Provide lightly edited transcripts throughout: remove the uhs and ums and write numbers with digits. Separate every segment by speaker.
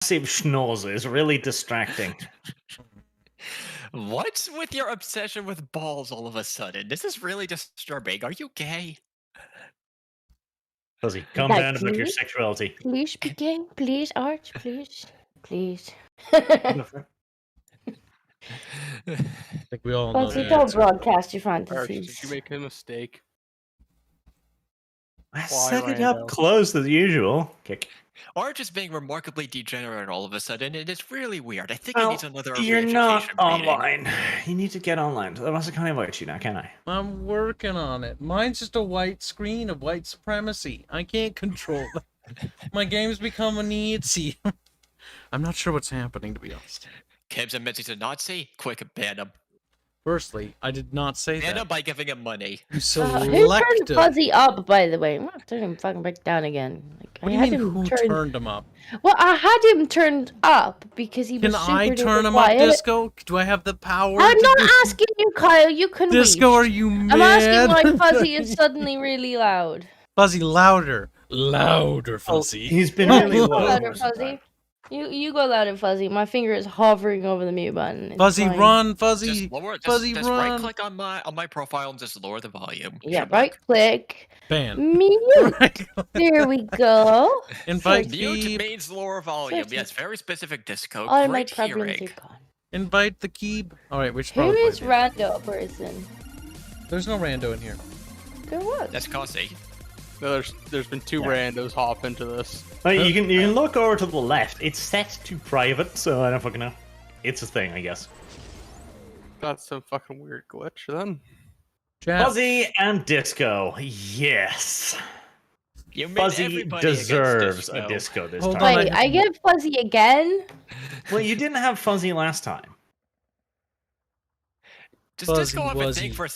Speaker 1: schnoz is really distracting.
Speaker 2: What's with your obsession with balls all of a sudden? This is really disturbing. Are you gay?
Speaker 1: Fuzzy, calm
Speaker 3: Like
Speaker 1: down about your
Speaker 3: me?
Speaker 1: sexuality.
Speaker 3: Please begin, please, Arch, please, please.
Speaker 4: I think we all know
Speaker 3: Fuzzy,
Speaker 4: the
Speaker 3: don't
Speaker 4: answer.
Speaker 3: broadcast your
Speaker 5: Arch,
Speaker 3: fantasies.
Speaker 5: did you make a mistake?
Speaker 1: I
Speaker 5: Why,
Speaker 1: set it up
Speaker 5: Rando?
Speaker 1: close as usual. Kick.
Speaker 2: Arch is being remarkably degenerate all of a sudden, and it's really weird. I think he
Speaker 1: Well,
Speaker 2: needs another
Speaker 1: you're
Speaker 2: re-education
Speaker 1: not
Speaker 2: meeting.
Speaker 1: online. You need to get online. Otherwise, I can't invite you now, can I?
Speaker 4: I'm working on it. Mine's just a white screen of white supremacy. I can't control that. My game's become a Nazi. I'm not sure what's happening, to be honest.
Speaker 2: Kibs admits he's a Nazi. Quick, ban him.
Speaker 4: Firstly, I did not say
Speaker 2: Ban him
Speaker 4: that.
Speaker 2: by giving him money.
Speaker 4: You
Speaker 3: Who
Speaker 4: selective.
Speaker 3: turned Fuzzy up, by the way? I'm not turning him fucking back down again. Like,
Speaker 4: What do you mean, who turned him up?
Speaker 3: Well, I had him turned up because he was
Speaker 4: Can
Speaker 3: super
Speaker 4: I turn
Speaker 3: duper
Speaker 4: him up,
Speaker 3: quiet.
Speaker 4: Disco? Do I have the power
Speaker 3: I'm
Speaker 4: to
Speaker 3: not
Speaker 4: do...
Speaker 3: asking you, Kyle. You can
Speaker 4: Disco,
Speaker 3: leave.
Speaker 4: are you mad?
Speaker 3: I'm asking why Fuzzy is suddenly really loud.
Speaker 4: Fuzzy, louder. Louder, Fuzzy.
Speaker 1: He's been
Speaker 3: Yeah,
Speaker 1: really
Speaker 3: you go
Speaker 1: low.
Speaker 3: louder, Fuzzy. You go louder, Fuzzy. My finger is hovering over the mute button. It's
Speaker 4: Fuzzy,
Speaker 3: fine.
Speaker 4: run, Fuzzy.
Speaker 2: Just lower.
Speaker 4: Fuzzy,
Speaker 2: Just
Speaker 4: run.
Speaker 2: right click on my profile and just lower the volume.
Speaker 3: Yeah,
Speaker 2: Should
Speaker 3: right
Speaker 2: work.
Speaker 3: click.
Speaker 4: Ban.
Speaker 3: Mute. There we go.
Speaker 4: Invite
Speaker 2: Mute
Speaker 4: Keeb.
Speaker 2: means lower volume.
Speaker 3: Search
Speaker 2: Yes, very specific Disco.
Speaker 3: All my
Speaker 2: Great
Speaker 3: problems
Speaker 2: hearing.
Speaker 3: are gone.
Speaker 4: Invite the Keeb. Alright, we should
Speaker 3: Who
Speaker 4: probably
Speaker 3: is
Speaker 4: play
Speaker 3: rando person?
Speaker 4: There's no rando in here.
Speaker 3: There was.
Speaker 2: That's Cossie.
Speaker 5: No, there's been two randos hop into this.
Speaker 1: You can look over to the left. It's set to private, so I don't fucking know. It's a thing, I guess.
Speaker 5: That's some fucking weird glitch then.
Speaker 4: Chat.
Speaker 1: Fuzzy and Disco, yes.
Speaker 2: You made
Speaker 1: Fuzzy
Speaker 2: everybody against
Speaker 1: deserves a Disco this
Speaker 4: Hold
Speaker 1: time.
Speaker 4: on,
Speaker 3: Wait, I get Fuzzy again?
Speaker 1: Well, you didn't have Fuzzy last time.
Speaker 2: Does
Speaker 4: Fuzzy
Speaker 2: Disco have a
Speaker 4: Wuzzy.
Speaker 2: thing for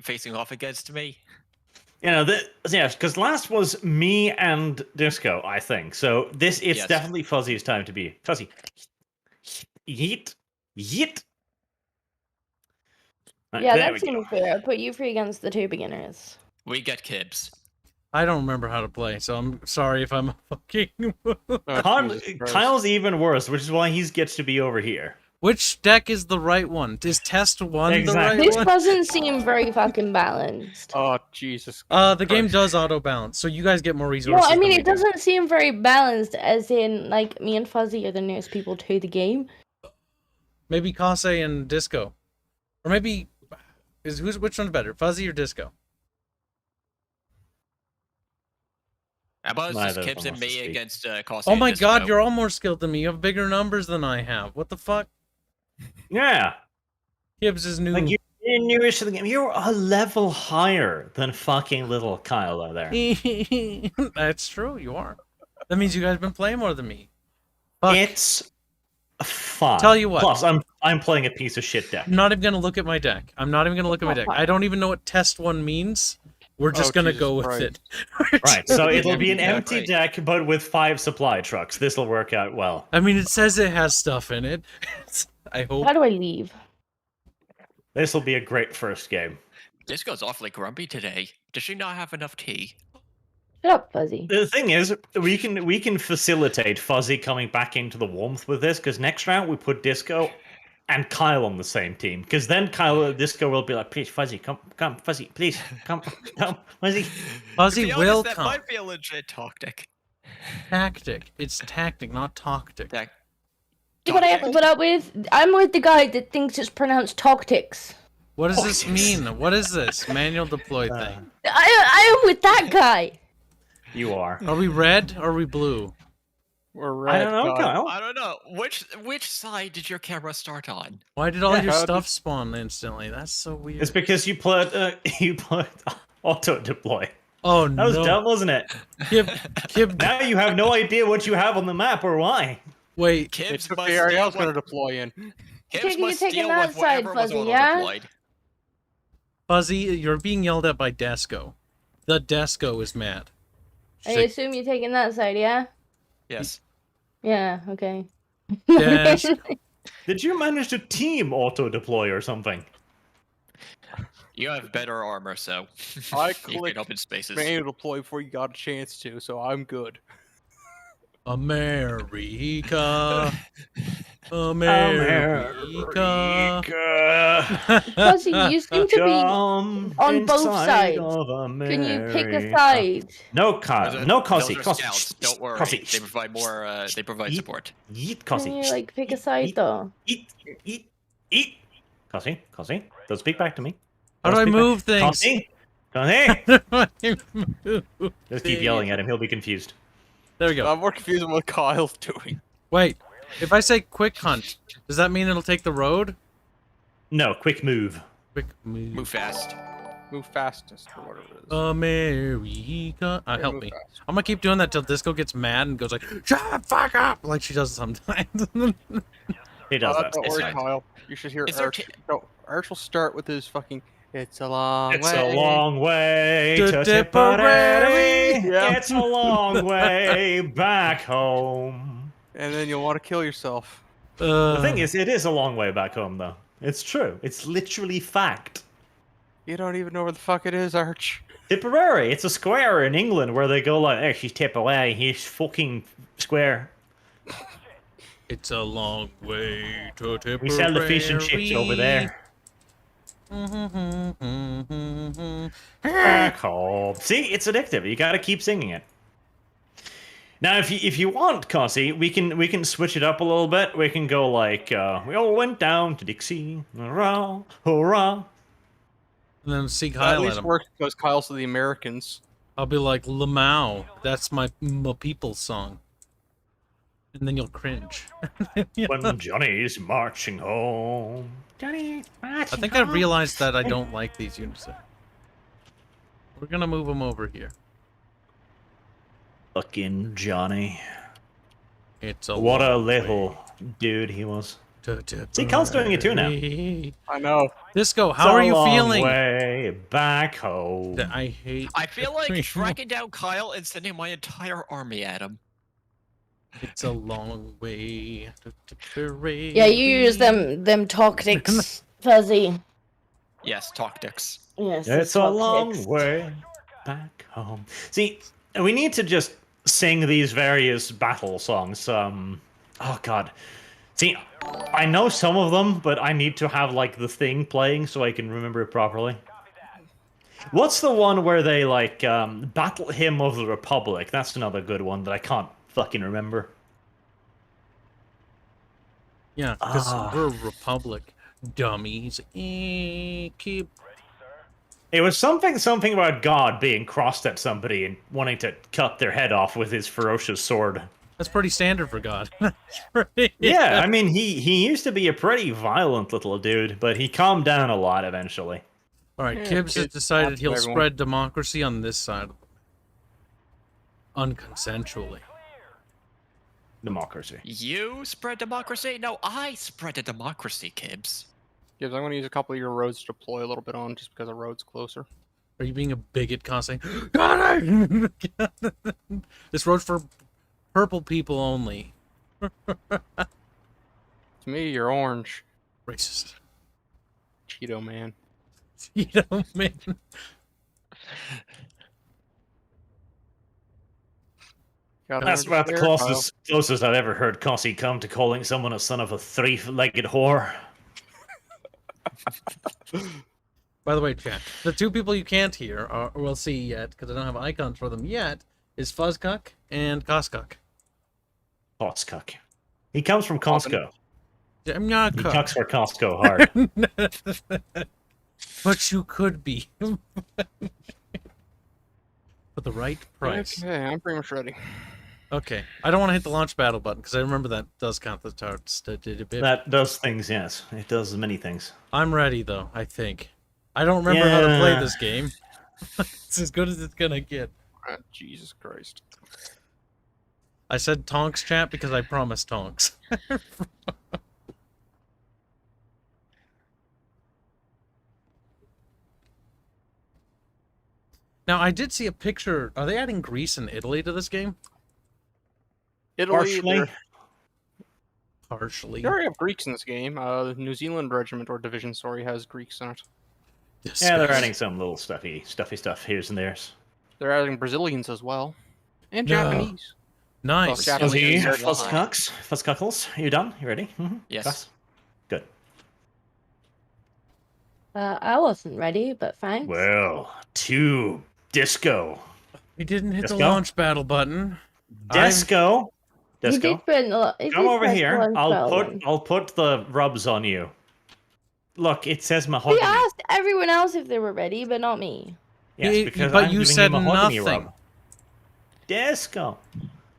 Speaker 2: facing off against me?
Speaker 1: You know, yes, because last was me and Disco, I think. So it's
Speaker 2: Yes.
Speaker 1: definitely Fuzzy's time to be Fuzzy. Yeet, yeet. Right,
Speaker 3: Yeah,
Speaker 1: there
Speaker 3: that
Speaker 1: we go.
Speaker 3: seems fair. I put you three against the two beginners.
Speaker 2: We get Kibs.
Speaker 4: I don't remember how to play, so I'm sorry if I'm fucking...
Speaker 5: Oh, Jesus Christ.
Speaker 1: Kyle's even worse, which is why he gets to be over here.
Speaker 4: Which deck is the right one? Is test 1
Speaker 1: Exactly.
Speaker 4: the
Speaker 3: This
Speaker 4: right one?
Speaker 3: doesn't seem very fucking balanced.
Speaker 5: Oh, Jesus.
Speaker 4: The game
Speaker 5: Christ.
Speaker 4: does auto-balance, so you guys get more
Speaker 3: No,
Speaker 4: resources
Speaker 3: I mean,
Speaker 4: than we
Speaker 3: it
Speaker 4: do.
Speaker 3: doesn't seem very balanced, as in, like, me and Fuzzy are the newest people to the game.
Speaker 4: Maybe Kase and Disco. Or maybe... Which one's better, Fuzzy or Disco?
Speaker 2: How about
Speaker 1: Neither
Speaker 2: just
Speaker 1: of
Speaker 2: Kibs
Speaker 1: them
Speaker 2: and
Speaker 1: wants to
Speaker 2: me
Speaker 1: speak.
Speaker 2: against Cossie
Speaker 4: Oh
Speaker 2: and
Speaker 4: my
Speaker 2: Disco?
Speaker 4: god, you're all more skilled than me. You have bigger numbers than I have. What the fuck?
Speaker 1: Yeah.
Speaker 4: Kibs is new.
Speaker 1: Like, you're newish to the game. You're a level higher than fucking little Kyle out there.
Speaker 4: That's true, you are. That means you guys have been playing more than me. Fuck.
Speaker 1: It's fun.
Speaker 4: Tell you what.
Speaker 1: Plus, I'm playing a piece of shit deck.
Speaker 4: I'm not even gonna look at my deck. I'm not even gonna look at my deck. I don't even know what test 1 means. We're just gonna
Speaker 5: Jesus
Speaker 4: go with
Speaker 5: Christ.
Speaker 4: it.
Speaker 1: Right, so it'll be an
Speaker 2: Empty
Speaker 1: empty
Speaker 2: deck,
Speaker 1: deck, but with 5 supply trucks. This'll work out well.
Speaker 4: I mean, it says it has stuff in it. I hope.
Speaker 3: How do I leave?
Speaker 1: This'll be a great first game.
Speaker 2: Disco's awfully grumpy today. Does she not have enough tea?
Speaker 3: Shut up, Fuzzy.
Speaker 1: The thing is, we can facilitate Fuzzy coming back into the warmth with this, because next round we put Disco and Kyle on the same team. Because then Disco will be like, please, Fuzzy, come, Fuzzy, please, come, Fuzzy.
Speaker 4: Fuzzy
Speaker 2: To be
Speaker 4: will
Speaker 2: honest, that
Speaker 4: come.
Speaker 2: might be a legit tactic.
Speaker 4: Tactic. It's tactic, not tactic.
Speaker 3: See what I have to put up with? I'm with the guy that thinks it's pronounced tactics.
Speaker 4: What does this mean? What is this manual deploy thing?
Speaker 3: I am with that guy.
Speaker 1: You are.
Speaker 4: Are we red or are we blue?
Speaker 5: We're red.
Speaker 1: I don't know,
Speaker 5: God.
Speaker 1: Kyle.
Speaker 2: I don't know. Which side did your camera start on?
Speaker 4: Why did all your
Speaker 5: how
Speaker 4: stuff spawn instantly? That's so weird.
Speaker 1: It's because you put auto deploy.
Speaker 4: Oh
Speaker 1: That
Speaker 4: no.
Speaker 1: was dumb, wasn't it?
Speaker 4: Kib,
Speaker 1: Now you have no idea what you have on the map or why.
Speaker 4: wait.
Speaker 5: It
Speaker 2: Kibs
Speaker 5: took
Speaker 2: must
Speaker 5: the area I was
Speaker 2: steal
Speaker 5: going to
Speaker 2: what-
Speaker 5: deploy in.
Speaker 2: Kibs
Speaker 3: You're
Speaker 2: must
Speaker 3: taking
Speaker 2: steal
Speaker 3: that
Speaker 2: with
Speaker 3: side,
Speaker 2: whatever was
Speaker 3: Fuzzy, yeah?
Speaker 2: auto-deployed.
Speaker 4: Fuzzy, you're being yelled at by Desco. The Desco is mad.
Speaker 3: I
Speaker 4: She's like,
Speaker 3: assume you're taking that side, yeah?
Speaker 2: Yes.
Speaker 3: Yeah, okay.
Speaker 4: Desco.
Speaker 1: Did you manage to team auto deploy or something?
Speaker 2: You have better armor, so
Speaker 5: I
Speaker 2: you can
Speaker 5: clicked
Speaker 2: open spaces.
Speaker 5: manual deploy before you got a chance to, so I'm good.
Speaker 4: America. America.
Speaker 3: Fuzzy, you seem to be
Speaker 1: Come
Speaker 3: on both
Speaker 1: inside
Speaker 3: sides.
Speaker 1: of
Speaker 3: Can you pick a
Speaker 1: America.
Speaker 3: side?
Speaker 1: No, Kyle. No, Cossie.
Speaker 2: Those are
Speaker 1: Cossie.
Speaker 2: scouts. Don't worry.
Speaker 1: Cossie.
Speaker 2: They provide more. They provide
Speaker 1: Yeet.
Speaker 2: support.
Speaker 1: Yeet,
Speaker 3: Can
Speaker 1: Cossie.
Speaker 3: you like pick a side though?
Speaker 1: Eat. Cossie. Don't speak back to me.
Speaker 4: How do I move things?
Speaker 1: Cossie.
Speaker 4: Move
Speaker 1: Just keep yelling at him. He'll be confused.
Speaker 4: There we go.
Speaker 5: I'm more confused with what Kyle's doing.
Speaker 4: Wait, if I say quick hunt, does that mean it'll take the road?
Speaker 1: No, quick move.
Speaker 4: Quick move.
Speaker 2: Move fast.
Speaker 5: Move fastest or whatever it is.
Speaker 4: America.
Speaker 5: Yeah,
Speaker 4: Help
Speaker 5: move
Speaker 4: me.
Speaker 5: fast.
Speaker 4: I'm gonna keep doing that till Disco gets mad and goes like, "Shut the fuck up!" like she does sometimes.
Speaker 1: He does that.
Speaker 5: Don't worry,
Speaker 2: fine.
Speaker 5: Kyle. You should hear
Speaker 2: Is there
Speaker 5: Arch. No, Arch will start with his fucking. It's a long
Speaker 1: It's
Speaker 5: way.
Speaker 1: a long way
Speaker 4: To
Speaker 1: to
Speaker 4: Tipperary.
Speaker 1: Tipperary.
Speaker 5: Yeah.
Speaker 1: It's a long way back home.
Speaker 5: And then you'll want to kill yourself.
Speaker 1: The thing is, it is a long way back home, though. It's true. It's literally fact.
Speaker 5: You don't even know where the fuck it is, Arch.
Speaker 1: Tipperary. It's a square in England where they go like, "Hey, she's Tipperary. Here's fucking square."
Speaker 4: it's a long way to Tipperary.
Speaker 1: We sell the fish and chips over there. Back home. See, it's addictive. You gotta keep singing it. Now, if you want, Cossie, we can switch it up a little bit. We can go like, we all went down to Dixie, hurrah, hurrah.
Speaker 4: And then see
Speaker 5: That at
Speaker 4: Kyle at
Speaker 5: least
Speaker 4: him.
Speaker 5: works because Kyle's to the Americans.
Speaker 4: I'll be like, Lamau, that's my people's song. And then you'll cringe.
Speaker 1: When Johnny's marching home. Johnny's
Speaker 4: I
Speaker 1: marching
Speaker 4: think I
Speaker 1: home.
Speaker 4: realized that I don't like these units. We're gonna move them over here.
Speaker 1: Fucking Johnny.
Speaker 4: It's a
Speaker 1: What a
Speaker 4: long
Speaker 1: little
Speaker 4: way
Speaker 1: dude he was.
Speaker 4: to
Speaker 1: See, Kyle's doing it too now.
Speaker 4: Tipperary.
Speaker 5: I know.
Speaker 4: Disco,
Speaker 1: It's
Speaker 4: how
Speaker 1: a
Speaker 4: are you
Speaker 1: long
Speaker 4: feeling?
Speaker 1: way back home.
Speaker 4: I hate.
Speaker 2: I feel like
Speaker 4: Tipperary.
Speaker 2: tracking down Kyle and sending my entire army at him.
Speaker 4: It's a long way to Tipperary.
Speaker 3: Yeah, you use them tactics, Fuzzy.
Speaker 2: Yes, tactics.
Speaker 3: Yes.
Speaker 1: It's
Speaker 3: the
Speaker 1: a long
Speaker 3: tactics.
Speaker 1: way back home. See, we need to just sing these various battle songs. Oh god. See, I know some of them, but I need to have like the thing playing so I can remember it properly. What's the one where they like Battle Hymn of the Republic? That's another good one that I can't fucking remember.
Speaker 4: Yeah, because
Speaker 1: Ah.
Speaker 4: we're a republic, dummies. Keep.
Speaker 1: It was something about God being crossed at somebody and wanting to cut their head off with his ferocious sword.
Speaker 4: That's pretty standard for God. Pretty-
Speaker 1: Yeah, I mean, he used to be a pretty violent little dude, but he calmed down a lot eventually.
Speaker 4: All right,
Speaker 5: Yeah,
Speaker 4: Kibs has
Speaker 5: kids
Speaker 4: decided
Speaker 5: after
Speaker 4: he'll
Speaker 5: everyone.
Speaker 4: spread democracy on this side, unconsensually.
Speaker 1: Democracy.
Speaker 2: You spread democracy? No, I spread the democracy, Kibs.
Speaker 5: Gibbs, I'm going to use a couple of your roads to deploy a little bit on, just because the road's closer.
Speaker 4: Are you being a bigot, constantly? Got it! This road's for purple people only.
Speaker 5: To me, you're orange.
Speaker 4: Racist.
Speaker 5: Cheeto man.
Speaker 4: You know, man.
Speaker 5: Got
Speaker 1: That's
Speaker 5: orange
Speaker 1: about the
Speaker 5: hair,
Speaker 1: closest I've ever heard Cossie come to calling someone a son of a three-legged whore.
Speaker 4: By the way, chat, the two people you can't hear, or will see yet, because I don't have icons for them yet, is Fuzzcuck and Koskuk.
Speaker 1: Kotskuck. He comes from Costco.
Speaker 4: I'm not
Speaker 1: He
Speaker 4: cuck.
Speaker 1: cucks for Costco hard.
Speaker 4: But you could be. For the right price.
Speaker 5: Okay, I'm pretty much ready.
Speaker 4: Okay. I don't want to hit the launch battle button, because I remember that does count the tarts.
Speaker 1: That does things, yes. It does many things.
Speaker 4: I'm ready, though, I think. I don't remember how to play
Speaker 1: Yeah.
Speaker 4: this game. It's as good as it's gonna get.
Speaker 5: Ah, Jesus Christ.
Speaker 4: I said Tonks chat because I promised Tonks. Now, I did see a picture. Are they adding Greece and Italy to this game?
Speaker 5: Italy,
Speaker 1: Partially.
Speaker 4: Partially.
Speaker 5: they already have Greeks in this game. The New Zealand regiment or division, sorry, has Greeks in it.
Speaker 1: Yeah, they're adding some little stuffy stuff here's and there's.
Speaker 5: They're adding Brazilians as well. And
Speaker 4: No.
Speaker 5: Japanese.
Speaker 4: Nice.
Speaker 5: Well,
Speaker 1: Fuzzy,
Speaker 2: Why?
Speaker 1: Fuzzcuckles, you done? You ready?
Speaker 2: Yes.
Speaker 1: Gus? Good.
Speaker 3: I wasn't ready, but thanks.
Speaker 1: Well, to Disco.
Speaker 4: We didn't hit the
Speaker 1: Disco?
Speaker 4: launch battle button.
Speaker 1: Disco.
Speaker 3: You
Speaker 1: Disco.
Speaker 3: did print a lot.
Speaker 1: Come over here. I'll put the rubs on you. Look, it says
Speaker 3: We
Speaker 1: mahogany.
Speaker 3: asked everyone else if they were ready, but not me.
Speaker 1: Yes, because
Speaker 4: but
Speaker 1: I'm
Speaker 4: you
Speaker 1: giving
Speaker 4: said
Speaker 1: you mahogany
Speaker 4: nothing.
Speaker 1: rub. Disco.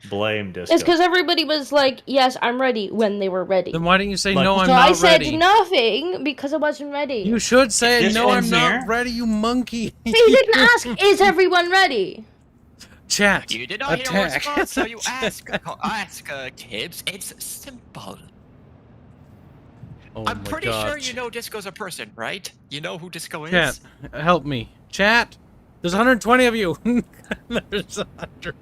Speaker 1: Blame Disco.
Speaker 3: It's because everybody was like, "Yes, I'm ready" when they were ready.
Speaker 4: Then why didn't you say
Speaker 1: Look,
Speaker 4: no? I'm
Speaker 3: So
Speaker 4: not
Speaker 3: I said
Speaker 4: ready.
Speaker 3: nothing because I wasn't ready.
Speaker 4: You should say
Speaker 1: This
Speaker 4: no. I'm
Speaker 1: one's
Speaker 4: not
Speaker 1: here.
Speaker 4: ready. You monkey.
Speaker 3: But you didn't ask, "Is everyone ready?"
Speaker 4: Chat.
Speaker 2: You did not hear a
Speaker 4: Attack.
Speaker 2: response, so you ask Kibs. It's simple.
Speaker 4: Oh
Speaker 2: I'm
Speaker 4: my
Speaker 2: pretty
Speaker 4: God.
Speaker 2: sure you know Disco's a person, right? You know who Disco is?
Speaker 4: Chat, help me. Chat, there's 120 of you. There's 100.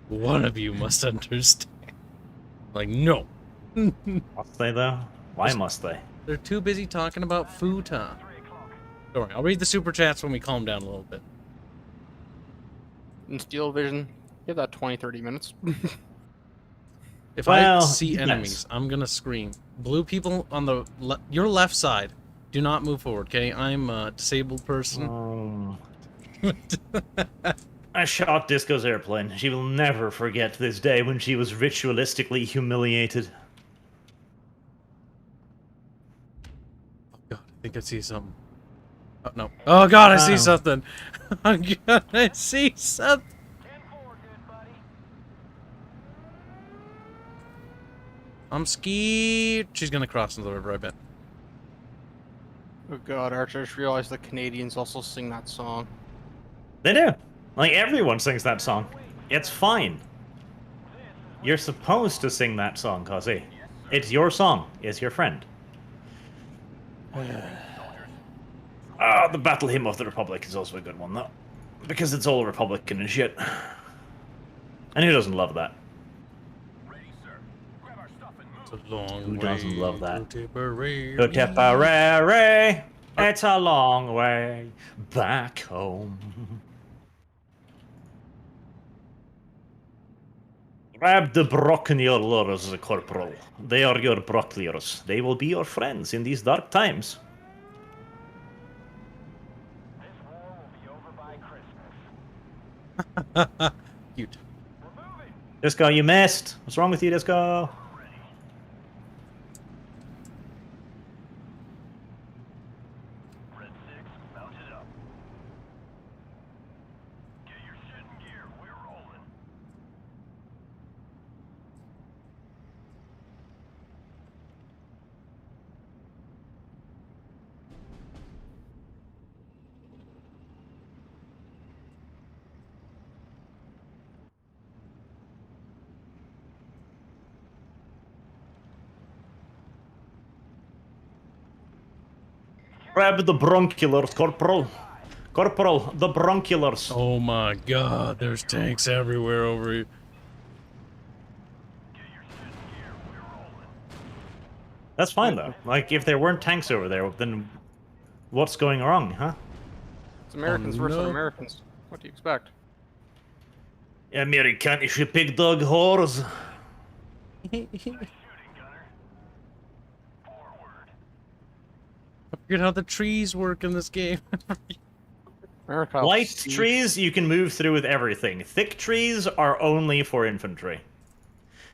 Speaker 4: One of you must understand. Like, no.
Speaker 1: Must they, though? Why must they?
Speaker 4: They're too busy talking about futon. Don't worry, I'll read the super chats when we calm down a little bit.
Speaker 5: In Steel Vision, give that 20-30 minutes.
Speaker 4: If I
Speaker 1: Well,
Speaker 4: see
Speaker 1: yes.
Speaker 4: enemies, I'm gonna scream. Blue people on the your left side, do not move forward, okay? I'm a disabled person.
Speaker 1: I shot Disco's airplane. She will never forget this day when she was ritualistically humiliated.
Speaker 4: Oh God, I think I see something. Oh no! Oh God, I see
Speaker 1: Wow.
Speaker 4: something. Oh God, I see something. I'm scared. She's gonna cross into the river, I bet.
Speaker 5: Oh god, Archer, I just realized the Canadians also sing that song.
Speaker 1: They do. Like, everyone sings that song. It's fine. You're supposed to sing that song, Cosy. It's your song. It's your friend. The Battle Hymn of the Republic is also a good one, though. Because it's all Republican and shit. And who doesn't love that?
Speaker 4: It's a long
Speaker 1: Who
Speaker 4: way
Speaker 1: doesn't love that?
Speaker 4: to Tipperary.
Speaker 1: To Tipperary, it's a long way back home. Grab the Brockniolers, Corporal. They are your Brockliers. They will be your friends in these dark times.
Speaker 6: This war will be over by Christmas.
Speaker 4: Cute.
Speaker 6: We're moving.
Speaker 1: Disco, you missed. What's wrong with you, Disco?
Speaker 6: Red 6, mount it up. Get your shit in gear. We're rolling.
Speaker 1: Grab the Bronculars, Corporal. Corporal, the Bronculars.
Speaker 4: Oh my God, there's tanks everywhere over here.
Speaker 6: Get your shit in gear. We're rolling.
Speaker 1: That's fine, though. Like, if there weren't tanks over there, then what's going wrong, huh?
Speaker 5: It's Americans versus
Speaker 4: no.
Speaker 5: Americans. What do you expect?
Speaker 1: Amerikanische pig dog whores.
Speaker 6: Shooting, gunner. Forward.
Speaker 4: I forget how the trees work in this game.
Speaker 5: America.
Speaker 1: Light
Speaker 5: Steve.
Speaker 1: trees you can move through with everything. Thick trees are only for infantry.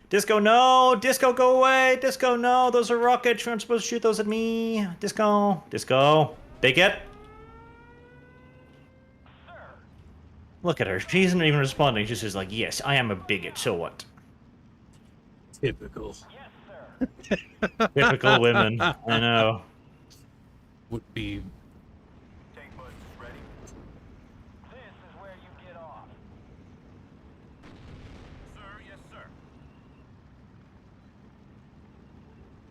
Speaker 1: Disco, no! Disco, go away! Disco, no! Those are rockets. You're not supposed to shoot those at me. Disco. Disco. Take it. Look at her. She isn't even responding. She's just like, yes, I am a bigot. So what?
Speaker 4: Typical.
Speaker 6: Yes, sir.
Speaker 1: Typical women. I know.
Speaker 4: Would be.
Speaker 6: Tank bus is ready. This is where you get off. Sir, yes, sir.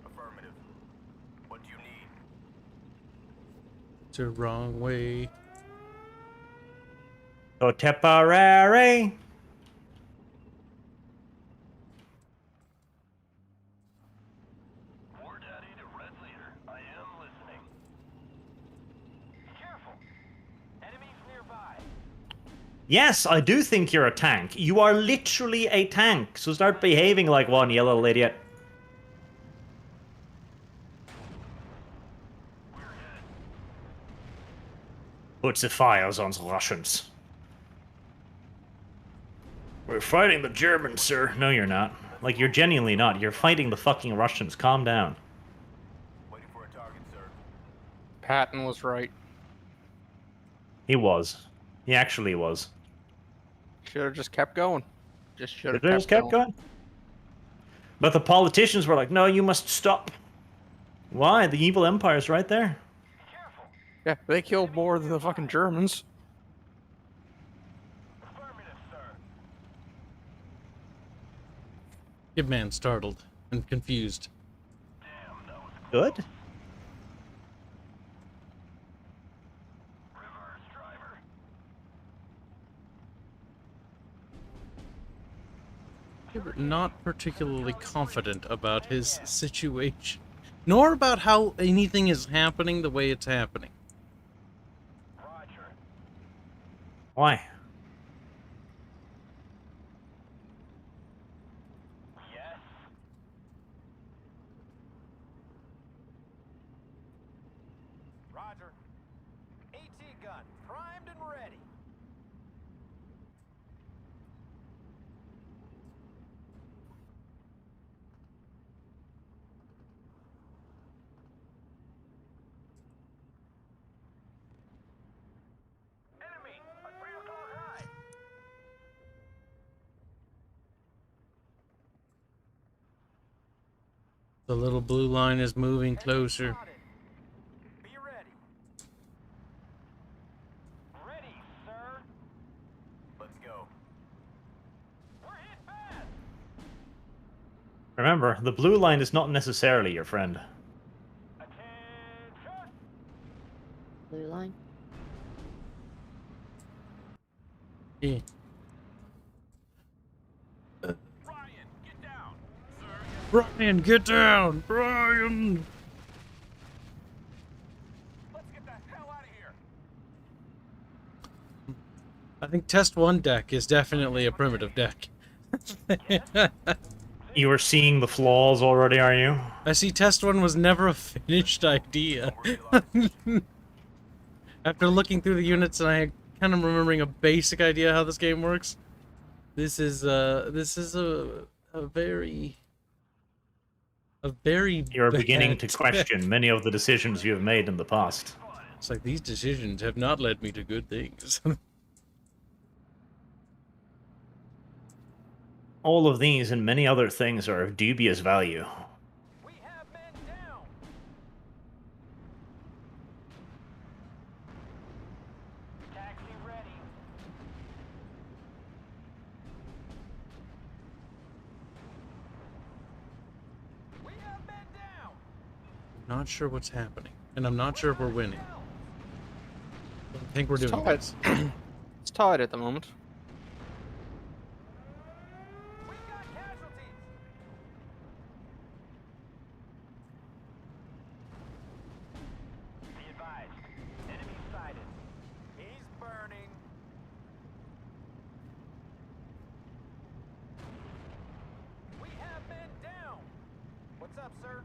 Speaker 6: Affirmative. What do you need?
Speaker 4: It's a wrong way.
Speaker 1: So Tipperary.
Speaker 6: War Daddy to Red Leader. I am listening. Careful. Enemies nearby.
Speaker 1: Yes, I do think you're a tank. You are literally a tank. So start behaving like one, you little idiot. Put the fires on the Russians. We're fighting the Germans, sir. No, you're not. Like, you're genuinely not. You're fighting the fucking Russians. Calm down.
Speaker 6: Waiting for a target, sir.
Speaker 5: Patton was right.
Speaker 1: He was. He actually was.
Speaker 5: Should have just kept going. Just should have
Speaker 1: They just kept going. But the politicians were like, no, you must stop. Why? The evil empire's right there.
Speaker 5: Yeah, they killed more than the fucking Germans.
Speaker 6: Affirmative, sir.
Speaker 4: Kidman startled and confused.
Speaker 6: Damn, that was
Speaker 1: Good.
Speaker 6: reverse, driver.
Speaker 4: Not particularly confident about his situation, nor about how anything is happening the way it's happening.
Speaker 6: Roger.
Speaker 1: Why?
Speaker 6: Yes. Roger. AT gun primed and ready. Enemy, a 3 o'clock high.
Speaker 4: The little blue line is moving closer.
Speaker 6: Spotted. Be ready. Ready, sir. Let's go. We're hit bad.
Speaker 1: Remember, the blue line is not necessarily your friend.
Speaker 6: Attention.
Speaker 3: Blue line.
Speaker 4: Yeah.
Speaker 6: Ryan, get down. Sir,
Speaker 4: Brian, get down! Brian!
Speaker 6: let's get the hell out of here.
Speaker 4: I think Test 1 deck is definitely a primitive deck.
Speaker 1: You are seeing the flaws already, are you?
Speaker 4: I see Test 1 was never a finished idea. After looking through the units and I kind of remembering a basic idea how this game works, this is a very
Speaker 1: You're beginning to
Speaker 4: bad
Speaker 1: question many of the decisions you have made in the past.
Speaker 4: It's like these decisions have not led me to good things.
Speaker 1: All of these and many other things are of dubious value.
Speaker 6: We have men down. Taxi ready. We have men down.
Speaker 4: Not sure what's happening, and I'm not sure if we're winning. I think we're
Speaker 5: It's
Speaker 4: doing
Speaker 5: tied.
Speaker 4: this.
Speaker 5: It's tied at the moment.
Speaker 6: We've got casualties. Be advised. Enemy sighted. He's burning. We have men down. What's up, sir?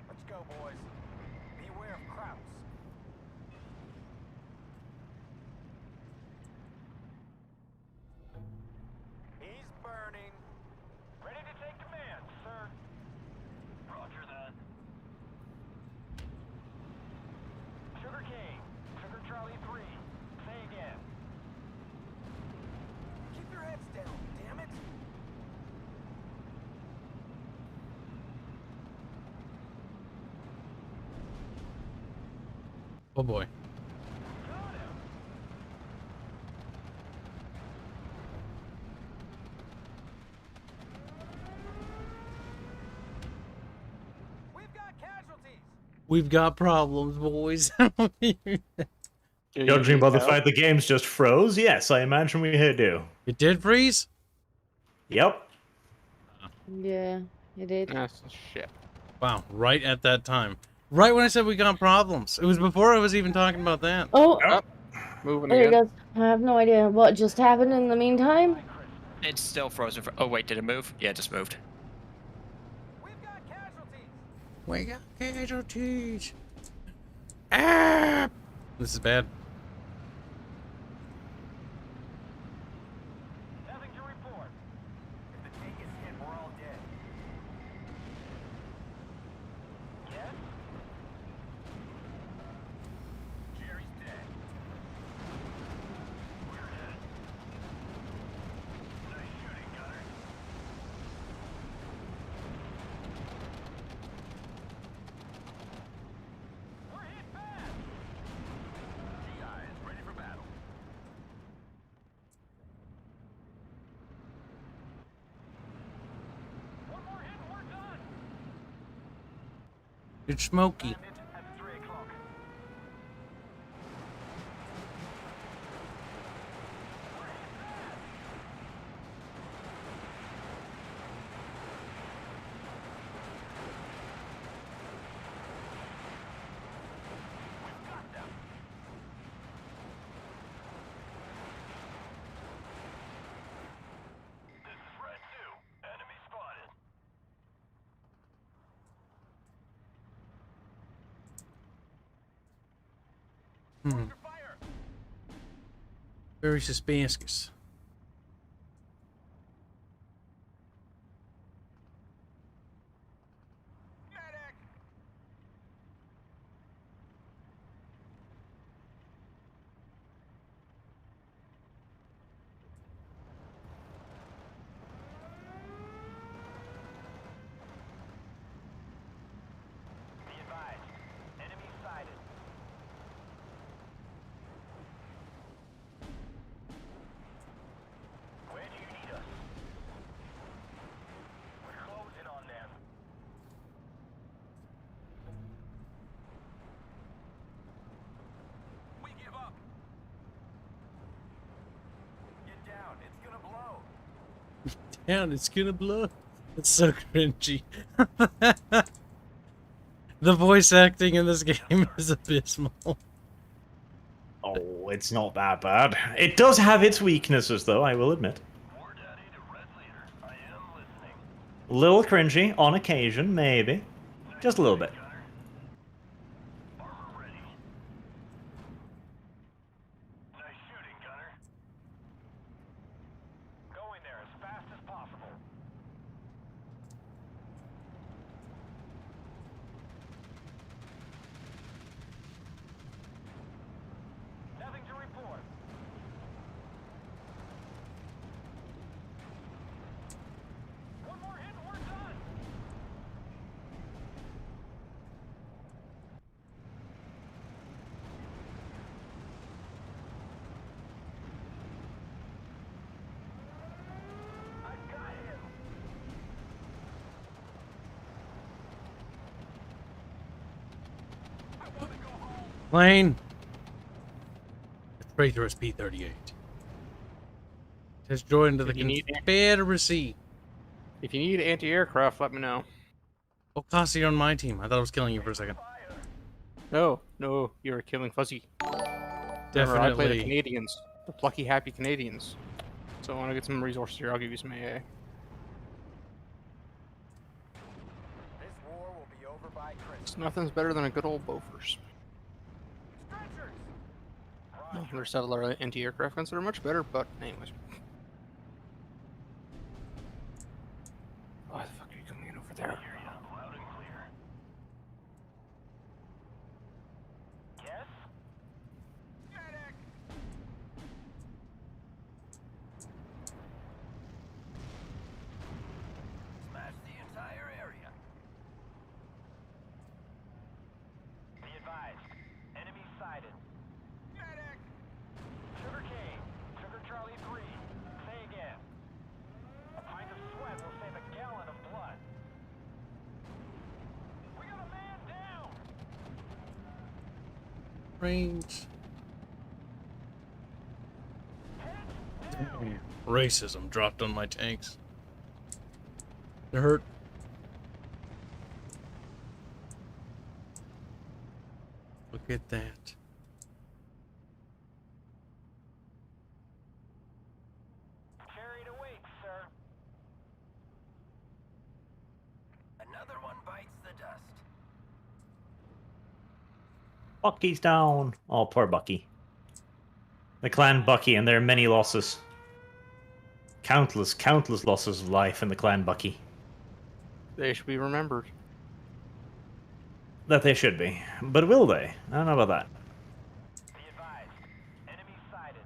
Speaker 6: Let's go, boys. Beware of Krauts. He's burning. Ready to take command, sir. Roger that. Sugar King, Sugar Charlie 3. Say again. Keep your heads down, damn it.
Speaker 4: Oh boy.
Speaker 6: Got him. We've got casualties.
Speaker 4: We've got problems, boys.
Speaker 1: Judging by the fact the game's just froze, yes, I imagine we do.
Speaker 4: It did freeze?
Speaker 1: Yep.
Speaker 3: Yeah, it did.
Speaker 5: That's shit.
Speaker 4: Wow, right at that time. Right when I said we got problems. It was before I was even talking about that.
Speaker 3: Oh,
Speaker 5: Moving
Speaker 3: there he
Speaker 5: again.
Speaker 3: goes. I have no idea what just happened in the meantime.
Speaker 2: It's still frozen. Oh wait, did it move? Yeah, it just moved.
Speaker 6: We've got casualties.
Speaker 4: We got casualties. Ah! This is bad.
Speaker 6: Nothing to report. If the tank is hit, we're all dead. Yes? Jerry's dead. We're dead. Nice shooting, Gunner. We're hit bad. GI is ready for battle. One more hit and we're done.
Speaker 4: It's smoky.
Speaker 6: Bandit at 3 o'clock. We've got them. This is Red 2. Enemy spotted.
Speaker 4: Hmm.
Speaker 6: Fire.
Speaker 4: Very suspicious.
Speaker 6: Medic. Be advised. Enemy sighted. Where do you need us? We're closing on them. We give up. Get down. It's gonna blow.
Speaker 4: Down, it's gonna blow. It's so cringy. The voice acting in this game is abysmal.
Speaker 1: Oh, it's not that bad. It does have its weaknesses, though, I will admit.
Speaker 6: War Daddy to Red Leader. I am listening.
Speaker 1: A little cringy on occasion, maybe. Just a little bit.
Speaker 6: Gunner. Armor ready. Nice shooting, Gunner. Go in there as fast as possible. Nothing to report. One more hit and we're done. I got him. I want to go home.
Speaker 4: Plane. It's Traitorous P-38. Has joined the
Speaker 5: If you need-
Speaker 4: Confederacy.
Speaker 5: If you need anti-aircraft, let me know.
Speaker 4: Oh, Cassie, you're on my team. I thought I was killing you for a second.
Speaker 5: No, no, you're killing Fuzzy. Remember, I play the
Speaker 4: Definitely.
Speaker 5: Canadians. The plucky, happy Canadians. So I want to get some resources here. I'll give you some AA.
Speaker 6: This war will be over by Christmas.
Speaker 5: Nothing's better than a good old Bofors.
Speaker 6: Stretchers.
Speaker 5: No, there's several anti-aircraft guns that are much better, but anyways. Why the fuck are you coming in over there?
Speaker 6: Loud and clear. Yes? Medic. Smash the entire area. Be advised. Enemy sighted. Medic. Sugar Cane. Sugar Charlie 3. Say again. A pint of sweat will save a gallon of blood. We got a man down.
Speaker 4: Range.
Speaker 6: Heads down.
Speaker 4: Racism dropped on my tanks. It hurt. Look at that.
Speaker 1: Bucky's down. Oh, poor Bucky. The clan Bucky and their many losses. Countless losses of life in the clan Bucky.
Speaker 5: They should be remembered.
Speaker 1: That they should be. But will they? I don't know about that.
Speaker 6: Be advised. Enemy sighted.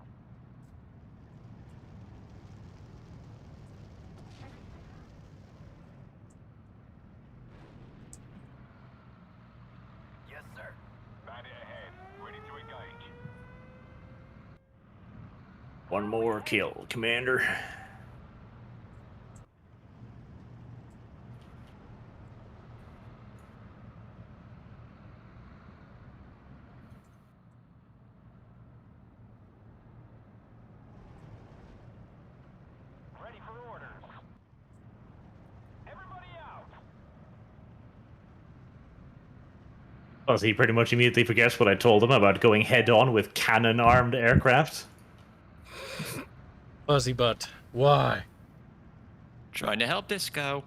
Speaker 6: Yes, sir. Bandit ahead. Ready to engage.
Speaker 1: One more kill, Commander.
Speaker 6: Ready for orders. Everybody out.
Speaker 1: Does he pretty much immediately forgets what I told him about going head-on with cannon-armed aircraft?
Speaker 4: Fuzzy butt. Why?
Speaker 2: Trying to help Disco.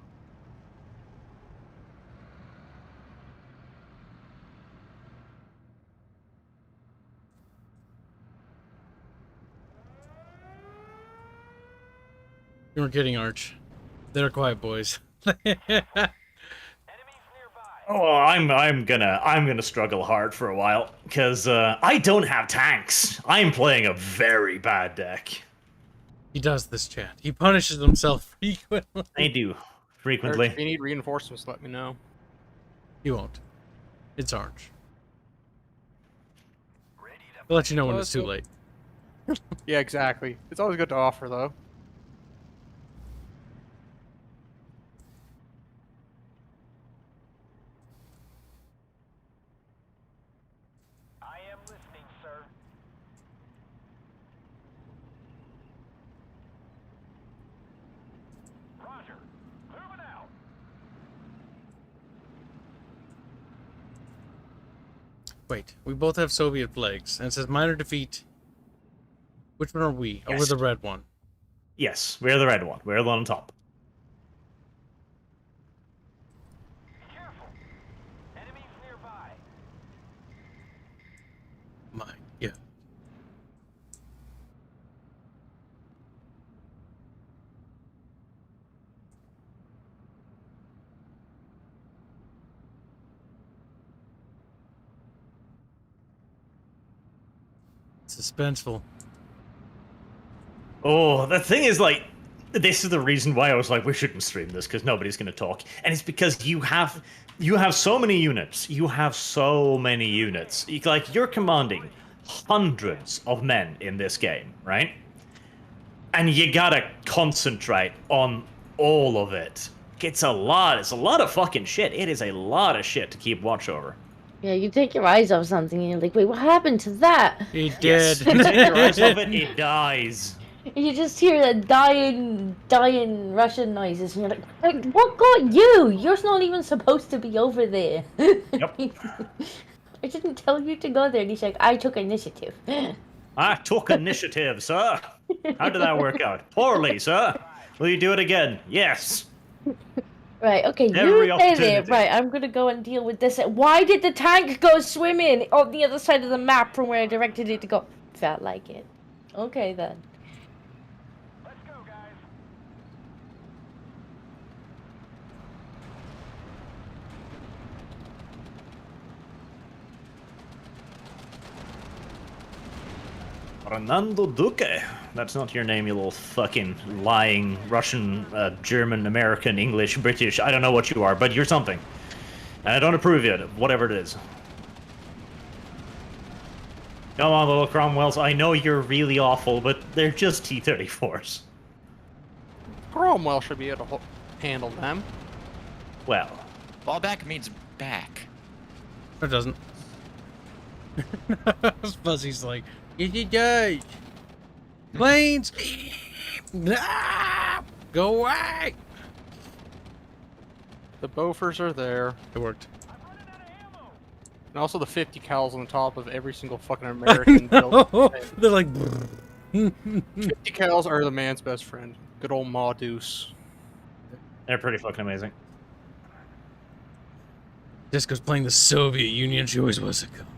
Speaker 4: You were kidding, Arch. They're quiet boys.
Speaker 6: Enemies nearby.
Speaker 1: Oh, I'm gonna struggle hard for a while because I don't have tanks. I'm playing a very bad deck.
Speaker 4: He does this, chat. He punishes himself frequently.
Speaker 1: I do
Speaker 5: Eric,
Speaker 1: frequently.
Speaker 5: if you need reinforcements, let me know.
Speaker 4: He won't. It's Arch.
Speaker 6: Ready to
Speaker 4: I'll let you know when
Speaker 5: Well,
Speaker 4: it's too
Speaker 5: so-
Speaker 4: late.
Speaker 5: Yeah, exactly. It's always good to offer, though.
Speaker 6: I am listening, sir. Roger. Moving out.
Speaker 4: Wait, we both have Soviet flags, and it says minor defeat. Which one are we? Oh, we're
Speaker 1: Yes.
Speaker 4: the red one.
Speaker 1: Yes, we're the red one. We're the one on top.
Speaker 6: Be careful. Enemies nearby.
Speaker 4: My, yeah. Suspenseful.
Speaker 1: Oh, the thing is, like, this is the reason why I was like, we shouldn't stream this because nobody's gonna talk, and it's because you have so many units. You have so many units. Like, you're commanding hundreds of men in this game, right? And you gotta concentrate on all of it. It's a lot. It's a lot of fucking shit. It is a lot of shit to keep watch over.
Speaker 3: Yeah, you take your eyes off something and you're like, wait, what happened to that?
Speaker 4: He
Speaker 1: Yes,
Speaker 4: did.
Speaker 1: you take your eyes off it, it dies.
Speaker 3: And you just hear the dying Russian noises, and you're like, what got you? You're not even supposed to be over there.
Speaker 1: Yep.
Speaker 3: I didn't tell you to go there. And he's like, I took initiative.
Speaker 1: I took initiative, sir. How did that work out? Poorly, sir. Will you do it again? Yes.
Speaker 3: Right, okay,
Speaker 1: Every
Speaker 3: you stay there.
Speaker 1: opportunity.
Speaker 3: Right, I'm gonna go and deal with this. Why did the tank go swimming on the other side of the map from where I directed it to go? Felt like it. Okay, then.
Speaker 6: Let's go, guys.
Speaker 1: Fernando Duque. That's not your name, you little fucking lying Russian, German, American, English, British. I don't know what you are, but you're something. And I don't approve of it, whatever it is. Come on, little Cromwells. I know you're really awful, but they're just T-34s.
Speaker 5: Cromwell should be able to handle them.
Speaker 1: Well,
Speaker 2: Ball back means back.
Speaker 4: It doesn't. Fuzzy's like, it does. Planes! Ah! Go away!
Speaker 5: The Bofors are there.
Speaker 4: It worked.
Speaker 6: I'm running out of ammo.
Speaker 5: And also the 50 cals on the top of every single fucking American built thing.
Speaker 4: They're like,
Speaker 5: 50 cals are the man's best friend. Good old Ma Deuce.
Speaker 1: they're pretty fucking amazing.
Speaker 4: Disco's playing the Soviet Union. She always was a comedy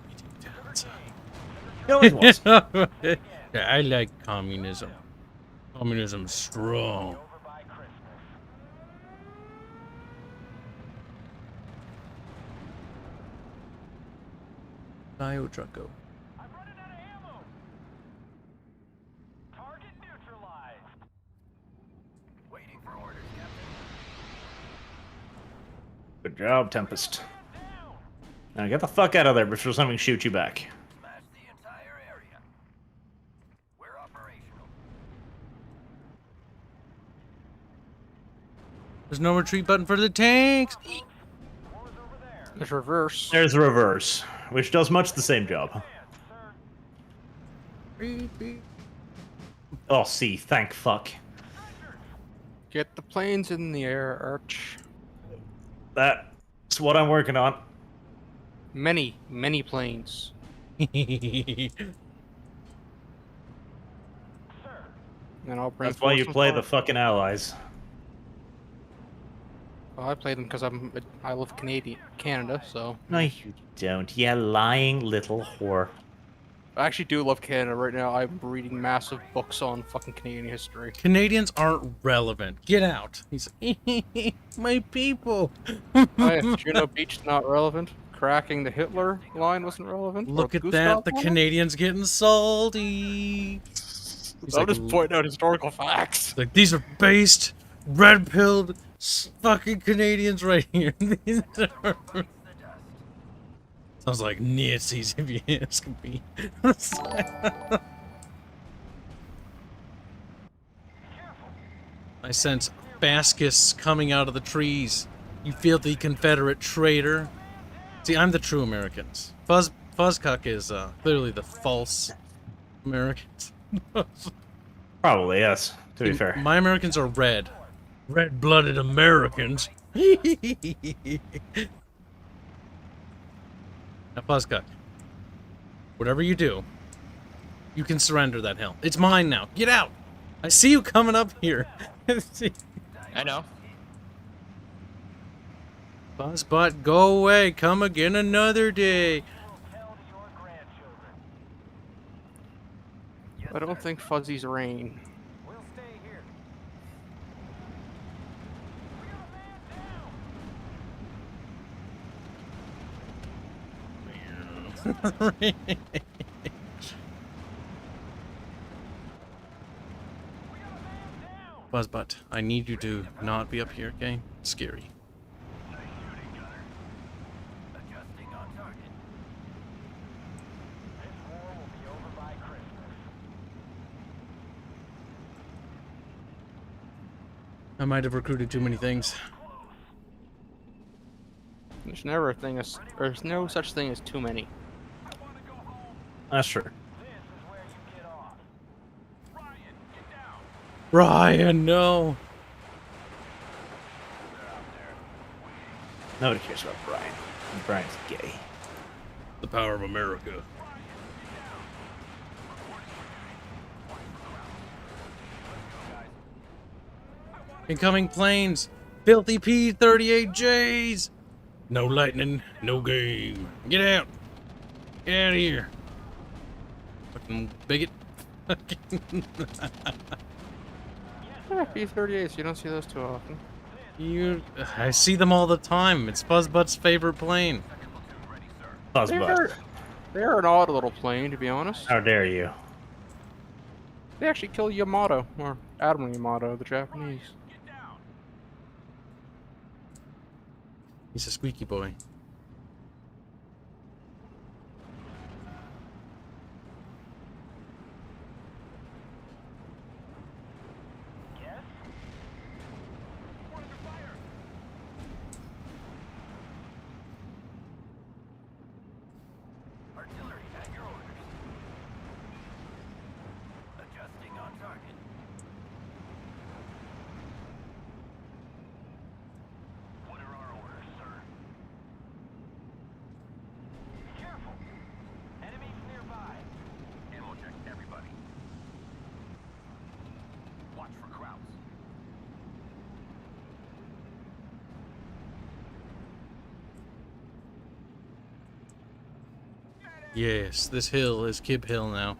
Speaker 1: always was.
Speaker 4: Yeah, I like communism. Communism's strong.
Speaker 6: Over by Christmas.
Speaker 4: Bio Trucko.
Speaker 6: I'm running out of ammo. Target neutralized. Waiting for orders, Captain.
Speaker 1: Good job, Tempest. Now get the fuck out of there before something shoots you back.
Speaker 6: Smash the entire area. We're operational.
Speaker 4: There's no retreat button for the tanks.
Speaker 6: War's over there.
Speaker 5: There's reverse.
Speaker 1: There's the reverse, which does much the same job.
Speaker 6: Sir.
Speaker 1: Oh, see, thank fuck.
Speaker 5: Get the planes in the air, Arch.
Speaker 1: That's what I'm working on.
Speaker 5: Many, many planes.
Speaker 6: Sir.
Speaker 5: And I'll bring
Speaker 1: That's why you
Speaker 5: force
Speaker 1: play
Speaker 5: and
Speaker 1: the fucking allies.
Speaker 5: Well, I play them because I love Canada, so
Speaker 1: No, you don't. You lying little whore.
Speaker 5: I actually do love Canada right now. I'm reading massive books on fucking Canadian history.
Speaker 4: Canadians aren't relevant. Get out. He's my people.
Speaker 5: Juno Beach not relevant. Cracking the Hitler line wasn't relevant.
Speaker 4: Look
Speaker 5: Or
Speaker 4: at that.
Speaker 5: Gustav
Speaker 4: The
Speaker 5: line?
Speaker 4: Canadians getting salty. He's
Speaker 5: I'll
Speaker 4: like,
Speaker 5: just point out historical facts.
Speaker 4: like, these are based, red-pilled, fucking Canadians right here. These are- Sounds like Nazis if you ask me. I sense Bascus coming out of the trees. You filthy Confederate traitor. See, I'm the true Americans. Fuzzcock is clearly the false Americans.
Speaker 1: Probably, yes, to be fair.
Speaker 4: My Americans are red. Red-blooded Americans. Now, Fuzzcock, whatever you do, you can surrender that hill. It's mine now. Get out! I see you coming up here.
Speaker 2: I know.
Speaker 4: Buzzbot, go away. Come again another day.
Speaker 6: Tell to your grandchildren.
Speaker 5: I don't think fuzzies rain.
Speaker 6: We'll stay here.
Speaker 4: Buzzbot, I need you to not be up here, okay? It's scary.
Speaker 6: Nice shooting, Gunner. Adjusting on target. This war will be over by Christmas.
Speaker 4: I might have recruited too many things.
Speaker 5: There's never a thing as there's no such thing as too many.
Speaker 1: That's true.
Speaker 6: This is where you get off. Ryan, get down.
Speaker 4: Ryan, no.
Speaker 1: Nobody cares about Brian. Brian's gay.
Speaker 4: The power of America. Incoming planes! Filthy P-38Js! No lightning, no game. Get out! Get out of here! Fucking bigot.
Speaker 5: Yeah, P-38s, you don't see those too often.
Speaker 4: I see them all the time. It's Fuzzbutt's favorite plane.
Speaker 1: Fuzzbutt.
Speaker 5: They're an odd little plane, to be honest.
Speaker 1: How dare you?
Speaker 5: They actually kill Yamato, or Admiral Yamato, the Japanese.
Speaker 4: He's a squeaky boy.
Speaker 6: Yes? We're under fire. Artillery at your orders. Adjusting on target. What are our orders, sir?
Speaker 4: Yes, this hill is Kib Hill now.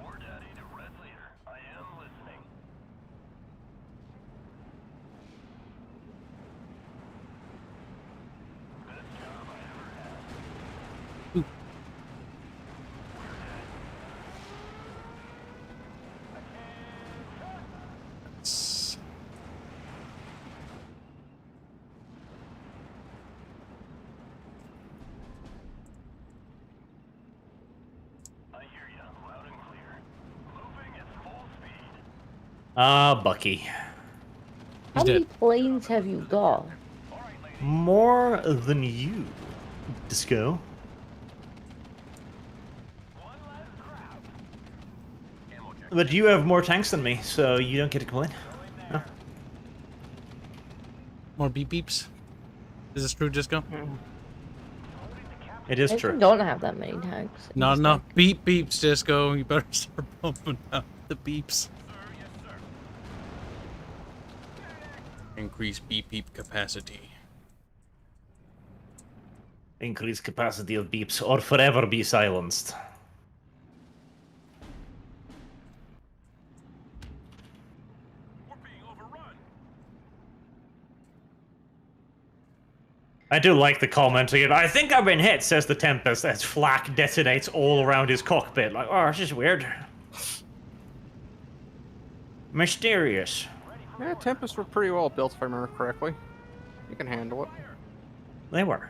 Speaker 6: War Daddy to Red Leader. I am listening. Best job I ever had.
Speaker 4: It's-
Speaker 6: I hear you, loud and clear. Moving at full speed.
Speaker 1: Bucky.
Speaker 3: How
Speaker 4: He's
Speaker 3: many
Speaker 4: dead.
Speaker 3: planes have you got?
Speaker 1: More than you, Disco.
Speaker 6: One last grab. Ammo check.
Speaker 1: But you have more tanks than me, so you don't get to complain. No.
Speaker 4: More beep beeps. Is this true, Disco?
Speaker 1: It is
Speaker 3: I
Speaker 1: true.
Speaker 3: don't have that many tanks.
Speaker 4: Not
Speaker 3: It's
Speaker 4: enough beep beeps, Disco. You better start pumping out the beeps. Increase beep beep capacity.
Speaker 1: Increase capacity of beeps or forever be silenced.
Speaker 6: We're being overrun.
Speaker 1: I do like the comment again. I think I've been hit, says the Tempest, as flak detonates all around his cockpit. Like, oh, this is weird. Mysterious.
Speaker 5: Yeah, Tempests were pretty well built, if I remember correctly. You can handle it.
Speaker 1: They were.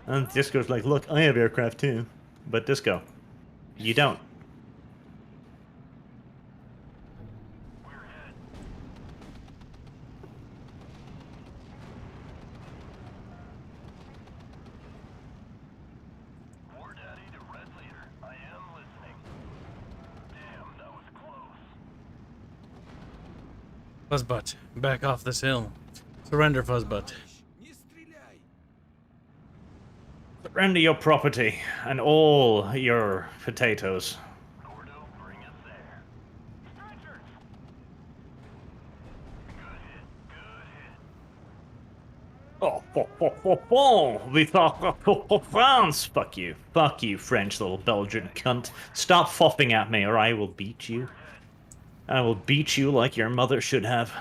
Speaker 1: And Disco's like, look, I have aircraft too. But Disco, you don't.
Speaker 6: War Daddy to Red Leader. I am listening. Damn, that was close.
Speaker 4: Fuzzbutt, back off this hill. Surrender, Fuzzbutt.
Speaker 1: Surrender your property and all your potatoes.
Speaker 6: Gordo, bring us there. Stretchers. Good hit. Good hit.
Speaker 1: Oh, we talk France. Fuck you. Fuck you, French little Belgian cunt. Stop fopping at me or I will beat you. I will beat you like your mother should have.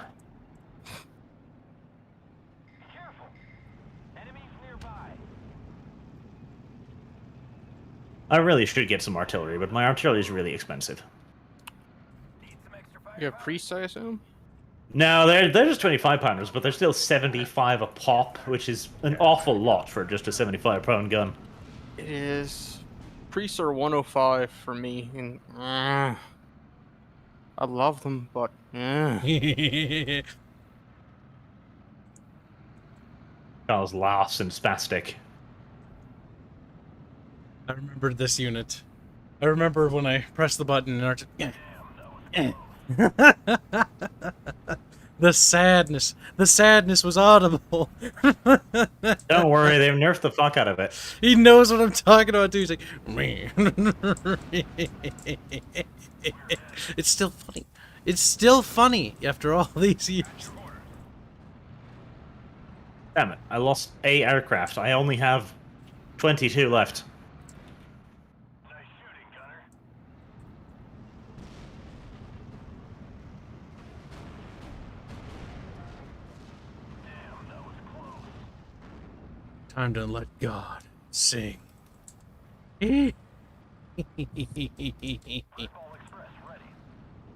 Speaker 6: Careful. Enemies nearby.
Speaker 1: I really should get some artillery, but my artillery is really expensive.
Speaker 6: Need some extra fire.
Speaker 5: You have priests, I assume?
Speaker 1: No, they're just 25 pounders, but they're still 75 a pop, which is an awful lot for just a 75 pound gun.
Speaker 5: It is. Priests are 105 for me, and I love them, but
Speaker 1: Charles laughs and spastic.
Speaker 4: I remember this unit. I remember when I pressed the button and the sadness. The sadness was audible.
Speaker 1: Don't worry, they've nerfed the fuck out of it.
Speaker 4: He knows what I'm talking about too. He's like, man. It's still funny. It's still funny after all these years.
Speaker 1: Damn it, I lost a aircraft. I only have 22 left.
Speaker 6: Nice shooting, Gunner. Damn, that was close.
Speaker 4: Time to let God sing.
Speaker 6: All Express ready.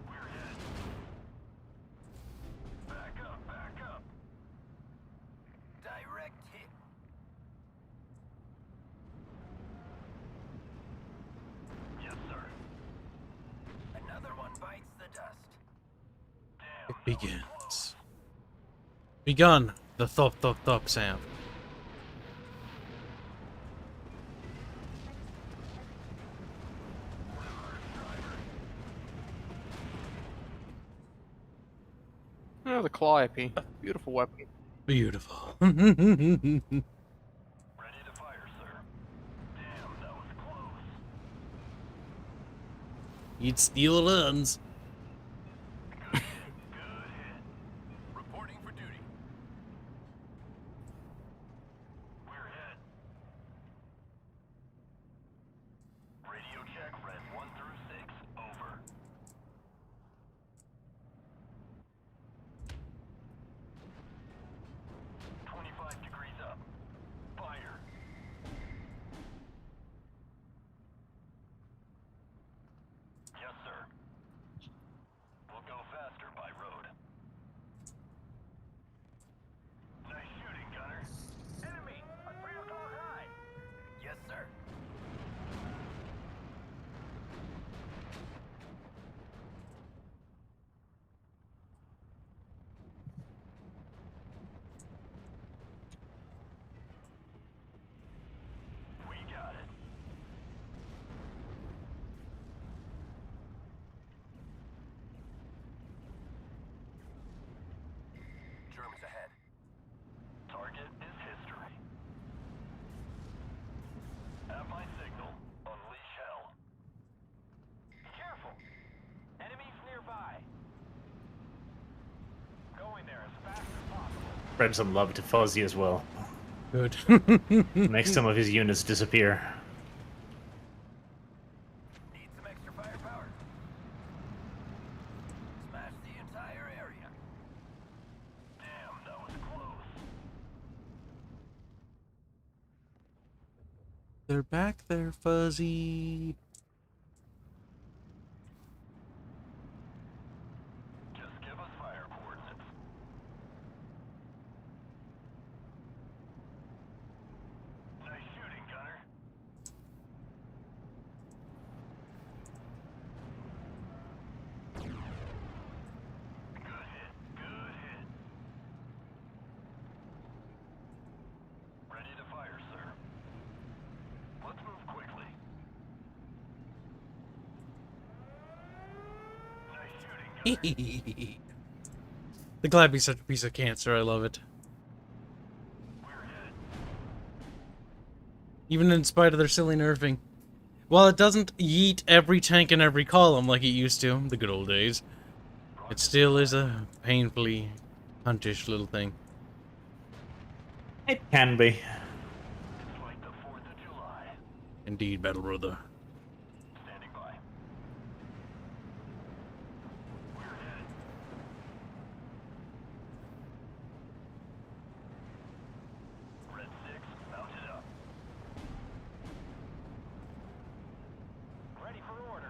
Speaker 6: We're headed. Back up, back up. Direct hit. Yes, sir. Another one bites the dust.
Speaker 4: It begins. Begun the thop thop thop sound.
Speaker 5: oh, the Calliope. Beautiful weapon.
Speaker 4: Beautiful.
Speaker 6: Ready to fire, sir. Damn, that was close.
Speaker 4: You'd steal runs.
Speaker 6: Good
Speaker 1: Spread some love to Fuzzy as well.
Speaker 4: Good.
Speaker 1: Make some of his units disappear.
Speaker 6: Need some extra firepower. Smash the entire area. Damn, that was close.
Speaker 4: They're back there, Fuzzy.
Speaker 6: Just give us fire coordinates. Nice shooting, Gunner. Good hit. Good hit. Ready to fire, sir. Let's move quickly. Nice shooting, Gunner.
Speaker 4: The Clappy's such a piece of cancer. I love it.
Speaker 6: We're hit.
Speaker 4: Even in spite of their silly nerfing. While it doesn't yeet every tank in every column like it used to, the good old days, it still is a painfully huntish little thing.
Speaker 1: It can be.
Speaker 6: It's like the 4th of July.
Speaker 4: Indeed, Battle Brother.
Speaker 6: Standing by. We're hit. Red 6, mounted up. Ready for orders.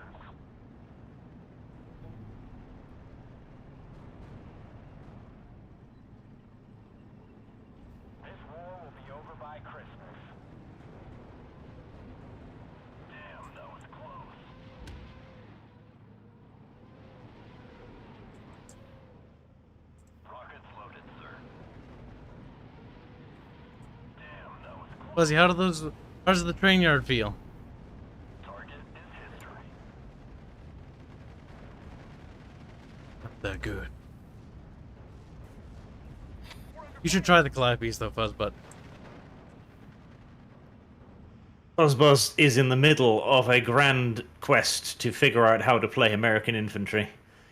Speaker 6: This war will be over by Christmas. Damn, that was close. Rockets loaded, sir. Damn, that was close.
Speaker 4: Fuzzy, how does the train yard feel?
Speaker 6: Target is history.
Speaker 4: Not that good. You should try the Clappies though, Fuzzbutt.
Speaker 1: Fuzzbuzz is in the middle of a grand quest to figure out how to play American infantry.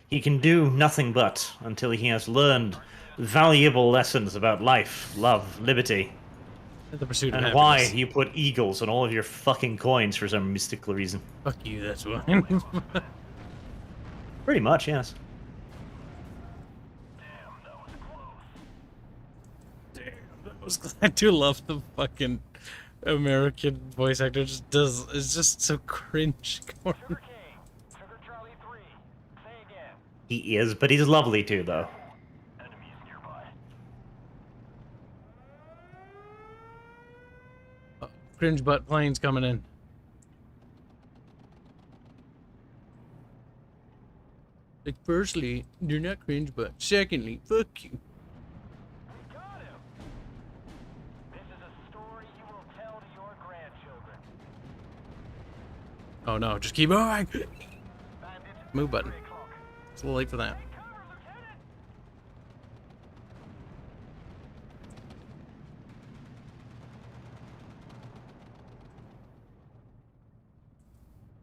Speaker 1: He can do nothing but until he has learned valuable lessons about life, love, liberty,
Speaker 4: The pursuit of
Speaker 1: and why
Speaker 4: happiness.
Speaker 1: you put eagles on all of your fucking coins for some mystical reason.
Speaker 4: Fuck you, that's why.
Speaker 1: Pretty much, yes.
Speaker 6: Damn, that was close.
Speaker 4: I do love the fucking American voice actor. It's just so cringe.
Speaker 6: Sugar King, Sugar Charlie 3. Say again.
Speaker 1: He is, but he's lovely too, though.
Speaker 6: Enemies nearby.
Speaker 4: Cringe butt planes coming in. Like, firstly, you're not cringe butt. Secondly, fuck you.
Speaker 6: We got him. This is a story you will tell to your grandchildren.
Speaker 4: Oh no, just keep moving.
Speaker 6: Bandits,
Speaker 4: Move button.
Speaker 6: 3 o'clock.
Speaker 4: It's a little late for that.
Speaker 6: Cover, Lieutenant.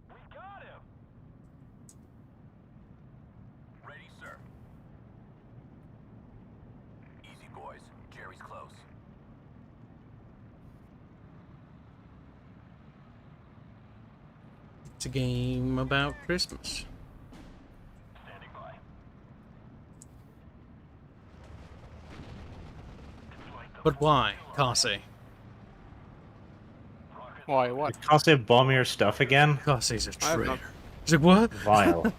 Speaker 6: We got him. Ready, sir. Easy, boys. Jerry's close.
Speaker 4: It's a game about Christmas.
Speaker 6: Standing by. It's like the
Speaker 4: But why, Kase?
Speaker 6: rocket.
Speaker 5: Why? What?
Speaker 1: Can't say bomb your stuff again?
Speaker 4: Kase's a
Speaker 5: I have
Speaker 4: traitor.
Speaker 5: not-
Speaker 4: He's like, what?
Speaker 1: Vile.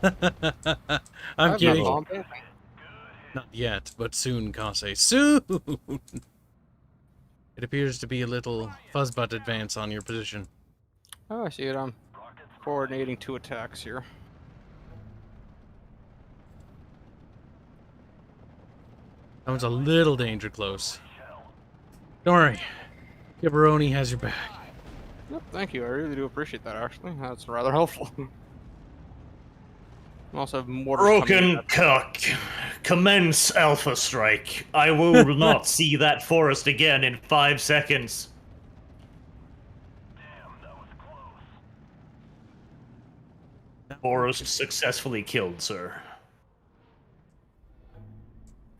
Speaker 4: I'm kidding.
Speaker 5: Not
Speaker 4: Not yet, but soon, Kase. Soon! It appears to be a little fuzzbutt advance on your position.
Speaker 5: Oh, I see it. I'm coordinating 2 attacks here.
Speaker 4: That one's a little danger close. Don't worry. Gibberoni has your back.
Speaker 5: Yep, thank you. I really do appreciate that, actually. That's rather helpful. I also have mortars coming
Speaker 1: Broken
Speaker 5: in.
Speaker 1: cock. Commence Alpha Strike. I will not see that forest again in 5 seconds.
Speaker 6: Damn, that was close.
Speaker 1: Forest successfully killed, sir.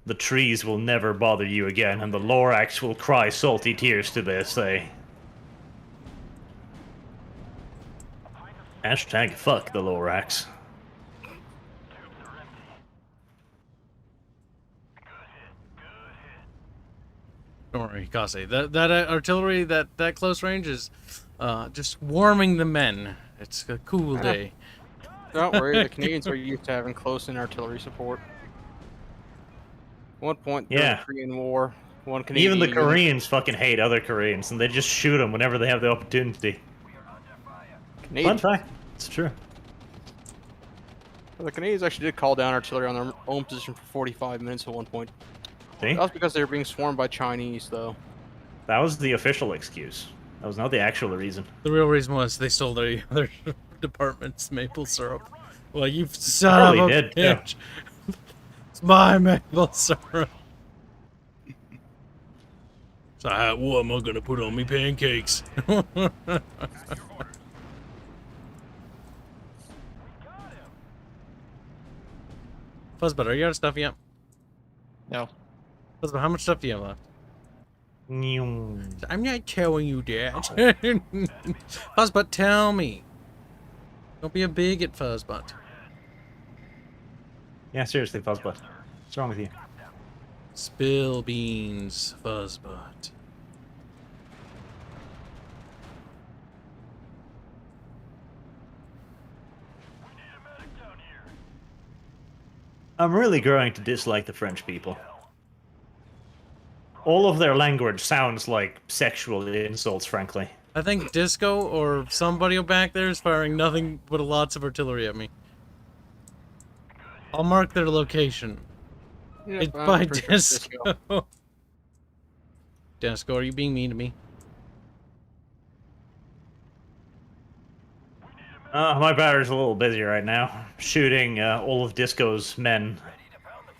Speaker 1: The trees will never bother you again, and the Lorax will cry salty tears to this day. Hashtag fuck the Lorax.
Speaker 4: Don't worry, Kase. That artillery, that close range is just warming the men. It's a cool day.
Speaker 5: Don't worry, the Canadians are used to having close-in artillery support. At one point during
Speaker 1: Yeah.
Speaker 5: the Korean War, one Canadian
Speaker 1: Even the
Speaker 5: unit-
Speaker 1: Koreans fucking hate other Koreans, and they just shoot them whenever they have the opportunity.
Speaker 5: Canadian-
Speaker 1: Fun fact. It's true.
Speaker 5: The Canadians actually did call down artillery on their own position for 45 minutes at one point.
Speaker 1: See?
Speaker 5: That was because they were being swarmed by Chinese, though.
Speaker 1: That was the official excuse. That was not the actual reason.
Speaker 4: The real reason was they stole their department's maple syrup. Well, you son of
Speaker 1: Probably
Speaker 4: a
Speaker 1: did, yeah.
Speaker 4: bitch. It's my maple syrup. So what am I gonna put on me pancakes? Fuzzbud, are you out of stuff yet?
Speaker 2: No.
Speaker 4: Fuzzbud, how much stuff do you have left?
Speaker 1: Nyum.
Speaker 4: I'm not telling you that. Fuzzbud, tell me. Don't be a bigot, Fuzzbud.
Speaker 1: Yeah, seriously, Fuzzbud. What's wrong with you?
Speaker 4: Spill beans, Fuzzbud.
Speaker 1: I'm really growing to dislike the French people. All of their language sounds like sexual insults, frankly.
Speaker 4: I think Disco or somebody back there is firing nothing but lots of artillery at me. I'll mark their location.
Speaker 5: Yep,
Speaker 4: It's
Speaker 5: I'm
Speaker 4: by
Speaker 5: pretty sure it's
Speaker 4: Disco. Disco, are you being mean to me?
Speaker 1: My battery's a little busy right now, shooting all of Disco's men.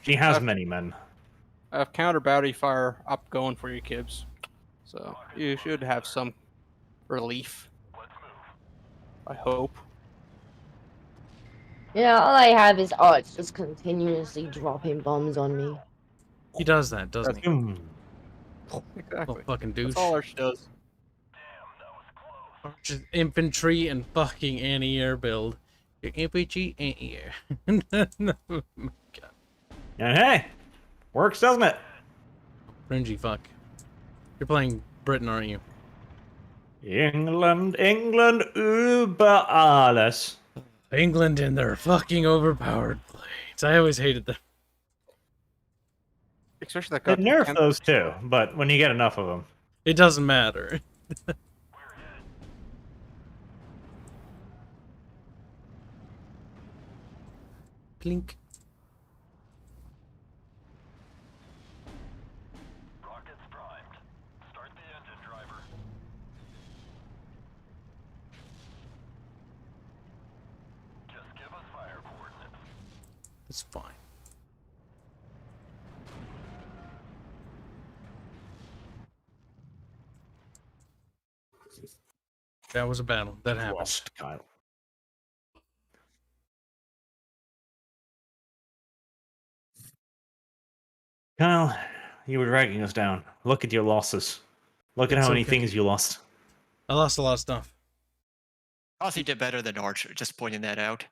Speaker 1: She has many men.
Speaker 5: I have counter battery fire up going for you, Kibs. So you should have some relief. I hope.
Speaker 3: Yeah, all I have is it's just continuously dropping bombs on me.
Speaker 4: He does that, doesn't he?
Speaker 1: Hmm.
Speaker 5: Exactly.
Speaker 4: Little fucking douche.
Speaker 5: That's all Arch does.
Speaker 4: Just infantry and fucking anti-air build. Your infantry anti-air. No, God.
Speaker 1: And hey, works, doesn't it?
Speaker 4: Cringy fuck. You're playing Britain, aren't you?
Speaker 1: England, England, über alles.
Speaker 4: England and their fucking overpowered planes. I always hated them.
Speaker 5: Especially that
Speaker 1: They
Speaker 5: goddamn
Speaker 1: nerf
Speaker 5: Ken-
Speaker 1: those too, but when you get enough of them.
Speaker 4: It doesn't matter. Clink.
Speaker 6: Rockets primed. Start the engine, driver. Just give us fire coordinates.
Speaker 4: It's fine. That was a battle. That happened.
Speaker 1: Lost, Kyle. Kyle, you were dragging us down. Look at your losses. Look at
Speaker 4: It's
Speaker 1: how many
Speaker 4: okay.
Speaker 1: things you lost.
Speaker 4: I lost a lot of stuff.
Speaker 2: Aussie did better than Arch, just pointing that out.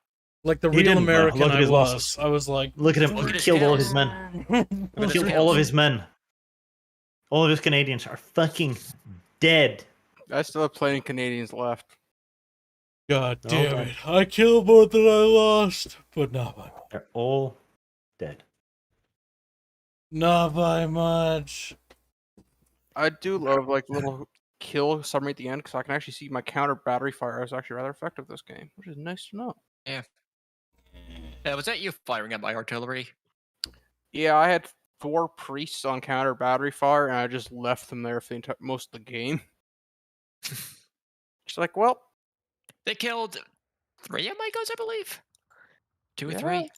Speaker 4: Like the
Speaker 1: He
Speaker 4: real
Speaker 1: didn't,
Speaker 4: American
Speaker 1: look at
Speaker 4: I
Speaker 1: his
Speaker 4: was.
Speaker 1: losses.
Speaker 4: I was like,
Speaker 1: Look at him.
Speaker 2: Look
Speaker 1: He
Speaker 2: at his
Speaker 1: killed all of
Speaker 2: scales.
Speaker 1: his men.
Speaker 2: Look
Speaker 1: He
Speaker 2: at
Speaker 1: killed
Speaker 2: his
Speaker 1: all of
Speaker 2: scales.
Speaker 1: his men. All of his Canadians are fucking dead.
Speaker 5: I still have plenty of Canadians left.
Speaker 4: God
Speaker 1: Oh,
Speaker 4: damn
Speaker 1: God.
Speaker 4: it. I killed more than I lost. But not by much.
Speaker 1: They're all dead.
Speaker 4: Not by much.
Speaker 5: I do love like little kill summary at the end because I can actually see my counter battery fire is actually rather effective this game, which is nice to know.
Speaker 2: Was that you firing at my artillery?
Speaker 5: Yeah, I had 4 priests on counter battery fire, and I just left them there for the most of the game. Just like, well,
Speaker 2: They killed 3 of my guns, I believe. 2 or
Speaker 5: Yeah.
Speaker 2: 3.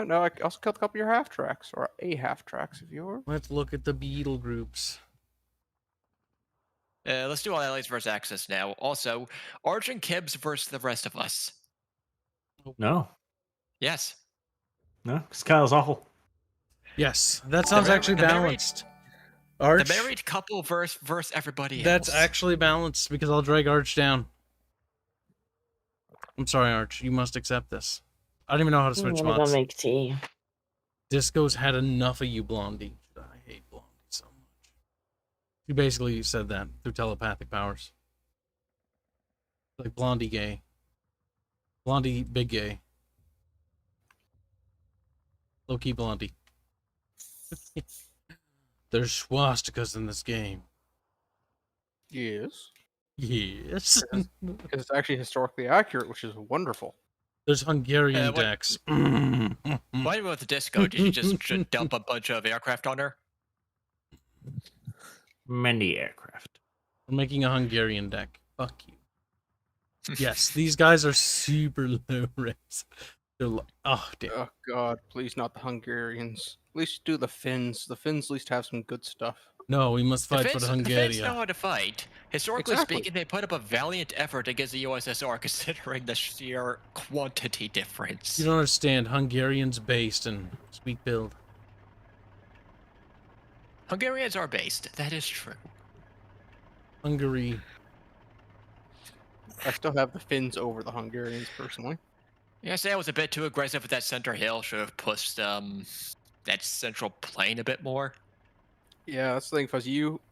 Speaker 5: no, I also killed a couple of your half tracks, or a half tracks if you were.
Speaker 4: Let's look at the beetle groups.
Speaker 2: Let's do all allies versus Axis now. Also, Arch and Kibs versus the rest of us.
Speaker 1: No.
Speaker 2: Yes.
Speaker 1: No, because Kyle's awful.
Speaker 4: Yes, that sounds actually balanced. Arch,
Speaker 2: The married couple versus everybody else.
Speaker 4: that's actually balanced because I'll drag Arch down. I'm sorry, Arch. You must accept this. I don't even know how to switch
Speaker 3: I'm gonna go
Speaker 4: mods.
Speaker 3: make tea.
Speaker 4: Disco's had enough of you, Blondie. I hate Blondie so much. You basically said that through telepathic powers. Like Blondie gay. Blondie big gay. Low-key Blondie. There's swastikas in this game.
Speaker 5: Yes.
Speaker 4: Yes.
Speaker 5: Because it's actually historically accurate, which is wonderful.
Speaker 4: There's Hungarian
Speaker 2: what-
Speaker 4: decks.
Speaker 2: Why do you with the disco? Did you just dump a bunch of aircraft on her?
Speaker 1: Many aircraft.
Speaker 4: We're making a Hungarian deck. Fuck you. Yes, these guys are super low res. They're like, oh damn.
Speaker 5: Oh god, please not the Hungarians. At least do the Finns. The Finns at least have some good stuff.
Speaker 4: No, we must fight for the
Speaker 2: The Finns know
Speaker 4: Hungaria.
Speaker 2: how to fight. Historically
Speaker 5: Exactly.
Speaker 2: speaking, they put up a valiant effort against the USSR, considering the sheer quantity difference.
Speaker 4: You don't understand. Hungarians based and sweet build.
Speaker 2: Hungarians are based. That is true.
Speaker 4: Hungary.
Speaker 5: I still have the Finns over the Hungarians personally.
Speaker 2: Yeah, I say I was a bit too aggressive with that center hill. Should have pushed that central plane a bit more.
Speaker 5: Yeah, that's the thing, Fuzz.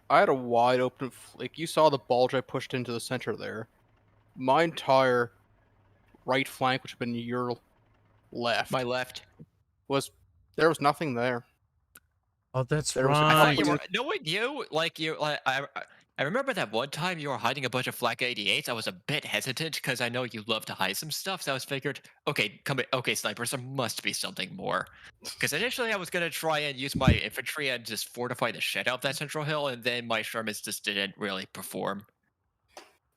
Speaker 5: I had a wide open like you saw the bulge I pushed into the center there. My entire right flank, which had been your left,
Speaker 2: My left.
Speaker 5: there was nothing there.
Speaker 4: Oh, that's
Speaker 5: There was a
Speaker 2: I
Speaker 4: right.
Speaker 2: thought you were knowing you I remember that one time you were hiding a bunch of flak 88s. I was a bit hesitant because I know you love to hide some stuff. So I was figured, okay, okay, snipers, there must be something more. Because initially I was gonna try and use my infantry and just fortify the shit out of that central hill, and then my Shermans just didn't really perform.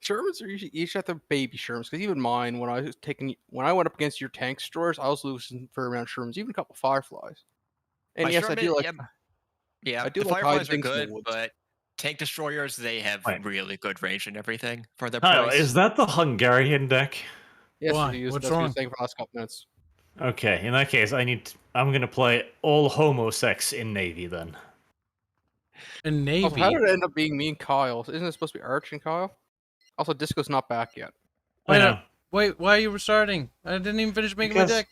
Speaker 5: Shermans are usually each at the baby Shermans, because even mine, when I went up against your tank destroyers, I was losing for around Shermans, even a couple Fireflies. And
Speaker 2: My
Speaker 5: yes, I do
Speaker 2: Sherman-
Speaker 5: like.
Speaker 2: Yeah,
Speaker 5: I do
Speaker 2: the
Speaker 5: like hiding
Speaker 2: Fireflies are
Speaker 5: things in the
Speaker 2: good,
Speaker 5: woods.
Speaker 2: but tank destroyers, they have
Speaker 1: Right.
Speaker 2: really good range and everything for their
Speaker 1: Kyle,
Speaker 2: price.
Speaker 1: is that the Hungarian deck?
Speaker 5: Yes,
Speaker 4: Why?
Speaker 5: it is.
Speaker 4: What's
Speaker 5: That's what I
Speaker 4: wrong?
Speaker 5: was saying for the last couple minutes.
Speaker 1: Okay, in that case, I'm gonna play all homosex in Navy then.
Speaker 4: And
Speaker 5: Also,
Speaker 4: Navy.
Speaker 5: how did it end up being me and Kyle? Isn't it supposed to be Arch and Kyle? Also, Disco's not back yet.
Speaker 1: I know.
Speaker 4: Wait, why are you restarting? I didn't even finish making
Speaker 1: Because-
Speaker 4: my deck.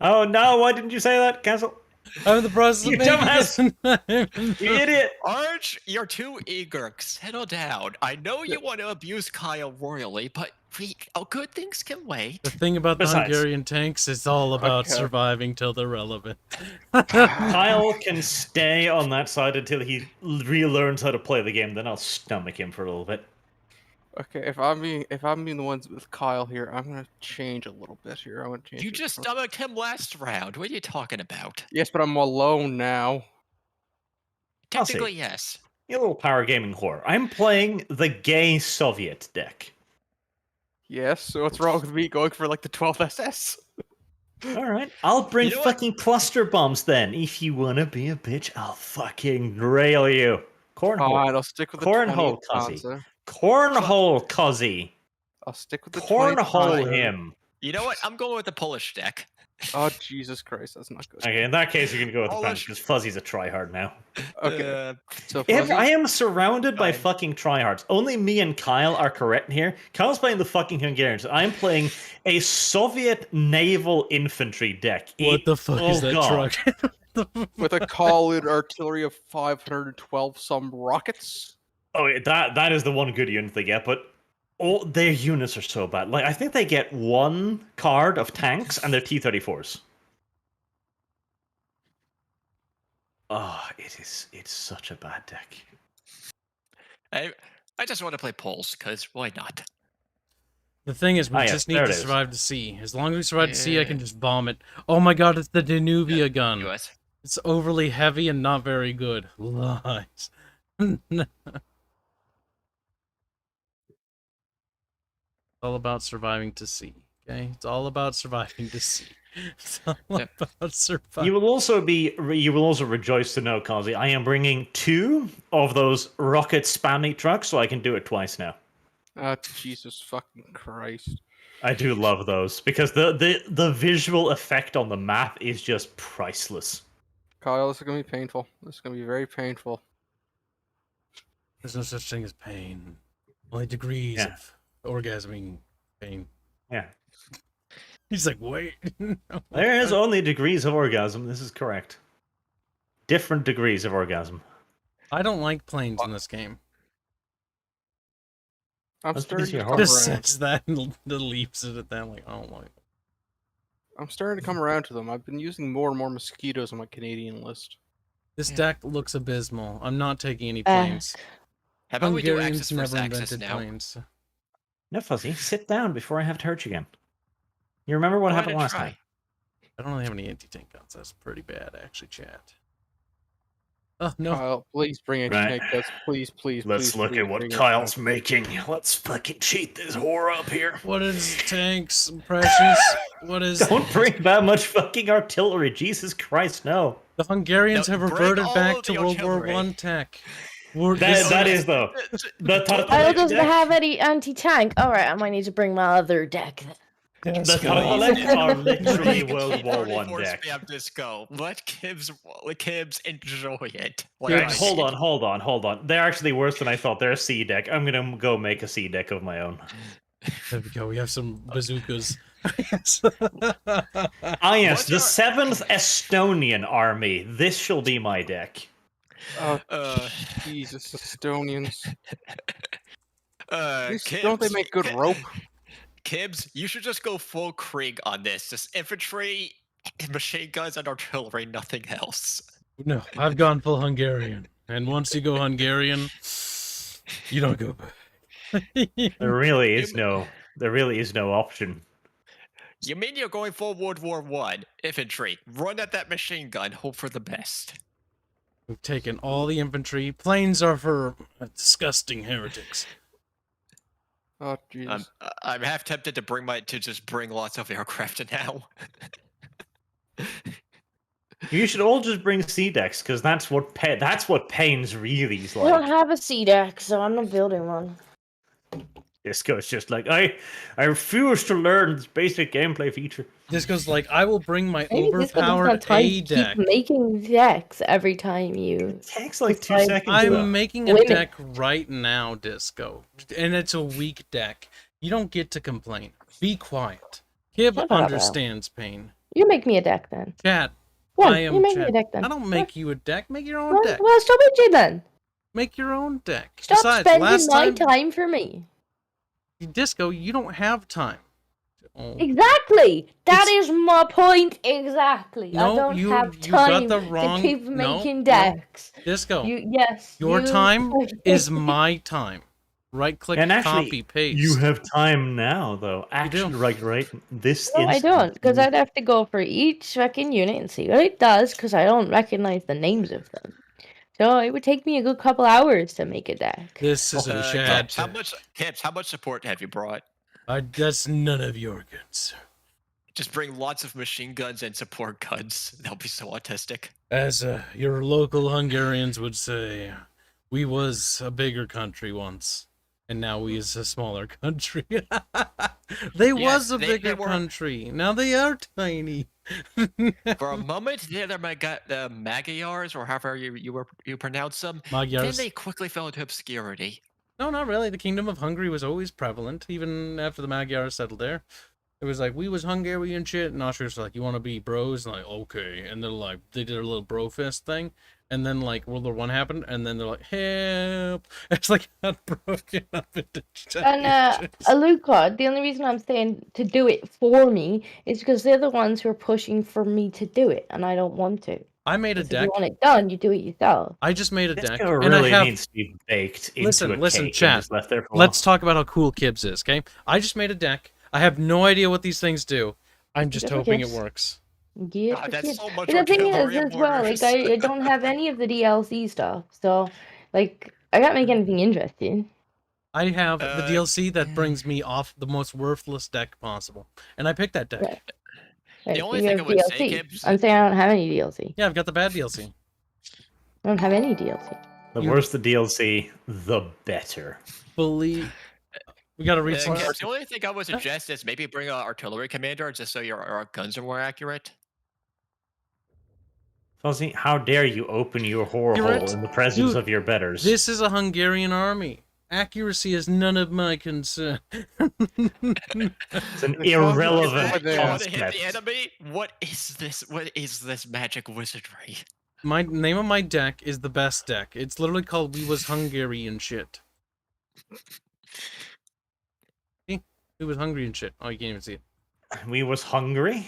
Speaker 1: Oh no! Why didn't you say that, Cancel?
Speaker 4: I'm in the process
Speaker 1: You
Speaker 4: of making
Speaker 1: dumbass! You idiot!
Speaker 2: Arch, you're too eager. Settle down. I know you want to abuse Kyle royally, but good things can wait.
Speaker 4: The thing about the
Speaker 1: Besides-
Speaker 4: Hungarian tanks is all about
Speaker 5: Okay.
Speaker 4: surviving till they're relevant.
Speaker 1: Kyle can stay on that side until he relearns how to play the game. Then I'll stomach him for a little bit.
Speaker 5: Okay, if I'm being the ones with Kyle here, I'm gonna change a little bit here. I want to change.
Speaker 2: You
Speaker 5: it
Speaker 2: just
Speaker 5: from-
Speaker 2: stomached him last round. What are you talking about?
Speaker 5: Yes, but I'm alone now.
Speaker 1: I'll see.
Speaker 2: Technically, yes.
Speaker 1: You little power gaming whore. I'm playing the gay Soviet deck.
Speaker 5: Yes, so what's wrong with me going for like the 12 SS?
Speaker 1: All right, I'll bring
Speaker 2: You know what?
Speaker 1: fucking cluster bombs then. If you wanna be a bitch, I'll fucking rail you. Cornhole,
Speaker 5: Fine, I'll stick with the
Speaker 1: Cornhole,
Speaker 5: 20th
Speaker 1: Cuzzy.
Speaker 5: Panzer.
Speaker 1: cornhole, Cuzzy,
Speaker 5: I'll stick with the 20th
Speaker 1: cornhole
Speaker 5: Panzer.
Speaker 1: him.
Speaker 2: You know what? I'm going with the Polish deck.
Speaker 5: Oh Jesus Christ, that's not good.
Speaker 1: Okay, in that case, you're gonna go with the
Speaker 2: Polish-
Speaker 1: punch because Fuzzy's a tryhard now.
Speaker 5: Okay, so
Speaker 1: If
Speaker 5: Fuzzy,
Speaker 1: I am surrounded by
Speaker 2: Fine.
Speaker 1: fucking tryhards. Only me and Kyle are correct here. Kyle's playing the fucking Hungarians. I'm playing a Soviet naval infantry deck.
Speaker 4: What the fuck is
Speaker 1: Oh,
Speaker 4: that
Speaker 1: God.
Speaker 4: truck?
Speaker 5: with a call-in artillery of 512 some rockets.
Speaker 1: Oh, that is the one good unit they get, but all their units are so bad. Like, I think they get one card of tanks and their T-34s. Oh, it's such a bad deck.
Speaker 2: I just want to play Poles, because why not?
Speaker 4: The thing is, we
Speaker 1: Ah, yes,
Speaker 4: just need
Speaker 1: there
Speaker 4: to
Speaker 1: it is.
Speaker 4: survive the sea. As long as we survive the sea, I
Speaker 2: Yeah.
Speaker 4: can just bomb it. Oh my god, it's the Danubia gun.
Speaker 2: US.
Speaker 4: It's overly heavy and not very good. Lies. It's all about surviving to sea. Okay, it's all about surviving to sea. It's all
Speaker 2: Yep.
Speaker 4: about surviving.
Speaker 1: You will also rejoice to know, Kazi, I am bringing 2 of those rocket spammy trucks, so I can do it twice now.
Speaker 5: Ah, Jesus fucking Christ.
Speaker 1: I do love those because the visual effect on the map is just priceless.
Speaker 5: Kyle, this is gonna be painful. This is gonna be very painful.
Speaker 4: There's no such thing as pain. Only degrees
Speaker 1: Yeah.
Speaker 4: of orgasming pain.
Speaker 1: Yeah.
Speaker 4: He's like, wait.
Speaker 1: There is only degrees of orgasm. This is correct. Different degrees of orgasm.
Speaker 4: I don't like planes in this game.
Speaker 5: I'm
Speaker 1: That's
Speaker 5: starting
Speaker 1: because
Speaker 5: to
Speaker 1: you're
Speaker 5: come
Speaker 4: Just
Speaker 5: around.
Speaker 4: says that and leaps it at them like, oh my.
Speaker 5: I'm starting to come around to them. I've been using more and more mosquitoes on my Canadian list.
Speaker 4: This deck looks abysmal. I'm not taking any
Speaker 3: Back.
Speaker 4: planes.
Speaker 2: How about we do
Speaker 4: Hungarians
Speaker 2: access
Speaker 4: never
Speaker 2: first access
Speaker 4: invented
Speaker 2: now?
Speaker 4: planes.
Speaker 1: No, Fuzzy, sit down before I have to hurt you again. You remember what
Speaker 2: Go ahead
Speaker 1: happened
Speaker 2: and
Speaker 1: last
Speaker 2: try.
Speaker 1: time?
Speaker 4: I don't really have any anti-tank guns. That's pretty bad, actually, chat. Oh, no.
Speaker 5: Kyle, please bring anti-tank guns. Please, please,
Speaker 1: Let's
Speaker 5: please,
Speaker 1: look
Speaker 5: please
Speaker 1: at what
Speaker 5: bring
Speaker 1: Kyle's making. Let's fucking cheat this whore up here.
Speaker 4: What is tanks, precious? What is...
Speaker 1: Don't bring that much fucking artillery. Jesus Christ, no.
Speaker 4: The Hungarians
Speaker 2: No,
Speaker 4: have
Speaker 2: bring
Speaker 4: reverted
Speaker 2: all
Speaker 4: back
Speaker 2: of
Speaker 4: to
Speaker 2: the
Speaker 4: World War
Speaker 2: artillery.
Speaker 4: I tech.
Speaker 1: That is, though. The
Speaker 3: Kyle doesn't
Speaker 1: deck-
Speaker 3: have any anti-tank. Alright, I might need to bring my other deck.
Speaker 1: The
Speaker 4: Yes,
Speaker 1: Tartalettes
Speaker 4: guys.
Speaker 1: are literally
Speaker 2: Make
Speaker 1: World War I
Speaker 2: K34
Speaker 1: deck.
Speaker 2: spam disco. Let Kibs enjoy it.
Speaker 1: Right,
Speaker 2: I
Speaker 1: hold
Speaker 2: did.
Speaker 1: on. They're actually worse than I thought. They're a C deck. I'm gonna go make a C deck of my own.
Speaker 4: There we go. We have some bazookas.
Speaker 1: Ah, yes,
Speaker 2: What's
Speaker 1: the
Speaker 2: your-
Speaker 1: 7th Estonian Army. This shall be my deck.
Speaker 5: Oh,
Speaker 2: Uh,
Speaker 5: Jesus, Estonians.
Speaker 2: Kibs,
Speaker 5: Don't they make good rope?
Speaker 2: Kibs, you should just go full Krieg on this. Just infantry, machine guns, and artillery, nothing else.
Speaker 4: No, I've gone full Hungarian. And once you go Hungarian, you don't go back.
Speaker 1: There really is no option.
Speaker 2: You mean you're going full World War I? Infantry, run at that machine gun, hope for the best.
Speaker 4: We've taken all the infantry. Planes are for disgusting heretics.
Speaker 5: Oh, Jesus.
Speaker 2: I'm half tempted to just bring lots of aircraft now.
Speaker 1: You should all just bring C decks because that's what pain's really is
Speaker 3: I don't
Speaker 1: like.
Speaker 3: have a C deck, so I'm not building one.
Speaker 1: Disco's just like I refuse to learn this basic gameplay feature.
Speaker 4: This goes like, I will bring my
Speaker 3: Maybe this doesn't
Speaker 4: overpowered
Speaker 3: have time
Speaker 4: A
Speaker 3: to
Speaker 4: deck.
Speaker 3: keep making decks every time you.
Speaker 1: It takes like
Speaker 3: It's
Speaker 1: 2
Speaker 3: like-
Speaker 1: seconds. though.
Speaker 4: I'm making a
Speaker 3: Women.
Speaker 4: deck right now, Disco. And it's a weak deck. You don't get to complain. Be quiet. Kib
Speaker 3: Shut up, Al.
Speaker 4: understands pain.
Speaker 3: You make me a deck then.
Speaker 4: Chat,
Speaker 3: Yeah,
Speaker 4: I am
Speaker 3: you make me
Speaker 4: chat.
Speaker 3: a deck then.
Speaker 4: I don't make you a deck. Make your own
Speaker 3: Well,
Speaker 4: deck.
Speaker 3: well, stop bitching then.
Speaker 4: Make your own deck.
Speaker 3: Stop
Speaker 4: Besides,
Speaker 3: spending
Speaker 4: last
Speaker 3: my time for me.
Speaker 4: Disco, you don't have time. Oh.
Speaker 3: Exactly. That
Speaker 4: It's-
Speaker 3: is my point. Exactly.
Speaker 4: No,
Speaker 3: I don't
Speaker 4: you-
Speaker 3: have
Speaker 4: you got
Speaker 3: time
Speaker 4: the wrong-
Speaker 3: to keep
Speaker 4: no,
Speaker 3: making
Speaker 4: no.
Speaker 3: decks.
Speaker 4: Disco,
Speaker 3: Yes.
Speaker 4: your
Speaker 3: you-
Speaker 4: time is my time. Right click,
Speaker 1: And actually,
Speaker 4: copy, paste.
Speaker 1: You have time now, though.
Speaker 4: do.
Speaker 1: Actually, right. This
Speaker 3: No, I
Speaker 1: instant.
Speaker 3: don't, because I'd have to go for each fucking unit and see what it does, because I don't recognize the names of them. So it would take me a good couple hours to make a deck.
Speaker 4: This is a chat.
Speaker 2: Kibs, how much support have you brought?
Speaker 4: That's none of your concern.
Speaker 2: Just bring lots of machine guns and support guns. That'll be so autistic.
Speaker 4: As your local Hungarians would say, we was a bigger country once, and now we is a smaller country. They was a
Speaker 2: they
Speaker 4: bigger
Speaker 2: were-
Speaker 4: country. Now they are tiny.
Speaker 2: For a moment, they're the Magyars, or however you pronounce them. Then
Speaker 4: Magyars.
Speaker 2: they quickly fell into obscurity.
Speaker 4: No, not really. The Kingdom of Hungary was always prevalent, even after the Magyars settled there. It was like, we was Hungarian shit, and Austrians were like, you want to be bros? And like, okay. And they're like, they did a little bro fist thing. And then, like, World War I happened, and then they're like, help. It's like, got broken up into
Speaker 3: And Alucard, the only reason I'm saying to do it for me is because they're the ones who are pushing for me to do it, and I don't want to.
Speaker 4: I made a
Speaker 3: If
Speaker 4: deck.
Speaker 3: you want it done, you do it yourself.
Speaker 4: I just made a
Speaker 1: This
Speaker 4: deck,
Speaker 1: guy
Speaker 4: and
Speaker 1: really
Speaker 4: I have.
Speaker 1: needs to be baked into
Speaker 4: Listen,
Speaker 1: a
Speaker 4: listen,
Speaker 1: cake
Speaker 4: chat.
Speaker 1: and just left there for a
Speaker 4: Let's talk about how cool Kibs is, okay? I just made a deck. I have no idea what these things do. I'm just
Speaker 3: Good for
Speaker 4: hoping it
Speaker 3: Kibs.
Speaker 4: works.
Speaker 3: Yeah,
Speaker 2: God, that's so much
Speaker 3: but the thing is,
Speaker 2: artillery and
Speaker 3: as well, like
Speaker 2: mortars.
Speaker 3: I don't have any of the DLC stuff, so like I can't make anything interesting.
Speaker 4: I have the
Speaker 2: Uh,
Speaker 4: DLC that brings me off the most worthless deck possible, and I picked that deck.
Speaker 3: Right. Right,
Speaker 2: only
Speaker 3: you
Speaker 2: thing
Speaker 3: have
Speaker 2: I would say,
Speaker 3: DLC.
Speaker 2: Kibs-
Speaker 3: I'm saying I don't have any DLC.
Speaker 4: Yeah, I've got the bad DLC.
Speaker 3: I don't have any DLC.
Speaker 1: The
Speaker 4: You-
Speaker 1: worse the DLC, the better.
Speaker 4: Fully. We gotta read some.
Speaker 2: Kibs, the only thing I would suggest is maybe bring an artillery commander just so your guns are more accurate.
Speaker 1: Fuzzy, how dare you open your whore
Speaker 4: You're
Speaker 1: hole
Speaker 4: right.
Speaker 1: in the presence
Speaker 4: Dude,
Speaker 1: of your betters?
Speaker 4: This is a Hungarian army. Accuracy is none of my concern.
Speaker 1: It's an
Speaker 5: The hell is
Speaker 1: irrelevant
Speaker 5: that?
Speaker 2: I want to hit
Speaker 1: concept.
Speaker 2: the enemy. What is this? What is this magic wizardry?
Speaker 4: My name of my deck is the best deck. It's literally called We Was Hungarian Shit. See? We Was Hungry and Shit. Oh, you can't even see it.
Speaker 1: We was hungry.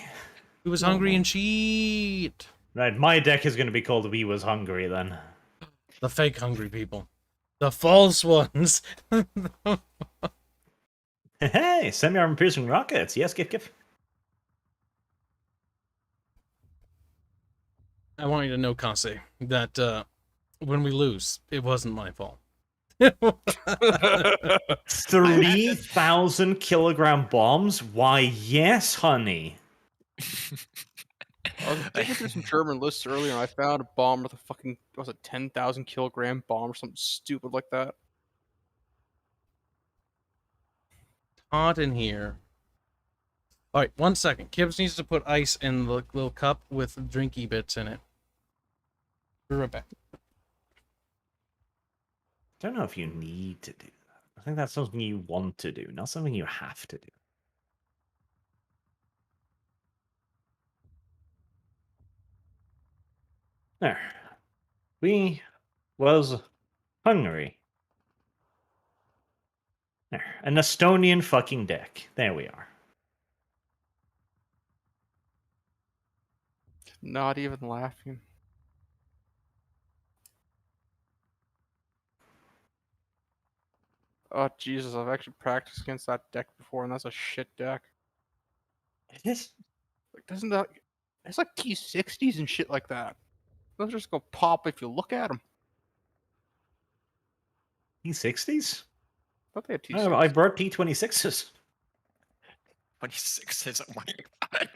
Speaker 4: We Was Hungry and Shit.
Speaker 1: Right, my deck is going to be called We Was Hungry then.
Speaker 4: The fake hungry people. The false ones.
Speaker 1: Hey, semi-armor piercing rockets. Yes, Gif.
Speaker 4: I want you to know, Kase, that when we lose, it wasn't my fault.
Speaker 1: 3,000 kilogram bombs? Why, yes, honey.
Speaker 5: I was digging through some German lists earlier, and I found a bomb with a fucking, what was it, 10,000 kilogram bomb or something stupid like that.
Speaker 4: Hot in here. Alright, 1 second. Kibs needs to put ice in the little cup with drinky bits in it. Be right back.
Speaker 1: I don't know if you need to do that. I think that's something you want to do, not something you have to do. There. We was Hungary. There. An Estonian fucking deck. There we are.
Speaker 5: Not even laughing. Oh, Jesus, I've actually practiced against that deck before, and that's a shit deck.
Speaker 1: It is.
Speaker 5: Like, doesn't that... It's like T60s and shit like that. Those just go pop if you look at them.
Speaker 1: T60s?
Speaker 5: I thought they had
Speaker 1: Oh,
Speaker 5: T60s.
Speaker 1: I brought T26s.
Speaker 2: 26 is, oh my god.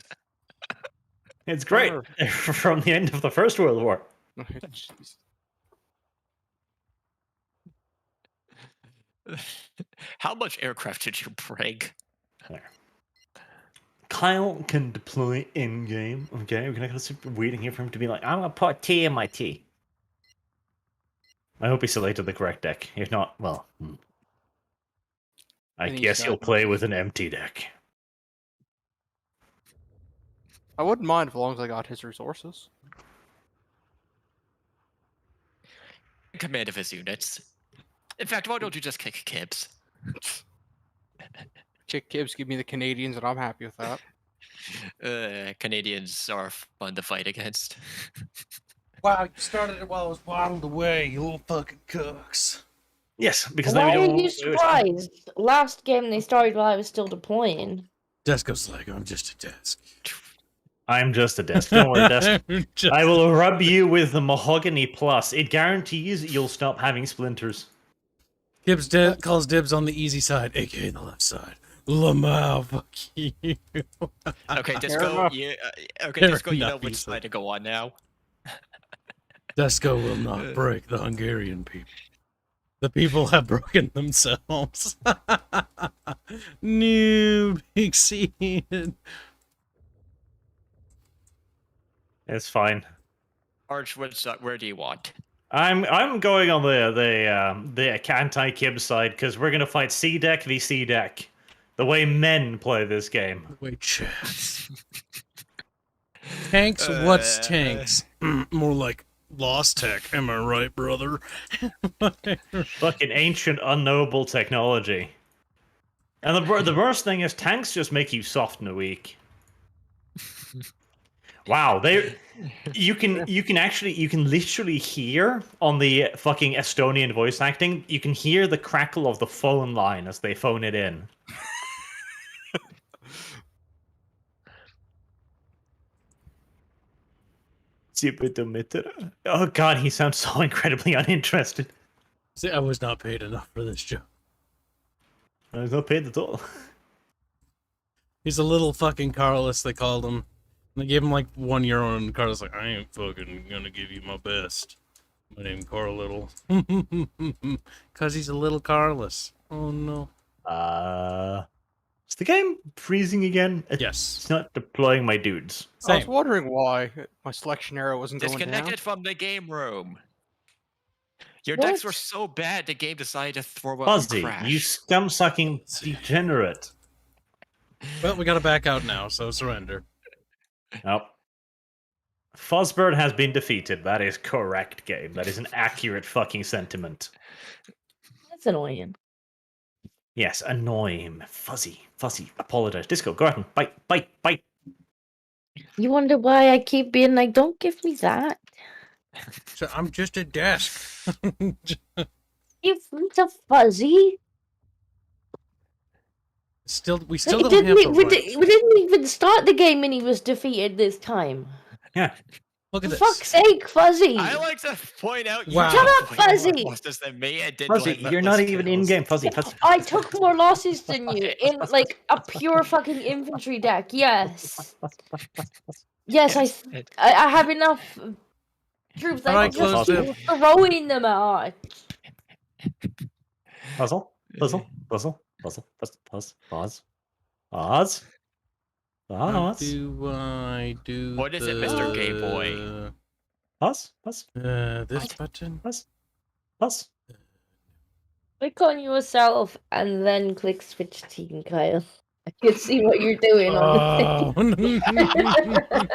Speaker 1: It's great. From the end of the First World War.
Speaker 5: Jeez.
Speaker 2: How much aircraft did you break?
Speaker 1: There. Kyle can deploy in-game. Okay, we're gonna sit waiting here for him to be like, I'm gonna put T in my T. I hope he selected the correct deck. If not, well, I
Speaker 5: And he's
Speaker 1: guess he'll
Speaker 5: not.
Speaker 1: play with an empty deck.
Speaker 5: I wouldn't mind as long as I got his resources.
Speaker 2: Command of his units. In fact, why don't you just kick Kibs?
Speaker 5: Chick Kibs give me the Canadians, and I'm happy with that.
Speaker 2: Canadians are fun to fight against.
Speaker 4: Wow, you started it while I was waddled away, you little fucking cooks.
Speaker 1: Yes, because
Speaker 3: Why
Speaker 1: then we
Speaker 3: are
Speaker 1: don't.
Speaker 3: you surprised? Last game they started while I was still deploying.
Speaker 4: Desko's like, I'm just a desk.
Speaker 1: I'm just a desk. Don't worry, desk.
Speaker 4: Just-
Speaker 1: I will rub you with the mahogany plus. It guarantees you'll stop having splinters.
Speaker 4: Kibs calls dibs on the easy side, aka the left side. Lamau, fuck you.
Speaker 2: Okay,
Speaker 5: Fair
Speaker 2: Disco,
Speaker 5: enough.
Speaker 2: okay,
Speaker 4: Fair
Speaker 2: Disco, you know
Speaker 4: enough,
Speaker 2: which
Speaker 4: you
Speaker 2: side to go on now.
Speaker 4: Desko will not break the Hungarian people. The people have broken themselves. New big scene.
Speaker 1: It's fine.
Speaker 2: Arch, where do you want?
Speaker 1: I'm going on the anti-Kib side because we're gonna fight C deck v C deck, the way men play this game.
Speaker 4: Wait, chess. Tanks? What's tanks? More like lost tech. Am I right, brother?
Speaker 1: Fucking ancient, unknowable technology. And the worst thing is tanks just make you soft and weak. Wow, you can literally hear on the fucking Estonian voice acting, you can hear the crackle of the phone line as they phone it in. Oh god, he sounds so incredibly uninterested.
Speaker 4: See, I was not paid enough for this job.
Speaker 1: I was not paid at all.
Speaker 4: He's a little fucking Carlos, they called him. They gave him like €1, and Carlos like, I ain't fucking gonna give you my best. My name Carl Little. Cause he's a little Carlos. Oh no.
Speaker 1: Is the game freezing again?
Speaker 4: Yes.
Speaker 1: It's not deploying my dudes.
Speaker 5: I was
Speaker 4: Same.
Speaker 5: wondering why my selection arrow wasn't going down.
Speaker 2: Disconnected from the game room. Your
Speaker 3: What?
Speaker 2: decks were so bad, the game decided to throw up and
Speaker 1: Fuzzy,
Speaker 2: crash.
Speaker 1: you scum-sucking degenerate.
Speaker 4: Well, we gotta back out now, so surrender.
Speaker 1: Nope. Fuzzbird has been defeated. That is correct, game. That is an accurate fucking sentiment.
Speaker 3: That's annoying.
Speaker 1: Yes, annoy him. Fuzzy. Apologize. Disco, go ahead and bite.
Speaker 3: You wonder why I keep being like, don't give me that.
Speaker 4: So I'm just a desk.
Speaker 3: Give me the fuzzy.
Speaker 4: We still
Speaker 3: It
Speaker 4: don't
Speaker 3: didn't,
Speaker 4: have the
Speaker 3: we,
Speaker 4: right.
Speaker 3: di- we didn't even start the game and he was defeated this time.
Speaker 1: Yeah.
Speaker 4: Look at
Speaker 3: For
Speaker 4: this.
Speaker 3: fuck's sake, Fuzzy!
Speaker 2: I like to point out you
Speaker 4: Wow.
Speaker 2: took
Speaker 4: Shut
Speaker 3: up,
Speaker 2: way
Speaker 3: Fuzzy!
Speaker 2: more losses than me and did
Speaker 1: Fuzzy, you're not even in game. Fuzzy.
Speaker 3: I took more losses than you in like a pure fucking infantry deck. Yes, yes, I have enough troops. I
Speaker 4: Alright,
Speaker 3: can just
Speaker 4: close
Speaker 3: keep throwing them out.
Speaker 1: Puzzle.
Speaker 4: How do I do
Speaker 2: What is it, Mr. Game Boy?
Speaker 1: Pause.
Speaker 4: This button?
Speaker 1: Pause.
Speaker 3: Click on yourself and then click switch team, Kyle. I can see what you're doing on the thing.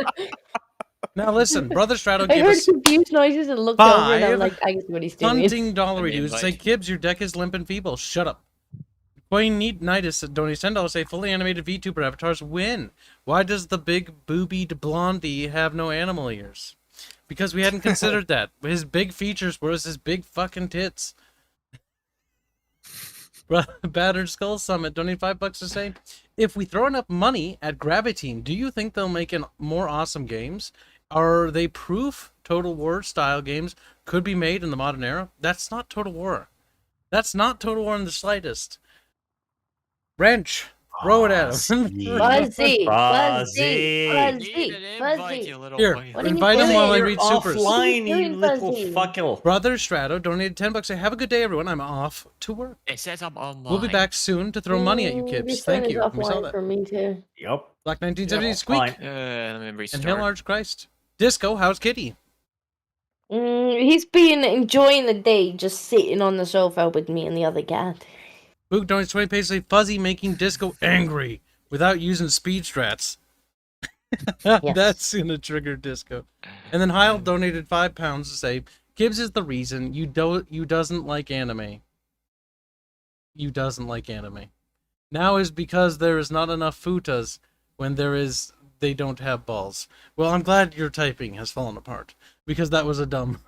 Speaker 4: Now listen, Brother Strato
Speaker 3: I
Speaker 4: gave
Speaker 3: heard
Speaker 4: us
Speaker 3: confused noises and looked over and I'm
Speaker 4: 5
Speaker 3: like, I see what he's doing.
Speaker 4: hunting dollar
Speaker 2: An
Speaker 4: dudes. Say,
Speaker 2: invite.
Speaker 4: Kibs, your deck is limp and feeble. Shut up. Queen Nitus donates $10. Say, fully animated VTuber avatars win. Why does the big boobied blondie have no animal ears? Because we hadn't considered that. His big features were his big fucking tits. Battered Skull Summit, donate $5 to say, if we throw enough money at Graviteam, do you think they'll make more awesome games? Are they proof Total War style games could be made in the modern era? That's not Total War. That's not Total War in the slightest. Wrench, throw it at him.
Speaker 3: Fuzzy,
Speaker 1: Fuzzy.
Speaker 2: Need an invite, you little
Speaker 4: Here,
Speaker 2: boy.
Speaker 3: What are you
Speaker 4: invite him while I
Speaker 1: You're
Speaker 4: read supers.
Speaker 1: offline, you
Speaker 3: doing,
Speaker 1: little
Speaker 3: Fuzzy?
Speaker 1: fuckle.
Speaker 4: Brother Strato donated $10. Say, have a good day, everyone. I'm off to work.
Speaker 2: It says I'm online.
Speaker 4: We'll be back soon to throw money at you,
Speaker 3: This
Speaker 4: Kibs.
Speaker 3: one
Speaker 4: Thank
Speaker 3: is
Speaker 4: you. We saw
Speaker 3: offline
Speaker 4: that.
Speaker 3: for me too.
Speaker 1: Yep.
Speaker 4: Black 1970
Speaker 1: Yeah,
Speaker 4: Squeak.
Speaker 1: fine.
Speaker 2: Let me
Speaker 4: And
Speaker 2: restart.
Speaker 4: Hail Large Christ. Disco, how's Kitty?
Speaker 3: He's been enjoying the day just sitting on the sofa with me and the other cat.
Speaker 4: Book donates 20 pays say Fuzzy making Disco angry without using speed strats. That's gonna trigger Disco. And then Heil donated £5 to say Gibbs is the reason you doesn't like anime. You doesn't like anime. Now is because there is not enough futas when they don't have balls. Well, I'm glad your typing has fallen apart because that was a dumb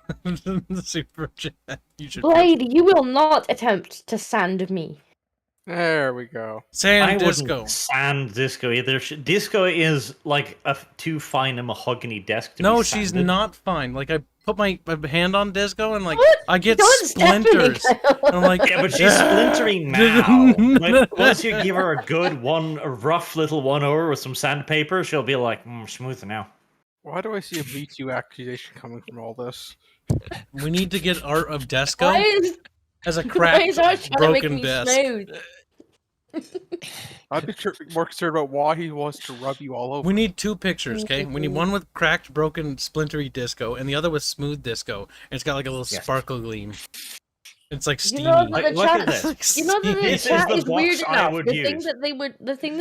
Speaker 4: super chat. You should
Speaker 3: Blade, you will not attempt to sand me.
Speaker 5: There we go.
Speaker 4: Sand
Speaker 1: I
Speaker 4: Disco.
Speaker 1: wouldn't sand Disco either. Disco is like too fine a mahogany desk to
Speaker 4: No,
Speaker 1: be
Speaker 4: she's
Speaker 1: sanded.
Speaker 4: not fine. Like I put my hand on Disco and like
Speaker 3: What?
Speaker 4: I get
Speaker 3: Don't step me,
Speaker 4: splinters.
Speaker 3: Kyle.
Speaker 4: And I'm like,
Speaker 1: Yeah, but she's splintering now. Like, once you give her a rough little one over with some sandpaper, she'll be like, smoother now.
Speaker 5: Why do I see a V2 accusation coming from all this?
Speaker 4: we need to get Art of Disco
Speaker 3: Why is
Speaker 4: as a
Speaker 3: why
Speaker 4: cracked,
Speaker 3: is Art trying to make
Speaker 4: broken
Speaker 3: me
Speaker 4: desk.
Speaker 3: smooth?
Speaker 5: I'd be more concerned about why he wants to rub you all over.
Speaker 4: We need two pictures, okay? We need one with cracked, broken, splintery Disco, and the other with smooth Disco. And it's got like a little
Speaker 1: Yes.
Speaker 4: sparkle gleam. It's like
Speaker 3: You
Speaker 4: steamy.
Speaker 3: know that
Speaker 1: Like,
Speaker 3: the
Speaker 1: look at
Speaker 3: chat.
Speaker 1: this.
Speaker 3: You know that the
Speaker 1: This is
Speaker 3: chat
Speaker 1: the
Speaker 3: is weird
Speaker 1: box I
Speaker 3: enough.
Speaker 1: would
Speaker 3: The thing
Speaker 1: use.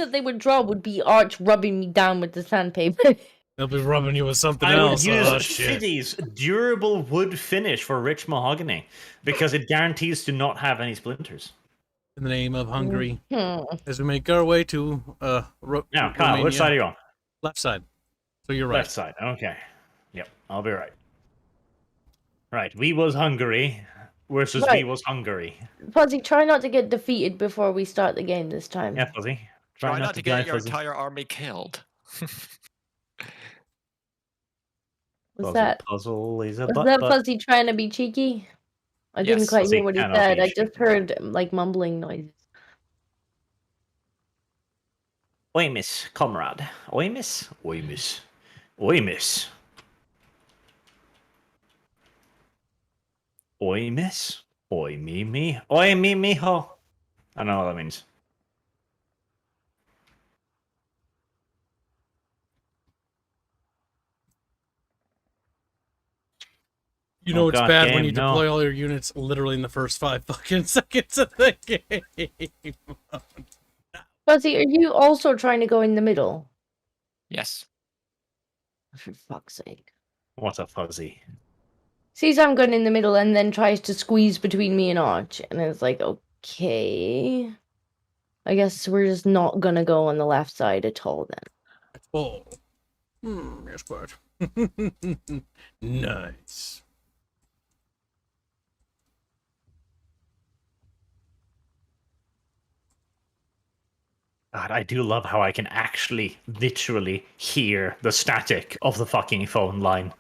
Speaker 3: that they would draw would be Arch rubbing me down with the sandpaper.
Speaker 4: They'll be rubbing you with something
Speaker 1: I would
Speaker 4: else.
Speaker 1: use
Speaker 4: Oh, shit.
Speaker 1: Fiddy's durable wood finish for rich mahogany because it guarantees to not have any splinters.
Speaker 4: In the name of Hungary,
Speaker 3: Hmm.
Speaker 4: as we make our way to
Speaker 1: Now, Kyle,
Speaker 4: Romania.
Speaker 1: which side are you on?
Speaker 4: Left side. So you're right.
Speaker 1: Left side. Okay. Yep, I'll be right. Right, we was Hungary versus we
Speaker 3: Right.
Speaker 1: was Hungary.
Speaker 3: Fuzzy, try not to get defeated before we start the game this time.
Speaker 1: Yeah, Fuzzy.
Speaker 2: Try not to get
Speaker 1: die,
Speaker 2: your
Speaker 1: Fuzzy.
Speaker 2: entire army killed.
Speaker 3: Was that
Speaker 1: Puzzle is a
Speaker 3: was
Speaker 1: butt,
Speaker 3: that
Speaker 1: butt.
Speaker 3: Fuzzy trying to be cheeky? I
Speaker 2: Yes,
Speaker 3: didn't quite
Speaker 1: Fuzzy
Speaker 3: hear what he
Speaker 1: cannot
Speaker 3: said.
Speaker 1: be
Speaker 3: I just
Speaker 1: cheeky.
Speaker 3: heard like mumbling noises.
Speaker 1: Oi, miss, comrade. Oi, miss. Oi, miss. Oi, miss. Oi, miss. Oi, me. Oi, me, ho. I don't know what that means.
Speaker 4: You know
Speaker 1: Oh,
Speaker 4: it's
Speaker 1: God,
Speaker 4: bad when
Speaker 1: game,
Speaker 4: you
Speaker 1: no.
Speaker 4: deploy all your units literally in the first 5 fucking seconds of the game.
Speaker 3: Fuzzy, are you also trying to go in the middle?
Speaker 2: Yes.
Speaker 3: For fuck's sake.
Speaker 1: What a fuzzy.
Speaker 3: Sees I'm going in the middle and then tries to squeeze between me and Arch. And it's like, okay. I guess we're just not gonna go on the left side at all then.
Speaker 4: Oh. Yes, quite. Nice.
Speaker 1: God, I do love how I can actually, literally hear the static of the fucking phone line.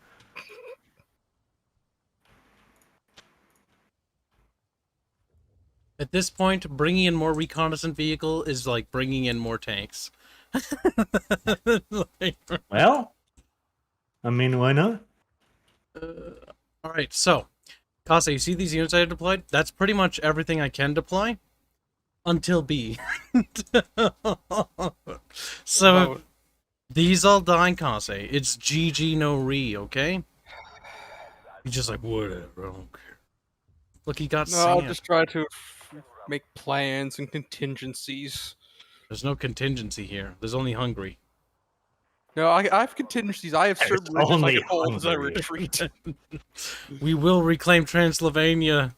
Speaker 4: At this point, bringing in more reconnaissance vehicle is like bringing in more tanks. Like,
Speaker 1: Well, I mean, why not?
Speaker 4: all right, so Kase, you see these units I have deployed? That's pretty much everything I can deploy until B. So
Speaker 5: About-
Speaker 4: these all die in Kase. It's GG no re, okay? He's just like, whatever, I don't care. Look, he got
Speaker 5: No, I'll
Speaker 4: sand.
Speaker 5: just try to make plans and contingencies.
Speaker 4: There's no contingency here. There's only hungry.
Speaker 5: No, I have contingencies. I have
Speaker 1: There's
Speaker 5: certain regions I
Speaker 1: only
Speaker 5: can hold as I
Speaker 1: hungry.
Speaker 5: retreat.
Speaker 4: We will reclaim Transylvania.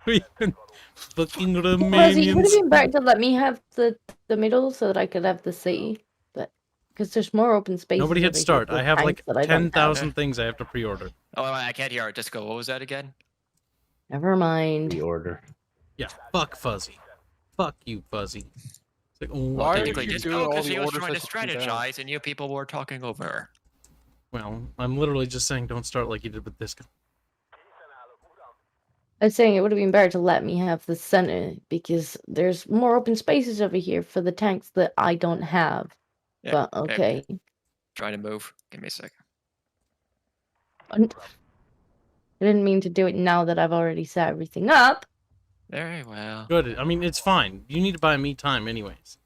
Speaker 4: We fucking
Speaker 3: Fuzzy, it would have
Speaker 4: Romanians.
Speaker 3: been better to let me have the middle so that I could have the city. But because there's more open spaces.
Speaker 4: Nobody hit
Speaker 3: over here
Speaker 4: start.
Speaker 3: with
Speaker 4: I have like
Speaker 3: tanks that I don't have.
Speaker 4: 10,000 things I have to pre-order.
Speaker 2: Oh, I can't hear it. Disco, what was that again?
Speaker 3: Never mind.
Speaker 1: The order.
Speaker 4: Yeah, fuck Fuzzy. Fuck you, Fuzzy. It's like, oh,
Speaker 5: Why
Speaker 4: okay.
Speaker 5: are
Speaker 2: Technically,
Speaker 5: you
Speaker 2: Disco,
Speaker 5: doing all
Speaker 2: because
Speaker 5: the
Speaker 2: he was
Speaker 5: orders
Speaker 2: trying to
Speaker 5: I took you down?
Speaker 2: strategize, and you people were talking over her.
Speaker 4: Well, I'm literally just saying don't start like you did with Disco.
Speaker 3: I was saying it would have been better to let me have the center because there's more open spaces over here for the tanks that I don't have.
Speaker 2: Yeah,
Speaker 3: But
Speaker 2: yeah.
Speaker 3: okay.
Speaker 2: Trying to move. Give me a second.
Speaker 3: I didn't mean to do it now that I've already set everything up.
Speaker 2: Very well.
Speaker 4: Good. I mean, it's fine. You need to buy me time anyways.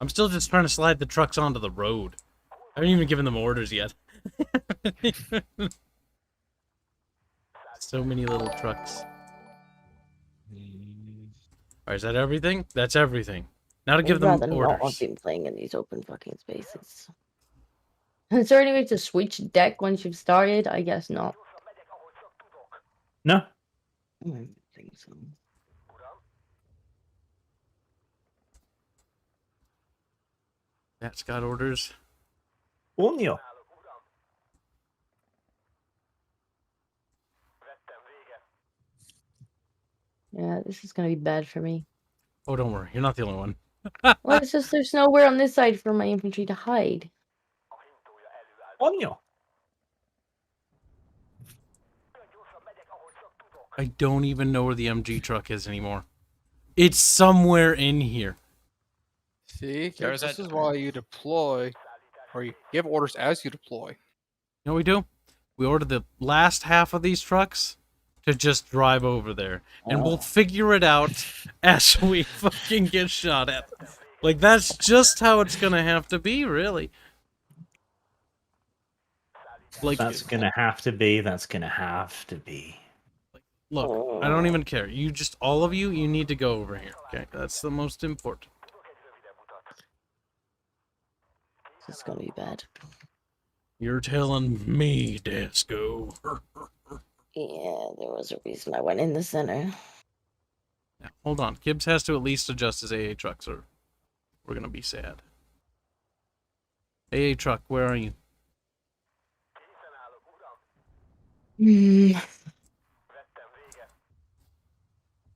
Speaker 4: I'm still just trying to slide the trucks onto the road. I haven't even given them orders yet. So many little trucks. Alright, is that everything? That's everything. Now to give
Speaker 3: I'd
Speaker 4: them
Speaker 3: rather not have
Speaker 4: orders.
Speaker 3: been playing in these open fucking spaces. Is there any way to switch deck once you've started? I guess not.
Speaker 1: No.
Speaker 3: I don't think so.
Speaker 4: That's got orders.
Speaker 1: Onyo.
Speaker 3: Yeah, this is gonna be bad for me.
Speaker 4: Oh, don't worry. You're not the only one.
Speaker 3: Well, it's just there's nowhere on this side for my infantry to hide.
Speaker 1: Onyo.
Speaker 4: I don't even know where the MG truck is anymore. It's somewhere in here.
Speaker 5: See,
Speaker 2: There's
Speaker 5: this
Speaker 2: that-
Speaker 5: is why you deploy, or you give orders as you deploy.
Speaker 4: You know what we do? We order the last half of these trucks to just drive over there. And we'll figure it out as we fucking get shot at. Like, that's just how it's gonna have to be, really. Like,
Speaker 1: That's gonna have to be. That's gonna have to be.
Speaker 4: look, I don't even care. You just, all of you, you need to go over here. Okay, that's the most important.
Speaker 3: This is gonna be bad.
Speaker 4: You're telling me, Disco.
Speaker 3: Yeah, there was a reason I went in the center.
Speaker 4: Now, hold on. Kibs has to at least adjust his AA trucks or we're gonna be sad. AA truck, where are you?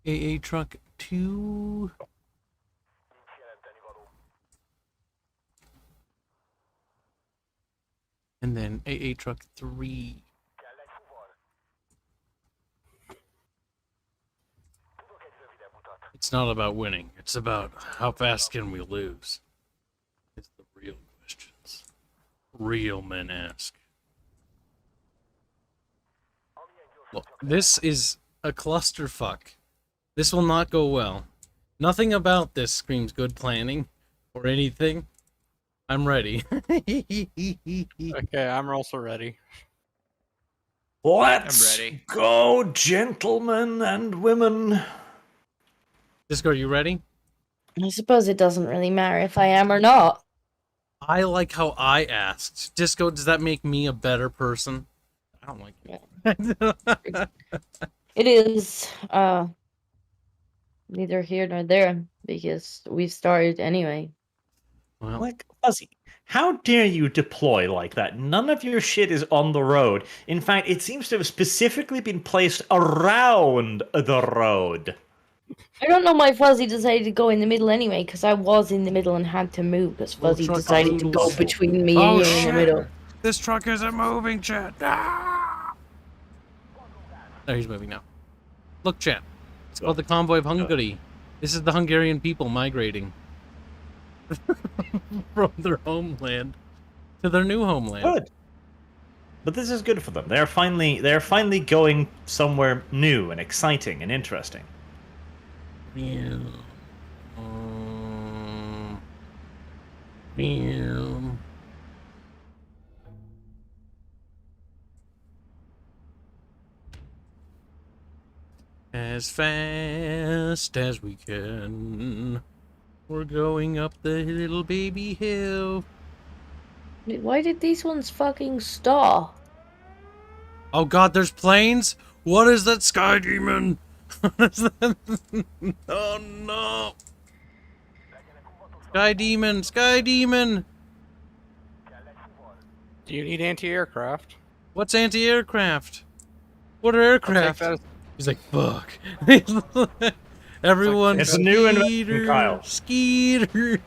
Speaker 4: AA truck 2. And then AA truck 3. It's not about winning. It's about how fast can we lose. It's the real questions. Real men ask. Look, this is a clusterfuck. This will not go well. Nothing about this screams good planning or anything. I'm ready.
Speaker 5: Okay, I'm also ready.
Speaker 1: Let's
Speaker 2: ready.
Speaker 1: go, gentlemen and women.
Speaker 4: Disco, are you ready?
Speaker 3: I suppose it doesn't really matter if I am or not.
Speaker 4: I like how I asked. Disco, does that make me a better person? I don't like it.
Speaker 3: It is neither here nor there because we started anyway.
Speaker 4: Well,
Speaker 1: Like, Fuzzy, how dare you deploy like that? None of your shit is on the road. In fact, it seems to have specifically been placed around the road.
Speaker 3: I don't know why Fuzzy decided to go in the middle anyway, because I was in the middle and had to move because
Speaker 4: Oh,
Speaker 3: Fuzzy
Speaker 4: truck
Speaker 3: decided to go
Speaker 4: moves.
Speaker 3: between me
Speaker 4: Oh,
Speaker 3: and you in the middle.
Speaker 4: this truck isn't moving, chat. Ah! Oh, he's moving now. Look, chat. It's called the Convoy of Hungary. This is the Hungarian people migrating from their homeland to their new homeland.
Speaker 1: Good. But this is good for them. They're finally going somewhere new and exciting and interesting.
Speaker 4: Yeah. Yeah. As fast as we can, we're going up the little baby hill.
Speaker 3: Why did these ones fucking stop?
Speaker 4: Oh god, there's planes? What is that sky demon? What is that? Oh no! Sky demon! Sky demon!
Speaker 5: Do you need anti-aircraft?
Speaker 4: What's anti-aircraft? What are
Speaker 5: I'll
Speaker 4: aircraft?
Speaker 5: take that as-
Speaker 4: He's like, fuck. Everyone,
Speaker 1: It's a new invention, Kyle.
Speaker 4: Skeeter.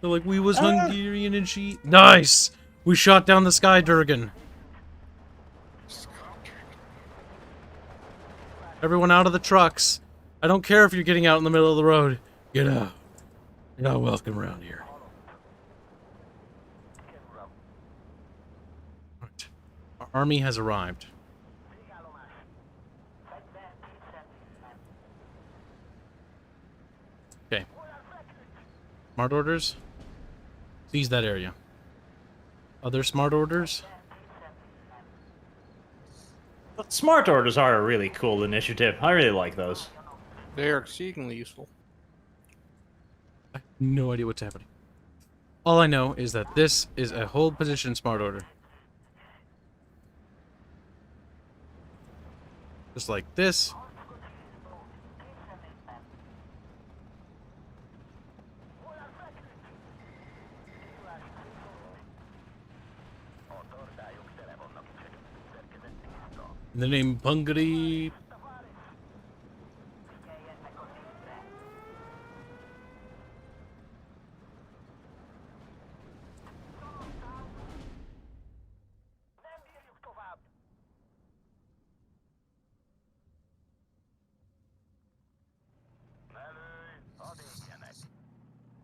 Speaker 4: They're like, we was Hungarian and she. Nice! We shot down the Sky Durgan. Everyone out of the trucks. I don't care if you're getting out in the middle of the road. Get out. You're not welcome around here. Right. Our army has arrived. Okay. Smart orders. Seize that area. Other smart orders.
Speaker 1: But smart orders are a really cool initiative. I really like those.
Speaker 5: They are exceedingly useful.
Speaker 4: I have no idea what's happening. All I know is that this is a hold position smart order. Just like this. In the name of Hungary.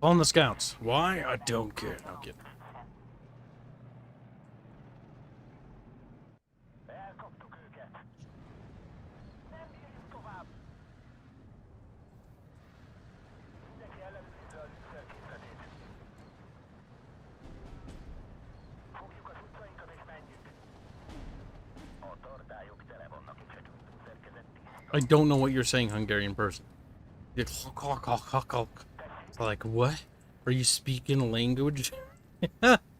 Speaker 4: On the scouts. Why? I don't care. No kidding.
Speaker 6: Elkaptuk őket. Nem bírjuk tovább. Mindenki ellenőrizze a lőszerkészletét. Fogjuk az utcainkat és menjünk. A tartályok tele vannak és a szerkezet tiszta.
Speaker 4: I don't know what you're saying, Hungarian person. It's like, what? Are you speaking language?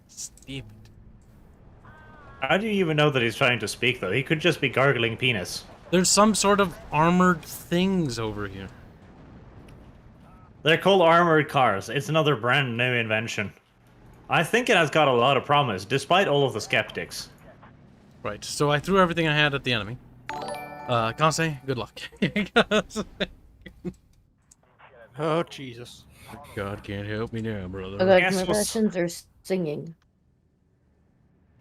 Speaker 4: Stupid.
Speaker 1: How do you even know that he's trying to speak, though? He could just be gargling penis.
Speaker 4: There's some sort of armored things over here.
Speaker 1: They're called armored cars. It's another brand new invention. I think it has got a lot of promise, despite all of the skeptics.
Speaker 4: Right, so I threw everything I had at the enemy. Can't say good luck.
Speaker 5: Oh, Jesus.
Speaker 4: God can't help me now, brother.
Speaker 3: Okay,
Speaker 1: Yes,
Speaker 3: my
Speaker 1: was-
Speaker 3: Russians are singing.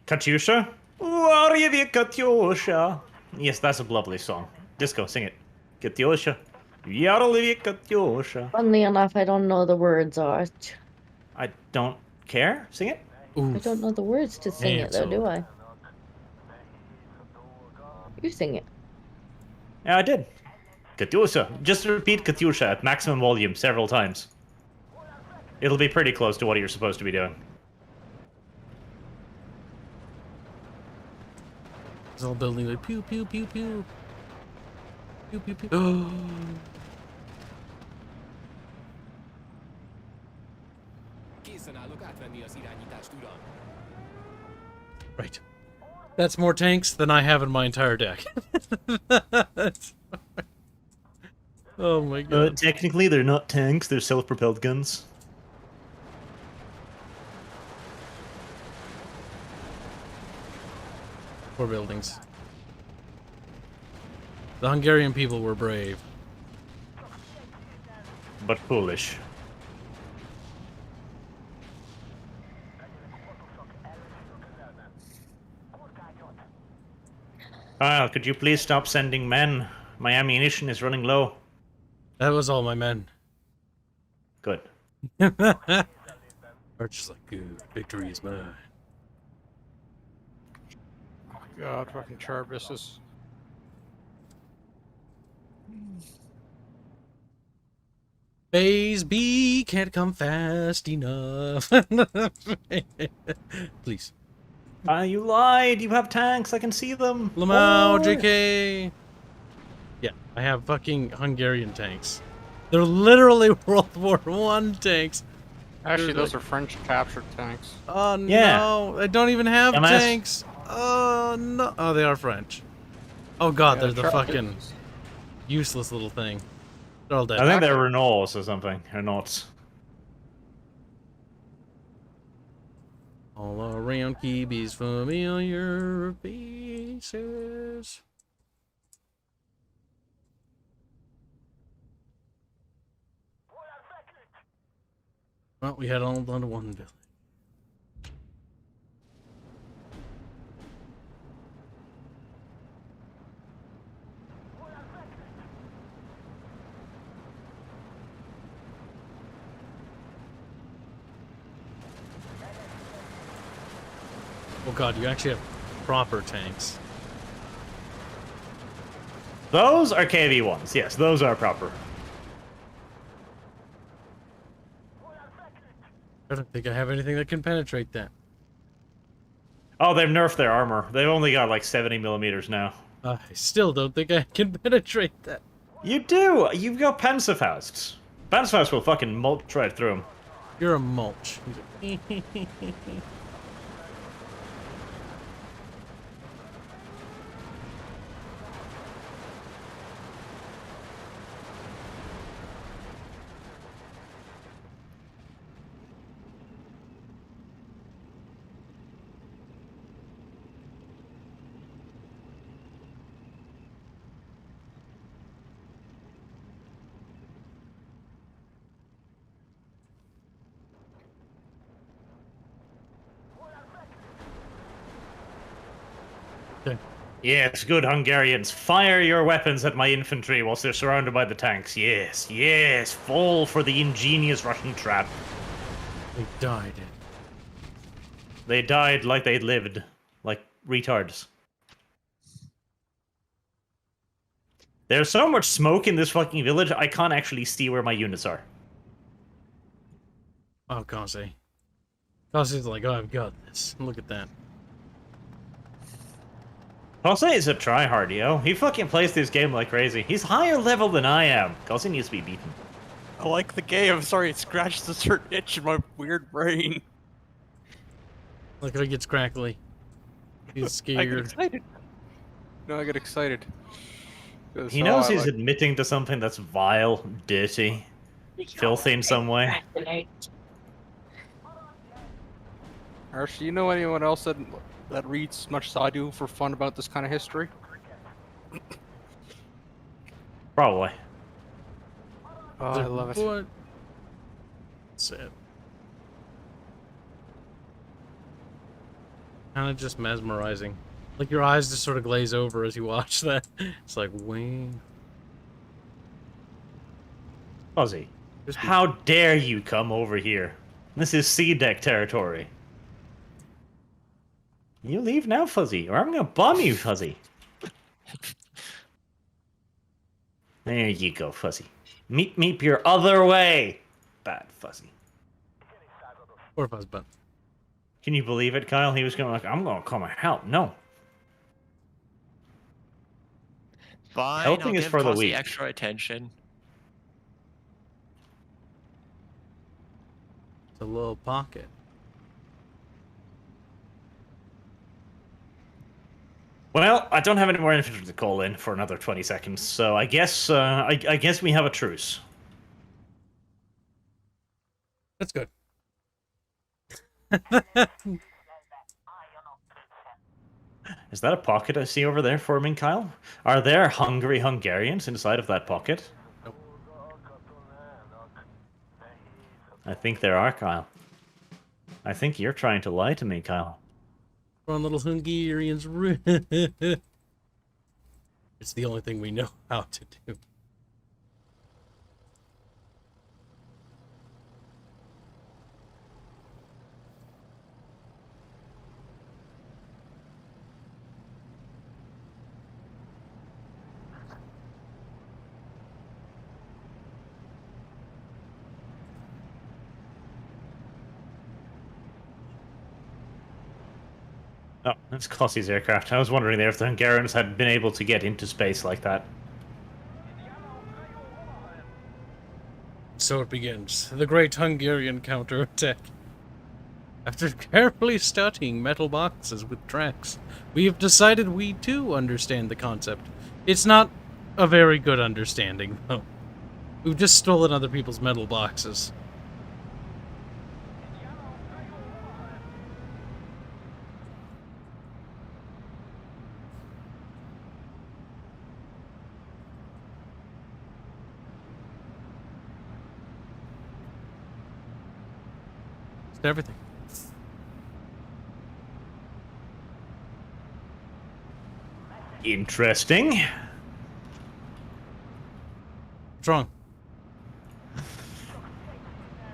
Speaker 1: Katyusha? Warrior Katyusha. Yes, that's a lovely song. Disco, sing it. Katyusha. Yarlivia Katyusha.
Speaker 3: Funnily enough, I don't know the words, Art.
Speaker 1: I don't care. Sing it.
Speaker 3: I don't know the words to sing it, though, do I? You sing it.
Speaker 1: Yeah, I did. Katyusha. Just repeat Katyusha at maximum volume several times. It'll be pretty close to what you're supposed to be doing.
Speaker 4: It's all building like pew pew pew pew. Pew pew pew. Oh. Right. That's more tanks than I have in my entire deck. Oh my god.
Speaker 1: Technically, they're not tanks, they're self-propelled guns.
Speaker 4: Four buildings. The Hungarian people were brave.
Speaker 1: But foolish. Kyle, could you please stop sending men? My ammunition is running low.
Speaker 4: That was all my men.
Speaker 1: Good.
Speaker 4: Archer's like, good, victory is mine.
Speaker 5: Oh god, fucking Charvisses.
Speaker 4: Phase B can't come fast enough. Please.
Speaker 1: You lied! You have tanks, I can see them!
Speaker 4: Lamau,
Speaker 1: Oh!
Speaker 4: JK! Yeah, I have fucking Hungarian tanks. They're literally World War I tanks.
Speaker 5: Actually, those are French captured tanks.
Speaker 4: Oh
Speaker 1: Yeah.
Speaker 4: no, I don't even have
Speaker 1: MS.
Speaker 4: tanks. Oh no. Oh, they are French. Oh god,
Speaker 5: Yeah,
Speaker 4: they're the
Speaker 5: Char-
Speaker 4: fucking useless little thing. They're all dead.
Speaker 1: I think they're Renaults or something. Renaults.
Speaker 4: All around Kibs, familiar faces. Well, we had all done to one village. Oh god, you actually have proper tanks.
Speaker 1: Those are KV-1s, yes, those are proper.
Speaker 4: I don't think I have anything that can penetrate that.
Speaker 1: Oh, they've nerfed their armor. They've only got like 70 millimeters now.
Speaker 4: I still don't think I can penetrate that.
Speaker 1: You do! You've got Panzerfaust. Panzerfaust will fucking mulch right through them.
Speaker 4: You're a mulch.
Speaker 1: Yes, good Hungarians. Fire your weapons at my infantry whilst they're surrounded by the tanks. Yes, yes, fall for the ingenious Russian trap.
Speaker 4: They died.
Speaker 1: They died like they lived. Like retards. There's so much smoke in this fucking village, I can't actually see where my units are.
Speaker 4: Oh, Kase. Kase's like, oh, I've got this. Look at that.
Speaker 1: Kose is a tryhard, yo. He fucking plays this game like crazy. He's higher level than I am. Kose needs to be beaten.
Speaker 5: I like the game. I'm sorry, it scratched a certain itch in my weird brain.
Speaker 4: Look how he gets crackly. He's
Speaker 5: I get
Speaker 4: scared.
Speaker 5: excited. No, I get excited.
Speaker 1: He knows he's admitting to something that's vile, dirty, filthy in some way.
Speaker 5: Actually, you know anyone else that reads as much as I do for fun about this kind of history?
Speaker 1: Probably.
Speaker 5: Oh, I love it.
Speaker 4: What? Sad. Kind of just mesmerizing. Like your eyes just sort of glaze over as you watch that. It's like, wing.
Speaker 1: Fuzzy, how dare you come over here? This is sea deck territory. You leave now, Fuzzy, or I'm gonna bomb you, Fuzzy. There you go, Fuzzy. Meep meep your other way. Bad Fuzzy.
Speaker 4: Or Fuzzbutt.
Speaker 1: Can you believe it, Kyle? He was going like, I'm gonna come and help. No.
Speaker 2: Fine,
Speaker 1: Helping
Speaker 2: I'll
Speaker 1: is
Speaker 2: give
Speaker 1: for the
Speaker 2: Cossie
Speaker 1: weak.
Speaker 2: extra attention.
Speaker 4: It's a little pocket.
Speaker 1: Well, I don't have any more infantry to call in for another 20 seconds, so I guess I guess we have a truce.
Speaker 4: That's good.
Speaker 1: Is that a pocket I see over there forming, Kyle? Are there hungry Hungarians inside of that pocket? I think there are, Kyle. I think you're trying to lie to me, Kyle.
Speaker 4: Run, little Hungarians. It's the only thing we know how to do.
Speaker 1: Oh, that's Cossie's aircraft. I was wondering there if the Hungarians had been able to get into space like that.
Speaker 4: So it begins. The great Hungarian counterattack. After carefully studying metal boxes with tracks, we have decided we too understand the concept. It's not a very good understanding, though. We've just stolen other people's metal boxes. It's everything.
Speaker 1: Interesting.
Speaker 4: What's wrong?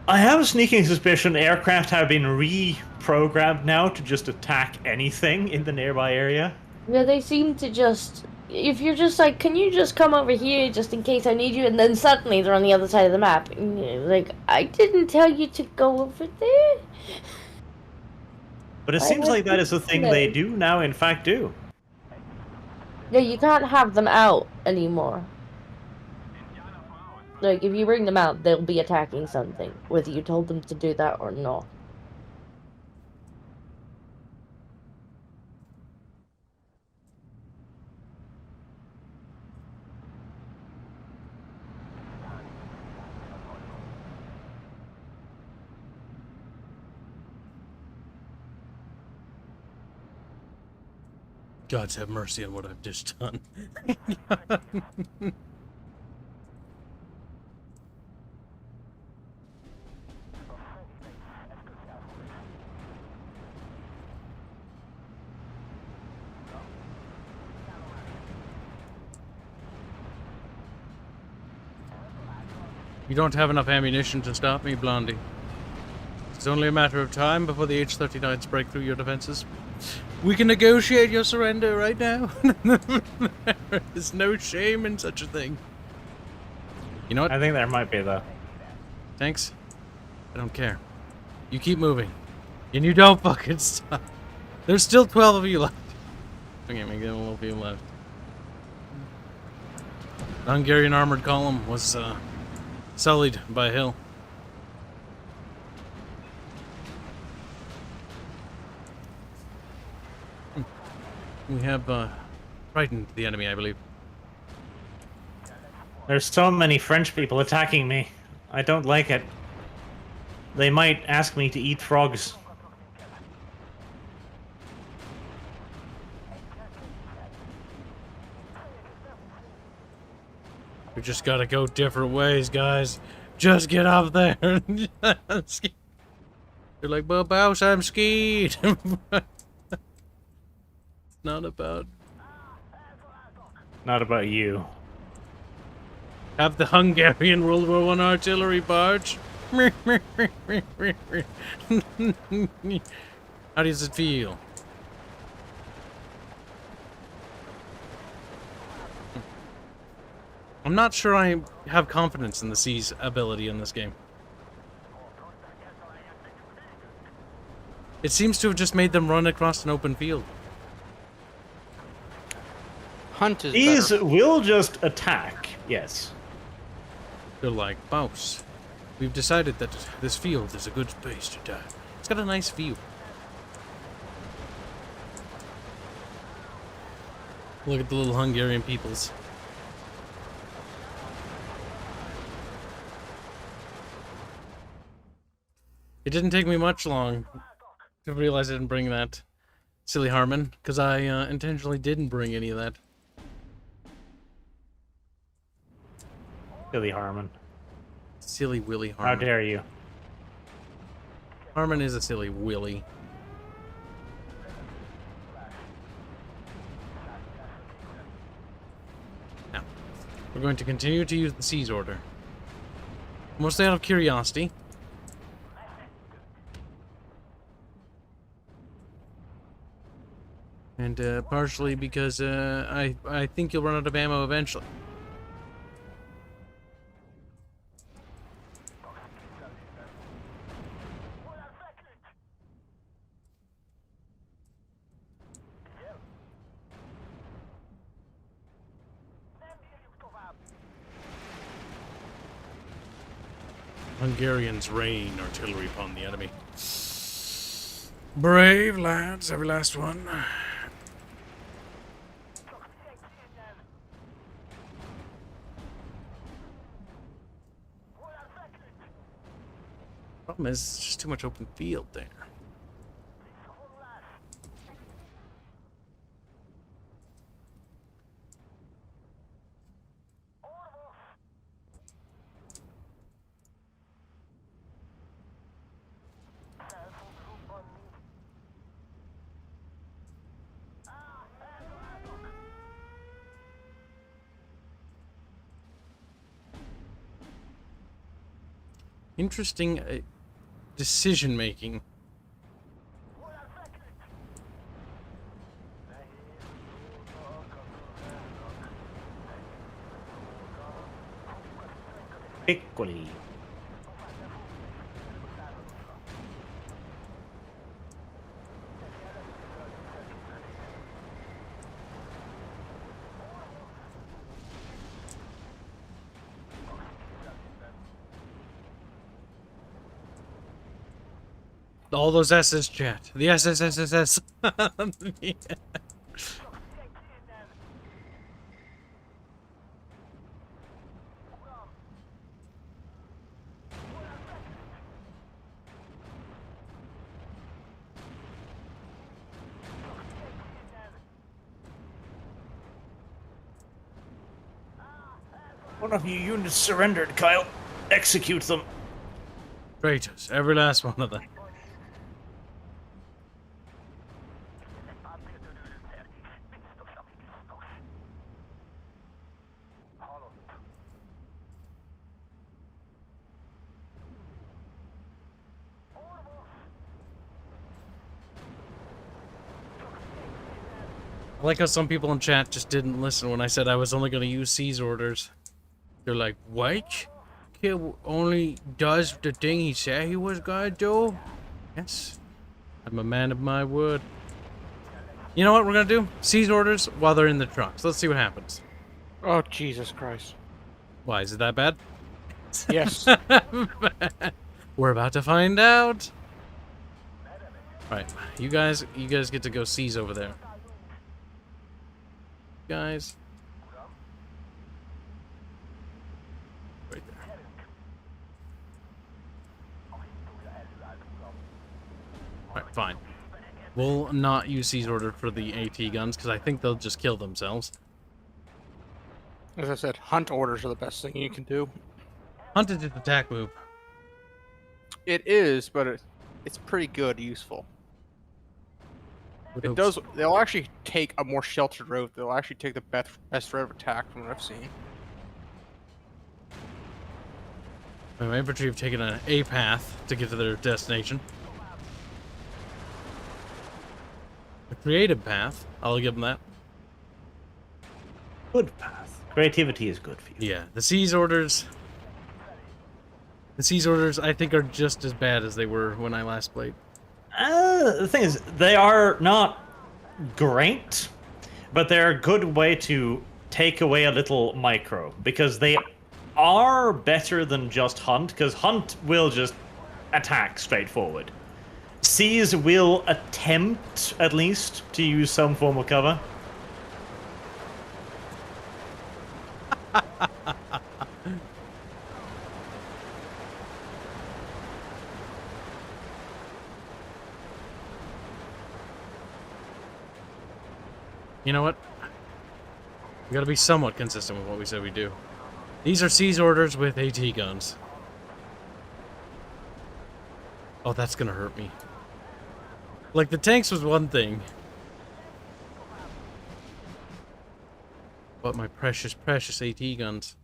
Speaker 1: I have a sneaking suspicion aircraft have been reprogrammed now to just attack anything in the nearby area.
Speaker 3: Yeah, they seem to just... If you're just like, can you just come over here just in case I need you? And then suddenly they're on the other side of the map. And you're like, I didn't tell you to go over there.
Speaker 1: But it
Speaker 3: I
Speaker 1: seems
Speaker 3: was
Speaker 1: like that is a thing they do now, in fact, do.
Speaker 3: Yeah, you can't have them out anymore. Like, if you bring them out, they'll be attacking something, whether you told them to do that or not.
Speaker 4: Gods have mercy on what I've just done. You don't have enough ammunition to stop me, Blondie. It's only a matter of time before the H-39s break through your defenses. We can negotiate your surrender right now. There's no shame in such a thing. You know what?
Speaker 1: I think there might be, though.
Speaker 4: Thanks. I don't care. You keep moving. And you don't fucking stop. There's still 12 of you left. Okay, maybe a little few left. The Hungarian armored column was sullied by a hill. We have frightened the enemy, I believe.
Speaker 1: There's so many French people attacking me. I don't like it. They might ask me to eat frogs.
Speaker 4: We just gotta go different ways, guys. Just get up there. They're like, but Bouse, I'm skied. Not about...
Speaker 1: Not about you.
Speaker 4: Have the Hungarian World War I artillery barge. How does it feel? I'm not sure I have confidence in the Sea's ability in this game. It seems to have just made them run across an open field.
Speaker 5: Hunt is
Speaker 1: These
Speaker 5: better.
Speaker 1: will just attack. Yes.
Speaker 4: They're like, boss, we've decided that this field is a good place to die. It's got a nice view. Look at the little Hungarian peoples. It didn't take me much long to realize I didn't bring that silly Harmon, because I intentionally didn't bring any of that.
Speaker 1: Billy Harmon.
Speaker 4: Silly Willy
Speaker 1: How
Speaker 4: Harmon.
Speaker 1: dare you?
Speaker 4: Harmon is a silly Willy. Now, we're going to continue to use the seize order. Mostly out of curiosity. And partially because I think you'll run out of ammo eventually. Hungarians rain artillery upon the enemy. Brave lads, every last one. Problem is, it's just too much open field there. Interesting decision making.
Speaker 1: Piccoli.
Speaker 4: All those S's, chat. The SSSSS. Yeah.
Speaker 1: One of your units surrendered, Kyle. Execute them.
Speaker 4: Traitors, every last one of them. I like how some people in chat just didn't listen when I said I was only going to use seize orders. They're like, what? Kid only does the thing he said he was going to do? Yes. I'm a man of my word. You know what we're going to do? Seize orders while they're in the trucks. Let's see what happens.
Speaker 5: Oh, Jesus Christ.
Speaker 4: Why, is it that bad?
Speaker 5: Yes.
Speaker 4: We're about to find out. Alright, you guys get to go seize over there. Guys. Right there. Alright, fine. We'll not use seize order for the AT guns because I think they'll just kill themselves.
Speaker 5: As I said, hunt orders are the best thing you can do.
Speaker 4: Hunt is an attack move.
Speaker 5: It is, but it's pretty good, useful. It does. They'll actually take a more sheltered route. They'll actually take the best route of attack from what I've seen.
Speaker 4: My infantry have taken an A path to get to their destination. A creative path. I'll give them that.
Speaker 1: Good path. Creativity is good for you.
Speaker 4: Yeah, the seize orders. The seize orders, I think, are just as bad as they were when I last played.
Speaker 1: The thing is, they are not great, but they're a good way to take away a little micro, because they are better than just Hunt, because Hunt will just attack straightforward. Seas will attempt, at least, to use some form of cover.
Speaker 4: You know what? We gotta be somewhat consistent with what we said we do. These are seize orders with AT guns. Oh, that's gonna hurt me. Like, the tanks was one thing. But my precious, precious AT guns.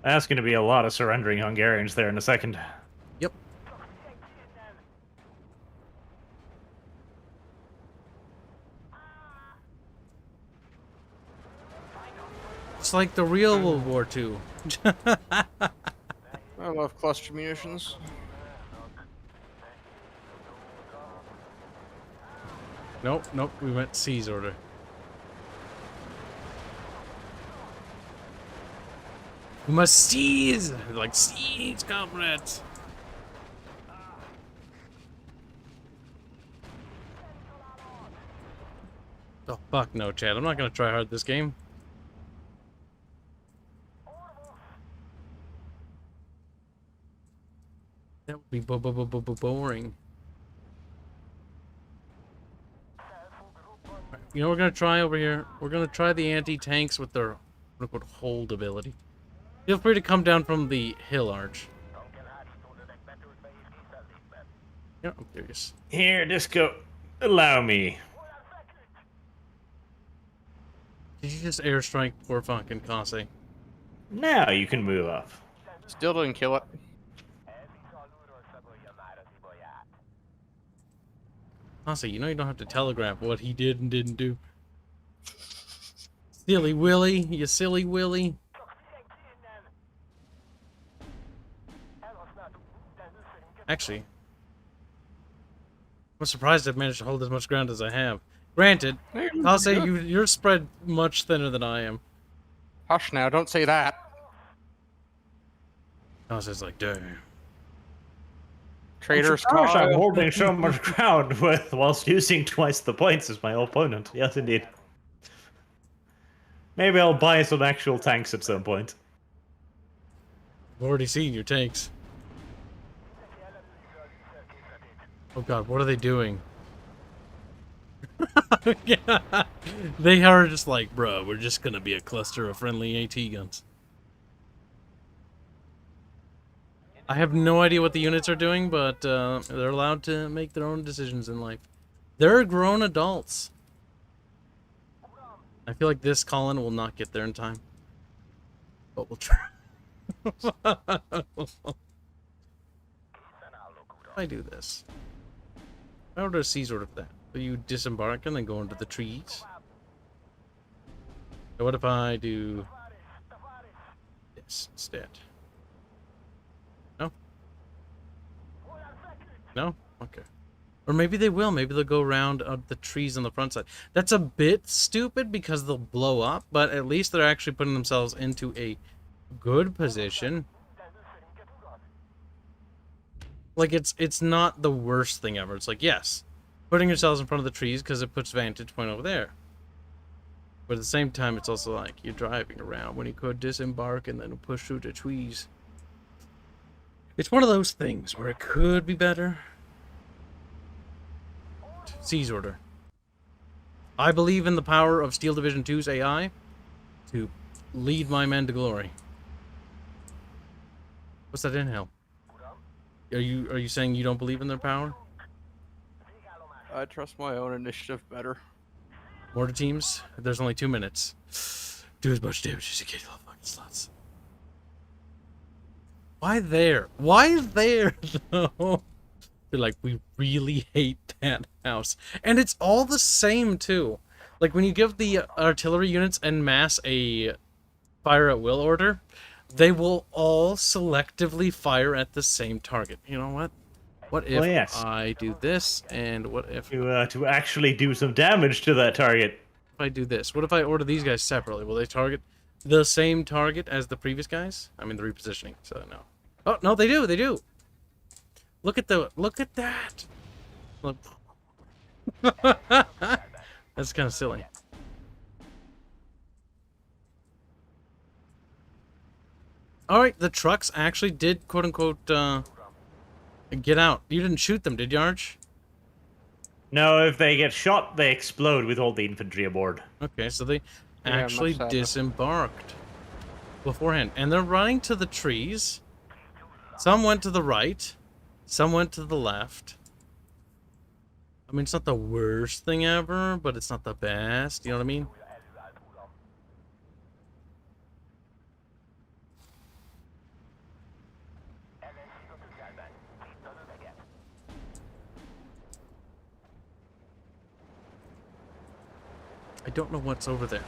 Speaker 1: That's going to be a lot of surrendering Hungarians there in a second.
Speaker 4: Yep. It's like the real World War II.
Speaker 5: I love cluster munitions.
Speaker 4: Nope, nope, we went seize order. We must seize! Like, seize, comrades! Oh, fuck no, Chad. I'm not gonna try hard this game. That would be boring. You know what we're gonna try over here? We're gonna try the anti-tanks with their quote-unquote hold ability. Feel free to come down from the hill arch. Yeah, I'm curious.
Speaker 1: Here, Disco, allow me.
Speaker 4: Did you just airstrike poor fucking Kase?
Speaker 1: Now you can move up.
Speaker 5: Still didn't kill it.
Speaker 4: Kase, you know you don't have to telegraph what he did and didn't do. Silly Willy, you silly Willy. Actually, I'm surprised I've managed to hold as much ground as I have. Granted, I'll say you're spread much thinner than I am.
Speaker 5: Hush now, don't say that.
Speaker 4: I was just like, damn.
Speaker 5: Traitors,
Speaker 1: Gosh, I'm
Speaker 5: Kyle.
Speaker 1: holding so much ground whilst using twice the points as my opponent. Yes, indeed. Maybe I'll buy some actual tanks at some point.
Speaker 4: I've already seen your tanks. Oh god, what are they doing? Yeah. They are just like, bruh, we're just gonna be a cluster of friendly AT guns. I have no idea what the units are doing, but they're allowed to make their own decisions in life. They're grown adults. I feel like this Colin will not get there in time. But we'll try. I do this. I order a seize order for that. So you disembark and then go into the trees. So what if I do this instead? No? No? Okay. Or maybe they will. Maybe they'll go around the trees on the front side. That's a bit stupid because they'll blow up, but at least they're actually putting themselves into a good position. Like, it's not the worst thing ever. It's like, yes, putting yourselves in front of the trees because it puts vantage point over there. But at the same time, it's also like you're driving around when you could disembark and then push through the trees. It's one of those things where it could be better. Seize order. I believe in the power of Steel Division 2's AI to lead my men to glory. What's that inhale? Are you saying you don't believe in their power?
Speaker 5: I trust my own initiative better.
Speaker 4: Mortar teams, there's only 2 minutes. Do as much damage as you can to the fucking slots. Why there? Why there, though? They're like, we really hate that house. And it's all the same, too. Like, when you give the artillery units en masse a fire at will order, they will all selectively fire at the same target. You know what? What if
Speaker 1: yes.
Speaker 4: I do this, and what if
Speaker 1: To actually do some damage to that target.
Speaker 4: I do this? What if I order these guys separately? Will they target the same target as the previous guys? I mean, the repositioning, so no. Oh, no, they do, they do! Look at that! Look. That's kind of silly. Alright, the trucks actually did, quote-unquote, get out. You didn't shoot them, did you, Arch?
Speaker 1: No, if they get shot, they explode with all the infantry aboard.
Speaker 4: Okay, so they
Speaker 5: Yeah, much
Speaker 4: actually
Speaker 5: sadder.
Speaker 4: disembarked beforehand. And they're running to the trees. Some went to the right. Some went to the left. I mean, it's not the worst thing ever, but it's not the best. You know what I mean? I don't know what's over there.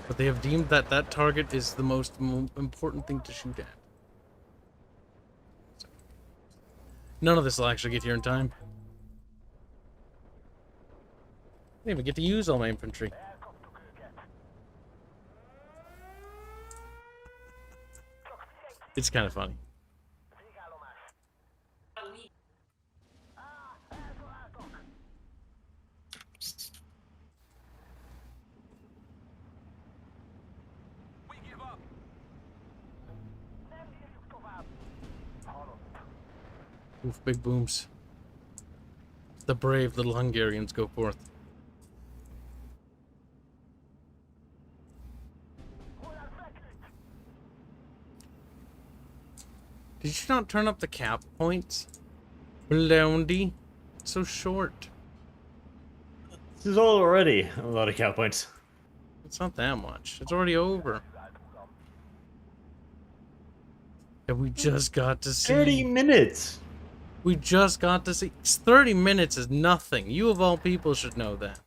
Speaker 4: But they have deemed that that target is the most important thing to shoot at. None of this will actually get here in time. I didn't even get to use all my infantry. It's kind of funny. Oof, big booms. The brave little Hungarians go forth. Did you not turn up the cap points? Blondie? It's so short.
Speaker 1: This is already a lot of cow points.
Speaker 4: It's not that much. It's already over. And we just got to see.
Speaker 1: 30 minutes!
Speaker 4: We just got to see. 30 minutes is nothing. You of all people should know that.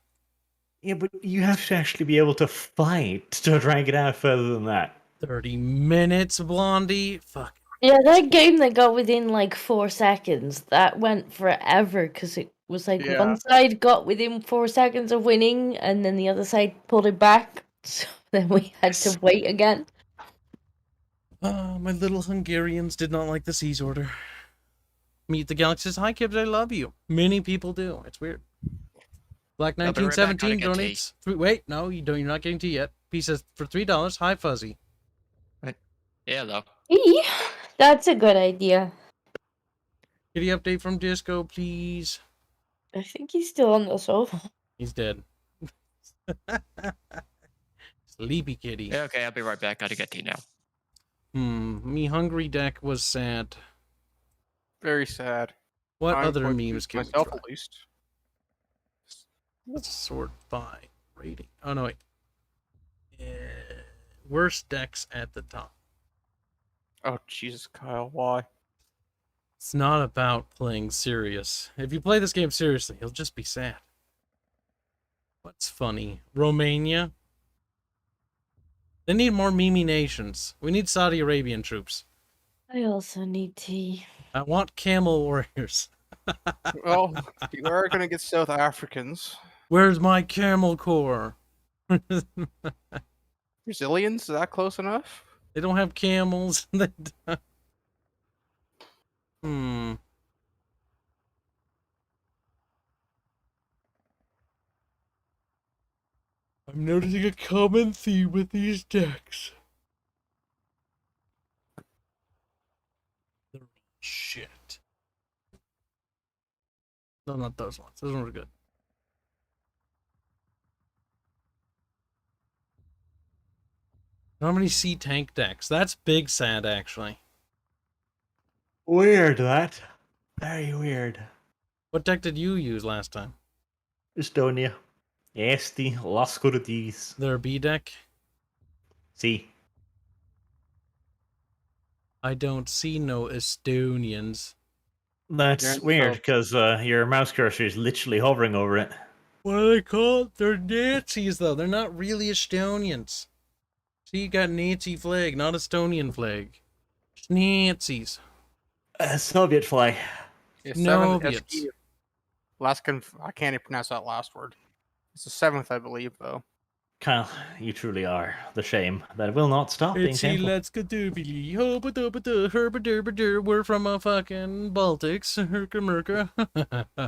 Speaker 1: Yeah, but you have to actually be able to fight to drag it out further than that.
Speaker 4: 30 minutes, Blondie? Fuck.
Speaker 3: Yeah, that game that got within like 4 seconds, that went forever because it was like
Speaker 5: Yeah.
Speaker 3: one side got within 4 seconds of winning and then the other side pulled it back. So then we had to wait again.
Speaker 4: My little Hungarians did not like the siege order. Meet the Galaxy says, hi, Kibs, I love you. Many people do. It's weird. Black
Speaker 2: I'll be right back,
Speaker 4: 1917
Speaker 2: gotta get
Speaker 4: donates. Wait, no, you don't. You're not getting tea yet. He says for $3. Hi, Fuzzy.
Speaker 2: Yeah, though.
Speaker 3: Eee, that's a good idea.
Speaker 4: Kitty update from Disco, please.
Speaker 3: I think he's still on the sofa.
Speaker 4: He's dead. Sleepy kitty.
Speaker 2: Yeah, okay, I'll be right back. Gotta get tea now.
Speaker 4: Me hungry deck was sad.
Speaker 5: Very sad.
Speaker 4: What
Speaker 5: I'm
Speaker 4: other
Speaker 5: going to
Speaker 4: memes
Speaker 5: use
Speaker 4: can we
Speaker 5: myself
Speaker 4: try?
Speaker 5: at least.
Speaker 4: Let's sort by rating. Oh no, wait. Worst decks at the top.
Speaker 5: Oh Jesus, Kyle, why?
Speaker 4: It's not about playing serious. If you play this game seriously, you'll just be sad. What's funny? Romania? They need more Mimi nations. We need Saudi Arabian troops.
Speaker 3: I also need tea.
Speaker 4: I want camel warriors.
Speaker 5: Well, you are gonna get South Africans.
Speaker 4: Where's my camel corps?
Speaker 5: Brazilians? Is that close enough?
Speaker 4: They don't have camels. I'm noticing a common theme with these decks. They're shit. No, not those ones. Those ones are good. How many sea tank decks? That's big sad, actually.
Speaker 1: Weird, that. Very weird.
Speaker 4: What deck did you use last time?
Speaker 1: Estonia. Eesti, Laskurdiis.
Speaker 4: Their B deck?
Speaker 1: See.
Speaker 4: I don't see no Estonians.
Speaker 1: That's
Speaker 5: Yeah,
Speaker 1: weird,
Speaker 5: so-
Speaker 1: because your mouse cursor is literally hovering over it.
Speaker 4: What are they called? They're Nazis, though. They're not really Estonians. See, you got Nazi flag, not Estonian flag. Just Nazis.
Speaker 1: Soviet flag.
Speaker 5: Yeah,
Speaker 4: Noviets.
Speaker 5: I can't even pronounce that last word. It's the 7th, I believe, though.
Speaker 1: Kyle, you truly are the shame that will not stop being
Speaker 4: It's
Speaker 1: shameful.
Speaker 4: let's go doobly herba we're from a fucking Baltics. Herka merka.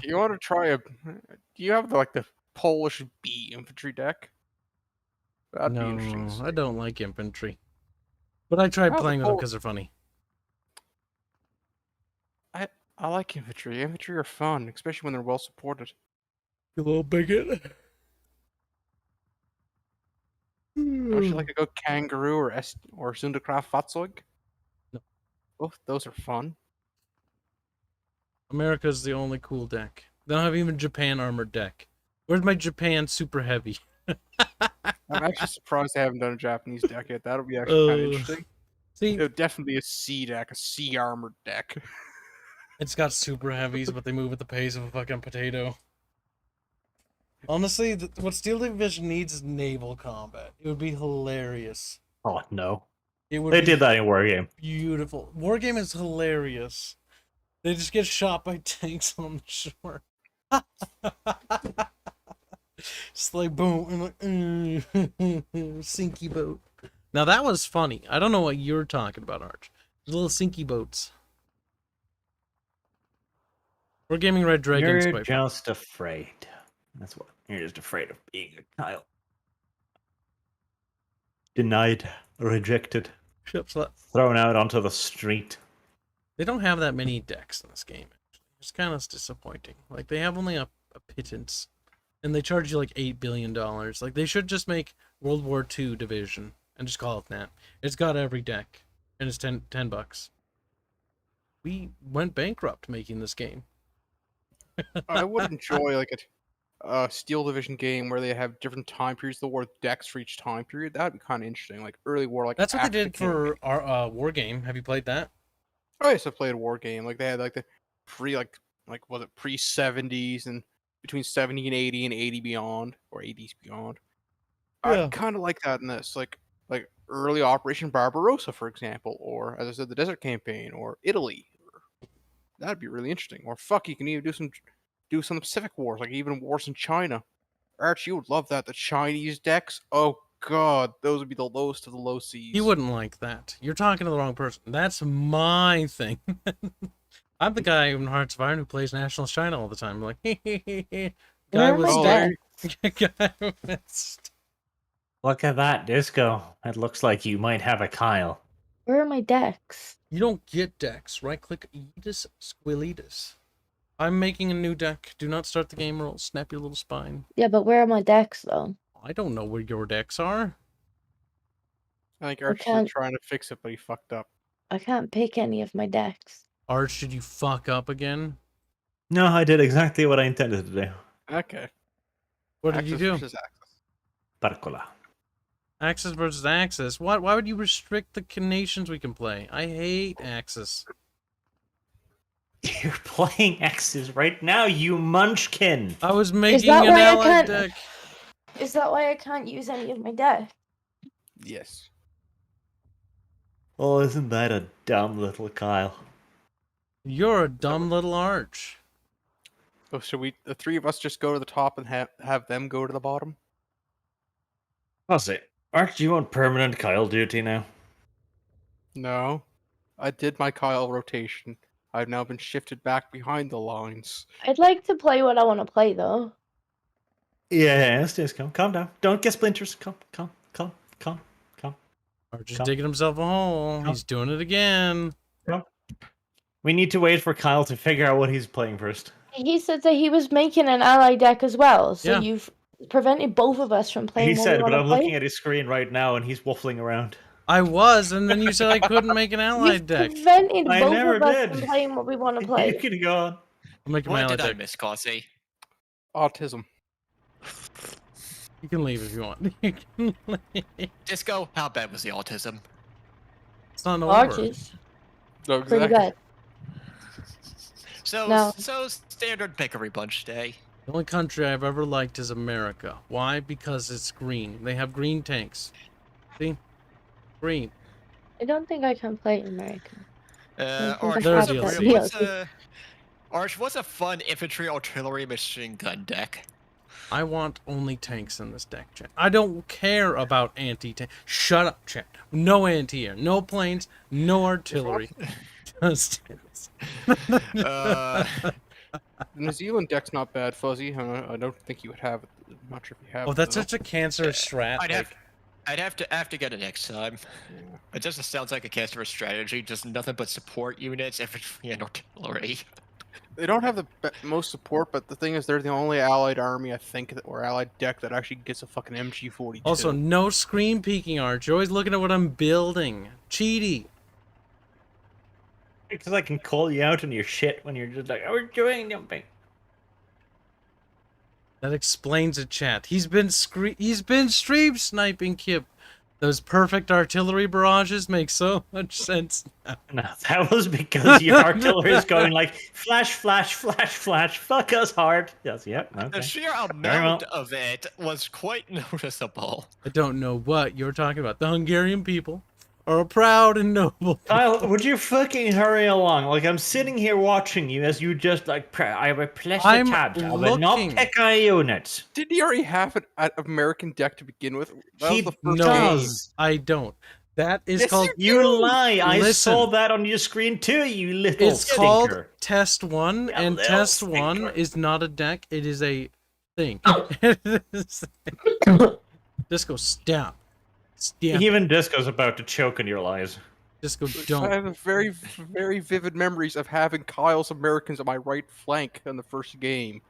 Speaker 5: Do you want to try do you have the Polish B infantry deck? That'd be interesting to see.
Speaker 4: No, I don't like infantry. But I tried
Speaker 5: Oh,
Speaker 4: playing
Speaker 5: the
Speaker 4: them
Speaker 5: Pol-
Speaker 4: because they're funny.
Speaker 5: I like infantry. Infantry are fun, especially when they're well supported.
Speaker 4: You little bigot.
Speaker 5: Don't you like to go Kangaroo or Zunderkraft Fahrzeug?
Speaker 4: No.
Speaker 5: Both those are fun.
Speaker 4: America's the only cool deck. They don't have even Japan armored deck. Where's my Japan super heavy?
Speaker 5: I'm actually surprised they haven't done a Japanese deck yet. That'll be actually kind of interesting.
Speaker 4: See,
Speaker 5: It would definitely be a C deck, a C armored deck.
Speaker 4: it's got super heavies, but they move at the pace of a fucking potato. Honestly, what Steel Division needs is naval combat. It would be hilarious.
Speaker 1: Oh no.
Speaker 4: It would
Speaker 1: They
Speaker 4: be
Speaker 1: did that in Wargame.
Speaker 4: beautiful. Wargame is hilarious. They just get shot by tanks on the shore. Just like boom, and like sinky boat. Now that was funny. I don't know what you're talking about, Arch. The little sinky boats. We're gaming Red Dragons.
Speaker 1: You're
Speaker 4: quite fun.
Speaker 1: just afraid. That's what. You're just afraid of being a Kyle. Denied, rejected,
Speaker 4: Shut up.
Speaker 1: thrown out onto the street.
Speaker 4: They don't have that many decks in this game. It's kind of disappointing. Like they have only a pittance, and they charge you like $8 billion. Like they should just make World War II division and just call it that. It's got every deck, and it's $10. We went bankrupt making this game.
Speaker 5: I would enjoy like a Steel Division game where they have different time periods of the war, decks for each time period. That'd be kind of interesting. Like early war, like
Speaker 4: That's what they
Speaker 5: after the
Speaker 4: did
Speaker 5: king.
Speaker 4: for our War Game. Have you played that?
Speaker 5: I used to play a war game. Like they had like the pre like was it pre-70s and between 70 and 80 and 80 beyond or 80s beyond.
Speaker 4: Yeah.
Speaker 5: I kind of like that in this, like early Operation Barbarossa, for example, or as I said, the Desert Campaign, or Italy. That'd be really interesting. Or fuck, you can even do some Pacific wars, like even wars in China. Arch, you would love that. The Chinese decks. Oh god, those would be the lowest of the low seas.
Speaker 4: You wouldn't like that. You're talking to the wrong person. That's my thing. I'm the guy in Hearts of Iron who plays Nationalist China all the time. I'm like,
Speaker 3: Where
Speaker 4: guy
Speaker 3: are my
Speaker 4: was
Speaker 3: decks?
Speaker 4: guy was.
Speaker 1: Look at that disco. It looks like you might have a Kyle.
Speaker 3: Where are my decks?
Speaker 4: You don't get decks. Right click Edis Squilitas. I'm making a new deck. Do not start the game or I'll snap your little spine.
Speaker 3: Yeah, but where are my decks though?
Speaker 4: I don't know where your decks are.
Speaker 5: I think Arch
Speaker 3: can't-
Speaker 5: is trying to fix it, but he fucked up.
Speaker 3: I can't pick any of my decks.
Speaker 4: Arch, did you fuck up again?
Speaker 1: No, I did exactly what I intended to do.
Speaker 5: Okay.
Speaker 4: What did you
Speaker 5: Axis
Speaker 4: do?
Speaker 5: versus Axis.
Speaker 1: Parcola.
Speaker 4: Axis versus Axis. What? Why would you restrict the nations we can play? I hate Axis.
Speaker 1: You're playing X's right now, you munchkin.
Speaker 4: I was making
Speaker 3: that
Speaker 4: an
Speaker 3: why I
Speaker 4: allied
Speaker 3: can't-
Speaker 4: deck.
Speaker 3: Is that why I can't use any of my decks?
Speaker 5: Yes.
Speaker 1: Oh, isn't that a dumb little Kyle?
Speaker 4: You're a dumb little Arch.
Speaker 5: So should we, the three of us, just go to the top and have them go to the bottom?
Speaker 1: How's it? Aren't you on permanent Kyle duty now?
Speaker 5: No. I did my Kyle rotation. I've now been shifted back behind the lines.
Speaker 3: I'd like to play what I want to play though.
Speaker 1: Yes, just calm down. Don't get splinters. Calm.
Speaker 4: Arch is
Speaker 1: Come.
Speaker 4: digging himself a hole.
Speaker 1: Come.
Speaker 4: He's doing it again.
Speaker 1: We need to wait for Kyle to figure out what he's playing first.
Speaker 3: He said that he was making an ally deck as well, so
Speaker 4: Yeah.
Speaker 3: you've prevented both of us from playing
Speaker 1: He
Speaker 3: what
Speaker 1: said,
Speaker 3: we
Speaker 1: but
Speaker 3: want
Speaker 1: I'm
Speaker 3: to play.
Speaker 1: looking at his screen right now and he's waffling around.
Speaker 4: I was, and then you said I couldn't make an allied
Speaker 3: You've
Speaker 4: deck.
Speaker 3: prevented
Speaker 1: I
Speaker 3: both
Speaker 1: never
Speaker 3: of us
Speaker 1: did.
Speaker 3: from playing what we want to
Speaker 1: You
Speaker 3: play.
Speaker 1: can go on.
Speaker 4: I'm making my
Speaker 2: What
Speaker 4: allied
Speaker 2: did I
Speaker 4: deck.
Speaker 2: miss, Causey?
Speaker 5: Autism.
Speaker 4: You can leave if you want. You can leave.
Speaker 2: Disco, how bad was the autism?
Speaker 4: It's not over.
Speaker 3: Arches,
Speaker 5: No,
Speaker 3: pretty bad.
Speaker 2: So,
Speaker 3: No.
Speaker 2: so standard pickery bunch day.
Speaker 4: The only country I've ever liked is America. Why? Because it's green. They have green tanks. See? Green.
Speaker 3: I don't think I can play American.
Speaker 2: Arch,
Speaker 4: There's
Speaker 2: what's a,
Speaker 4: DLC.
Speaker 2: real- what's a Arch, what's a fun infantry artillery machine gun deck?
Speaker 4: I want only tanks in this deck, chat. I don't care about anti-tank. Shut up, chat. No anti-air, no planes, no artillery. Just tanks.
Speaker 2: Uh,
Speaker 5: The New Zealand deck's not bad, Fuzzy. I don't think you would have it. I'm not sure if you have
Speaker 4: Oh,
Speaker 5: it,
Speaker 4: that's
Speaker 5: though.
Speaker 4: such a cancerous strat.
Speaker 2: I'd have to get it next time.
Speaker 5: Yeah.
Speaker 2: It just sounds like a cancerous strategy, just nothing but support units, infantry, and artillery.
Speaker 5: They don't have the most support, but the thing is, they're the only allied army, I think, or allied deck that actually gets a fucking MG42.
Speaker 4: Also, no screen peeking, Arch. You're always looking at what I'm building. Cheaty.
Speaker 1: Because I can call you out on your shit when you're just like, oh, we're doing something.
Speaker 4: That explains it, chat. He's been stream sniping Kib. Those perfect artillery barrages make so much sense now.
Speaker 1: No, that was because your artillery is going like flash, flash, flash, flash. Fuck us hard. Yes, yeah.
Speaker 2: The
Speaker 1: Okay.
Speaker 2: sheer amount of it was quite noticeable.
Speaker 4: I don't know what you're talking about. The Hungarian people are a proud and noble.
Speaker 1: Kyle, would you fucking hurry along? Like, I'm sitting here watching you as you just like, I replace the
Speaker 4: I'm
Speaker 1: tabs. I will not
Speaker 4: looking.
Speaker 1: pick our units.
Speaker 5: Didn't he already have an American deck to begin with? That
Speaker 1: He
Speaker 5: was the first
Speaker 4: No,
Speaker 5: game.
Speaker 1: does.
Speaker 4: I don't. That is
Speaker 5: Yes,
Speaker 4: called.
Speaker 1: You lie. I
Speaker 4: Listen.
Speaker 1: saw that on your screen too, you little
Speaker 4: It's
Speaker 1: stinker.
Speaker 4: called Test 1,
Speaker 1: You
Speaker 4: and
Speaker 1: little
Speaker 4: Test 1
Speaker 1: stinker.
Speaker 4: is not a deck, it is a thing. Disco, stop. Stop.
Speaker 1: Even Disco's about to choke on your lies.
Speaker 4: Disco,
Speaker 5: I
Speaker 4: don't.
Speaker 5: have very, very vivid memories of having Kyle's Americans on my right flank in the first game.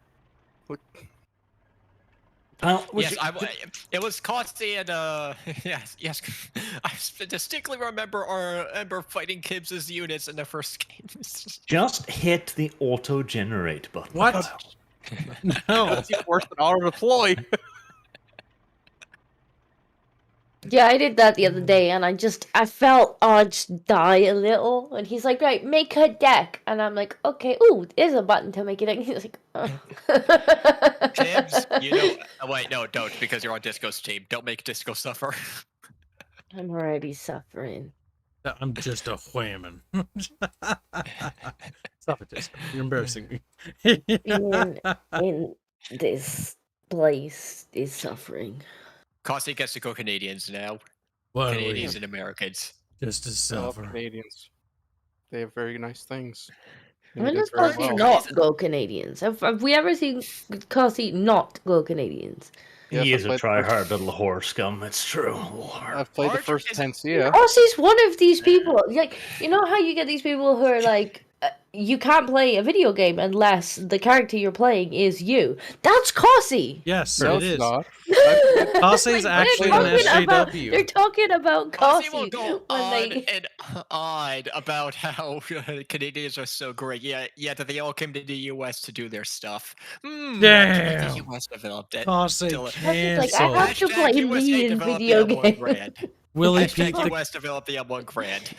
Speaker 1: Well,
Speaker 2: Yes, it was Costi and yes. I distinctly remember fighting Kibs' units in the first game.
Speaker 1: just hit the auto-generate button.
Speaker 4: What? No.
Speaker 5: That's even worse than auto deploy.
Speaker 3: Yeah, I did that the other day, and I felt Arch die a little, and he's like, right, make a deck, and I'm like, okay, ooh, there's a button to make a deck. He's like, oh.
Speaker 2: Kibs, you know. Oh, wait, no, don't, because you're on Disco's team. Don't make Disco suffer.
Speaker 3: I'm already suffering.
Speaker 4: I'm just a whammon. Stop it, Disco. You're embarrassing me.
Speaker 3: Being in this place is suffering.
Speaker 2: Costi gets to go Canadians now.
Speaker 4: What are
Speaker 2: Canadians
Speaker 4: we?
Speaker 2: and Americans.
Speaker 4: Just a
Speaker 5: I love
Speaker 4: silver.
Speaker 5: Canadians. They have very nice things. And
Speaker 3: When
Speaker 5: they do
Speaker 3: does
Speaker 5: very
Speaker 3: Cossie
Speaker 5: well.
Speaker 3: not go Canadians? Have we ever seen Cossie not go Canadians?
Speaker 5: Yes,
Speaker 1: he
Speaker 5: I've
Speaker 1: is a
Speaker 5: played the
Speaker 1: try-hard little whore scum. It's true.
Speaker 5: I've played the
Speaker 2: Arch
Speaker 5: first
Speaker 2: is-
Speaker 5: 10, yeah.
Speaker 3: Cossie's one of these people. Like, you know how you get these people who are like, you can't play a video game unless the character you're playing is you. That's Cossie.
Speaker 4: Yes,
Speaker 5: No,
Speaker 4: it
Speaker 5: it's
Speaker 4: is.
Speaker 5: not.
Speaker 4: Kossie is
Speaker 3: Like,
Speaker 4: actually
Speaker 3: they're
Speaker 4: an
Speaker 3: talking about-
Speaker 4: SJW.
Speaker 3: They're talking about
Speaker 2: Costi
Speaker 3: Cossie
Speaker 2: will go
Speaker 3: when
Speaker 2: on
Speaker 3: they.
Speaker 2: and on about how Canadians are so great. Yeah, that they all came to the U.S. to do their stuff.
Speaker 4: Damn.
Speaker 2: The U.S. developed it.
Speaker 4: Kossie
Speaker 2: Still-
Speaker 3: Cossie's like, I
Speaker 4: cancelled.
Speaker 3: have to play
Speaker 2: USA
Speaker 3: me in
Speaker 2: developed
Speaker 3: video
Speaker 2: the M1
Speaker 3: games.
Speaker 2: Grand.
Speaker 4: Willie
Speaker 2: Hashtag
Speaker 4: Pete, the
Speaker 2: U.S. developed the M1 Grand.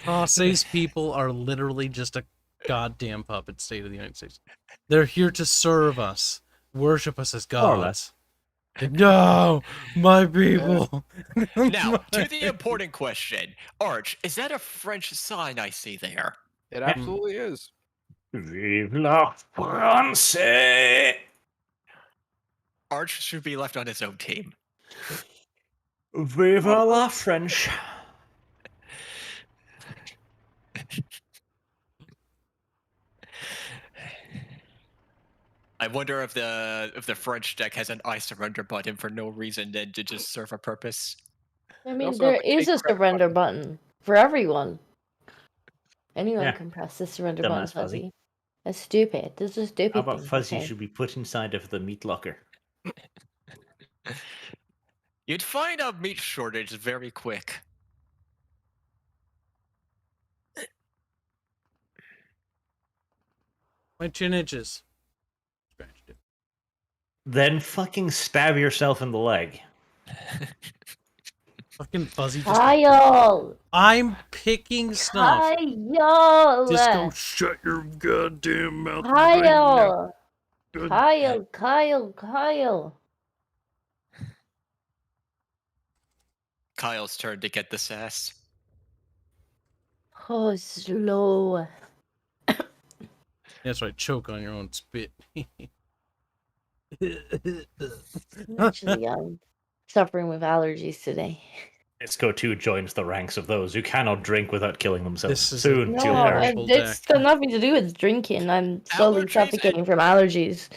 Speaker 4: Kossie's people are literally just a goddamn puppet state of the United States. They're here to serve us, worship us as
Speaker 1: More or
Speaker 4: gods. No, my people.
Speaker 2: Now, to the important question. Arch, is that a French sign I see there?
Speaker 5: It absolutely is.
Speaker 1: Vive la France!
Speaker 2: Arch should be left on his own team.
Speaker 1: Vive la French!
Speaker 2: I wonder if the French deck has an I surrender button for no reason than to just serve a purpose.
Speaker 3: I mean,
Speaker 5: also
Speaker 3: there
Speaker 5: have the
Speaker 3: is a
Speaker 5: take credit
Speaker 3: surrender button for everyone. Anyone
Speaker 1: Yeah.
Speaker 3: can press the surrender
Speaker 1: Dumbass
Speaker 3: button,
Speaker 1: Fuzzy.
Speaker 3: Fuzzy. That's stupid. This is stupid.
Speaker 1: How about
Speaker 3: thing to
Speaker 1: Fuzzy
Speaker 3: say.
Speaker 1: should be put inside of the meat locker?
Speaker 2: You'd find a meat shortage very quick.
Speaker 4: My chin itches. Scratched it.
Speaker 1: Then fucking stab yourself in the leg.
Speaker 4: Fucking Fuzzy just.
Speaker 3: Kyle!
Speaker 4: I'm picking snuff.
Speaker 3: Kyle!
Speaker 4: Disco, shut your goddamn mouth. right now.
Speaker 3: Kyle!
Speaker 4: Good.
Speaker 3: Kyle!
Speaker 2: Kyle's turn to get the sass.
Speaker 3: Oh, slow.
Speaker 4: That's right. Choke on your own spit.
Speaker 3: Actually, I'm suffering with allergies today.
Speaker 1: Disco 2 joins the ranks of those who cannot drink without killing themselves.
Speaker 4: This is a
Speaker 1: Soon,
Speaker 3: No,
Speaker 1: she'll perish.
Speaker 4: terrible
Speaker 3: it's
Speaker 4: deck.
Speaker 3: got nothing to do with drinking. I'm slowly
Speaker 2: Allergies
Speaker 3: suffocating from allergies.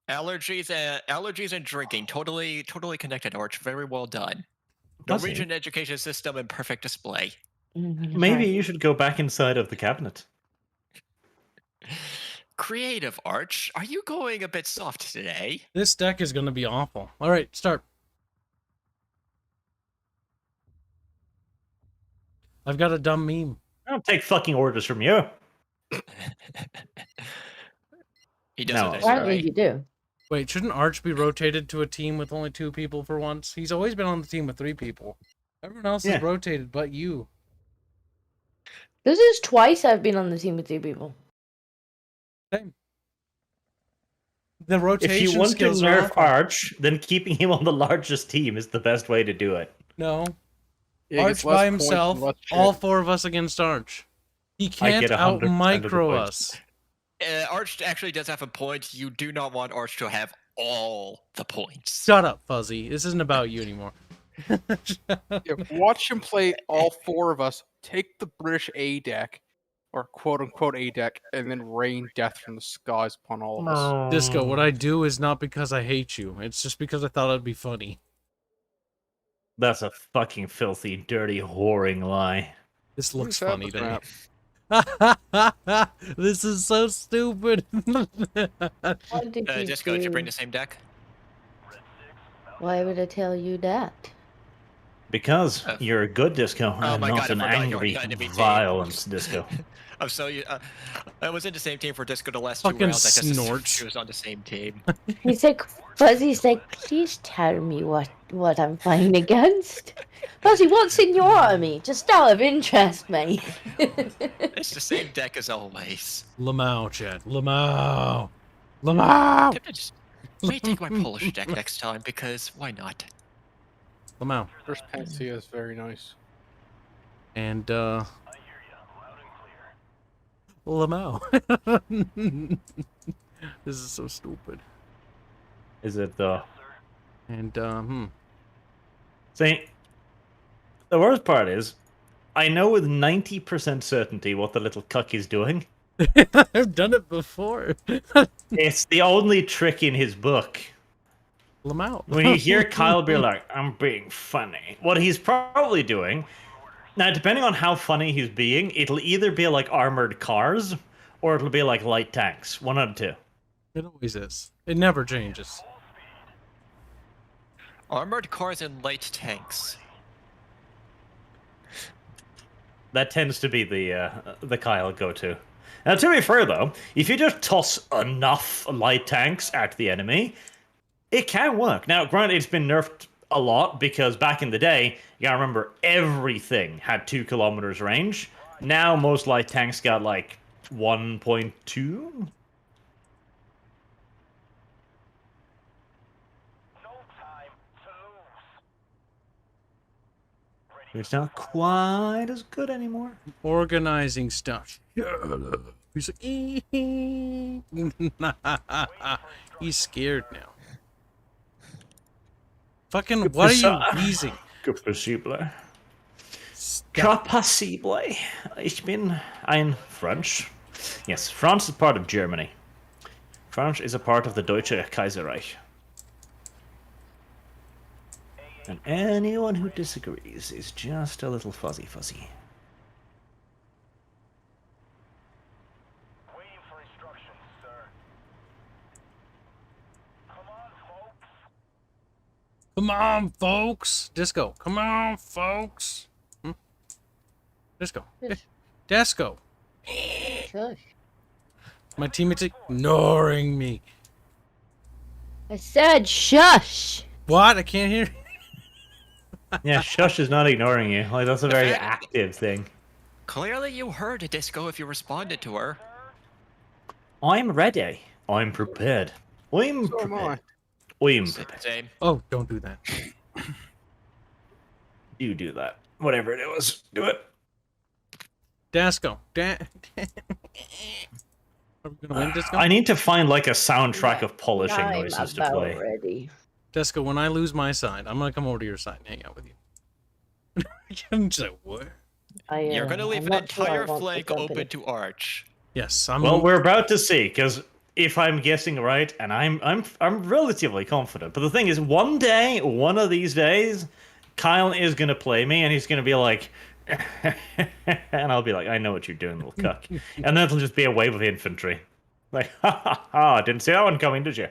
Speaker 2: Allergies and drinking, totally connected. Arch, very well done.
Speaker 1: Fuzzy.
Speaker 2: Norwegian education system in perfect display.
Speaker 1: Maybe you should go back inside of the cabinet.
Speaker 2: Creative, Arch. Are you going a bit soft today?
Speaker 4: This deck is going to be awful. All right, start. I've got a dumb meme.
Speaker 1: I don't take fucking orders from you.
Speaker 2: He does
Speaker 1: No.
Speaker 2: it
Speaker 3: Apparently,
Speaker 2: anyway.
Speaker 3: you do.
Speaker 4: Wait, shouldn't Arch be rotated to a team with only 2 people for once? He's always been on the team with 3 people. Everyone else
Speaker 1: Yeah.
Speaker 4: is rotated but you.
Speaker 3: This is twice I've been on the team with 2 people.
Speaker 4: Same. The rotation
Speaker 1: If you want to
Speaker 4: skills are
Speaker 1: nerf
Speaker 4: awful.
Speaker 1: Arch, then keeping him on the largest team is the best way to do it.
Speaker 4: No.
Speaker 5: Yeah, he gets
Speaker 4: Arch
Speaker 5: less
Speaker 4: by
Speaker 5: points and
Speaker 4: himself,
Speaker 5: less shit.
Speaker 4: all 4 of us against Arch. He can't
Speaker 1: get 100%
Speaker 4: out
Speaker 1: of the
Speaker 4: micro
Speaker 1: points.
Speaker 4: us.
Speaker 2: Arch actually does have a point. You do not want Arch to have all the points.
Speaker 4: Shut up, Fuzzy. This isn't about you anymore.
Speaker 5: Yeah, watch him play all 4 of us, take the British A deck, or quote-unquote A deck, and then rain death from the skies upon all of us.
Speaker 4: Disco, what I do is not because I hate you. It's just because I thought it'd be funny.
Speaker 1: That's a fucking filthy, dirty, whoring lie.
Speaker 4: This looks
Speaker 5: Who's that
Speaker 4: funny
Speaker 5: the
Speaker 4: to me.
Speaker 5: crap?
Speaker 4: This is so stupid.
Speaker 3: What did you
Speaker 2: Disco, did you bring
Speaker 3: do?
Speaker 2: the same deck?
Speaker 3: Why would I tell you that?
Speaker 1: Because you're a good disco
Speaker 2: Oh
Speaker 1: and
Speaker 2: my
Speaker 1: not
Speaker 2: God, I
Speaker 1: an
Speaker 2: forgot you're
Speaker 1: angry,
Speaker 2: on the enemy team.
Speaker 1: violent disco.
Speaker 2: I'm so I was in the same team for Disco the last
Speaker 4: Fucking
Speaker 2: 2 rounds. I just
Speaker 4: snort.
Speaker 2: she was on the same team.
Speaker 3: He's like, Fuzzy's like, please tell me what I'm fighting against. Fuzzy, what's in your army? Just out of interest, mate.
Speaker 2: It's the same deck as always.
Speaker 4: Lamau, Chad. Lamau. Lamau.
Speaker 2: May take my Polish deck next time because why not?
Speaker 4: Lamau.
Speaker 5: First Panacea is very nice.
Speaker 4: And, Lamau. This is so stupid.
Speaker 1: Is it though?
Speaker 4: And,
Speaker 1: See, the worst part is, I know with 90% certainty what the little cuck is doing.
Speaker 4: I've done it before.
Speaker 1: It's the only trick in his book.
Speaker 4: Lamau.
Speaker 1: When you hear Kyle be like, I'm being funny, what he's probably doing, now depending on how funny he's being, it'll either be like armored cars, or it'll be like light tanks. One out of 2.
Speaker 4: It always is. It never changes.
Speaker 2: Armored cars and light tanks.
Speaker 1: That tends to be the Kyle go-to. Now, to be fair though, if you just toss enough light tanks at the enemy, it can work. Now, granted, it's been nerfed a lot because back in the day, you gotta remember everything had 2 kilometers range. Now most light tanks got like 1.2. It's not quite as good anymore.
Speaker 4: Organizing stuff. He's like, he's scared now. Fucking, what are you wheezing?
Speaker 1: Que possible. Que possible. Ich bin ein French. Yes, France is part of Germany. France is a part of the Deutsche Kaiserreich. And anyone who disagrees is just a little fuzzy.
Speaker 6: Waiting for instructions, sir. Come on, folks.
Speaker 4: Come on, folks. Disco. Come on, folks. Disco.
Speaker 3: Yes.
Speaker 4: Disco.
Speaker 3: Shush.
Speaker 4: My teammates ignoring me.
Speaker 3: I said shush.
Speaker 4: What? I can't hear.
Speaker 1: Yeah, Shush is not ignoring you. Like, that's a very active thing.
Speaker 2: Clearly you heard it, Disco, if you responded to her.
Speaker 1: I'm ready. I'm prepared. I'm
Speaker 5: So am I.
Speaker 1: prepared. I'm prepared.
Speaker 2: Same.
Speaker 4: Oh, don't do that.
Speaker 1: You do that. Whatever it was, do it.
Speaker 4: Dasco. Are we gonna win, Disco?
Speaker 1: I need to find like a soundtrack of polishing
Speaker 3: I'm
Speaker 1: noises to
Speaker 3: about
Speaker 1: play.
Speaker 3: ready.
Speaker 4: Desco, when I lose my side, I'm gonna come over to your side and hang out with you. I'm just like, what?
Speaker 2: You're gonna leave an
Speaker 3: I'm not sure I
Speaker 2: entire
Speaker 3: want the
Speaker 2: flank
Speaker 3: company.
Speaker 2: open to Arch.
Speaker 4: Yes, I'm.
Speaker 1: Well, we're about to see, because if I'm guessing right, and I'm relatively confident, but the thing is, one day, one of these days, Kyle is gonna play me, and he's gonna be like, and I'll be like, I know what you're doing, little cuck, and then it'll just be a wave of infantry, like, ha ha ha, didn't see that one coming, did you?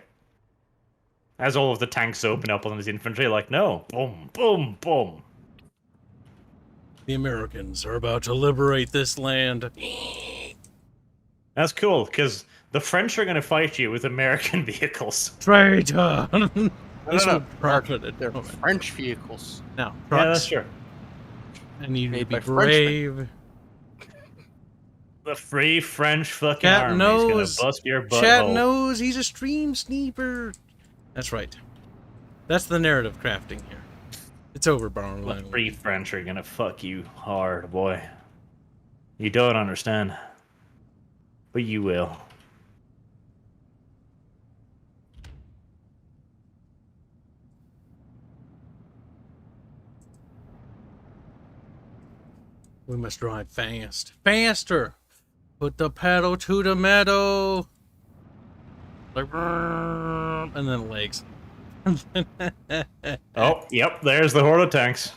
Speaker 1: As all of the tanks open up on his infantry, like, no, boom, boom, boom.
Speaker 4: The Americans are about to liberate this land.
Speaker 1: That's cool, because the French are going to fight you with American vehicles.
Speaker 4: Traitor! This
Speaker 5: no.
Speaker 4: will profit at
Speaker 5: They're
Speaker 4: the moment.
Speaker 5: French vehicles.
Speaker 4: Now,
Speaker 1: Yeah, that's
Speaker 4: trucks.
Speaker 1: true.
Speaker 4: I need to
Speaker 5: Made
Speaker 4: be
Speaker 5: by Frenchmen.
Speaker 4: brave.
Speaker 1: The free French fucking
Speaker 4: Cat
Speaker 1: army is going
Speaker 4: knows.
Speaker 1: to bust your butthole.
Speaker 4: Chat knows he's a stream sneaker. That's right. That's the narrative crafting here. It's over,
Speaker 1: The
Speaker 4: Barnline.
Speaker 1: free French are going to fuck you hard, boy. You don't understand. But you will.
Speaker 4: We must drive fast. Faster! Put the pedal to the metal! Like, and then legs.
Speaker 1: Oh, yep, there's the horde of tanks.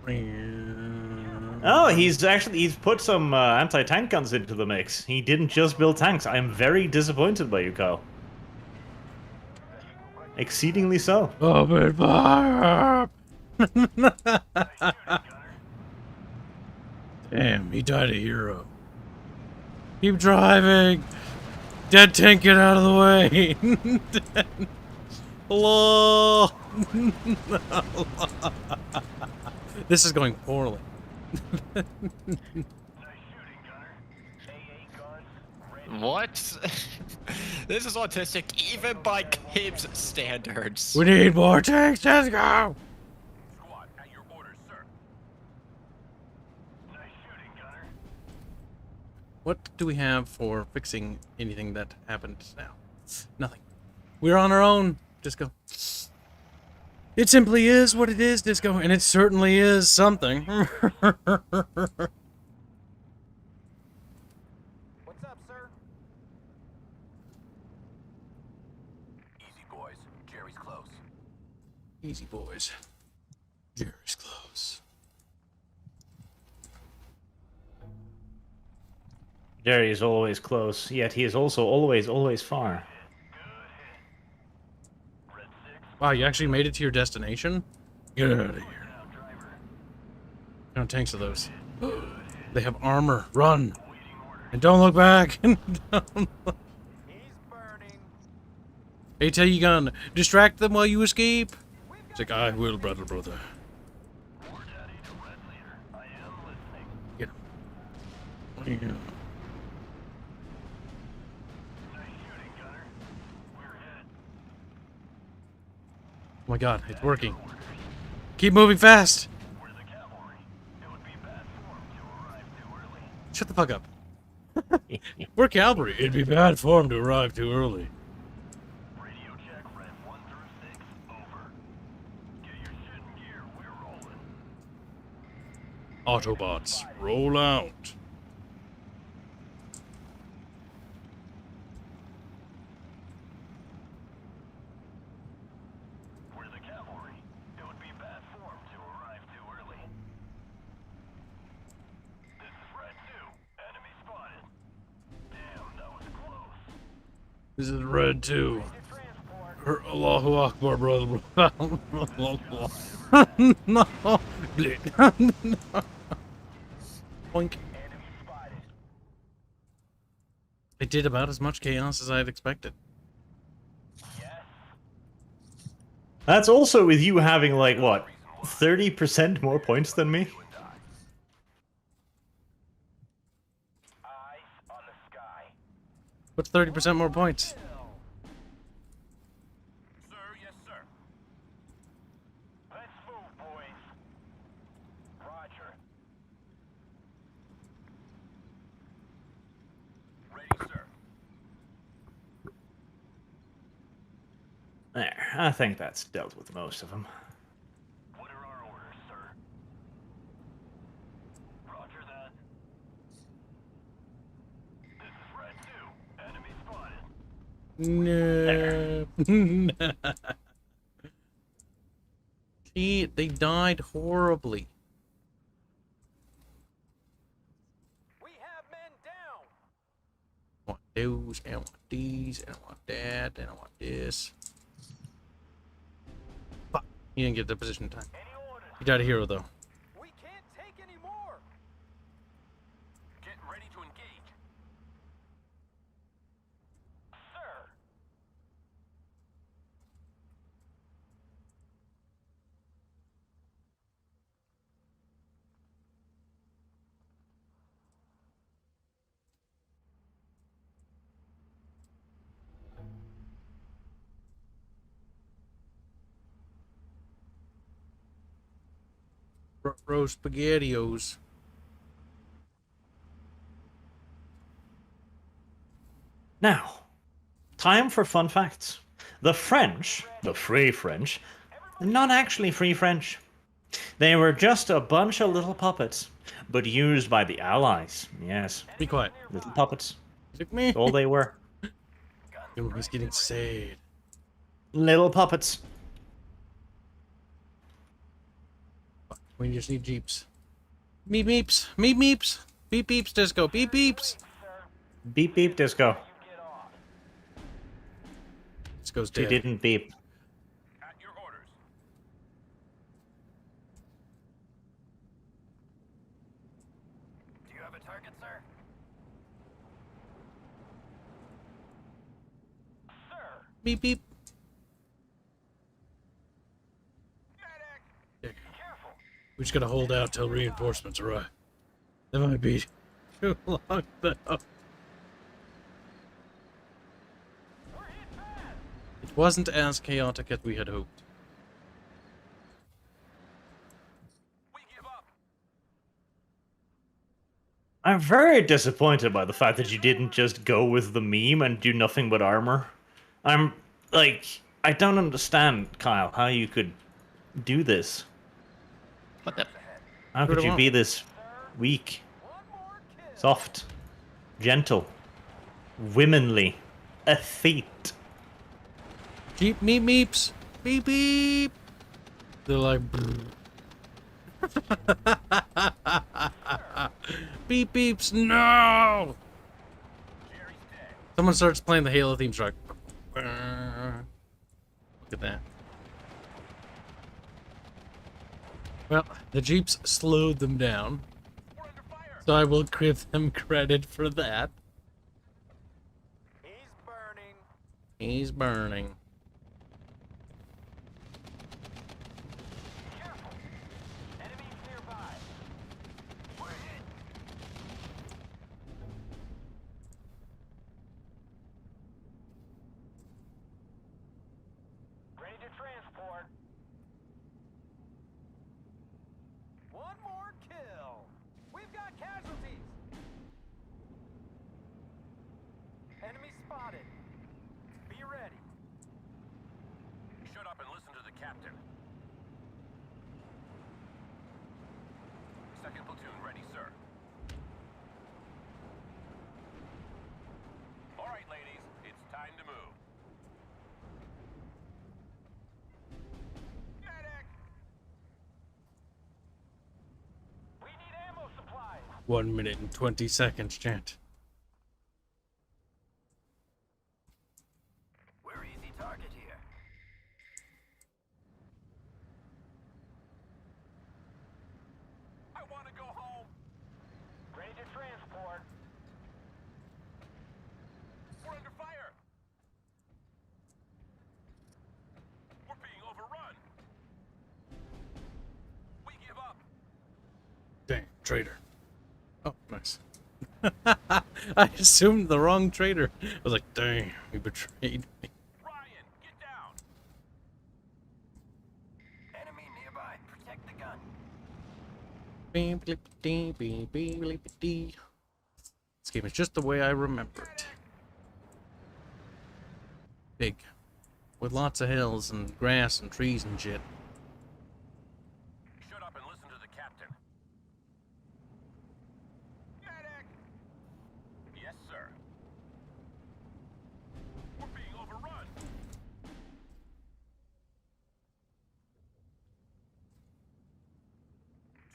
Speaker 1: Oh, he's put some anti-tank guns into the mix. He didn't just build tanks. I'm very disappointed by you, Kyle. Exceedingly so.
Speaker 4: Open fire! Damn, he died a hero. Keep driving! Dead tank, get out of the way! Hello! This is going poorly.
Speaker 2: What? This is autistic even by Kibs standards.
Speaker 4: We need more tanks, let's go!
Speaker 6: Squad, at your orders, sir. Nice shooting, Gunner.
Speaker 4: What do we have for fixing anything that happened now? Nothing. We're on our own, Disco. It simply is what it is, Disco, and it certainly is something.
Speaker 6: What's up, sir? Easy, boys. Jerry's close.
Speaker 4: Easy, boys. Jerry's close.
Speaker 1: Jerry is always close, yet he is also always far.
Speaker 4: Wow, you actually made it to your destination? Get out of here. How many tanks are those? They have armor. Run. And don't look back.
Speaker 6: He's burning.
Speaker 4: Hey, tell you gun. Distract them while you escape. It's like, I will, brother. Get him. Oh my god, it's working. Keep moving fast. Shut the fuck up. We're cavalry. It'd be bad form to arrive too early.
Speaker 6: Radio check, red 1 through 6. Over. Get your shit in gear. We're rolling.
Speaker 4: Autobots, roll out.
Speaker 6: We're the cavalry. It would be bad form to arrive too early. This is Red 2. Enemy spotted. Damn, that was close.
Speaker 4: This is Red 2.
Speaker 6: Transport.
Speaker 4: Allahu Akbar, brother. No. Boink.
Speaker 6: Enemy spotted.
Speaker 4: It did about as much chaos as I had expected.
Speaker 6: Yes.
Speaker 1: That's also with you having, like, what, 30% more points than me?
Speaker 6: Eyes on the sky.
Speaker 4: What's 30% more points?
Speaker 6: Sir, yes, sir.
Speaker 1: There, I think that's dealt with most of them.
Speaker 6: What are our orders, sir? Roger that. This is Red 2. Enemy spotted.
Speaker 4: No. See, they died horribly.
Speaker 6: We have men down.
Speaker 4: I want those, and I want these, and I want that, and I want this. Fuck. He didn't get the position in time.
Speaker 6: Any orders?
Speaker 4: He died a hero, though.
Speaker 6: We can't take any more. Get ready to engage. Sir.
Speaker 4: Roast spaghettios.
Speaker 1: Now, time for fun facts. The French, the Free French, not actually Free French. They were just a bunch of little puppets, but used by the Allies. Yes,
Speaker 4: Be quiet.
Speaker 1: little puppets.
Speaker 4: Look at me.
Speaker 1: All they were.
Speaker 4: He's getting sad.
Speaker 1: Little puppets.
Speaker 4: We just need jeeps. Meep meeps. Meep meeps. Beep beeps, disco. Beep beeps.
Speaker 1: Beep beep disco.
Speaker 4: This goes
Speaker 1: She
Speaker 4: dead.
Speaker 1: didn't beep.
Speaker 6: At your orders. Do you have a target, sir? Sir.
Speaker 4: Beep beep.
Speaker 6: Medic. Careful.
Speaker 4: We just gotta hold out till reinforcements arrive. That might be too long though.
Speaker 6: We're hit bad.
Speaker 4: It wasn't as chaotic as we had hoped.
Speaker 6: We give up.
Speaker 1: I'm very disappointed by the fact that you didn't just go with the meme and do nothing but armor. I'm like, I don't understand, Kyle, how you could do this.
Speaker 2: What the?
Speaker 1: How
Speaker 4: What
Speaker 1: could
Speaker 4: do I
Speaker 1: you
Speaker 4: want?
Speaker 1: be this weak,
Speaker 6: One more kill.
Speaker 1: soft, gentle, womanly, effete?
Speaker 4: Jeep meep meeps. Beep beep. They're like beep beeps. No.
Speaker 6: Jerry's dead.
Speaker 4: Someone starts playing the Halo theme track. Look at that. Well, the Jeeps slowed them down,
Speaker 6: We're under fire.
Speaker 4: so I will give them credit for that.
Speaker 6: He's burning.
Speaker 4: He's burning.
Speaker 6: Careful. Enemies nearby. We're hit. Ready to transport. One more kill. We've got casualties. Enemy spotted. Be ready. Shut up and listen to the captain. Second platoon ready, sir. All right, ladies, it's time to move. Medic! We need ammo supplies.
Speaker 4: 1 minute and 20 seconds, Chant.
Speaker 6: We're easy target here. I want to go home. Ready to transport. We're under fire. We're being overrun. We give up.
Speaker 4: Dang, traitor. Oh, nice. I assumed the wrong traitor. I was like, dang, he betrayed me.
Speaker 6: Ryan, get down. Enemy nearby. Protect the gun.
Speaker 4: Beep, bleep, dee, beep, beep, bleep, dee. This game is just the way I remember it. Big. with lots of hills and grass and trees and shit.
Speaker 6: Shut up and listen to the captain. Medic! Yes, sir. We're being overrun.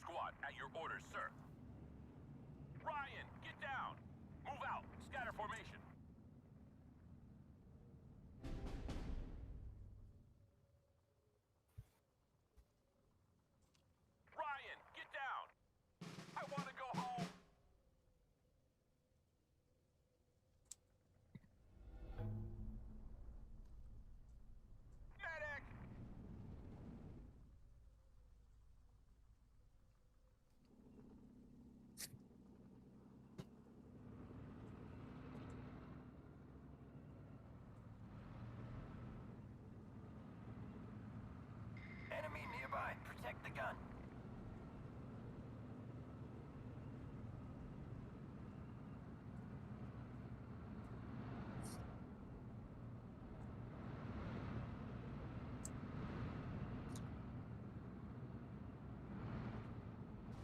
Speaker 6: Squad, at your orders, sir. Ryan, get down. Move out. Scatter formation. Ryan, get down. I want to go home. Medic! Enemy nearby. Protect the gun.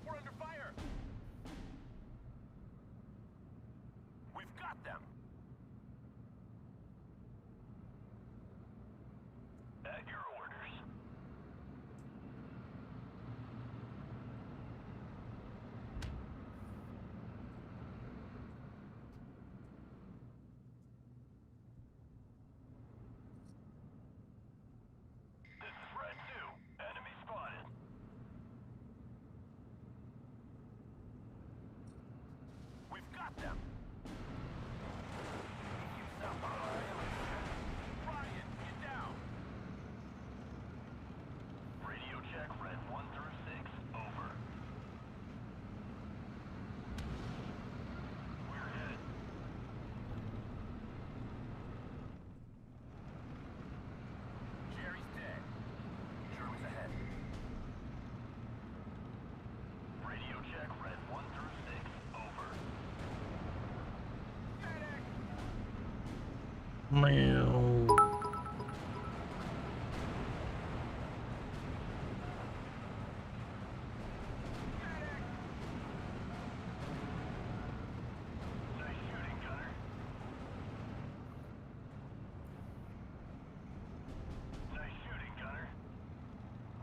Speaker 6: We're under fire. We've got them. At your orders. This is Red 2. Enemy spotted. We've got them. Ryan, get down. Radio check, Red 1 through 6. Over. We're hit. Jerry's dead. Sherman's ahead. Radio check, Red 1 through 6. Over. Medic!
Speaker 4: Meow.
Speaker 6: Nice shooting, Gunner. Nice shooting, Gunner.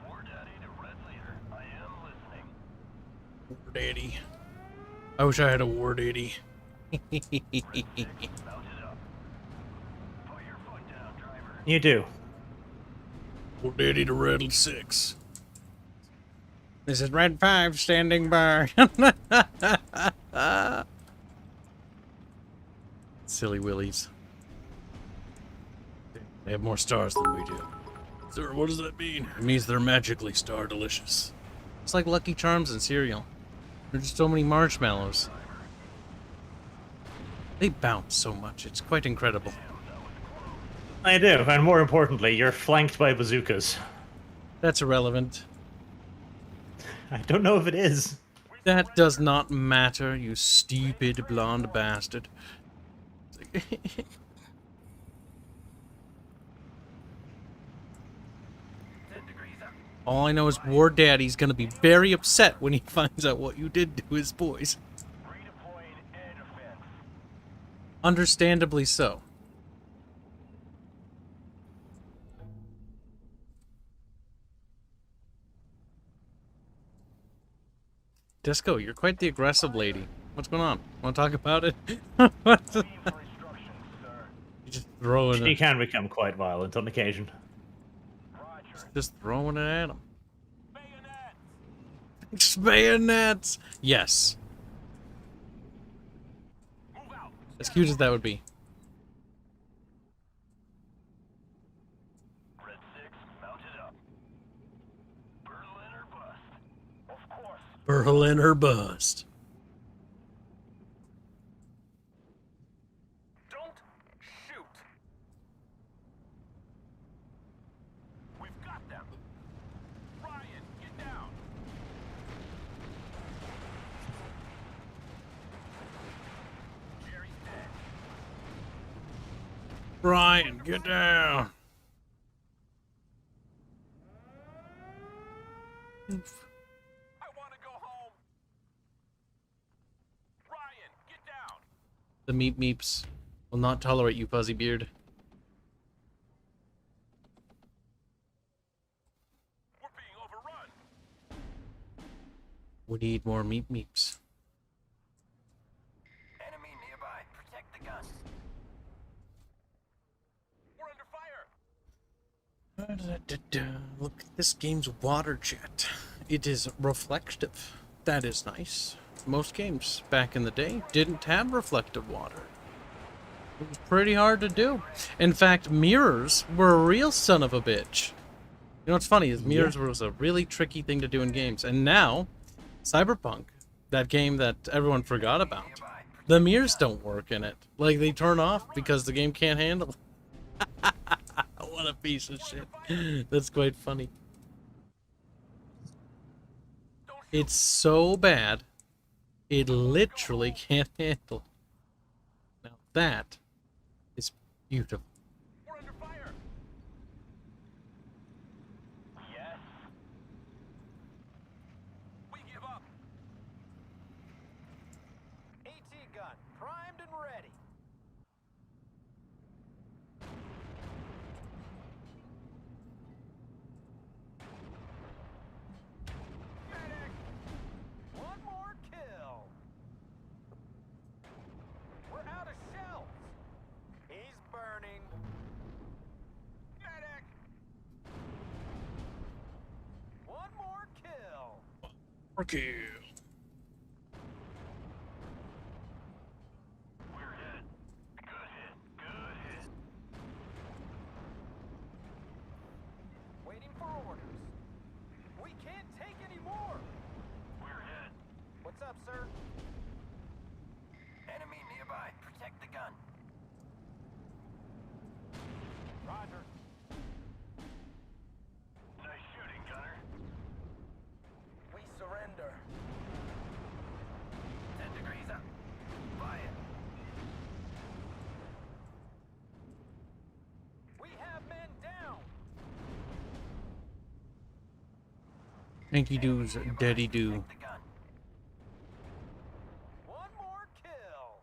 Speaker 6: War Daddy to Red Leader. I am listening.
Speaker 4: War Daddy. I wish I had a War Daddy.
Speaker 6: Mount it up. Put your foot down, driver.
Speaker 1: You do.
Speaker 4: War Daddy to Red 6. This is Red 5 standing by. Silly willies. They have more stars than we do. Sir, what does that mean? It means they're magically star delicious. It's like Lucky Charms and cereal. There's just so many marshmallows. They bounce so much. It's quite incredible.
Speaker 1: I do, and more importantly, you're flanked by bazookas.
Speaker 4: That's irrelevant.
Speaker 1: I don't know if it is.
Speaker 4: That does not matter, you stupid blonde bastard. All I know is War Daddy's gonna be very upset when he finds out what you did to his boys.
Speaker 6: Redeploying air defense.
Speaker 4: Understandably so. Disco, you're quite the aggressive lady. What's going on? Want to talk about it?
Speaker 6: Team for instructions, sir.
Speaker 4: You just throwing
Speaker 1: She
Speaker 4: it.
Speaker 1: can become quite violent on occasion.
Speaker 6: Roger.
Speaker 4: Just throwing it at him.
Speaker 6: Bayonets.
Speaker 4: Bayonets! Yes.
Speaker 6: Move out.
Speaker 4: As cute as that would be.
Speaker 6: Red 6, mount it up. Berlin or bust. Of course.
Speaker 4: Berlin or bust.
Speaker 6: Don't shoot. We've got them. Ryan, get down. Jerry's dead.
Speaker 4: Brian, get down.
Speaker 6: I want to go home. Ryan, get down.
Speaker 4: The meep meeps will not tolerate you, Fuzzy Beard.
Speaker 6: We're being overrun.
Speaker 4: We need more meep meeps.
Speaker 6: Enemy nearby. Protect the gun. We're under fire.
Speaker 4: Look at this game's water jet. It is reflective. That is nice. Most games back in the day didn't have reflective water. It was pretty hard to do. In fact, mirrors were a real son of a bitch. You know what's funny is mirrors was a really tricky thing to do in games. And now, Cyberpunk, that game that everyone forgot about, the mirrors don't work in it. Like, they turn off because the game can't handle it. What a piece of shit. That's quite funny. It's so bad, it literally can't handle it. Now that is beautiful.
Speaker 6: We're under fire. Yes. We give up. AT gun primed and ready. Medic. One more kill. We're out of shells. He's burning. Medic. One more kill.
Speaker 4: Okay.
Speaker 6: We're hit. Good hit. Good hit. Waiting for orders. We can't take any more. We're hit. What's up, sir? Enemy nearby. Protect the gun. Roger. Nice shooting, Gunner. We surrender. 10 degrees up. Fire. We have men down.
Speaker 4: Hanky Doo's Daddy Doo.
Speaker 6: Protect the gun. One more kill.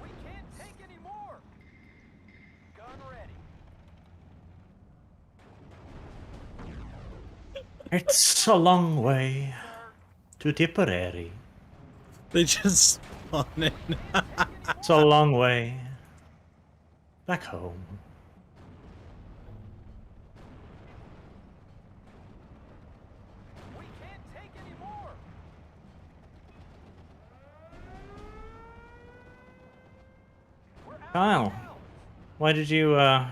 Speaker 6: We can't take any more. Gun ready.
Speaker 1: It's a long way to Tipperary.
Speaker 4: They just spawn in.
Speaker 1: It's a long way back home.
Speaker 6: We can't take any more. We're out
Speaker 1: Kyle,
Speaker 6: of shells.
Speaker 1: why did you run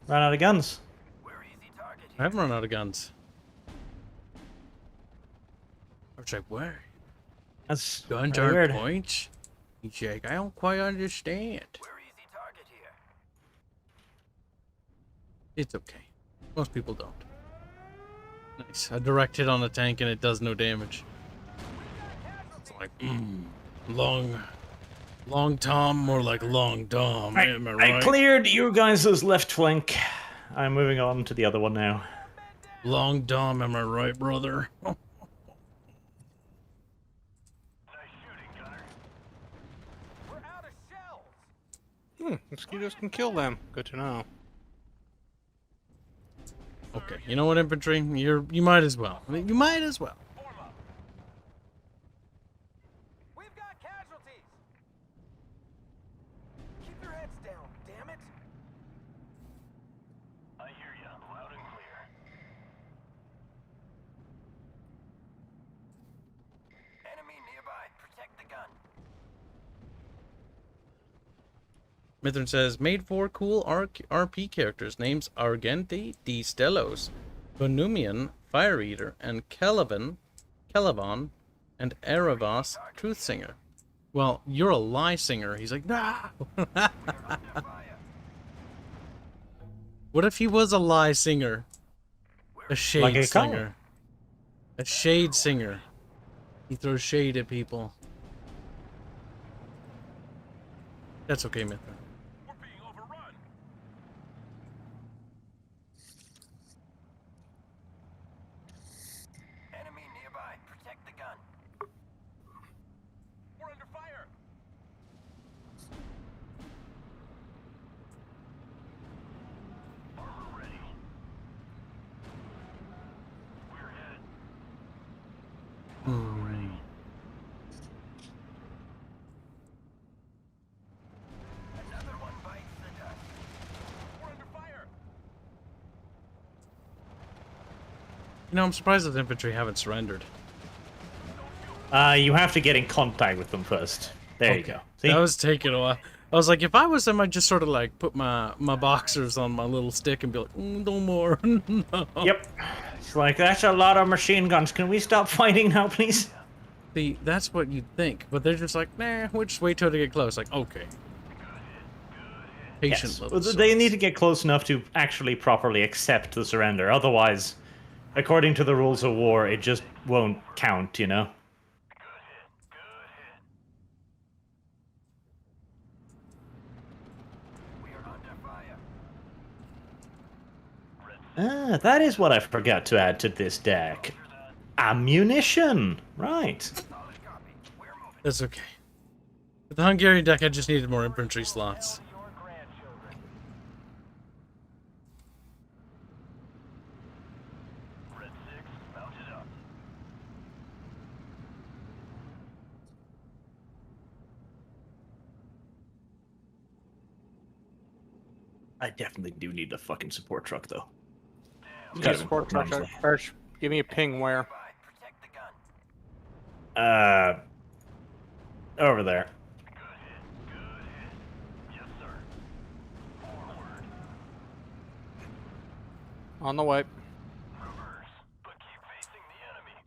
Speaker 1: out of guns?
Speaker 6: We're easy target
Speaker 4: I haven't run out of guns. I was like, where?
Speaker 1: That's
Speaker 4: Guns
Speaker 1: very
Speaker 4: aren't
Speaker 1: weird.
Speaker 4: points? He's like, I don't quite understand.
Speaker 6: We're easy target here.
Speaker 4: It's okay. Most people don't. Nice. A direct hit on a tank and it does no damage. It's like, long Tom, more like long Dom. Am I
Speaker 1: I
Speaker 4: right?
Speaker 1: cleared you guys' left flank. I'm moving on to the other one now.
Speaker 4: Long Dom, am I right, brother?
Speaker 6: Nice shooting, Gunner. We're out of shells.
Speaker 5: Mosquitoes can kill them. Good to know.
Speaker 4: Okay, you know what, infantry? You might as well. You might as well.
Speaker 6: Form up. We've got casualties. Keep your heads down, damn it. I hear you, loud and clear. Enemy nearby. Protect the gun.
Speaker 4: Mithrin says, made 4 cool RP characters. Names Argenti, D. Stellos, Bonumian, Fire Eater, and Caliban, and Erebos, Truth Singer. Well, you're a lie singer. He's like, nah. What if he was a lie singer? A shade
Speaker 1: Like a cow.
Speaker 4: singer. A shade singer. He throws shade at people. That's okay, Myth.
Speaker 6: We're being overrun. Enemy nearby. Protect the gun. We're under fire. Armor ready. We're ahead.
Speaker 4: Alright.
Speaker 6: Another one bites the dust. We're under fire.
Speaker 4: You know, I'm surprised that infantry haven't surrendered.
Speaker 1: You have to get in contact with them first. There you go. See?
Speaker 4: That was taking a while. I was like, if I was them, I'd just sort of like put my boxers on my little stick and be like, no more. No.
Speaker 1: Yep. It's like, that's a lot of machine guns. Can we stop fighting now, please?
Speaker 4: See, that's what you'd think, but they're just like, nah, we'll just wait till they get close. Like, okay. Patient
Speaker 1: Yes.
Speaker 4: little
Speaker 1: Well, they
Speaker 4: souls.
Speaker 1: need to get close enough to actually properly accept the surrender. Otherwise, according to the rules of war, it just won't count, you know?
Speaker 6: We are under fire.
Speaker 1: Ah, that is what I forgot to add to this deck. Ammunition! Right.
Speaker 6: Solid copy. We're moving.
Speaker 4: That's okay. With the Hungarian deck, I just needed more infantry slots.
Speaker 6: Your grandchildren. Red 6, mounted up.
Speaker 1: I definitely do need a fucking support truck, though.
Speaker 5: Yeah, support truck. Arch, give me a ping where.
Speaker 6: Bye. Protect the gun.
Speaker 1: Over there.
Speaker 6: Good hit. Good hit. Yes, sir. Forward.
Speaker 5: On the way.
Speaker 6: Reverse. But keep facing the enemy.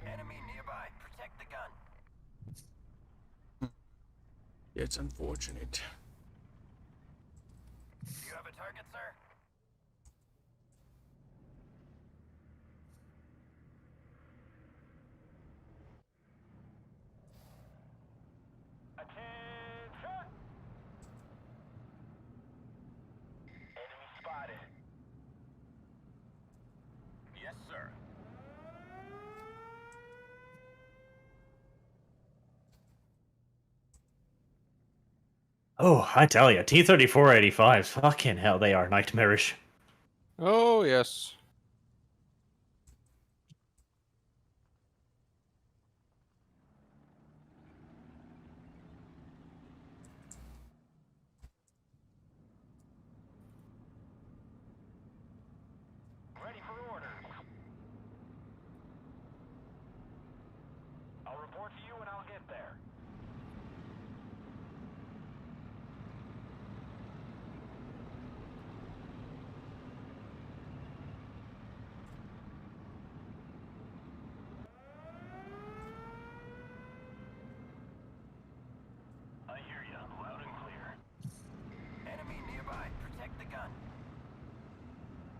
Speaker 6: Enemy nearby. Protect the gun.
Speaker 4: It's unfortunate.
Speaker 6: You have a target, sir? Attention! Enemy spotted. Yes, sir.
Speaker 1: Oh, I tell you, T-34-85s, fucking hell, they are nightmarish.
Speaker 5: Oh, yes.
Speaker 6: Ready for orders. I'll report to you when I'll get there. I hear you, loud and clear. Enemy nearby. Protect the gun.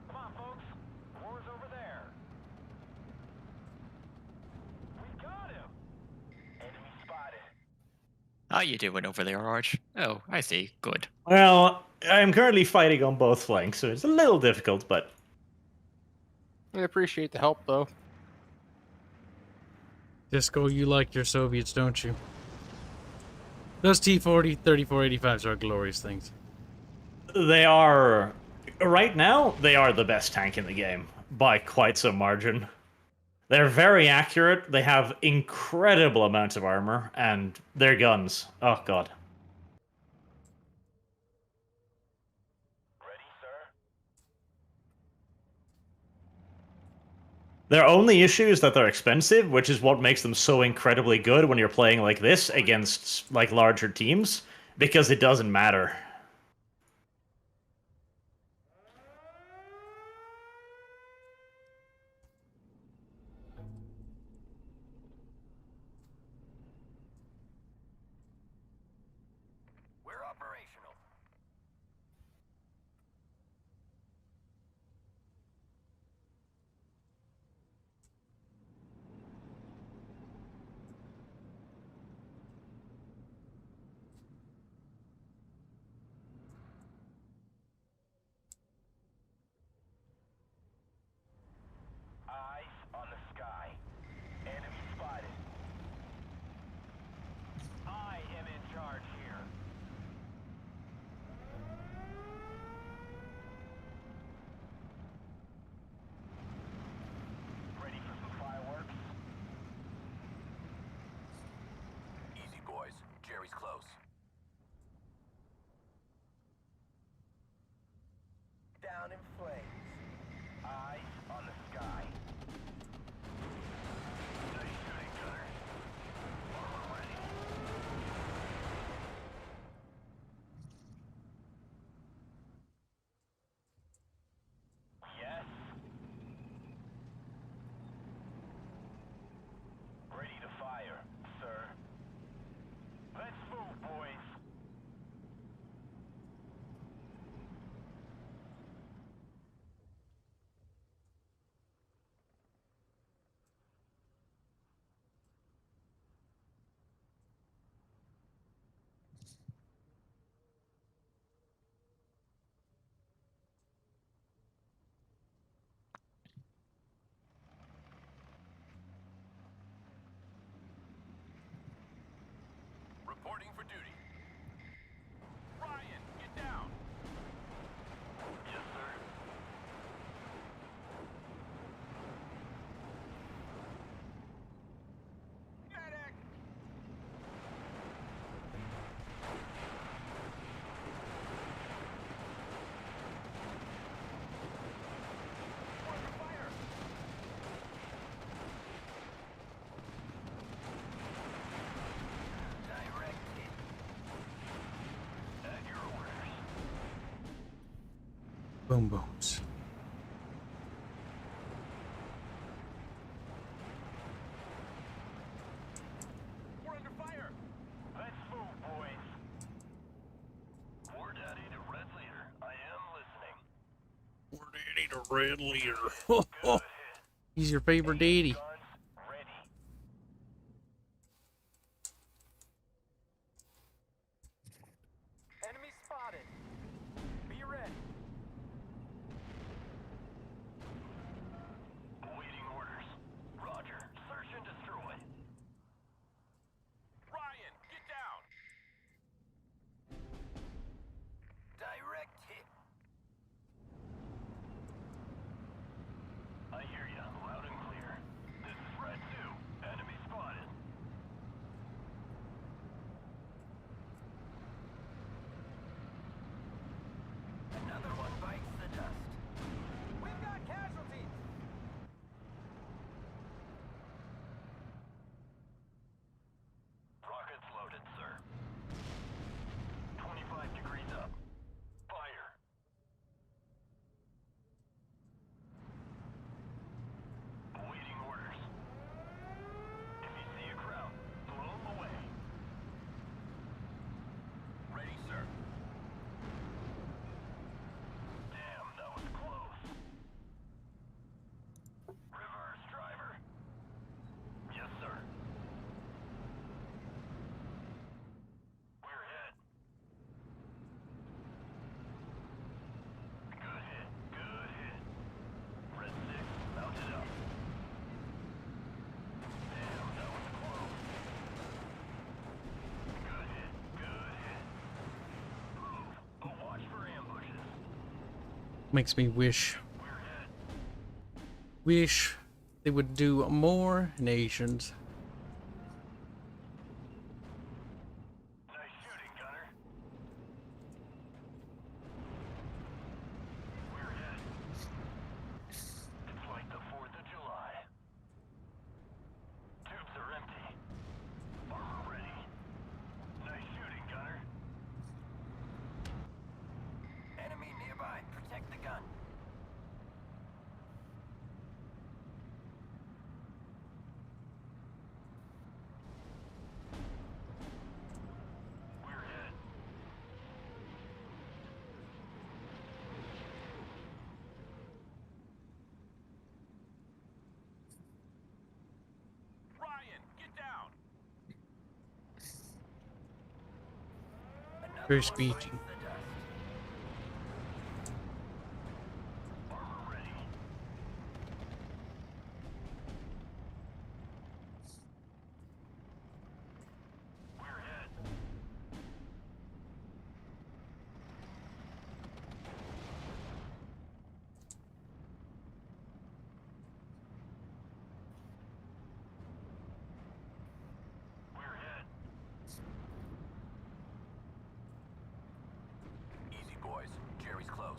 Speaker 6: Come on, folks. War's over there. We got him. Enemy spotted.
Speaker 2: How you doing over there, Arch? Oh, I see. Good.
Speaker 1: Well, I'm currently fighting on both flanks, so it's a little difficult, but
Speaker 5: I appreciate the help, though.
Speaker 4: Disco, you like your Soviets, don't you? Those T-40, 34-85s are glorious things.
Speaker 1: they are... Right now, they are the best tank in the game, by quite some margin. They're very accurate, they have incredible amounts of armor, and their guns, oh god.
Speaker 6: Ready, sir?
Speaker 1: Their only issue is that they're expensive, which is what makes them so incredibly good when you're playing like this against like larger teams, because it doesn't matter.
Speaker 6: We're operational. down in flames. Eyes on the sky. Nice shooting, gunner. Armor ready. Yes. Ready to fire, sir. Let's move, boys. Reporting for duty. Ryan, get down. Yes, sir. Medic! We're under fire! Direct hit. At your orders.
Speaker 4: Boom booms.
Speaker 6: We're under fire! Let's move, boys. War Daddy to Red Leader. I am listening.
Speaker 4: We're Daddy the Red Leader.
Speaker 6: Good hit.
Speaker 4: He's your favorite daddy.
Speaker 6: Guns ready. Enemy spotted. Be ready. Awaiting orders. Roger. Search and destroy. Ryan, get down. Direct hit. I hear ya, loud and clear. This is Red 2. Enemy spotted. Another one bites the dust. We've got casualties. Rockets loaded, sir. 25 degrees up. Fire. Awaiting orders. If you see a crowd, blow them away. Ready, sir. Damn, that was close. Reverse, driver. Yes, sir. We're hit. Good hit. Good hit. Red 6, mounted up. Damn, that was close. Good hit. Good hit. Move, but watch for ambushes.
Speaker 4: Makes me wish
Speaker 6: We're hit.
Speaker 4: they would do more nations.
Speaker 6: Nice shooting, gunner. We're hit. It's like the 4th of July. Tubes are empty. Armor ready. Nice shooting, gunner. Enemy nearby. Protect the gun. We're hit. Ryan, get down. Another
Speaker 4: Very
Speaker 6: one
Speaker 4: speechy.
Speaker 6: bites the dust. Armor ready. We're hit. We're hit. Easy, boys. Jerry's close.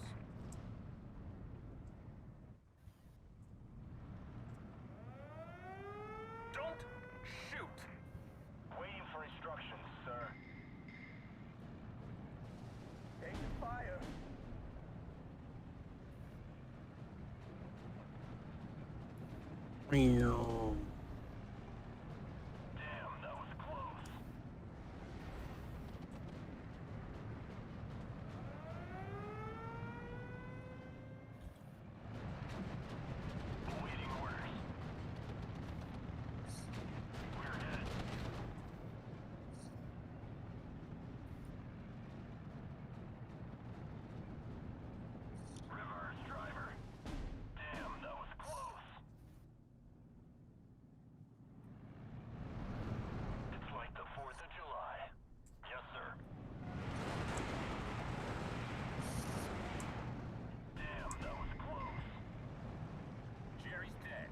Speaker 4: Meow.
Speaker 6: Damn, that was close. Awaiting orders. We're ahead. Reverse, driver. Damn, that was close. It's like the 4th of July. Yes, sir. Damn, that was close. Jerry's dead.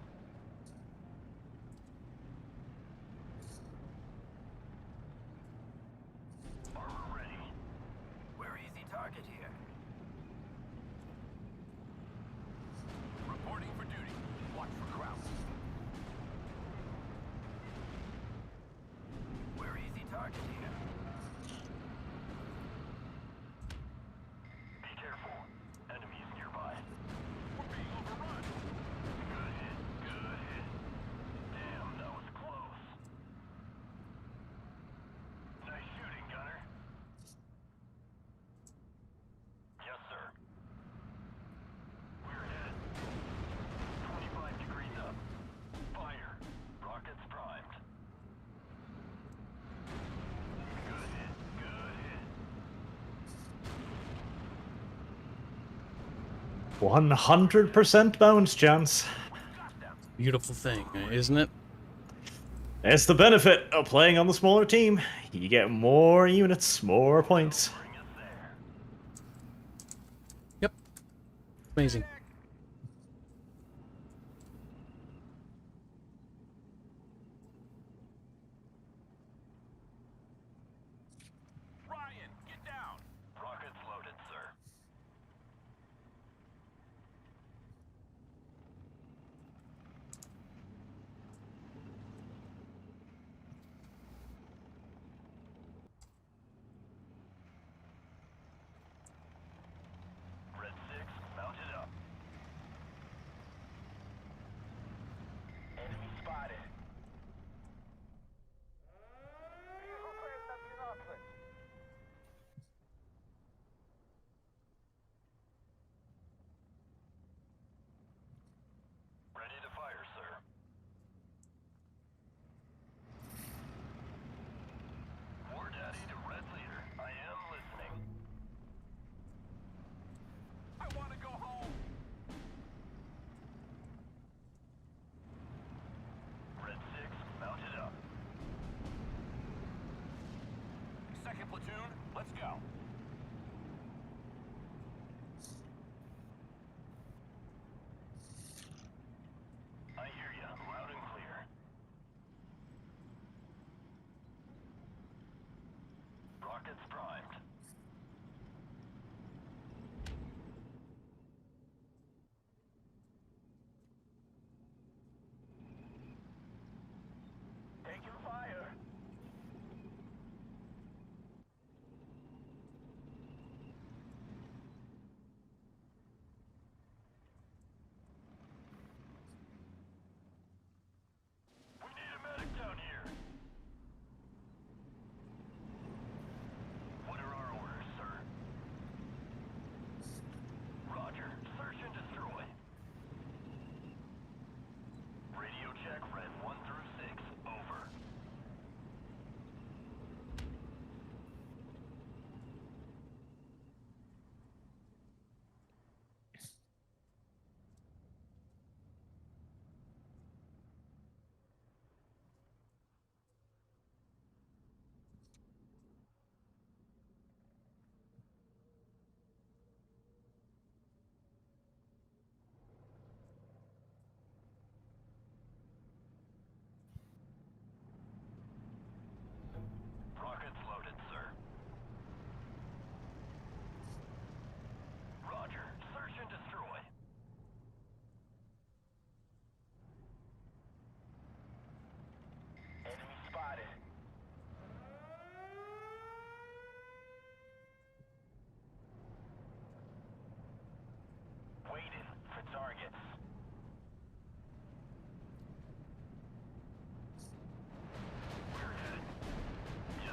Speaker 6: Armor ready. We're easy target here. Reporting for duty. Watch for Kraus. We're easy target here. Be careful. Enemies nearby. We're being overrun. Good hit. Good hit. Damn, that was close. Nice shooting, Gunner. Yes, sir. We're ahead. 25 degrees up. Fire. Rockets primed. Good hit. Good hit.
Speaker 1: 100% bounce chance.
Speaker 4: Beautiful thing, isn't it?
Speaker 1: It's the benefit of playing on the smaller team. You get more units, more points.
Speaker 6: Bring us there.
Speaker 4: Yep. Amazing.
Speaker 6: Ryan, get down. Rockets loaded, sir. Red 6, mounted up.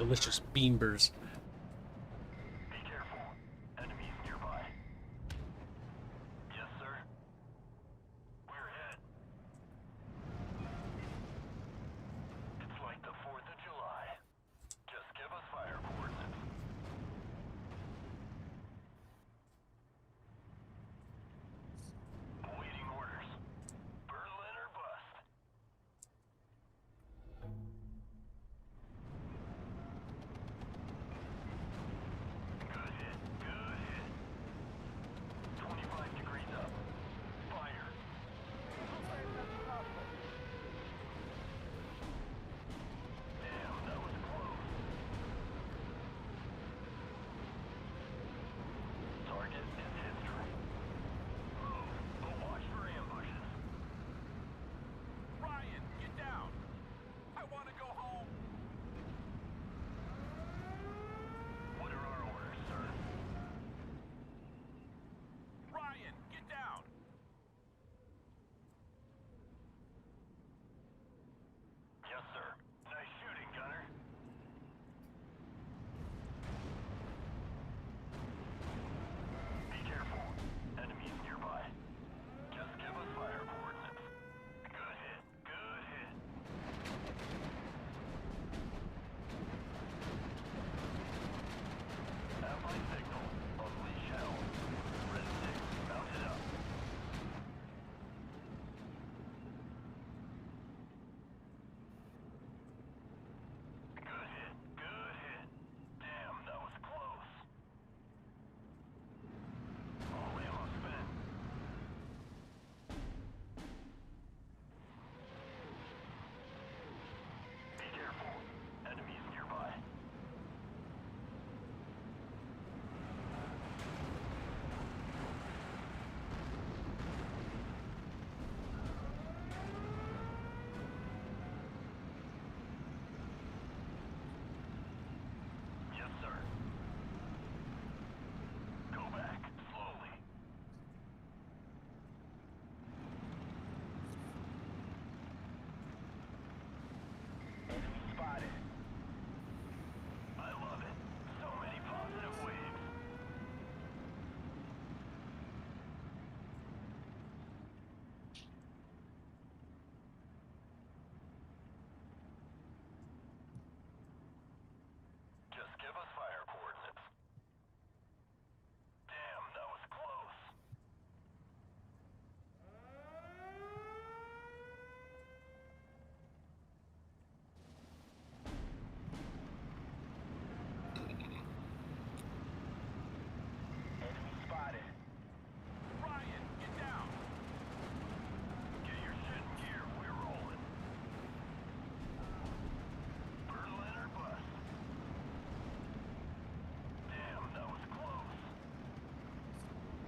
Speaker 4: delicious beambers.
Speaker 6: Be careful. Enemies nearby. Yes, sir. We're hit. It's like the 4th of July. Just give us fire coordinates. Awaiting orders. Berlin or bust. Good hit. Good hit. 25 degrees up. Fire. Damn, that was close. Target is history. Move, but watch for ambushes. Ryan, get down. I want to go home. What are our orders, sir? Ryan, get down. Yes, sir. Nice shooting, Gunner. Be careful. Enemies nearby. Just give us fire coordinates. Good hit. Good hit. Have my signal. Unleash hell. Red 6, mount it up. Good hit. Good hit. Damn, that was close. All ammo spent. Be careful. Enemies nearby. Yes, sir. Go back, slowly. Enemy spotted. I love it. So many positive waves. Just give us fire coordinates. Damn, that was close. Enemy spotted. Ryan, get down. Get your shit in gear. We're rolling. Berlin or bust. Damn, that was close.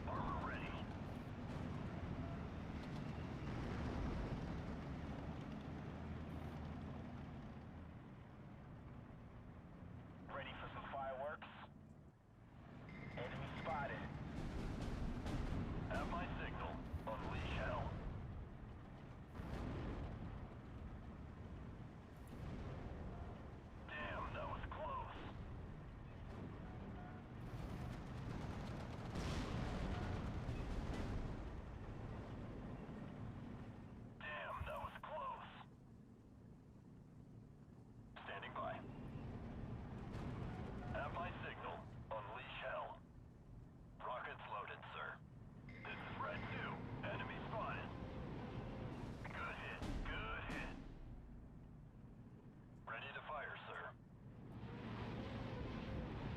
Speaker 6: Armor ready. Ready for some fireworks? Enemy spotted. Have my signal. Unleash hell. Damn, that was close. Damn, that was close. Standing by. Have my signal. Unleash hell. Rockets loaded, sir. This is Red 2. Enemy spotted. Good hit. Good hit. Ready to fire, sir.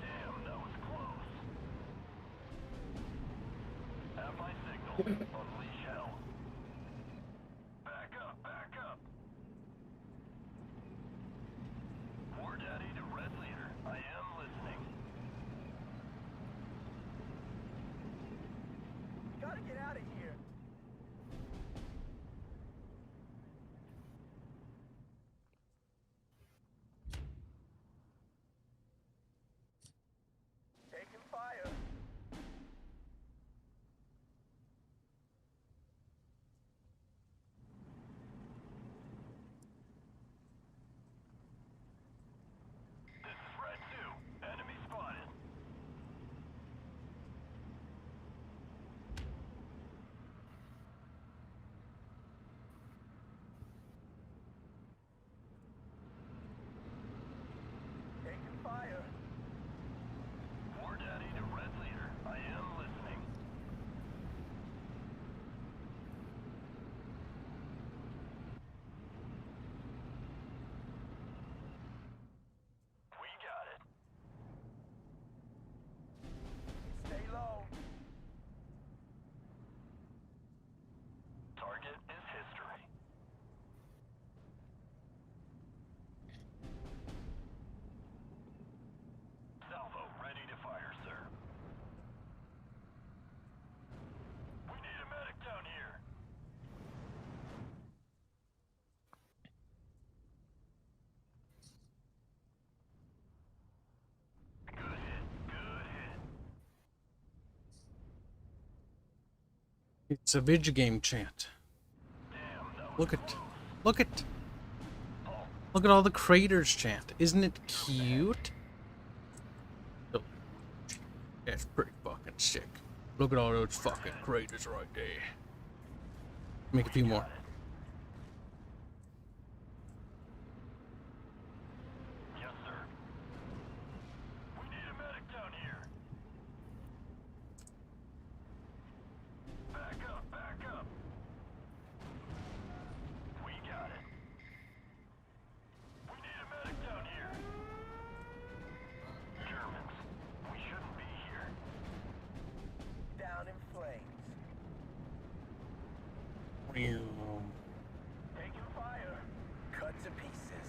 Speaker 6: Damn, that was close. Have my signal. Unleash hell. Back up, back up. War Daddy to Red Leader. I am listening. Gotta get out of here. Taking fire. This is
Speaker 4: It's a video game chant. Look at all the craters chant. Isn't it cute? Oh, that's pretty fucking sick. Look at all those fucking craters right there. Make a few more.
Speaker 6: Yes, sir. We need a medic down here. Back up, back up. We got it. We need a medic down here. Germans, we shouldn't be here. Down in flames. Taking fire. Cut to pieces.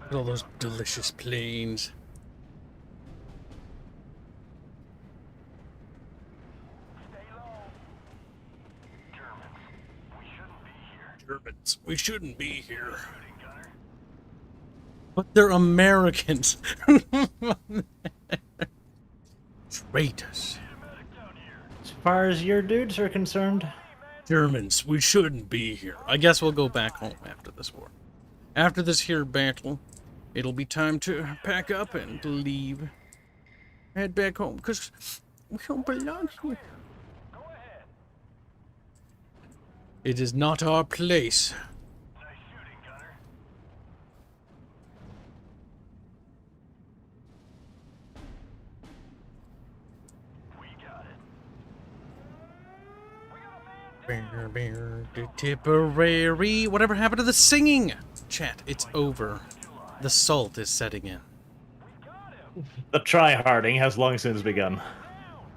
Speaker 4: Look at all those delicious planes.
Speaker 6: Stay low. Germans, we shouldn't be here.
Speaker 4: Germans, we shouldn't be here.
Speaker 6: Shooting gunner.
Speaker 4: But they're Americans. Traitors.
Speaker 6: Medic down here.
Speaker 1: As far as your dudes are concerned,
Speaker 4: Germans, we shouldn't be here. I guess we'll go back home after this war. After this here battle, it'll be time to pack up and leave. Head back home, because we don't belong here.
Speaker 6: Go ahead.
Speaker 4: It is not our place.
Speaker 6: Nice shooting, gunner. We got it. We got a man.
Speaker 4: Tipperary. Whatever happened to the singing? Chat, it's over. The salt is setting in.
Speaker 1: the tryharding has long since begun.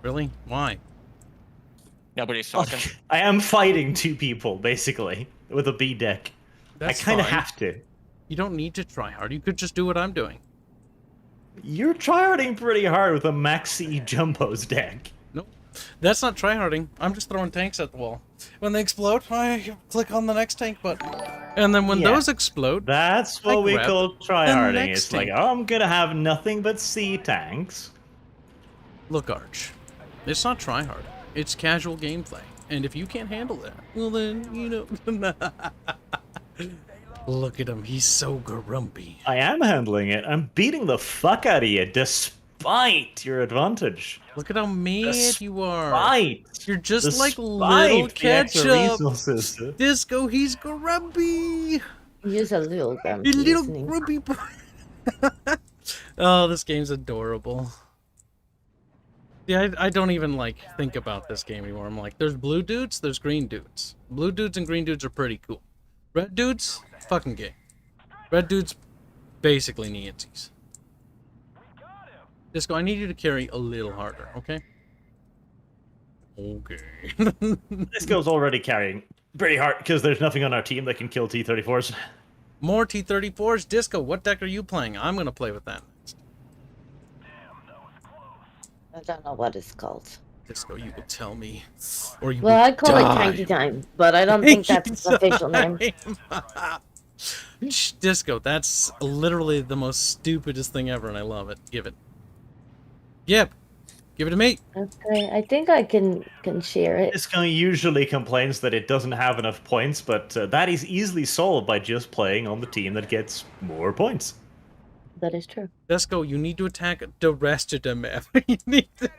Speaker 4: Really? Why?
Speaker 2: Nobody's talking.
Speaker 1: I am fighting two people, basically, with a B deck.
Speaker 4: That's
Speaker 1: I kind of
Speaker 4: fine.
Speaker 1: have to.
Speaker 4: You don't need to try hard. You could just do what I'm doing.
Speaker 1: You're tryharding pretty hard with a Maxi Jumbos deck.
Speaker 4: Nope. That's not tryharding. I'm just throwing tanks at the wall. When they explode, I click on the next tank button. And then when
Speaker 1: Yeah.
Speaker 4: those explode,
Speaker 1: That's what we
Speaker 4: grab
Speaker 1: call
Speaker 4: the
Speaker 1: tryharding.
Speaker 4: next
Speaker 1: It's like,
Speaker 4: tank.
Speaker 1: oh, I'm gonna have nothing but C tanks.
Speaker 4: look, Arch. It's not tryhard. It's casual gameplay. And if you can't handle that, well then, you know... Look at him. He's so grumpy.
Speaker 1: I am handling it. I'm beating the fuck out of you, despite your advantage.
Speaker 4: Look at how mad you are.
Speaker 1: Despite.
Speaker 4: You're just like
Speaker 1: Despite
Speaker 4: little
Speaker 1: the extra
Speaker 4: ketchup.
Speaker 1: resources.
Speaker 4: Disco, he's grumpy.
Speaker 3: He's a little grumpy,
Speaker 4: You little
Speaker 3: isn't he?
Speaker 4: grumpy boy. Oh, this game's adorable. Yeah, I don't even, like, think about this game anymore. I'm like, there's blue dudes, there's green dudes. Blue dudes and green dudes are pretty cool. Red dudes, fucking gay. Red dudes, basically Nancy's. Disco, I need you to carry a little harder, okay? Okay.
Speaker 1: This girl's already carrying pretty hard because there's nothing on our team that can kill T-34s.
Speaker 4: More T-34s. Disco, what deck are you playing? I'm gonna play with that next.
Speaker 3: I don't know what it's called.
Speaker 4: Disco, you will tell me. Or you
Speaker 3: Well,
Speaker 4: will
Speaker 3: I call
Speaker 4: die.
Speaker 3: it Tanky Time, but I don't think that's its official name.
Speaker 4: Shh, Disco, that's literally the most stupidest thing ever, and I love it. Give it. Yep. Give it to me.
Speaker 3: Okay, I think I can share it.
Speaker 1: This guy usually complains that it doesn't have enough points, but that is easily solved by just playing on the team that gets more points.
Speaker 3: That is true.
Speaker 4: Disco, you need to attack the rest of the map. You need to...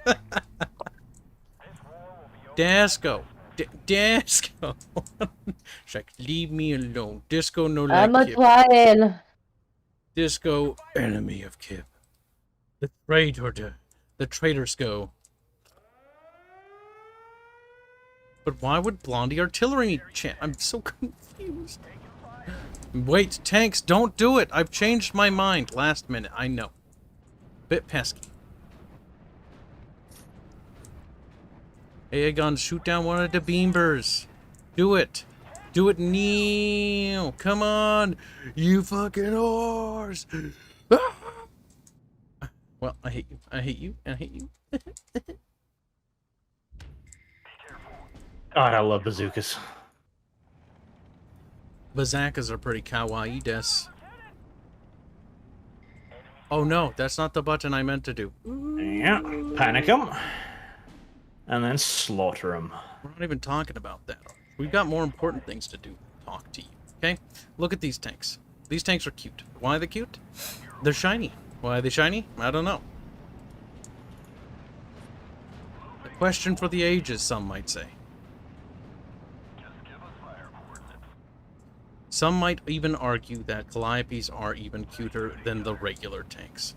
Speaker 4: Disco. Disco. Sqek, leave me alone. Disco, no like
Speaker 3: I'm a
Speaker 4: Kib.
Speaker 3: trying.
Speaker 4: Disco, enemy of Kib. The traitor, the traitors go. But why would Blondie artillery chant? I'm so confused. Wait, tanks, don't do it. I've changed my mind last minute. I know. Bit pesky. Aegon, shoot down one of the beambers. Do it. Do it now. Come on. You fucking whores. Well, I hate you. I hate you. I hate you.
Speaker 1: God, I love bazookas.
Speaker 4: Bazookas are pretty kawaii des. Oh no, that's not the button I meant to do.
Speaker 1: Yeah, panic 'em. and then slaughter them.
Speaker 4: We're not even talking about that. We've got more important things to do. Talk to you. Okay? Look at these tanks. These tanks are cute. Why are they cute? They're shiny. Why are they shiny? I don't know. A question for the ages, some might say. Some might even argue that Calliopes are even cuter than the regular tanks.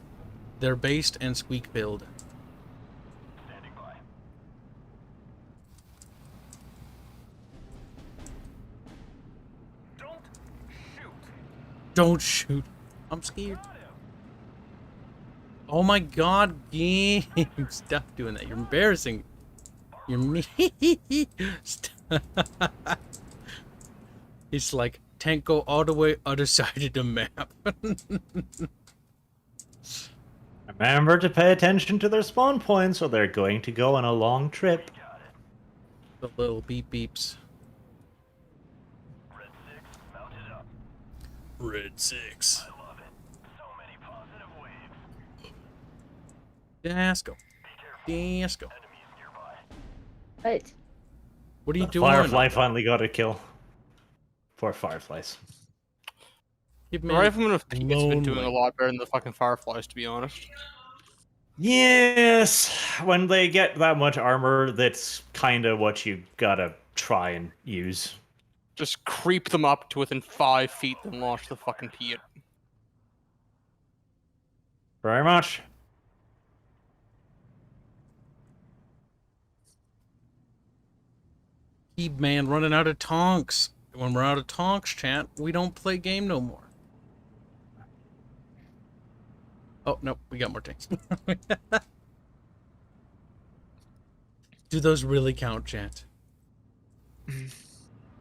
Speaker 4: They're based and Sqek build.
Speaker 6: Standing by. Don't shoot.
Speaker 4: Don't shoot. I'm scared. Oh my god, game. Stop doing that. You're embarrassing. You're me. It's like tank go all the way other side of the map.
Speaker 1: Remember to pay attention to their spawn points, or they're going to go on a long trip.
Speaker 4: The little beep beeps.
Speaker 6: Red 6 mounted up.
Speaker 4: Red 6.
Speaker 6: I love it. So many positive waves.
Speaker 4: Dasco. Dasco.
Speaker 6: Enemies nearby.
Speaker 3: Right.
Speaker 4: What are you
Speaker 1: The
Speaker 4: doing?
Speaker 1: Firefly finally got a kill. Poor Fireflies.
Speaker 4: Give
Speaker 5: The
Speaker 4: me
Speaker 5: Rifleman of Pete's been doing a
Speaker 4: lonely.
Speaker 5: lot better than the fucking Fireflies, to be honest.
Speaker 1: Yes, when they get that much armor, that's kind of what you gotta try and use.
Speaker 5: Just creep them up to within 5 feet, then launch the fucking Pete.
Speaker 1: Very much.
Speaker 4: Keep man running out of tonks. When we're out of tonks, chat, we don't play game no more. Oh, no, we got more tanks. Do those really count, chat?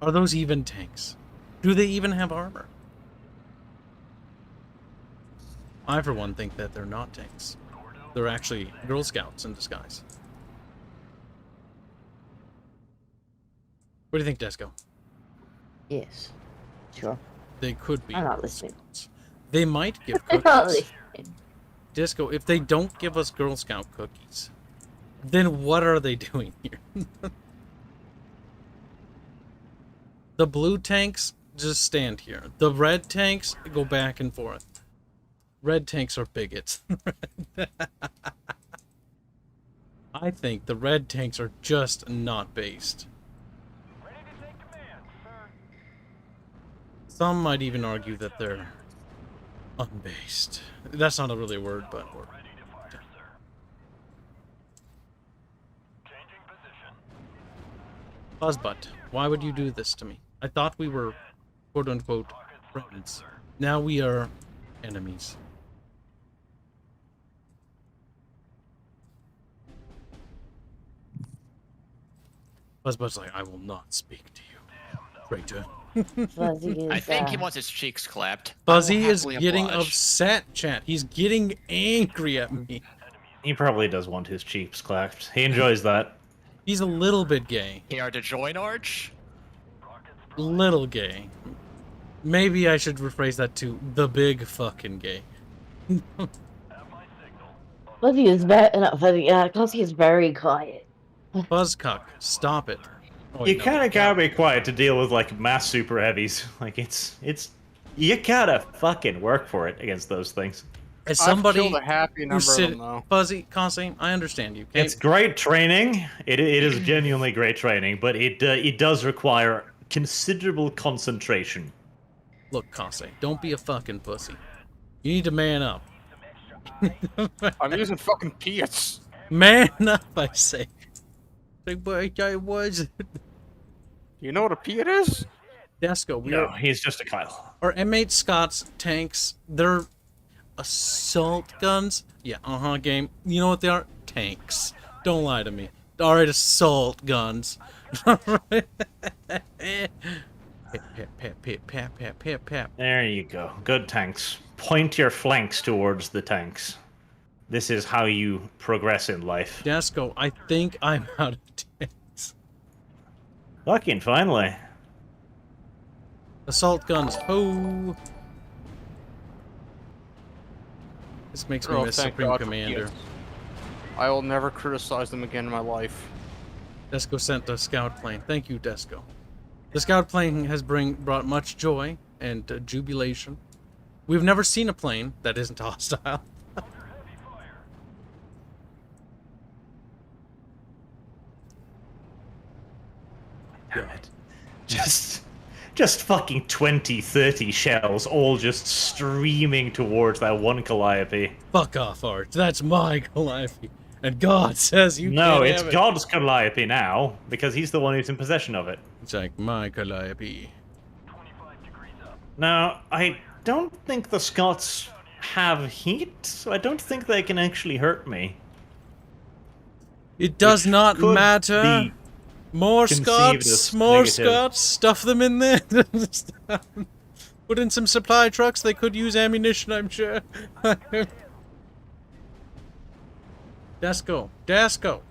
Speaker 4: Are those even tanks? Do they even have armor? I, for one, think that they're not tanks. They're actually Girl Scouts in disguise. What do you think, Desco?
Speaker 3: Yes. Sure.
Speaker 4: They could be.
Speaker 3: I'm not
Speaker 4: Girl
Speaker 3: listening.
Speaker 4: Scouts. They might give
Speaker 3: I'm not
Speaker 4: cookies.
Speaker 3: listening.
Speaker 4: Disco, if they don't give us Girl Scout cookies, then what are they doing here? The blue tanks just stand here. The red tanks go back and forth. Red tanks are bigots. I think the red tanks are just not based.
Speaker 6: Ready to take command, sir.
Speaker 4: Some might even argue that they're unbased. That's not really a word, but
Speaker 6: Ready to fire, sir. Changing position.
Speaker 4: Fuzzbutt, why would you do this to me? I thought we were quote-unquote friends. Now we are enemies. Fuzzbutt's like, I will not speak to you, traitor.
Speaker 3: Fuzzy is,
Speaker 2: I think he wants his cheeks clapped. I will
Speaker 4: Fuzzy is
Speaker 2: happily
Speaker 4: getting
Speaker 2: oblige.
Speaker 4: upset, chat. He's getting angry at me.
Speaker 1: He probably does want his cheeks clapped. He enjoys that.
Speaker 4: He's a little bit gay.
Speaker 2: Here to join Arch.
Speaker 4: Little gay. Maybe I should rephrase that to the big fucking gay.
Speaker 3: Fuzzy is very not Fuzzy. Fuzzy is very quiet.
Speaker 4: Buzzcock, stop it. Oh,
Speaker 1: You
Speaker 4: no.
Speaker 1: kind of gotta be quiet to deal with like mass super heavies. Like it's you gotta fucking work for it against those things.
Speaker 4: As
Speaker 5: I've
Speaker 4: somebody
Speaker 5: killed a happy
Speaker 4: who
Speaker 5: number of
Speaker 4: sit
Speaker 5: them, though.
Speaker 4: Fuzzy, constantly, I understand you. Okay?
Speaker 1: It's great training. It is genuinely great training, but it does require considerable concentration.
Speaker 4: Look, Kase, don't be a fucking pussy. You need to man up.
Speaker 5: I'm using fucking Peets.
Speaker 4: Man up, I say. Like, but I was.
Speaker 5: You know what a Peet is?
Speaker 4: Desco, we
Speaker 1: No,
Speaker 4: are.
Speaker 1: he's just a Kyle.
Speaker 4: Our M8 Scots tanks, they're assault guns. Yeah, game. You know what they are? Tanks. Don't lie to me. Alright, assault guns. Pap.
Speaker 1: There you go. Good tanks. Point your flanks towards the tanks. This is how you progress in life.
Speaker 4: Desco, I think I'm out of tanks.
Speaker 1: Fucking finally.
Speaker 4: Assault guns. Ho! This makes me
Speaker 5: Oh,
Speaker 4: miss
Speaker 5: thank
Speaker 4: Supreme
Speaker 5: God for
Speaker 4: Commander.
Speaker 5: Peets. I will never criticize them again in my life.
Speaker 4: Desco sent the scout plane. Thank you, Desco. The scout plane has brought much joy and jubilation. We've never seen a plane that isn't hostile.
Speaker 1: Damn it. Just fucking 20, 30 shells all just streaming towards that one Calliope.
Speaker 4: Fuck off, Art. That's my Calliope. And God says you
Speaker 1: No,
Speaker 4: can't
Speaker 1: it's
Speaker 4: have it.
Speaker 1: God's Calliope now, because he's the one who's in possession of it.
Speaker 4: It's like my Calliope.
Speaker 6: 25 degrees up.
Speaker 1: Now, I don't think the Scots have heat, so I don't think they can actually hurt me.
Speaker 4: It does
Speaker 1: Which
Speaker 4: not
Speaker 1: could
Speaker 4: matter.
Speaker 1: be
Speaker 4: More
Speaker 1: conceived
Speaker 4: Scots,
Speaker 1: as
Speaker 4: more
Speaker 1: negative.
Speaker 4: Scots, stuff them in there. Put in some supply trucks, they could use ammunition, I'm sure. Desco.
Speaker 1: Desco,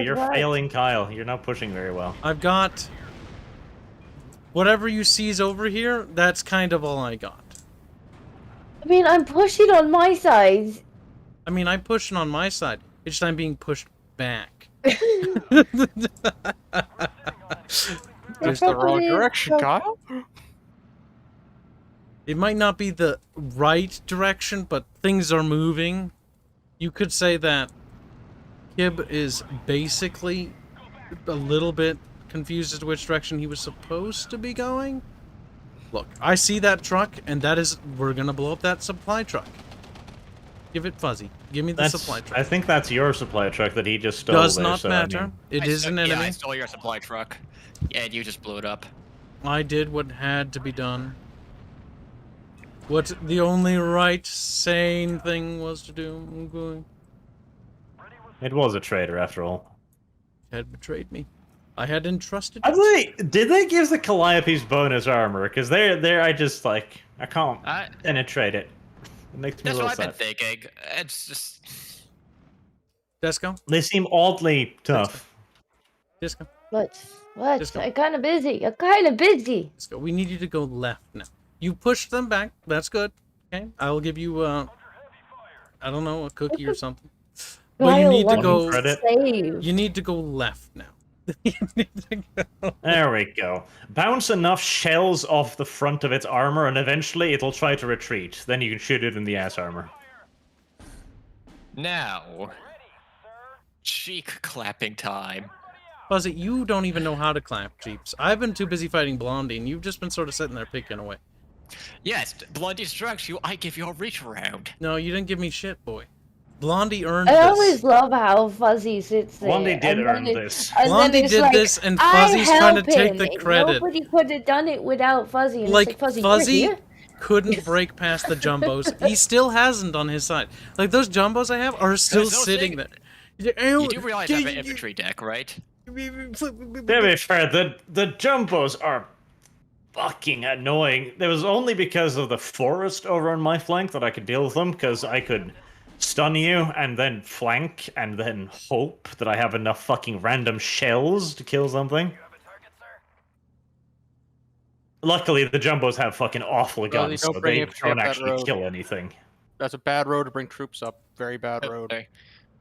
Speaker 1: you're failing Kyle. You're not pushing very well.
Speaker 4: I've got... Whatever you see's over here, that's kind of all I got.
Speaker 3: I mean, I'm pushing on my side.
Speaker 4: I mean, I'm pushing on my side. It's just I'm being pushed back.
Speaker 5: It's the wrong direction, Kyle.
Speaker 4: It might not be the right direction, but things are moving. You could say that Kib is basically a little bit confused as to which direction he was supposed to be going. Look, I see that truck, and that is... We're gonna blow up that supply truck. Give it Fuzzy. Give me the supply truck.
Speaker 1: I think that's your supply truck that he just stole.
Speaker 4: Does
Speaker 1: there,
Speaker 4: not
Speaker 1: so, I
Speaker 4: matter.
Speaker 1: mean,
Speaker 4: It is an
Speaker 2: Yeah,
Speaker 4: enemy.
Speaker 2: I stole your supply truck. Yeah, and you just blew it up.
Speaker 4: I did what had to be done. What the only right, sane thing was to do. Okay.
Speaker 1: it was a traitor after all.
Speaker 4: Had betrayed me. I had entrusted.
Speaker 1: Did they give the Calliopes bonus armor? Because they're I just like I can't penetrate it. It makes me a
Speaker 2: That's
Speaker 1: little
Speaker 2: what I've been
Speaker 1: sad.
Speaker 2: thinking. It's just...
Speaker 4: Desco.
Speaker 1: They seem oddly tough.
Speaker 4: Disco.
Speaker 3: What?
Speaker 4: Just go.
Speaker 3: I'm kind of busy. I'm kind of busy.
Speaker 4: Let's go. We need you to go left now. You pushed them back. That's good. Okay. I will give you I don't know, a cookie or something. But you
Speaker 3: Kyle
Speaker 4: need to
Speaker 3: wants
Speaker 4: go.
Speaker 1: Credit.
Speaker 3: save.
Speaker 4: You need to go left now. You need to go.
Speaker 1: There we go. Bounce enough shells off the front of its armor, and eventually it'll try to retreat. Then you can shoot it in the ass armor.
Speaker 2: Now... cheek clapping time.
Speaker 4: Fuzzy, you don't even know how to clap cheeks. I've been too busy fighting Blondie, and you've just been sort of sitting there picking away.
Speaker 2: Yes, Blondie strikes you, I give you a reach around.
Speaker 4: No, you didn't give me shit, boy. Blondie earned
Speaker 3: I
Speaker 4: this.
Speaker 3: always love how Fuzzy sits there.
Speaker 1: Blondie did
Speaker 3: and
Speaker 1: earn
Speaker 3: then
Speaker 1: this.
Speaker 3: and then
Speaker 4: Blondie
Speaker 3: it's
Speaker 4: did
Speaker 3: like,
Speaker 4: this, and
Speaker 3: I
Speaker 4: Fuzzy's trying to
Speaker 3: help
Speaker 4: take
Speaker 3: him,
Speaker 4: the
Speaker 3: and
Speaker 4: credit.
Speaker 3: Nobody could have done it without Fuzzy. And
Speaker 4: Like,
Speaker 3: it's like, Fuzzy,
Speaker 4: Fuzzy
Speaker 3: you're here?
Speaker 4: couldn't break past the jumbos. He still hasn't on his side. Like, those jumbos I have are still
Speaker 2: There's no
Speaker 4: sitting
Speaker 2: thing.
Speaker 4: there.
Speaker 2: You do realize I have an infantry deck, right?
Speaker 1: To be fair, the jumbos are fucking annoying. It was only because of the forest over on my flank that I could deal with them, because I could stun you and then flank and then hope that I have enough fucking random shells to kill something. Luckily, the jumbos have fucking awful
Speaker 5: they
Speaker 1: guns,
Speaker 5: don't
Speaker 1: so
Speaker 5: bring
Speaker 1: they
Speaker 5: infantry
Speaker 1: don't
Speaker 5: up that
Speaker 1: actually
Speaker 5: road.
Speaker 1: kill anything.
Speaker 5: That's a bad road to bring troops up. Very bad road.
Speaker 2: Okay.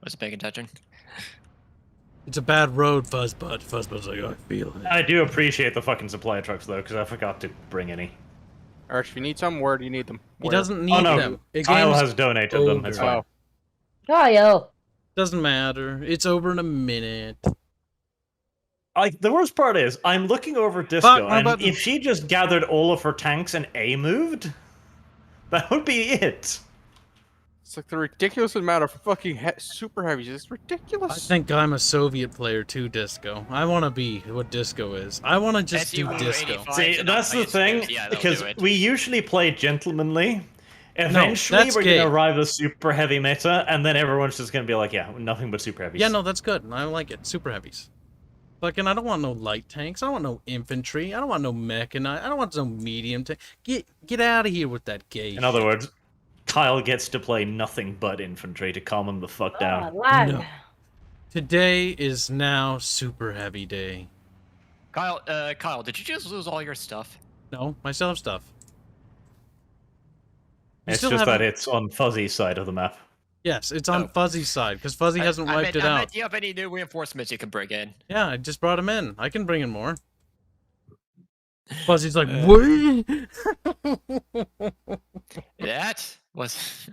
Speaker 2: Wasn't paying attention.
Speaker 4: It's a bad road, Fuzzbud. Fuzzbud's like, I feel it.
Speaker 1: I do appreciate the fucking supply trucks, though, because I forgot to bring any.
Speaker 5: Arch, if you need some, where do you need them?
Speaker 4: He
Speaker 5: Where?
Speaker 4: doesn't need
Speaker 1: Oh no,
Speaker 4: them. The
Speaker 1: Kyle
Speaker 4: game's
Speaker 1: has donated them, it's
Speaker 4: over.
Speaker 1: fine.
Speaker 5: Oh,
Speaker 3: Kyle.
Speaker 4: Doesn't matter. It's over in a minute.
Speaker 1: Like, the worst part is, I'm looking over
Speaker 4: Fuck
Speaker 1: Disco,
Speaker 4: my
Speaker 1: and
Speaker 4: button.
Speaker 1: if she just gathered all of her tanks and A-moved, that would be it.
Speaker 5: it's like the ridiculous amount of fucking super heavies. It's ridiculous.
Speaker 4: I think I'm a Soviet player too, Disco. I want to be what Disco is. I want to just do Disco.
Speaker 2: SU-85
Speaker 1: See,
Speaker 2: and
Speaker 1: that's the
Speaker 2: IS-2s,
Speaker 1: thing,
Speaker 2: yeah, they'll
Speaker 1: because
Speaker 2: do it.
Speaker 1: we usually play gentlemanly. Eventually,
Speaker 4: that's
Speaker 1: we're
Speaker 4: gay.
Speaker 1: going to arrive at super heavy meta, and then everyone's just going to be like, yeah, nothing but super heavies.
Speaker 4: Yeah, no, that's good. I like it. Super heavies. Fucking, I don't want no light tanks. I don't want no infantry. I don't want no mechanized. I don't want no medium tank. Get out of here with that gay
Speaker 1: In other words, Kyle gets to play nothing but infantry to calm him the fuck
Speaker 3: Ah,
Speaker 1: down.
Speaker 3: lag.
Speaker 4: No. Today is now super heavy day.
Speaker 2: Kyle, did you just lose all your stuff?
Speaker 4: No, I still have stuff. You
Speaker 1: It's
Speaker 4: still
Speaker 1: just that
Speaker 4: haven't-
Speaker 1: it's on Fuzzy's side of the map.
Speaker 4: Yes, it's on
Speaker 2: Oh.
Speaker 4: Fuzzy's side, because Fuzzy hasn't wiped it
Speaker 2: I
Speaker 4: out.
Speaker 2: meant, do you have any new reinforcements you can bring in?
Speaker 4: Yeah, I just brought him in. I can bring in more. Fuzzy's like,
Speaker 2: Uh.
Speaker 4: what?
Speaker 2: That was.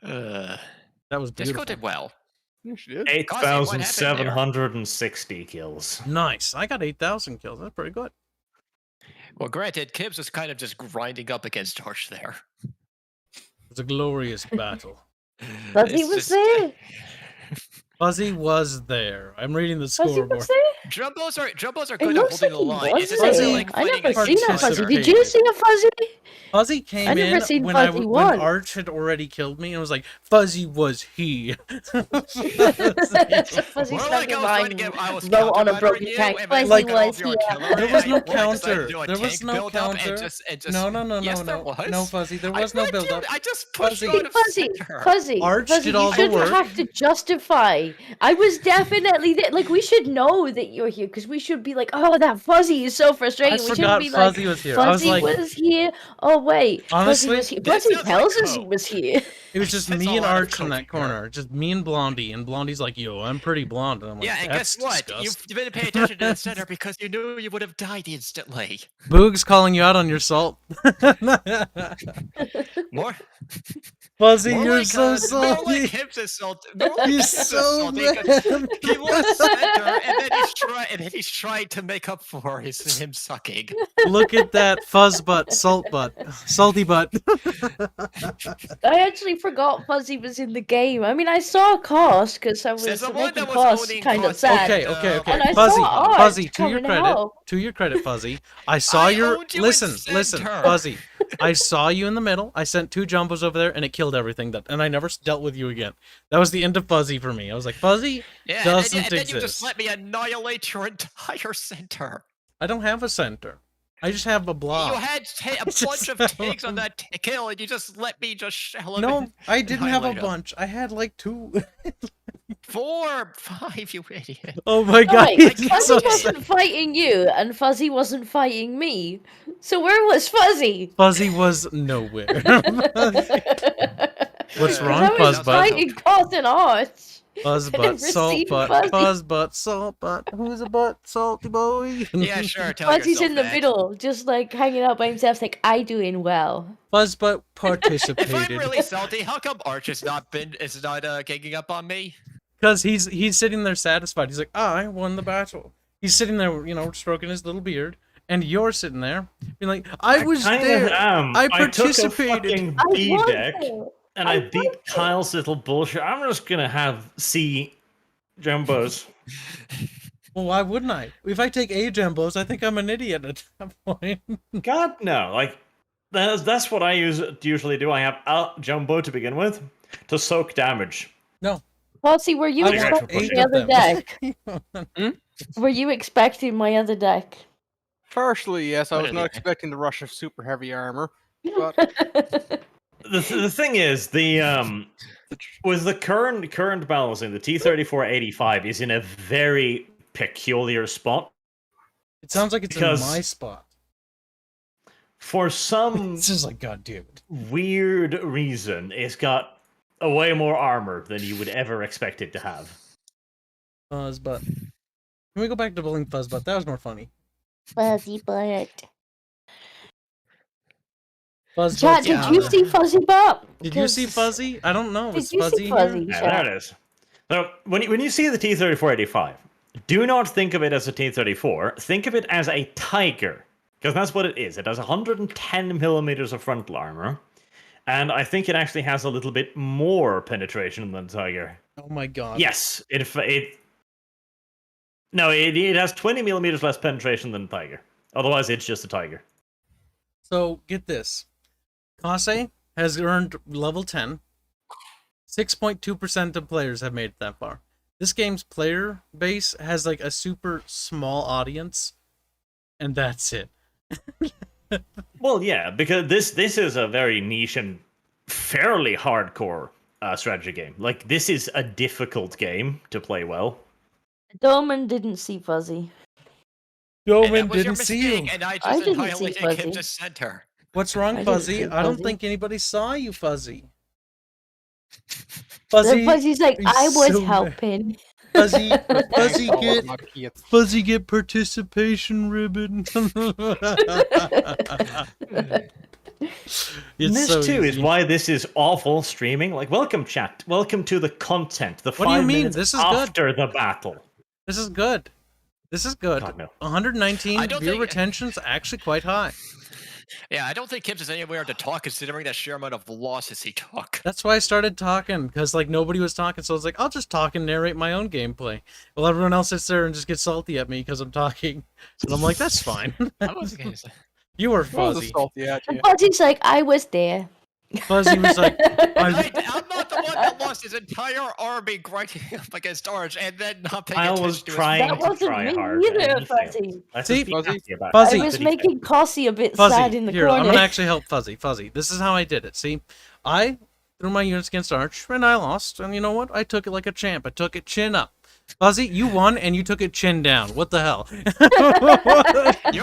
Speaker 4: That was
Speaker 2: Disco
Speaker 4: beautiful.
Speaker 2: did well.
Speaker 5: Yeah, she did.
Speaker 1: 8,760 kills.
Speaker 4: Nice. I got 8,000 kills. That's pretty good.
Speaker 2: Well, granted, Kibs was kind of just grinding up against Torch there.
Speaker 4: It was a glorious battle.
Speaker 3: Fuzzy
Speaker 2: It's
Speaker 3: was
Speaker 2: just-
Speaker 3: there.
Speaker 4: Fuzzy was there. I'm reading the
Speaker 3: Fuzzy
Speaker 4: scoreboard.
Speaker 3: was there.
Speaker 2: Jumbos are
Speaker 3: It
Speaker 2: good at
Speaker 3: looks
Speaker 2: holding
Speaker 3: like
Speaker 2: the
Speaker 3: he
Speaker 2: line.
Speaker 3: was
Speaker 2: It's just
Speaker 3: there.
Speaker 2: that, like,
Speaker 3: I
Speaker 2: fighting
Speaker 3: never
Speaker 2: against
Speaker 3: seen a
Speaker 2: each
Speaker 3: Fuzzy.
Speaker 2: other.
Speaker 3: Did you see a Fuzzy?
Speaker 4: Fuzzy came
Speaker 3: I never
Speaker 4: in
Speaker 3: seen
Speaker 4: when
Speaker 3: Fuzzy
Speaker 4: when
Speaker 3: once.
Speaker 4: Arch had already killed me and was like, Fuzzy was he.
Speaker 3: Fuzzy
Speaker 2: More
Speaker 3: stuck
Speaker 2: like
Speaker 3: in
Speaker 2: I was trying to
Speaker 3: mine.
Speaker 2: get, I was
Speaker 3: Roll on a
Speaker 2: counter-battering
Speaker 3: broken
Speaker 2: you,
Speaker 3: tank.
Speaker 2: and then
Speaker 3: Fuzzy
Speaker 2: you got all
Speaker 3: was
Speaker 2: of your
Speaker 3: here.
Speaker 2: artillery,
Speaker 4: There was
Speaker 2: and
Speaker 4: no
Speaker 2: I decided to
Speaker 4: counter.
Speaker 2: do a
Speaker 4: There was
Speaker 2: tank
Speaker 4: no
Speaker 2: build-up and
Speaker 4: counter.
Speaker 2: just
Speaker 4: No,
Speaker 2: yes, there was.
Speaker 4: no, Fuzzy. There
Speaker 2: I
Speaker 4: was no
Speaker 2: read you,
Speaker 4: build-up.
Speaker 2: I just pushed
Speaker 4: Fuzzy.
Speaker 2: you out of
Speaker 3: Fuzzy,
Speaker 2: center.
Speaker 3: Fuzzy,
Speaker 4: Arch
Speaker 3: Fuzzy,
Speaker 4: did all
Speaker 3: you
Speaker 4: the
Speaker 3: shouldn't
Speaker 4: work.
Speaker 3: have to justify. I was definitely there. Like, we should know that you're here, because we should be like, oh, that Fuzzy is so frustrating.
Speaker 4: I
Speaker 3: We
Speaker 4: forgot
Speaker 3: shouldn't be
Speaker 4: Fuzzy
Speaker 3: like,
Speaker 4: was here. I was
Speaker 3: Fuzzy
Speaker 4: like,
Speaker 3: was here. Oh, wait,
Speaker 4: Honestly,
Speaker 3: Fuzzy was here.
Speaker 2: this
Speaker 3: Fuzzy
Speaker 2: sounds like
Speaker 3: tells us he
Speaker 2: code.
Speaker 3: was here.
Speaker 4: it was just
Speaker 2: That's
Speaker 4: me
Speaker 2: a
Speaker 4: and
Speaker 2: lot of
Speaker 4: Arch in that
Speaker 2: code here.
Speaker 4: corner. Just me and Blondie. And Blondie's like, yo, I'm pretty blonde. And I'm like,
Speaker 2: Yeah, and
Speaker 4: that's
Speaker 2: guess what?
Speaker 4: disgusting.
Speaker 2: You didn't pay attention to the center because you knew you would have died instantly.
Speaker 4: Boog's calling you out on your salt.
Speaker 2: More,
Speaker 4: Fuzzy,
Speaker 2: more
Speaker 4: you're
Speaker 2: like,
Speaker 4: so
Speaker 2: more
Speaker 4: salty.
Speaker 2: like Kibs is salty. More like
Speaker 4: You're
Speaker 2: Kibs is
Speaker 4: so
Speaker 2: salty 'cause
Speaker 4: mad.
Speaker 2: he was center, and then he's trying to make up for him sucking.
Speaker 4: Look at that fuzz butt, salt butt, salty butt.
Speaker 3: I actually forgot Fuzzy was in the game. I mean, I saw Cost, because I was
Speaker 2: Says the one
Speaker 3: making
Speaker 2: that was
Speaker 3: Cost
Speaker 2: owning
Speaker 3: kind of
Speaker 2: Cost.
Speaker 3: sad.
Speaker 4: Okay.
Speaker 3: And I
Speaker 4: Fuzzy,
Speaker 3: saw Arch
Speaker 4: Fuzzy, to your
Speaker 3: coming
Speaker 4: credit,
Speaker 3: out.
Speaker 4: Fuzzy, I saw
Speaker 2: I
Speaker 4: your
Speaker 2: owned you in
Speaker 4: listen,
Speaker 2: center.
Speaker 4: Fuzzy. I saw you in the middle. I sent 2 jumbos over there, and it killed everything. And I never dealt with you again. That was the end of Fuzzy for me. I was like, Fuzzy
Speaker 2: Yeah,
Speaker 4: doesn't
Speaker 2: and then you
Speaker 4: exist.
Speaker 2: just let me annihilate your entire center.
Speaker 4: I don't have a center. I just have a blob.
Speaker 2: You had a
Speaker 4: Just
Speaker 2: bunch of takes on that kill, and you just let me just shell him.
Speaker 4: No, I didn't have a
Speaker 2: annihilate 'em.
Speaker 4: bunch. I had like 2.
Speaker 2: 4, 5, you idiot.
Speaker 4: Oh my
Speaker 3: No,
Speaker 4: god,
Speaker 3: wait,
Speaker 4: he's
Speaker 3: Fuzzy
Speaker 4: so sad.
Speaker 3: wasn't fighting you, and Fuzzy wasn't fighting me. So where was Fuzzy?
Speaker 4: Fuzzy was nowhere. What's
Speaker 2: Uh,
Speaker 4: wrong,
Speaker 3: I was
Speaker 4: Fuzzbutt?
Speaker 3: fighting Cost and Arch.
Speaker 4: Fuzzbutt,
Speaker 3: never
Speaker 4: salt
Speaker 3: seen
Speaker 4: butt,
Speaker 3: Fuzzy.
Speaker 4: fuzzbutt, salt butt. Who's a butt? Salty boy.
Speaker 2: Yeah, sure. Tell
Speaker 3: Fuzzy's
Speaker 2: yourself
Speaker 3: in the
Speaker 2: that.
Speaker 3: middle, just like hanging out by himself, like, I doing well.
Speaker 4: Fuzzbutt
Speaker 2: If
Speaker 4: participated.
Speaker 2: I'm really salty, how come Arch is not ganging up on me?
Speaker 4: Because he's sitting there satisfied. He's like, I won the battle. He's sitting there, stroking his little beard. And you're sitting there, being like, I was
Speaker 1: Kinda
Speaker 4: there.
Speaker 1: am.
Speaker 4: I
Speaker 1: took a
Speaker 4: participated.
Speaker 1: fucking
Speaker 3: I
Speaker 1: B
Speaker 3: won
Speaker 1: deck
Speaker 3: it.
Speaker 1: and I beat Kyle's little bullshit. I'm just gonna have C jumbos.
Speaker 4: Well, why wouldn't I? If I take A jumbos, I think I'm an idiot at that point.
Speaker 1: God no! Like that's what I usually do. I have a jumbo to begin with to soak damage.
Speaker 3: Fuzzy, were you
Speaker 4: I
Speaker 1: want
Speaker 3: expecting
Speaker 1: eight
Speaker 3: the
Speaker 4: of
Speaker 3: other
Speaker 4: them.
Speaker 3: deck? Were you expecting my other deck?
Speaker 5: Partially, yes. I
Speaker 2: What
Speaker 5: was
Speaker 2: are
Speaker 5: not
Speaker 2: they?
Speaker 5: expecting the rush of super heavy armor. But
Speaker 1: The thing is, with the current balancing, the T-34-85 is in a very peculiar spot.
Speaker 4: It sounds like it's
Speaker 1: Because-
Speaker 4: in my spot.
Speaker 1: For some
Speaker 4: It's just like, God damn it.
Speaker 1: weird reason, it's got a way more armor than you would ever expect it to have.
Speaker 4: Fuzzbutt. Can we go back to bullying Fuzzbutt? That was more funny.
Speaker 3: Fuzzy butt.
Speaker 4: Fuzzbutt.
Speaker 3: Chat, did you see Fuzzy butt?
Speaker 4: Did you see
Speaker 3: Because-
Speaker 4: Fuzzy? I don't know.
Speaker 3: Did
Speaker 4: Was
Speaker 3: you see
Speaker 4: Fuzzy
Speaker 3: Fuzzy?
Speaker 4: here?
Speaker 1: Yeah,
Speaker 3: Chat.
Speaker 1: there it is. So when you see the T-34-85, do not think of it as a T-34. Think of it as a Tiger, because that's what it is. It has 110 millimeters of frontal armor, and I think it actually has a little bit more penetration than the Tiger.
Speaker 4: Oh my god.
Speaker 1: Yes, it has 20 millimeters less penetration than the Tiger. Otherwise, it's just a Tiger.
Speaker 4: So, get this. Kase has earned level 10. 6.2% of players have made it that far. This game's player base has like a super small audience, and that's it.
Speaker 1: Well, yeah, because this is a very niche and fairly hardcore strategy game. Like, this is a difficult game to play well.
Speaker 3: Doman didn't see Fuzzy.
Speaker 2: And
Speaker 4: Yeoman
Speaker 2: that was your
Speaker 4: didn't see you.
Speaker 2: mistake, and I
Speaker 3: I
Speaker 2: just
Speaker 3: didn't see
Speaker 2: annihilated
Speaker 3: Fuzzy.
Speaker 2: him to center.
Speaker 4: What's wrong,
Speaker 3: I didn't
Speaker 4: Fuzzy?
Speaker 3: see
Speaker 4: I don't
Speaker 3: Fuzzy.
Speaker 4: think anybody saw you, Fuzzy.
Speaker 3: Fuzzy's like,
Speaker 4: he's
Speaker 3: I was
Speaker 4: so mad.
Speaker 3: helping.
Speaker 4: Fuzzy,
Speaker 5: Thanks, all of
Speaker 4: get
Speaker 5: my kids.
Speaker 4: Fuzzy get participation ribbon.
Speaker 1: And this
Speaker 4: so
Speaker 1: too is
Speaker 4: easy.
Speaker 1: why this is awful streaming. Like, welcome chat, welcome to the content. The
Speaker 4: What do you
Speaker 1: 5
Speaker 4: mean?
Speaker 1: minutes
Speaker 4: This is good.
Speaker 1: after the battle.
Speaker 4: This is good. This is good.
Speaker 1: God, no.
Speaker 4: 119
Speaker 2: I don't
Speaker 4: viewer
Speaker 2: think-
Speaker 4: retention's actually quite high.
Speaker 2: Yeah, I don't think Kibs is anywhere to talk considering that sheer amount of losses he took.
Speaker 4: That's why I started talking, because like nobody was talking, so I was like, I'll just talk and narrate my own gameplay. Well, everyone else sits there and just gets salty at me because I'm talking, and I'm like, that's fine.
Speaker 2: I was gonna say.
Speaker 4: You were
Speaker 5: I was
Speaker 4: Fuzzy.
Speaker 5: salty at you.
Speaker 3: Fuzzy's like, I was there.
Speaker 4: Fuzzy was like,
Speaker 2: I'm not the one that lost his entire army grinding up against Orange and then not paying
Speaker 1: I
Speaker 2: attention
Speaker 1: was
Speaker 2: to his
Speaker 1: trying
Speaker 3: That
Speaker 1: to
Speaker 3: wasn't
Speaker 1: try
Speaker 3: me
Speaker 1: hard.
Speaker 3: either,
Speaker 1: and he failed.
Speaker 3: Fuzzy.
Speaker 1: Let's
Speaker 4: See,
Speaker 1: just be
Speaker 5: Fuzzy-
Speaker 1: happy about
Speaker 4: Fuzzy-
Speaker 1: it.
Speaker 3: I was
Speaker 1: That he
Speaker 3: making Cossie a bit
Speaker 4: Fuzzy,
Speaker 3: sad in the
Speaker 4: here,
Speaker 3: corner.
Speaker 4: I'm gonna actually help Fuzzy. Fuzzy, this is how I did it. See, I threw my units against Arch, and I lost. And you know what? I took it like a champ. I took it chin up. Fuzzy, you won, and you took it chin down. What the hell?
Speaker 2: You're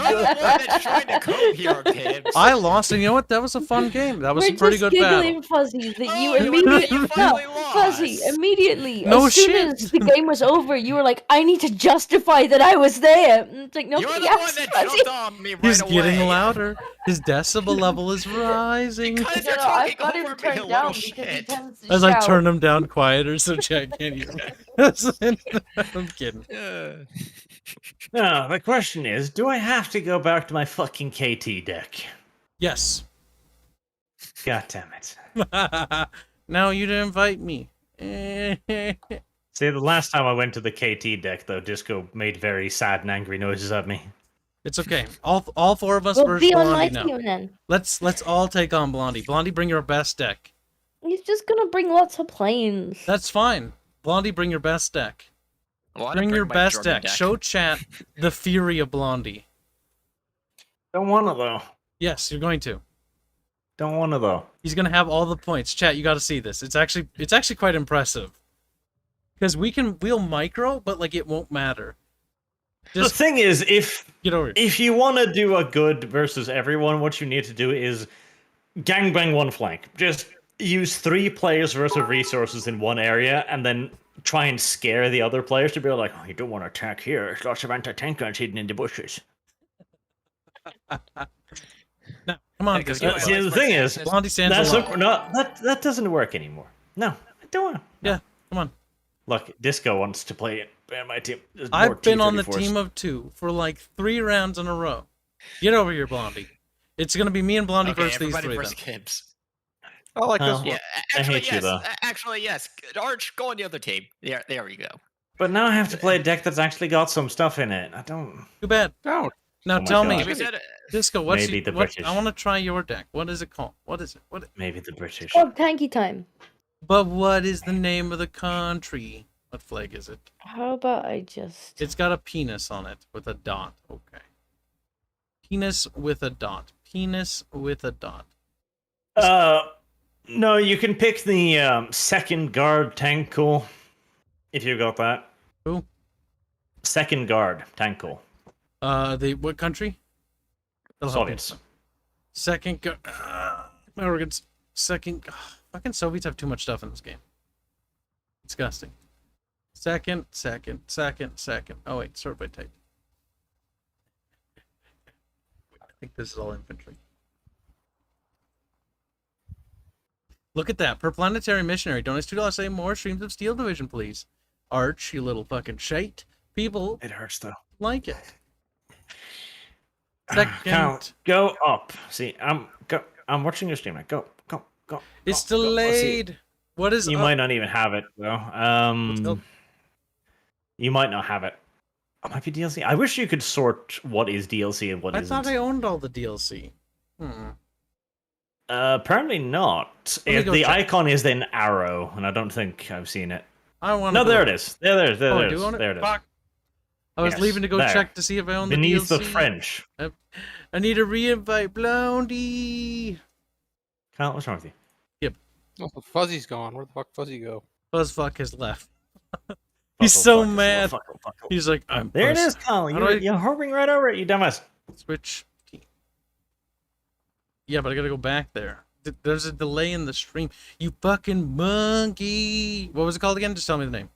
Speaker 2: the one that's trying to cope here, Kibs.
Speaker 4: I lost, and you know what? That was a fun game. That was
Speaker 3: We're
Speaker 4: a pretty
Speaker 3: just
Speaker 4: good battle.
Speaker 3: giggling, Fuzzy, that
Speaker 2: Oh,
Speaker 3: you
Speaker 2: you
Speaker 3: immediately
Speaker 2: finally
Speaker 3: no,
Speaker 2: lost.
Speaker 3: Fuzzy, immediately.
Speaker 4: No
Speaker 3: as soon
Speaker 4: shit.
Speaker 3: as the game was over, you were like, I need to justify that I was there. And it's like, no,
Speaker 2: You're the
Speaker 3: yes,
Speaker 2: one that
Speaker 3: Fuzzy.
Speaker 2: jumped on me right
Speaker 4: He's
Speaker 2: away.
Speaker 4: getting louder. His decibel level is rising.
Speaker 2: Because
Speaker 3: No,
Speaker 2: you're
Speaker 3: no, I've
Speaker 2: talking
Speaker 3: got him
Speaker 2: over me,
Speaker 3: turned
Speaker 2: you
Speaker 3: down
Speaker 2: little
Speaker 3: because he
Speaker 2: shit.
Speaker 3: tends to
Speaker 4: As I
Speaker 3: shout.
Speaker 4: turn him down quieter so Jack can't hear me. I'm kidding.
Speaker 1: No, the question is, do I have to go back to my fucking KT deck?
Speaker 4: Yes.
Speaker 1: God damn it.
Speaker 4: Now you didn't invite me.
Speaker 1: See, the last time I went to the KT deck, though, Disco made very sad and angry noises at me.
Speaker 4: It's okay. All four of us
Speaker 3: Well,
Speaker 4: versus
Speaker 3: be on my
Speaker 4: Blondie now.
Speaker 3: team then.
Speaker 4: Let's all take on Blondie. Blondie, bring your best deck.
Speaker 3: He's just gonna bring lots of planes.
Speaker 4: That's fine. Blondie, bring your best deck.
Speaker 2: Well, I'd
Speaker 4: Bring your
Speaker 2: my
Speaker 4: best
Speaker 2: German
Speaker 4: deck. Show chat the fury of Blondie.
Speaker 1: Don't want to, though.
Speaker 4: Yes, you're going to.
Speaker 1: Don't want to, though.
Speaker 4: He's gonna have all the points. Chat, you got to see this. It's actually quite impressive. Because we'll micro, but like it won't matter.
Speaker 1: The
Speaker 4: Just
Speaker 1: thing is,
Speaker 4: get over it.
Speaker 1: if you want to do a good versus everyone, what you need to do is gangbang one flank. Just use 3 players worth of resources in one area, and then try and scare the other players to be like, oh, you don't want to attack here. There's lots of anti-tank guns hidden in the bushes.
Speaker 4: Now, come on,
Speaker 2: because
Speaker 4: Disco.
Speaker 1: See, the thing is,
Speaker 4: Blondie stands
Speaker 1: that's
Speaker 4: alone.
Speaker 1: that doesn't work anymore. No, I don't want to.
Speaker 4: Yeah, come on.
Speaker 1: Look, Disco wants to play it. My team. There's more
Speaker 4: I've been on the
Speaker 1: T-34s.
Speaker 4: team of 2 for like 3 rounds in a row. Get over here, Blondie. It's gonna be me and Blondie
Speaker 2: Okay,
Speaker 4: versus these
Speaker 2: everybody
Speaker 4: 3
Speaker 2: versus
Speaker 4: then.
Speaker 2: Kibs.
Speaker 5: I like this
Speaker 1: Oh.
Speaker 5: one.
Speaker 2: Yeah,
Speaker 1: I
Speaker 2: actually,
Speaker 1: hate you,
Speaker 2: yes.
Speaker 1: though.
Speaker 2: Actually, yes. Arch, go on the other team. There we go.
Speaker 1: But now I have to play a deck that's actually got some stuff in it. I don't.
Speaker 4: Too bad.
Speaker 5: Don't.
Speaker 4: Now
Speaker 1: Oh my
Speaker 4: tell
Speaker 1: God.
Speaker 4: me,
Speaker 2: We said it-
Speaker 4: Disco, what's
Speaker 1: Maybe the
Speaker 4: what,
Speaker 1: British.
Speaker 4: I want to try your deck. What is it called? What is it? What?
Speaker 1: Maybe the British.
Speaker 3: Oh, tanky time.
Speaker 4: But what is the name of the country? What flag is it?
Speaker 3: How about I just...
Speaker 4: It's got a penis on it with a dot. Okay. Penis with a dot. Penis with a dot.
Speaker 1: No, you can pick the second guard tank cool. If you got that.
Speaker 4: Who?
Speaker 1: Second guard tank cool.
Speaker 4: What country? That'll help me.
Speaker 1: Soviets.
Speaker 4: Second guard. Americans. Second. Fucking Soviets have too much stuff in this game. Disgusting. Second. Oh wait, sort by type. I think this is all infantry. Look at that. Per planetary missionary. Donates $2 say more streams of Steel Division, please. Arch, you little fucking shite. People
Speaker 1: It hurts though.
Speaker 4: like it.
Speaker 1: Count.
Speaker 4: Second.
Speaker 1: Go up. See, I'm watching your stream. Go.
Speaker 4: It's
Speaker 1: go. Let's see.
Speaker 4: delayed. What is
Speaker 1: You
Speaker 4: up?
Speaker 1: might not even have it though.
Speaker 4: up?
Speaker 1: You might not have it. It might be DLC. I wish you could sort what is DLC and what
Speaker 4: I
Speaker 1: isn't.
Speaker 4: thought I owned all the DLC.
Speaker 1: Apparently not.
Speaker 4: Let me
Speaker 1: If
Speaker 4: go
Speaker 1: the
Speaker 4: check.
Speaker 1: icon is then arrow, and I don't think I've seen it.
Speaker 4: I want
Speaker 1: No, there it is. There it is.
Speaker 4: Oh, I
Speaker 1: There it
Speaker 4: do
Speaker 1: is.
Speaker 4: own it?
Speaker 1: There it is.
Speaker 4: Fuck. I was
Speaker 1: Yes,
Speaker 4: leaving to go
Speaker 1: there.
Speaker 4: check to see if I own
Speaker 1: Beneath
Speaker 4: the
Speaker 1: the
Speaker 4: DLC.
Speaker 1: French.
Speaker 4: I need a re-invite Blondie.
Speaker 1: Kyle, what's wrong with you?
Speaker 5: Oh, Fuzzy's gone. Where the fuck Fuzzy go?
Speaker 4: Buzzfuck has left.
Speaker 1: Oh,
Speaker 4: He's
Speaker 1: fuck,
Speaker 4: so
Speaker 1: fuck,
Speaker 4: mad.
Speaker 1: fuck, fuck.
Speaker 4: He's like, I'm
Speaker 1: There it
Speaker 4: Buzz.
Speaker 1: is, Kyle.
Speaker 4: How do
Speaker 1: You're hovering right over it, you dumbass.
Speaker 4: Switch. Yeah, but I gotta go back there. There's a delay in the stream. You fucking monkey. What was it called again? Just tell me the name.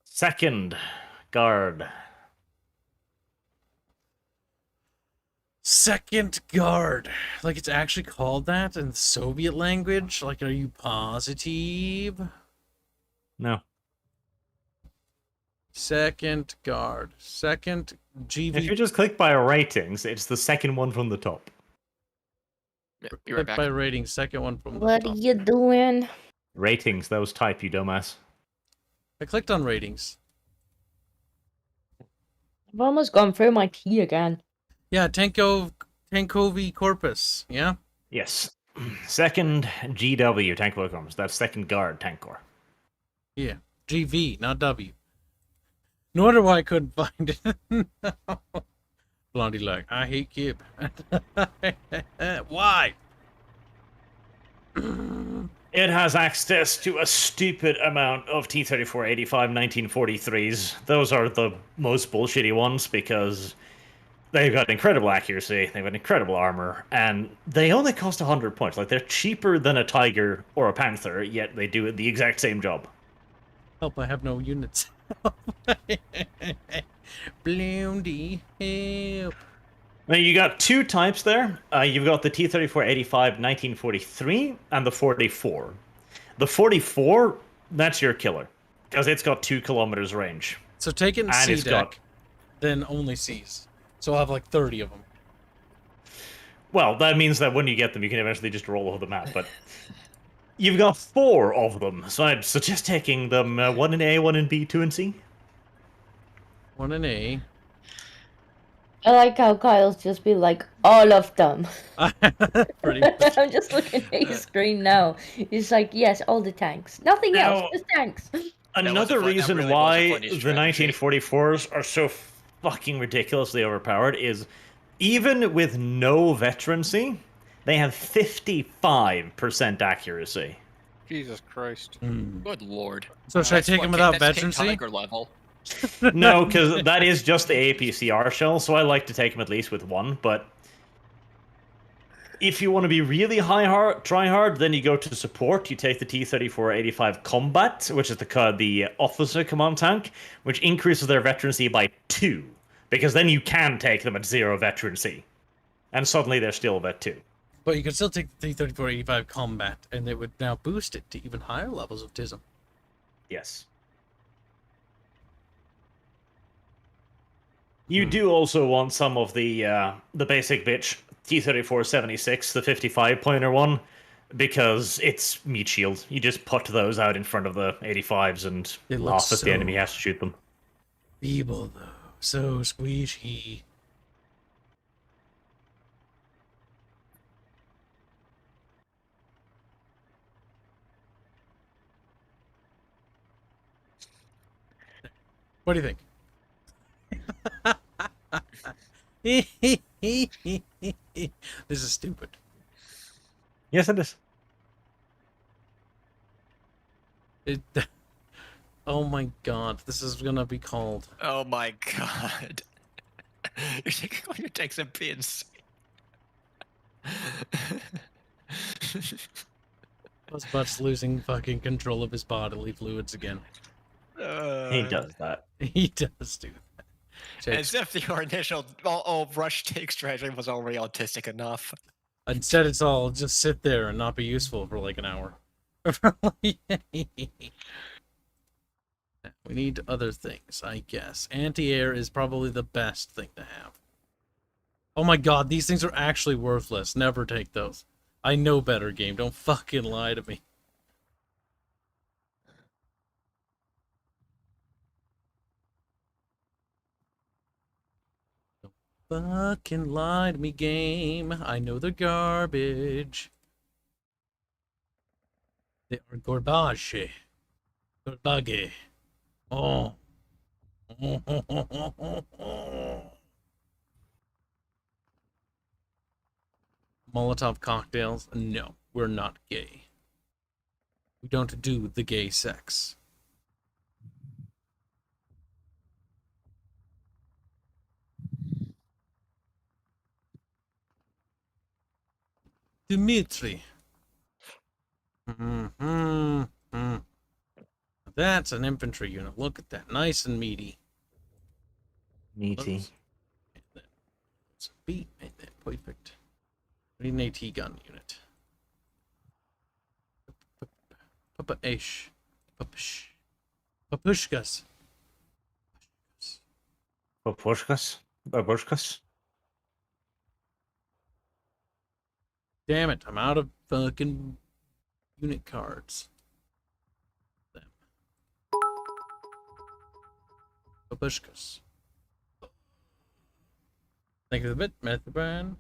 Speaker 1: Second guard.
Speaker 4: Second guard. Like it's actually called that in the Soviet language? Like, are you positive?
Speaker 1: No.
Speaker 4: Second guard. Second GV.
Speaker 1: If you just click by ratings, it's the second one from the top.
Speaker 2: Yeah, be right back.
Speaker 4: By rating, second one from the
Speaker 3: What
Speaker 4: top.
Speaker 3: are you doing?
Speaker 1: Ratings, those type, you dumbass.
Speaker 4: I clicked on ratings.
Speaker 3: I've almost gone through my tea again.
Speaker 4: Yeah, Tankovi Corpus. Yeah?
Speaker 1: Yes. Second GW tank programs. That's second guard tank corps.
Speaker 4: Yeah. GV, not W. No wonder why I couldn't find it. Blondie like, I hate Kib. Why?
Speaker 1: It has access to a stupid amount of T-34-85 1943s. Those are the most bullshitty ones because they've got incredible accuracy, they've got incredible armor, and they only cost 100 points. Like, they're cheaper than a Tiger or a Panther, yet they do the exact same job.
Speaker 4: Help, I have no units. Blondie, help.
Speaker 1: Now, you got two types there. You've got the T-34-85 1943 and the 44. The 44, that's your killer, because it's got 2 kilometers range.
Speaker 4: So take it in
Speaker 1: And
Speaker 4: C
Speaker 1: it's
Speaker 4: deck,
Speaker 1: got-
Speaker 4: then only C's. So I'll have like 30 of them.
Speaker 1: Well, that means that when you get them, you can eventually just roll over the map, but you've got 4 of them, so I'd suggest taking them 1 in A, 1 in B, 2 in C.
Speaker 4: 1 in A.
Speaker 3: I like how Kyle's just be like, all of them.
Speaker 4: Pretty much.
Speaker 3: I'm just looking at his screen now. He's like, yes, all the tanks. Nothing else,
Speaker 1: Now-
Speaker 3: just tanks.
Speaker 1: Another
Speaker 2: that
Speaker 1: reason
Speaker 2: really was a
Speaker 1: why
Speaker 2: funny
Speaker 1: the
Speaker 2: strategy.
Speaker 1: 1944s are so fucking ridiculously overpowered is even with no veterancy, they have 55% accuracy.
Speaker 5: Jesus Christ.
Speaker 2: Good lord.
Speaker 4: So should I take them without
Speaker 2: That's King
Speaker 4: veterancy?
Speaker 2: Tiger level.
Speaker 1: No, because that is just the APCR shell, so I like to take them at least with 1, but if you want to be really try hard, then you go to support. You take the T-34-85 Combat, which is the officer command tank, which increases their veterancy by 2, because then you can take them at 0 veterancy, and suddenly they're still vet 2.
Speaker 4: But you can still take the T-34-85 Combat, and it would now boost it to even higher levels of TISM.
Speaker 1: Yes. You do also want some of the basic bitch T-34-76, the 55-pointer one, because it's meat shield. You just put those out in front of the 85s and
Speaker 4: It looks
Speaker 1: laugh if
Speaker 4: so-
Speaker 1: the enemy has to shoot them.
Speaker 4: Feeble, though. So squishy. What do you think? This is stupid.
Speaker 1: Yes, it is.
Speaker 4: Oh my god, this is gonna be called.
Speaker 2: Oh my god. You're taking all your tanks and pins.
Speaker 4: Butt's losing fucking control of his bodily fluids again.
Speaker 1: He does that.
Speaker 4: He does do that.
Speaker 2: As if your initial rush take strategy was already autistic enough.
Speaker 4: Instead, it's all just sit there and not be useful for like an hour. We need other things, I guess. Anti-air is probably the best thing to have. Oh my god, these things are actually worthless. Never take those. I know better, game. Don't fucking lie to me. Don't fucking lie to me, game. I know they're garbage. They are garbage. Garbage. Oh. Molotov cocktails? No, we're not gay. We don't do the gay sex. Dimitri, Mm-hmm. That's an infantry unit. Look at that. Nice and meaty.
Speaker 1: Meaty.
Speaker 4: It's a beat. Perfect. We need an AT gun unit. Papa-ish. Papush. Papushkas.
Speaker 1: Babushkas? Babushkas?
Speaker 4: Damn it, I'm out of fucking unit cards. Them. Babushkas. Thank you for the bit, Methabrand.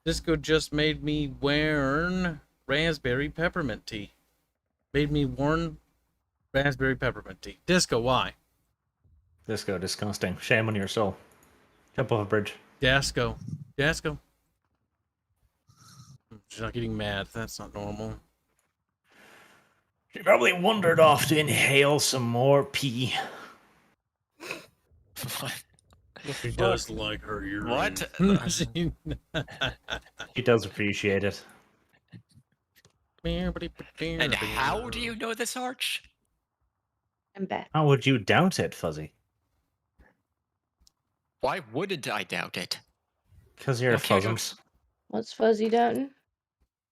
Speaker 4: Disco just made me wear raspberry peppermint tea. Made me warn raspberry peppermint tea. Disco, why?
Speaker 1: Disco, disgusting. Shame on your soul. Jump off a bridge.
Speaker 4: Dasco. Dasco. She's not getting mad. That's not normal.
Speaker 1: She probably wandered off to inhale some more pee.
Speaker 4: She does like her urine.
Speaker 2: What?
Speaker 1: She does appreciate it.
Speaker 2: And how do you know this, Arch?
Speaker 3: I'm back.
Speaker 1: How would you doubt it, Fuzzy?
Speaker 2: Why wouldn't I doubt it?
Speaker 1: Because you're a
Speaker 2: Okay,
Speaker 1: Fuzzums.
Speaker 3: What's Fuzzy doubting?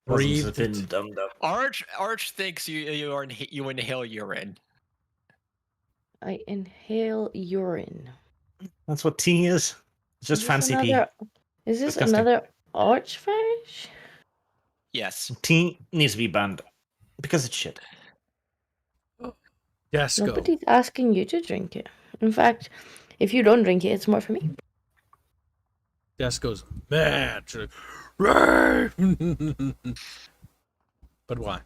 Speaker 1: Fuzzums have
Speaker 4: Breathed
Speaker 1: been
Speaker 4: it.
Speaker 1: dumbed up.
Speaker 2: Arch thinks you inhale urine.
Speaker 3: I inhale urine.
Speaker 1: That's what tea is. It's just
Speaker 3: Is this
Speaker 1: fancy pee.
Speaker 3: Is this
Speaker 1: Disgusting.
Speaker 3: another archfish?
Speaker 2: Yes.
Speaker 1: Tea needs to be banned. Because it's shit.
Speaker 4: Dasco.
Speaker 3: Nobody's asking you to drink it. In fact, if you don't drink it, it's more for me.
Speaker 4: Dasco's mad. She's like, but why?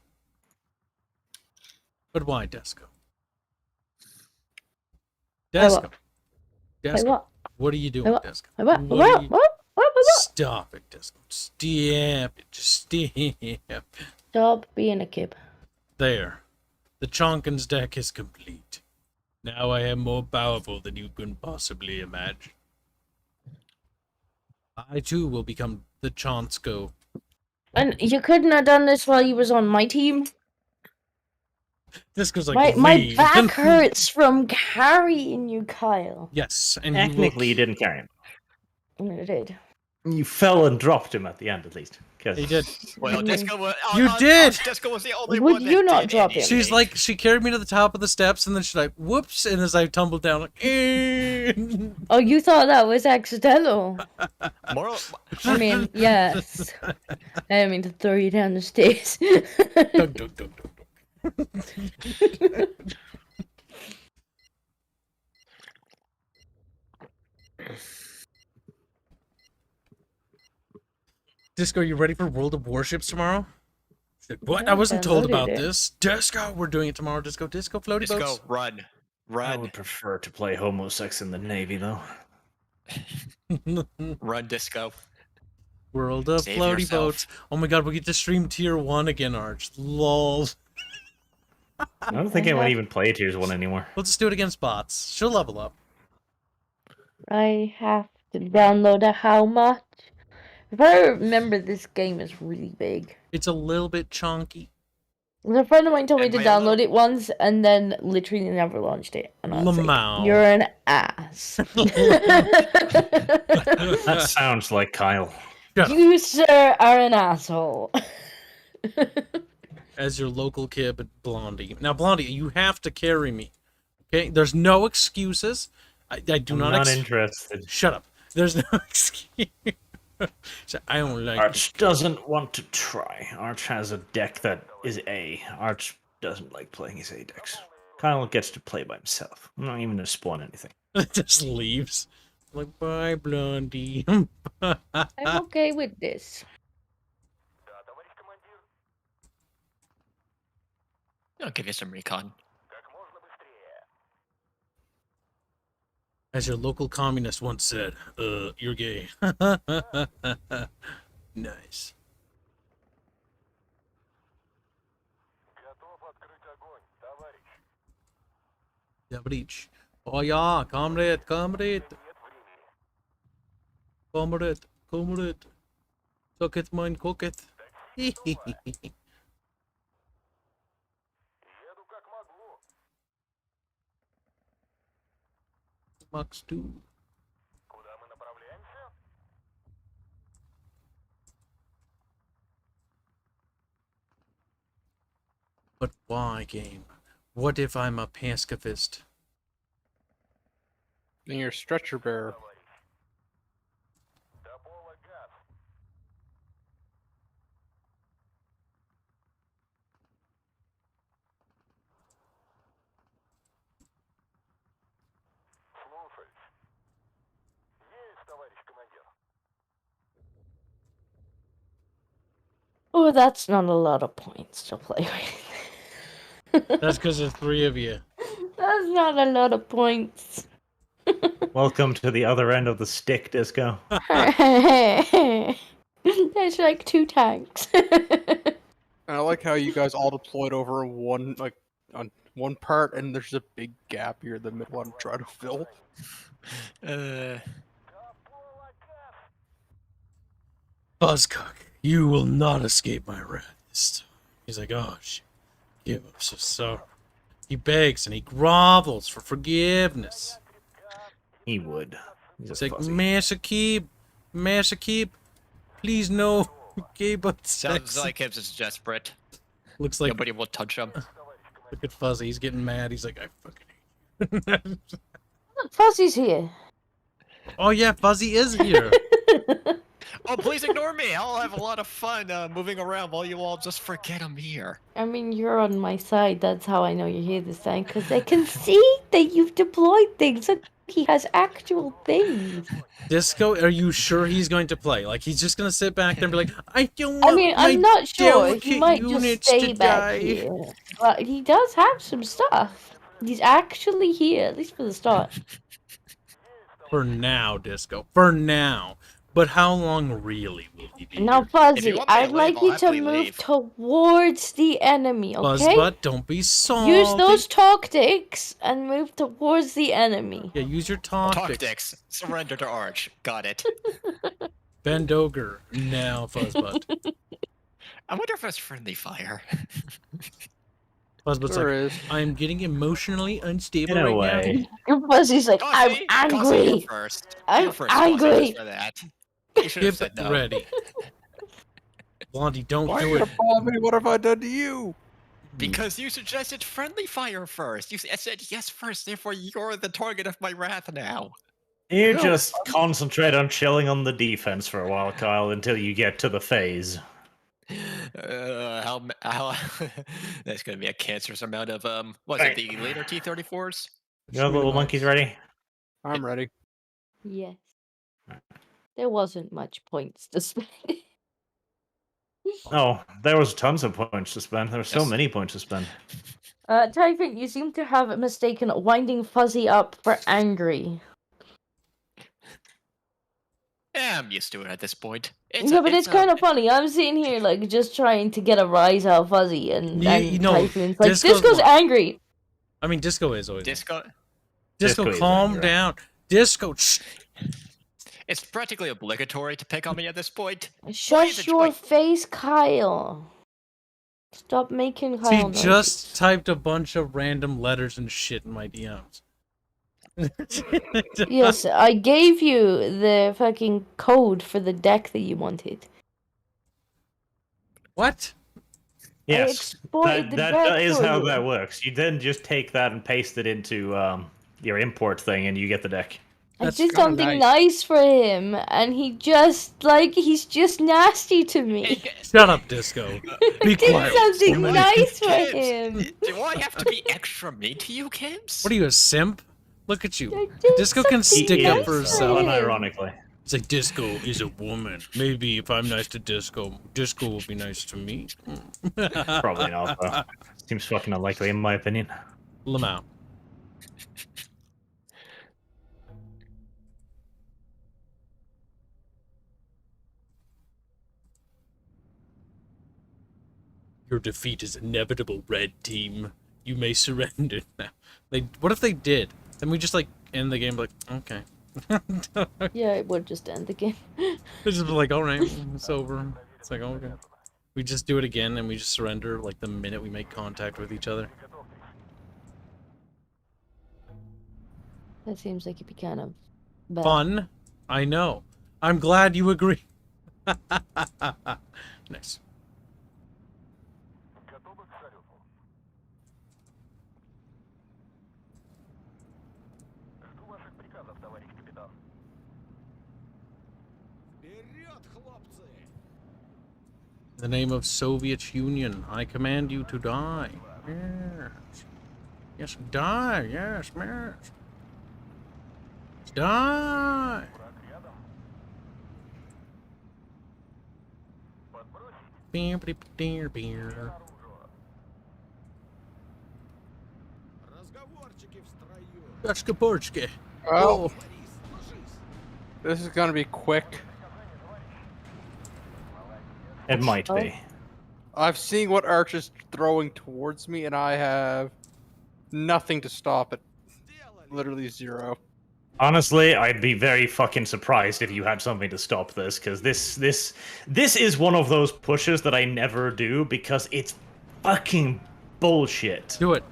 Speaker 4: But why, Dasco? Dasco.
Speaker 3: Like
Speaker 4: Dasco.
Speaker 3: what?
Speaker 4: What are you doing,
Speaker 3: What?
Speaker 4: Dasco?
Speaker 3: Like what?
Speaker 4: What
Speaker 3: What?
Speaker 4: are you-
Speaker 3: What?
Speaker 4: Stop it, Dasco. Stop it. Just stop.
Speaker 3: Stop being a kid.
Speaker 4: There. The Chonkin's deck is complete. Now I am more powerful than you can possibly imagine. I too will become the Chonsko.
Speaker 3: And you couldn't have done this while you was on my team.
Speaker 4: This goes like
Speaker 3: My
Speaker 4: leave.
Speaker 3: back hurts from carrying you, Kyle.
Speaker 4: Yes, and you will...
Speaker 1: Technically, you didn't carry him.
Speaker 3: I did.
Speaker 1: You fell and dropped him at the end, at least. 'Cause-
Speaker 4: He did.
Speaker 2: Well, Disco was.
Speaker 4: You did!
Speaker 2: Disco was the only
Speaker 3: Would
Speaker 2: one that
Speaker 3: you not
Speaker 2: did
Speaker 3: drop him?
Speaker 2: anything.
Speaker 4: She's like, she carried me to the top of the steps, and then she's like, whoops, and as I tumbled down, like,
Speaker 3: Oh, you thought that was accidental.
Speaker 2: Moral.
Speaker 3: I mean, yes. I didn't mean to throw you down the stairs.
Speaker 4: dunk, dunk, dunk, dunk, dunk. Disco, you ready for World of Warships tomorrow? She's like, what? I
Speaker 3: Yeah,
Speaker 4: wasn't told
Speaker 3: downloaded
Speaker 4: about
Speaker 3: it.
Speaker 4: this. Disco, we're doing it tomorrow. Disco, floaty
Speaker 2: Disco,
Speaker 4: boats.
Speaker 2: run.
Speaker 1: I
Speaker 2: Run.
Speaker 1: would prefer to play homosex in the Navy, though.
Speaker 2: Run, Disco.
Speaker 4: World of
Speaker 2: Save
Speaker 4: floaty
Speaker 2: yourself.
Speaker 4: boats. Oh my god, we get to stream tier 1 again, Arch. Lol.
Speaker 1: I don't think anyone even play Tiers 1 anymore.
Speaker 4: We'll just do it against bots. She'll level up.
Speaker 3: I have to download a how much? If I remember, this game is really big.
Speaker 4: It's a little bit chunky.
Speaker 3: A friend of mine told me
Speaker 2: And
Speaker 3: to
Speaker 2: my
Speaker 3: download
Speaker 2: other-
Speaker 3: it once and then literally never launched it. And I was
Speaker 4: Lamau.
Speaker 3: like, you're an ass.
Speaker 1: That sounds like Kyle.
Speaker 4: Shut up.
Speaker 3: You, sir, are an asshole.
Speaker 4: As your local kid, Blondie. Now, Blondie, you have to carry me. Okay? There's no excuses. I do
Speaker 1: I'm
Speaker 4: not.
Speaker 1: not interested.
Speaker 4: Shut up. There's no excuse. So, I don't like.
Speaker 1: Arch doesn't want to try. Arch has a deck that is A. Arch doesn't like playing his A decks. Kyle gets to play by himself. I'm not even going to spawn anything.
Speaker 4: It just leaves. Like, bye, Blondie.
Speaker 3: I'm okay with this.
Speaker 6: Да, товарищ командир,
Speaker 2: I'll give you some recon.
Speaker 6: как можно быстрее.
Speaker 4: As your local communist once said, you're gay. Nice.
Speaker 6: Готов открыть огонь, товарищ.
Speaker 4: Tavric. Oh yeah, comrade.
Speaker 6: Нет времени.
Speaker 4: Comrade. Suck it, mine, cook it. Mux 2.
Speaker 6: Куда мы направляемся?
Speaker 4: But why, game? What if I'm a pacifist?
Speaker 5: Then you're a stretcher bearer.
Speaker 6: До пола газ. Слушаюсь. Есть, товарищ командир.
Speaker 3: Oh, that's not a lot of points to play with.
Speaker 4: That's because there's 3 of you.
Speaker 3: That's not a lot of points.
Speaker 1: Welcome to the other end of the stick, Disco.
Speaker 3: There's like 2 tanks.
Speaker 5: And I like how you guys all deployed over one, like, on one part, and there's a big gap here in the middle I'm trying to fill.
Speaker 6: До пола газ.
Speaker 4: Buzzcock, you will not escape my wrath this time. He's like, oh shit, give up, so sorry. He begs and he grovels for forgiveness.
Speaker 1: He would. He's
Speaker 4: It's
Speaker 1: a
Speaker 4: like,
Speaker 1: fuzzy.
Speaker 4: Master Keep, please no. Okay, but
Speaker 2: Sounds like Kibs is desperate.
Speaker 4: looks like,
Speaker 2: Nobody will touch him.
Speaker 4: look at Fuzzy, he's getting mad. He's like, I fucking hate you.
Speaker 3: Fuzzy's here.
Speaker 4: Oh yeah, Fuzzy is here.
Speaker 2: Oh, please ignore me. I'll have a lot of fun moving around while you all just forget I'm here.
Speaker 3: I mean, you're on my side. That's how I know you're here this time. Because I can see that you've deployed things. Look, he has actual things.
Speaker 4: Disco, are you sure he's going to play? Like, he's just gonna sit back there and be like, I don't
Speaker 3: I
Speaker 4: want
Speaker 3: mean,
Speaker 4: my
Speaker 3: I'm not sure. He
Speaker 4: delicate
Speaker 3: might just
Speaker 4: units
Speaker 3: stay
Speaker 4: to
Speaker 3: back
Speaker 4: die.
Speaker 3: here. But he does have some stuff. He's actually here, at least for the start.
Speaker 4: For now, Disco. For now. But how long really will he be
Speaker 3: Now,
Speaker 4: here?
Speaker 3: Fuzzy,
Speaker 2: want me to
Speaker 3: I'd
Speaker 2: leave,
Speaker 3: like
Speaker 2: I'll
Speaker 3: you to
Speaker 2: happily
Speaker 3: move
Speaker 2: leave.
Speaker 3: towards the enemy, okay?
Speaker 4: Buzzbutt, don't be salty.
Speaker 3: Use those tactics and move towards the enemy.
Speaker 4: Yeah, use your
Speaker 2: Talk
Speaker 4: tactics.
Speaker 2: dicks. Surrender to Arch. Got it.
Speaker 4: Bend ogre. Now, Fuzzbutt.
Speaker 2: I wonder if it's friendly fire.
Speaker 4: Fuzzbutt's
Speaker 5: There
Speaker 4: like,
Speaker 5: is.
Speaker 4: I'm getting emotionally unstable
Speaker 1: In a
Speaker 4: right
Speaker 1: way.
Speaker 3: And Fuzzy's like,
Speaker 2: Oh,
Speaker 3: I'm
Speaker 2: see? Gossip, you're
Speaker 3: angry.
Speaker 2: first.
Speaker 3: I'm
Speaker 2: You're first, Gossip,
Speaker 3: angry.
Speaker 2: just for that. You should have
Speaker 4: now.
Speaker 2: said
Speaker 4: Get
Speaker 2: no.
Speaker 4: ready. Blondie, don't
Speaker 5: Why are
Speaker 4: do
Speaker 5: you
Speaker 4: it.
Speaker 5: gonna bomb me? What have I done to you?
Speaker 2: Because you suggested friendly fire first. I said yes first, therefore you're the target of my wrath now.
Speaker 1: You
Speaker 5: No,
Speaker 1: just concentrate on chilling on the defense for a while, Kyle, until you get to the phase.
Speaker 2: How that's gonna be a cancerous amount of was it the later T-34s?
Speaker 1: You have little monkeys ready?
Speaker 5: I'm ready.
Speaker 3: Yes. There wasn't much points to spend.
Speaker 1: Oh, there was tons of points to spend. There were so
Speaker 2: Yes.
Speaker 1: many points to spend.
Speaker 3: Typhon, you seem to have mistaken winding Fuzzy up for angry.
Speaker 2: Yeah, I'm used to it at this point.
Speaker 3: Yeah, but it's kind of funny. I'm sitting here, like, just trying to get a rise out of Fuzzy, and,
Speaker 4: You know,
Speaker 3: Typhon's like,
Speaker 4: Disco's
Speaker 3: Disco's
Speaker 4: what?
Speaker 3: angry.
Speaker 4: I mean, Disco is always.
Speaker 2: Disco.
Speaker 4: Disco,
Speaker 1: Disco is
Speaker 4: calm
Speaker 1: angry.
Speaker 4: down. Disco, shh.
Speaker 2: It's practically obligatory to pick on me at this point. Why is
Speaker 3: Shush
Speaker 2: it
Speaker 3: your
Speaker 2: wait-
Speaker 3: face, Kyle. Stop making Kyle
Speaker 4: He
Speaker 3: noises.
Speaker 4: just typed a bunch of random letters and shit in my DMs.
Speaker 3: Yes, I gave you the fucking code for the deck that you wanted.
Speaker 4: What?
Speaker 1: Yes,
Speaker 3: exported the
Speaker 1: that
Speaker 3: deck
Speaker 1: is
Speaker 3: for
Speaker 1: how
Speaker 3: you.
Speaker 1: that works. You then just take that and paste it into your import thing, and you get the deck.
Speaker 4: That's
Speaker 3: I did
Speaker 5: kinda
Speaker 3: something
Speaker 5: nice.
Speaker 3: nice for him, and he just, like, he's just nasty to me.
Speaker 4: Shut up, Disco. Be
Speaker 3: Did
Speaker 4: quiet.
Speaker 3: something
Speaker 2: What?
Speaker 3: nice for
Speaker 2: Kibs,
Speaker 3: him.
Speaker 2: Do I have to be extra mean to you, Kibs?
Speaker 4: What are you, a simp? Look at
Speaker 3: I
Speaker 4: you.
Speaker 3: did
Speaker 4: Disco can
Speaker 3: something
Speaker 4: stick up
Speaker 3: nice
Speaker 4: for
Speaker 3: for
Speaker 4: herself.
Speaker 3: him.
Speaker 1: Unironically.
Speaker 4: It's like Disco is a woman. Maybe if I'm nice to Disco, Disco will be nice to me.
Speaker 1: Probably not, though. Seems fucking unlikely, in my opinion.
Speaker 4: Lamau. Your defeat is inevitable, Red Team. You may surrender now. What if they did? Then we just like end the game like, okay.
Speaker 3: Yeah, it would just end the game.
Speaker 4: It's just like, alright, it's over. It's like, okay. We just do it again and we just surrender like the minute we make contact with each other.
Speaker 3: That seems like it'd be kind of bad.
Speaker 4: Fun. I know. I'm glad you agree. Nice.
Speaker 6: Готовы к залету. Жду ваших приказов, товарищ капитан. Вперед, хлопцы!
Speaker 4: In the name of Soviet Union, I command you to die. Yes. Yes, die. Yes, yes. Die.
Speaker 6: Враг рядом. Подбросить
Speaker 4: Beer, beer, beer, beer.
Speaker 6: оружие.
Speaker 4: Sqek.
Speaker 5: Well, this is gonna be quick.
Speaker 1: It might be.
Speaker 5: I've seen what Arch is throwing towards me, and I have nothing to stop it. Literally zero.
Speaker 1: Honestly, I'd be very fucking surprised if you had something to stop this, because this is one of those pushes that I never do because it's fucking bullshit.
Speaker 4: Do it.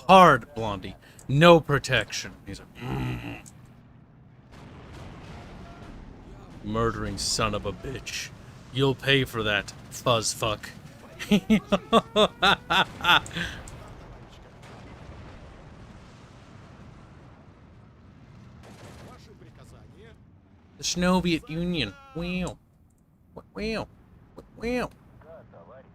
Speaker 4: Hard, Blondie. No protection. He's like, murdering son of a bitch. You'll pay for that, fuzz fuck. The Soviet Union. Wow. Wow. Wow.
Speaker 6: Да, товарищ.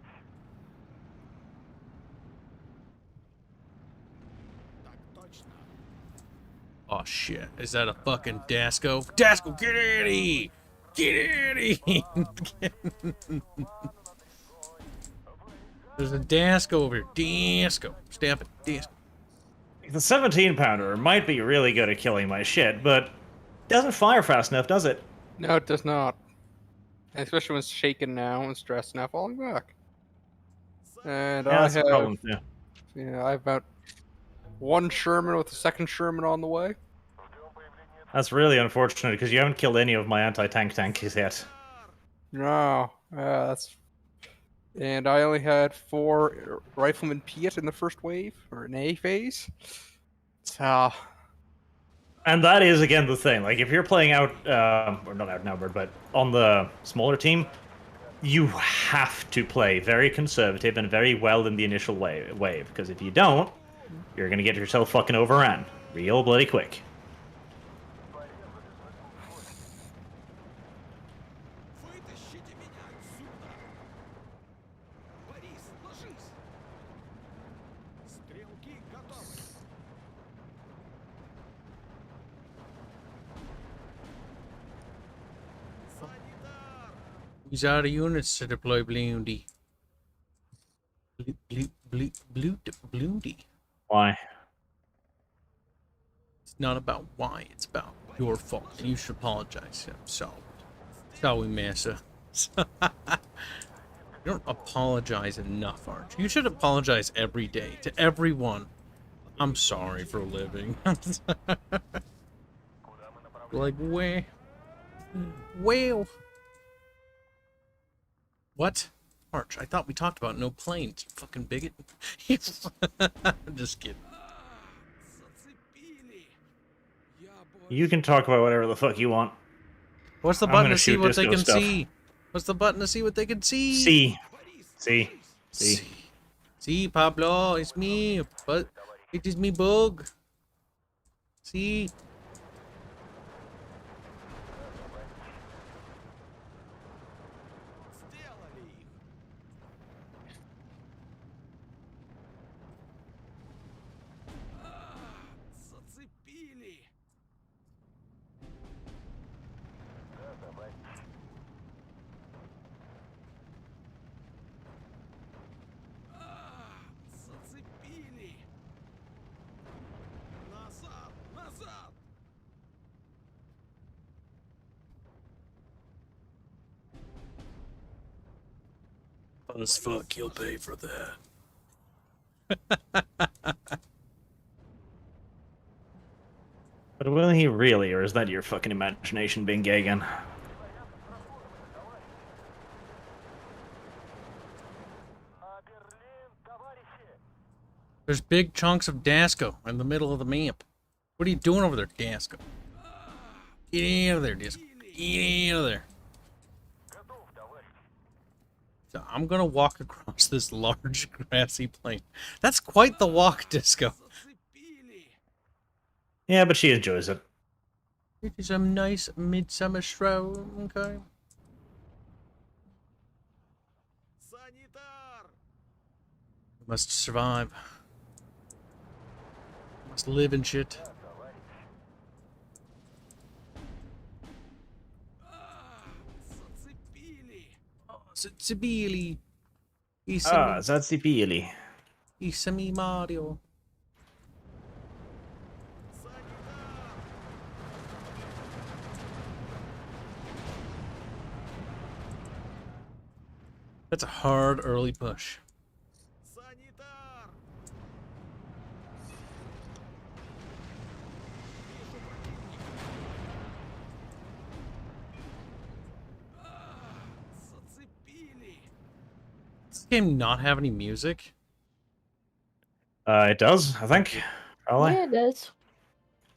Speaker 4: Oh shit. Is that a fucking Dasco? Dasco, get Eddie! Get Eddie! There's a Dasco over here. Dasco. Stamp it. Dasco.
Speaker 1: The 17 pounder might be really good at killing my shit, but doesn't fire fast enough, does it?
Speaker 5: No, it does not. Especially when it's shaken now and stressed now, falling back. And
Speaker 1: Yeah,
Speaker 5: I
Speaker 1: that's a
Speaker 5: have,
Speaker 1: problem too.
Speaker 5: yeah, I have about one Sherman with a second Sherman on the way.
Speaker 1: That's really unfortunate because you haven't killed any of my anti-tank tanks yet.
Speaker 5: No, that's. And I only had 4 riflemen Piet in the first wave, or in A phase. So,
Speaker 1: And that is again the thing. Like if you're playing out, or not outnumbered, but on the smaller team, you have to play very conservative and very well in the initial wave. Because if you don't, you're gonna get yourself fucking overrun real bloody quick.
Speaker 6: Вытащите меня отсюда! Борис, ложись! Стрелки готовы! Санитар!
Speaker 4: These are the units to deploy Blondie. Blondie.
Speaker 1: Why?
Speaker 4: It's not about why, it's about your fault. And you should apologize. Sorry, Massa. You don't apologize enough, Arch. You should apologize every day to everyone. I'm sorry for living. Like, where? Well. What? Arch, I thought we talked about no planes, you fucking bigot. I'm just kidding.
Speaker 6: Зацепили! Я
Speaker 1: You can talk about whatever the fuck you want.
Speaker 4: What's the
Speaker 1: I'm
Speaker 4: button
Speaker 1: gonna
Speaker 4: to see
Speaker 1: shoot
Speaker 4: what they
Speaker 1: disco
Speaker 4: can
Speaker 1: stuff.
Speaker 4: see? What's the button to see what they can see?
Speaker 1: See,
Speaker 6: Борис,
Speaker 1: see,
Speaker 6: ложись!
Speaker 1: see.
Speaker 4: See, Pablo, it's me. But it is me, bug. See?
Speaker 6: Сделали их! Зацепили! Зацепили! Назад! Назад!
Speaker 4: As fuck, you'll pay for that.
Speaker 1: But will he really, or is that your fucking imagination being gay again?
Speaker 6: А Берлин, товарищи!
Speaker 4: There's big chunks of Dasco in the middle of the map. What are you doing over there, Dasco? Get out of there, Dasco. Get out of there. So I'm gonna walk across this large grassy plain. That's quite the walk, Disco.
Speaker 1: Yeah, but she enjoys it.
Speaker 4: It is a nice midsummer stroll, okay? We must survive. We must live and shit. Zibili.
Speaker 1: Zazipili.
Speaker 4: Isami Mario. That's a hard early push. Does this game not have any music?
Speaker 1: It does, I think. Probably.
Speaker 3: Yeah, it does.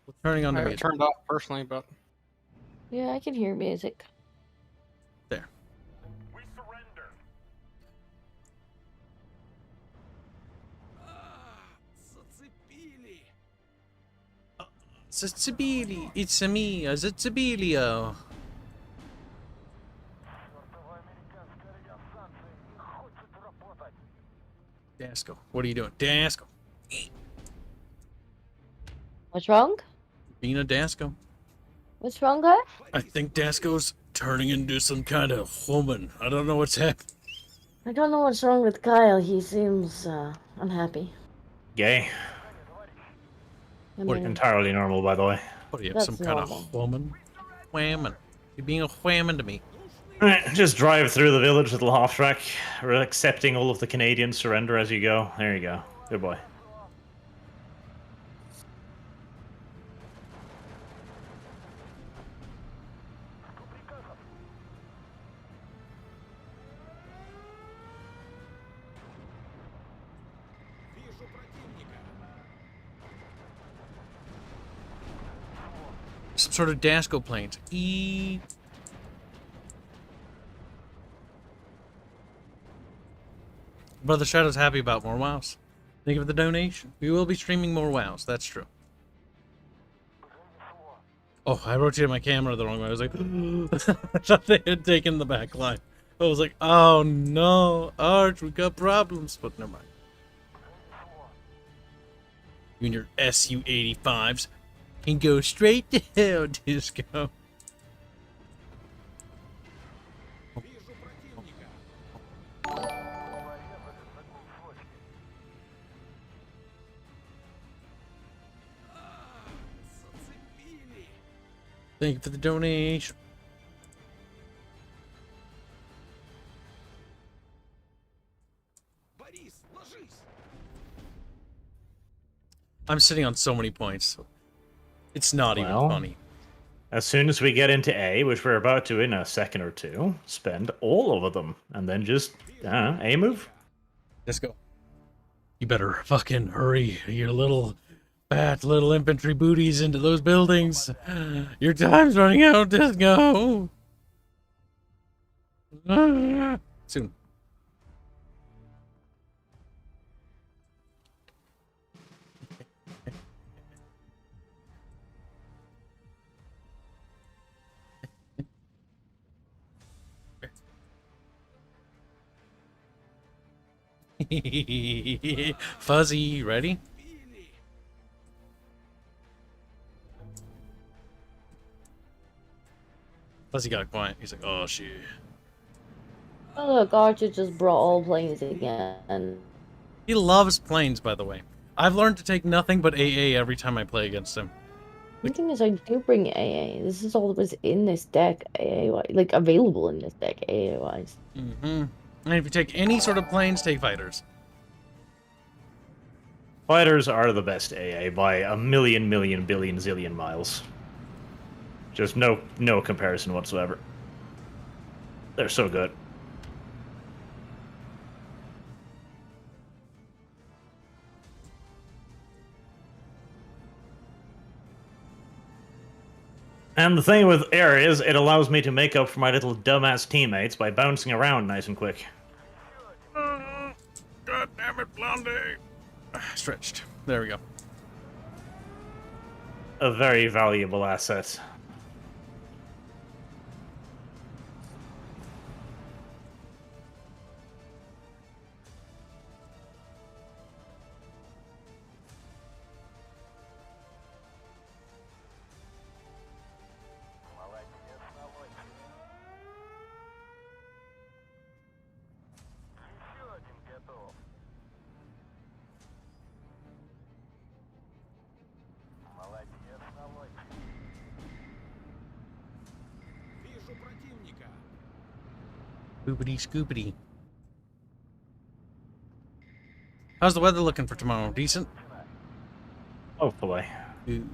Speaker 4: We're turning on
Speaker 5: I
Speaker 4: the
Speaker 5: have it
Speaker 4: music.
Speaker 5: turned off personally, but
Speaker 3: Yeah, I can hear music.
Speaker 4: There.
Speaker 6: We surrender.
Speaker 4: Zibili. It's me, Zibilio. Dasco, what are you doing? Dasco.
Speaker 3: What's wrong?
Speaker 4: Being a Dasco.
Speaker 3: What's wrong, guy?
Speaker 4: I think Dasco's turning into some kind of woman. I don't know what's happening.
Speaker 3: I don't know what's wrong with Kyle. He seems unhappy.
Speaker 1: Gay.
Speaker 3: I mean,
Speaker 1: Entirely normal, by the way.
Speaker 4: What are you,
Speaker 3: That's
Speaker 4: some kind
Speaker 3: normal.
Speaker 4: of woman? Whammon. You're being a whammon to me.
Speaker 1: Alright, just drive through the village with the half track. We're accepting all of the Canadian surrender as you go. There you go. Good boy.
Speaker 4: Some sort of Dasco planes. Brother Shadow's happy about more WoWs. Thank you for the donation. We will be streaming more WoWs. That's true. Oh, I rotated my camera the wrong way. I was like, I thought they had taken the back line. I was like, oh no, Arch, we got problems. But never mind. You and your SU-85s can go straight to hell, Disco. Thank you for the donation. I'm sitting on so many points. It's not even
Speaker 1: Well,
Speaker 4: funny.
Speaker 1: As soon as we get into A, which we're about to in a second or two, spend all of them. And then just, A move?
Speaker 4: Let's go. You better fucking hurry, your little fat little infantry booties into those buildings. Your time's running out, Disco. Soon. Fuzzy, ready? Fuzzy got quiet. He's like, oh shit.
Speaker 3: Oh, look, Archer just brought all planes again.
Speaker 4: He loves planes, by the way. I've learned to take nothing but AA every time I play against him.
Speaker 3: The thing is, I do bring AA. This is all that was in this deck, AA-wise. Like, available in this deck, AA-wise.
Speaker 4: Mm-hmm. And if you take any sort of planes, take fighters.
Speaker 1: Fighters are the best AA by a million, billion, zillion miles. Just no comparison whatsoever. They're so good. And the thing with air is, it allows me to make up for my little dumbass teammates by bouncing around nice and quick.
Speaker 4: God damn it, Blondie. Stretched. There we go.
Speaker 1: A very valuable asset.
Speaker 4: Boopity scoopity. How's the weather looking for tomorrow? Decent?
Speaker 1: Hopefully.
Speaker 4: Good.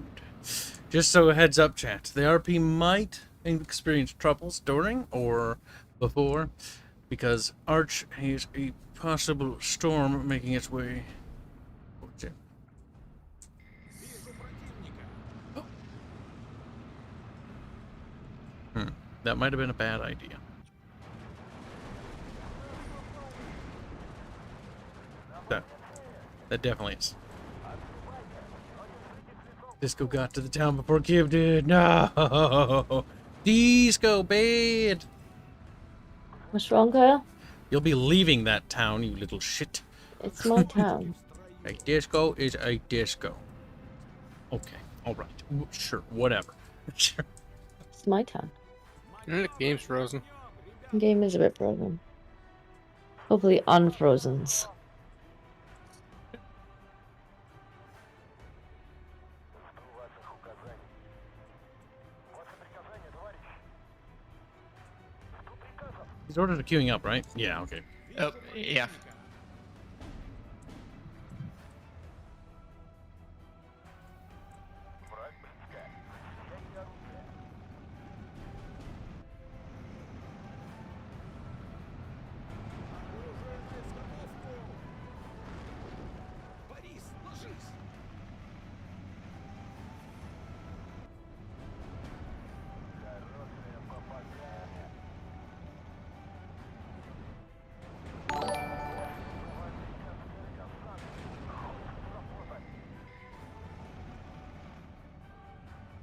Speaker 4: Just so a heads up, chat. The RP might experience troubles during or before because Arch has a possible storm making its way. That might have been a bad idea. That definitely is. Disco got to the town before Kib did. No! Disco bad!
Speaker 3: What's wrong, Kyle?
Speaker 4: You'll be leaving that town, you little shit.
Speaker 3: It's my town.
Speaker 4: A disco is a disco. Okay, alright. Sure, whatever. Sure.
Speaker 3: It's my town.
Speaker 5: The game's frozen.
Speaker 3: The game is a bit frozen. Hopefully unfrozen's.
Speaker 4: He's ordered a queuing up, right? Yeah, okay.
Speaker 2: Oh, yeah.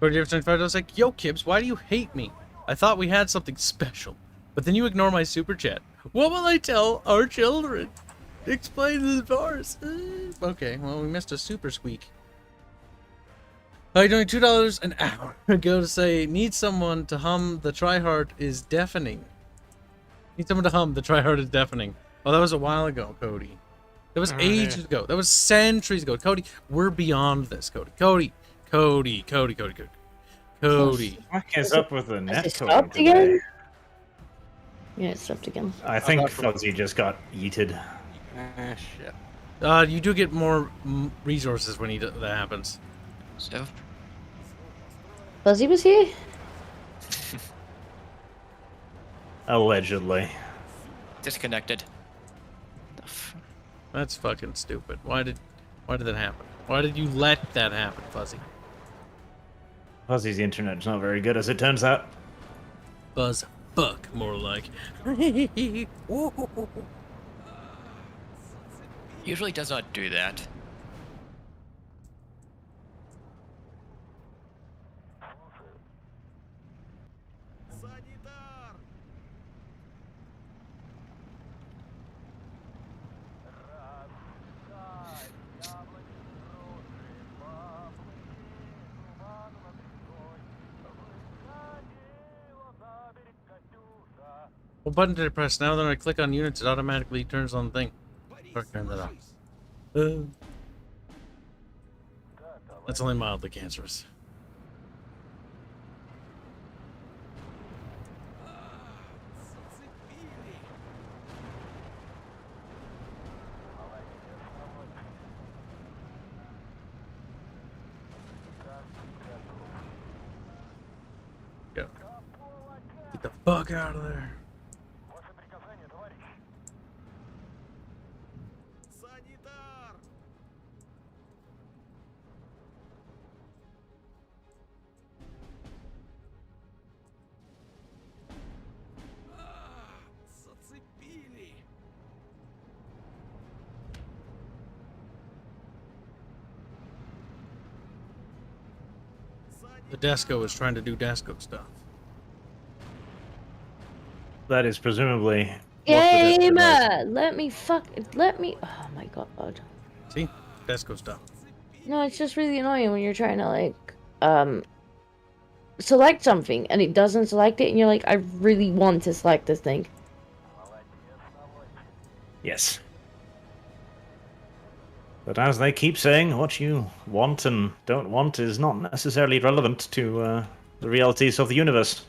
Speaker 4: I was like, yo, Kibs, why do you hate me? I thought we had something special. But then you ignore my super chat. What will I tell our children? Explain this verse. Okay, well, we missed a super squeak. I doing $2 an hour ago to say, need someone to hum the tryhard is deafening. Need someone to hum the tryhard is deafening. Oh, that was a while ago, Cody. That was ages ago. That was centuries ago. Cody, we're beyond this, Cody. Cody.
Speaker 1: What is up with the
Speaker 3: Has
Speaker 1: net
Speaker 3: it
Speaker 1: code
Speaker 3: stopped
Speaker 1: today?
Speaker 3: again? Yeah, it stopped again.
Speaker 1: I think Fuzzy just got yeeted.
Speaker 5: Shit.
Speaker 4: You do get more resources when that happens.
Speaker 2: So,
Speaker 3: Fuzzy was here?
Speaker 1: Allegedly.
Speaker 2: disconnected.
Speaker 4: That's fucking stupid. Why did that happen? Why did you let that happen, Fuzzy?
Speaker 1: Fuzzy's internet's not very good, as it turns out.
Speaker 4: Buzz fuck, more like.
Speaker 2: Usually does not do that.
Speaker 4: What button did I press? Now that I click on units, it automatically turns on the thing. Or turn that off. That's only mildly cancerous. Go. Get the fuck out of there. The Desco is trying to do Desco stuff.
Speaker 1: That is presumably what the Desco
Speaker 3: Gamer,
Speaker 1: does.
Speaker 3: let me. Oh my god.
Speaker 4: See? Desco stuff.
Speaker 3: No, it's just really annoying when you're trying to like select something and it doesn't select it, and you're like, I really want to select this thing.
Speaker 1: Yes. But as they keep saying, what you want and don't want is not necessarily relevant to the realities of the universe.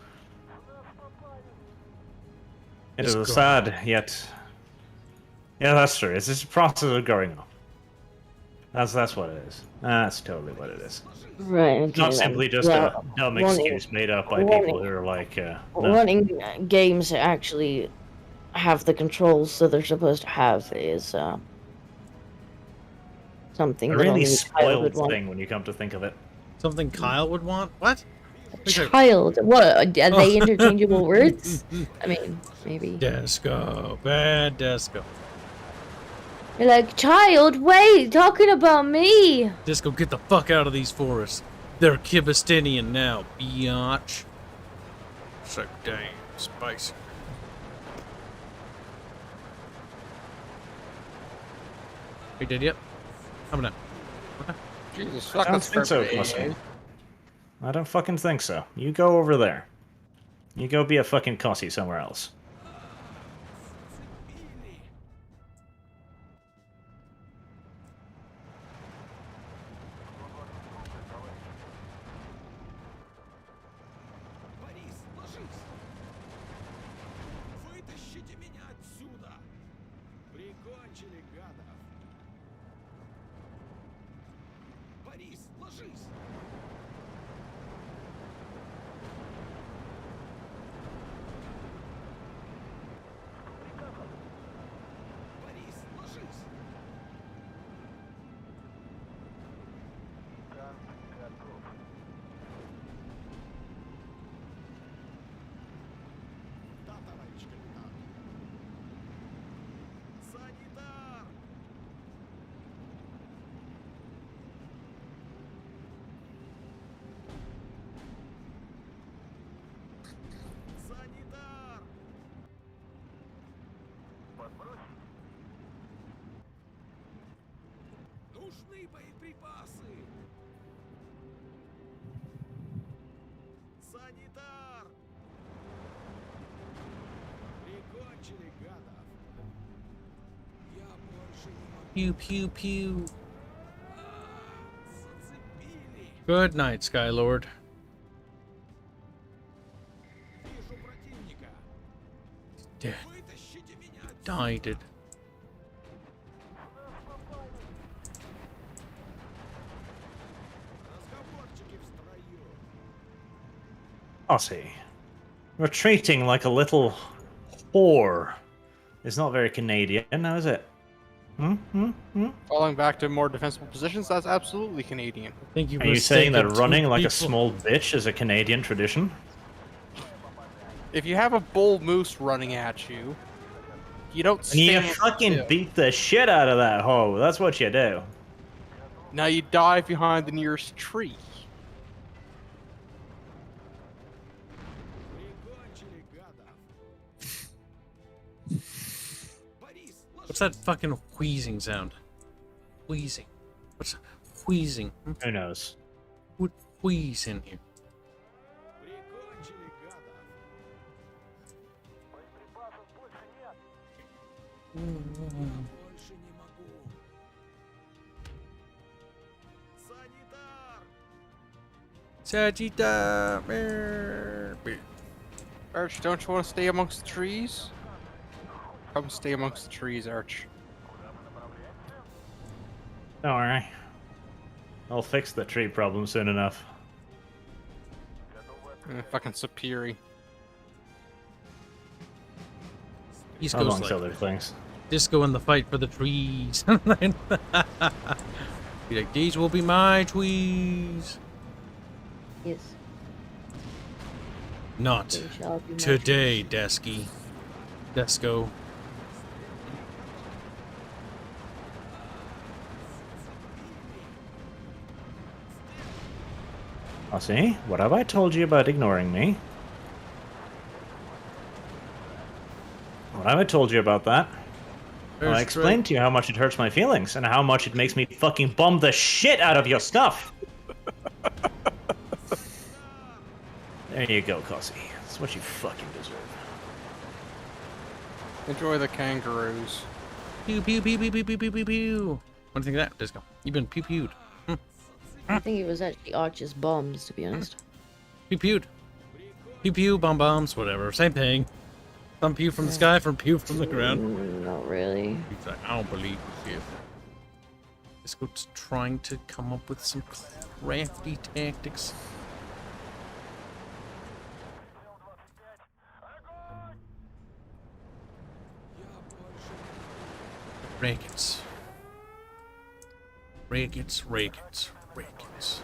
Speaker 1: It is
Speaker 4: It's
Speaker 1: sad, yet... Yeah, that's true. It's just a process of growing up. That's what it is. That's totally what it is.
Speaker 3: Right. Okay,
Speaker 1: Not simply just a dumb excuse made up by people who are like, no.
Speaker 3: Wanting games to actually have the controls that they're supposed to have is something
Speaker 1: A
Speaker 3: that
Speaker 1: really
Speaker 3: only a child would
Speaker 1: spoiled
Speaker 3: want.
Speaker 1: thing when you come to think of it.
Speaker 4: Something Kyle would want? What?
Speaker 3: Child? What? Are they interchangeable words? I mean, maybe.
Speaker 4: Desco. Bad Desco.
Speaker 3: You're like, child, wait, talking about me.
Speaker 4: Desco, get the fuck out of these forests. They're Kibistinian now, biatch. So damn spicy. We did yet? Coming up.
Speaker 5: Jesus,
Speaker 1: I
Speaker 5: fuck,
Speaker 1: don't
Speaker 5: that's
Speaker 1: think so,
Speaker 5: perfect.
Speaker 1: Cussy. I don't fucking think so. You go over there. You go be a fucking cussy somewhere else.
Speaker 6: Борис, ложись! Вытащите меня отсюда! Прикончили гадов! Борис, ложись! Борис, ложись! Танк готов. Да, товарищ капитан. Санитар! Санитар! Подбросить? Нужны боеприпасы! Санитар! Прикончили гадов! Я больше не могу.
Speaker 4: Pew pew pew.
Speaker 6: Зацепили!
Speaker 4: Good night, Skylord.
Speaker 6: Вижу противника!
Speaker 4: Dead.
Speaker 6: Вытащите меня отсюда!
Speaker 4: Died.
Speaker 6: Разговорчики в строю!
Speaker 1: Cussy. Retreating like a little whore is not very Canadian, now is it?
Speaker 5: Falling back to more defensible positions, that's absolutely Canadian.
Speaker 4: I think
Speaker 1: Are you saying that
Speaker 4: mistaken
Speaker 1: running
Speaker 4: two
Speaker 1: like a
Speaker 4: people.
Speaker 1: small bitch is a Canadian tradition?
Speaker 5: If you have a bull moose running at you, you don't
Speaker 1: And you
Speaker 5: stand
Speaker 1: fucking
Speaker 5: still.
Speaker 1: beat the shit out of that hoe. That's what you do.
Speaker 5: Now you dive behind the nearest tree.
Speaker 6: Прикончили гадов! Борис,
Speaker 4: What's that fucking wheezing sound? Wheezing. What's wheezing?
Speaker 1: Who knows?
Speaker 4: What wheeze in here?
Speaker 6: Прикончили гадов! Боеприпасов больше нет! Я больше не могу! Санитар!
Speaker 4: Sagitta.
Speaker 5: Arch, don't you want to stay amongst the trees? Come stay amongst the trees, Arch.
Speaker 1: Don't worry. I'll fix the tree problem soon enough.
Speaker 5: Fucking Superi.
Speaker 4: East Coast
Speaker 1: Amongst
Speaker 4: like
Speaker 1: other things.
Speaker 4: Disco in the fight for the trees. Be like, these will be my trees.
Speaker 3: Yes.
Speaker 4: Not
Speaker 3: They shall be my
Speaker 4: today, Desky. Desco.
Speaker 1: Oh, see? What have I told you about ignoring me? What have I told you about that? Well, I explained to you how much it hurts my feelings and how much it makes me fucking bomb the shit out of your stuff. There you go, Cossie. That's what you fucking deserve.
Speaker 5: Enjoy the kangaroos.
Speaker 4: Pew pew pew pew pew pew pew pew pew. What do you think of that, Disco? You've been pew pewed.
Speaker 3: I think it was actually Archer's bombs, to be honest.
Speaker 4: Pew pewed. Pew pew bomb bombs, whatever. Same thing. Some pew from the sky, from pew from the ground.
Speaker 3: Not really.
Speaker 4: He's like, I don't believe you. Disco's trying to come up with some crafty tactics. Rackets. Rackets, rackets, rackets.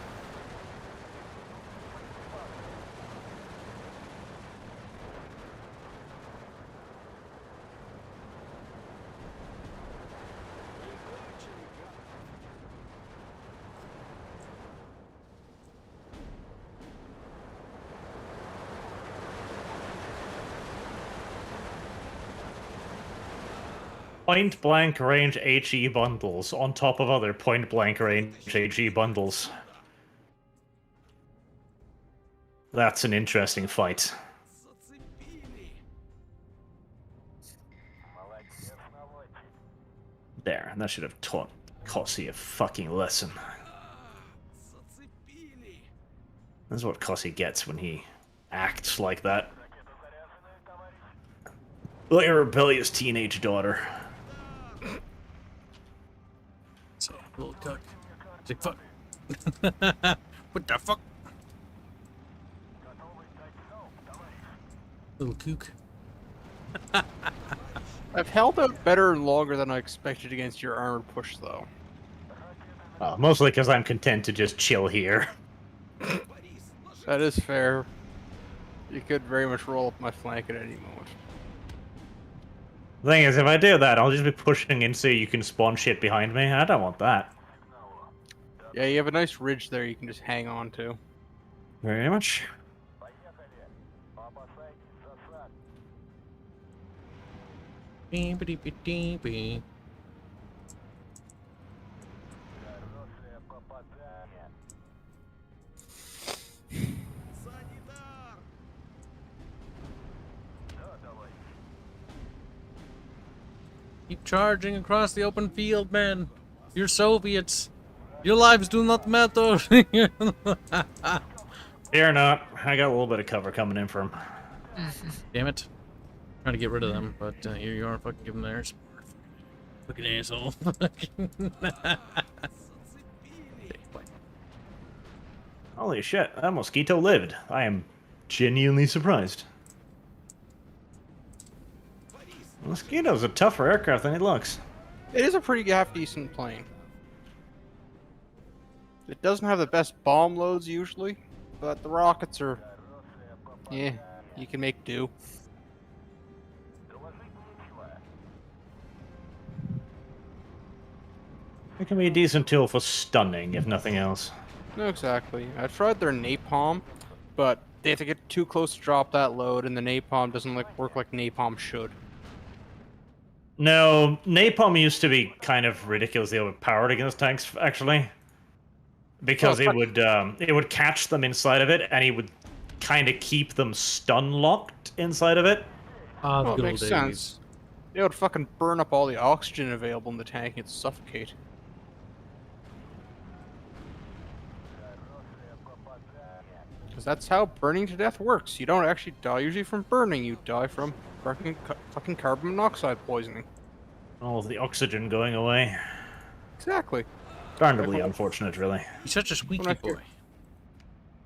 Speaker 1: Point blank range HE bundles on top of other point blank range HE bundles. That's an interesting fight. There, that should have taught Cossie a fucking lesson. That's what Cossie gets when he acts like that. Like a rebellious teenage daughter.
Speaker 4: Say, little cuck. Say, fuck. What the fuck? Little kook.
Speaker 5: I've held out better and longer than I expected against your armored push, though.
Speaker 1: Mostly because I'm content to just chill here.
Speaker 5: That is fair. You could very much roll up my flank at any moment.
Speaker 1: The thing is, if I do that, I'll just be pushing in so you can spawn shit behind me. I don't want that.
Speaker 5: Yeah, you have a nice ridge there you can just hang on to.
Speaker 1: Very much.
Speaker 4: Beep-a-deep-a-deep-a. Keep charging across the open field, man. You're Soviets. Your lives do not matter.
Speaker 1: Fear not. I got a little bit of cover coming in from.
Speaker 4: Damn it. Trying to get rid of them, but here you are, fucking give them theirs. Fucking asshole.
Speaker 1: Holy shit, that mosquito lived. I am genuinely surprised. Mosquito's a tougher aircraft than it looks.
Speaker 5: It is a pretty half-decent plane. It doesn't have the best bomb loads usually, but the rockets are... yeah, you can make do.
Speaker 1: It can be a decent tool for stunning, if nothing else.
Speaker 5: No, exactly. I tried their napalm, but they have to get too close to drop that load, and the napalm doesn't work like napalm should.
Speaker 1: No, napalm used to be kind of ridiculously overpowered against tanks, actually, because it would catch them inside of it, and it would kind of keep them stun locked inside of it.
Speaker 5: Well, it makes sense. It would fucking burn up all the oxygen available in the tank and suffocate. Because that's how burning to death works. You don't actually die usually from burning, you die from fucking carbon monoxide poisoning.
Speaker 1: All of the oxygen going away.
Speaker 5: Exactly.
Speaker 1: Darnably unfortunate, really.
Speaker 4: He's such a squeaky boy.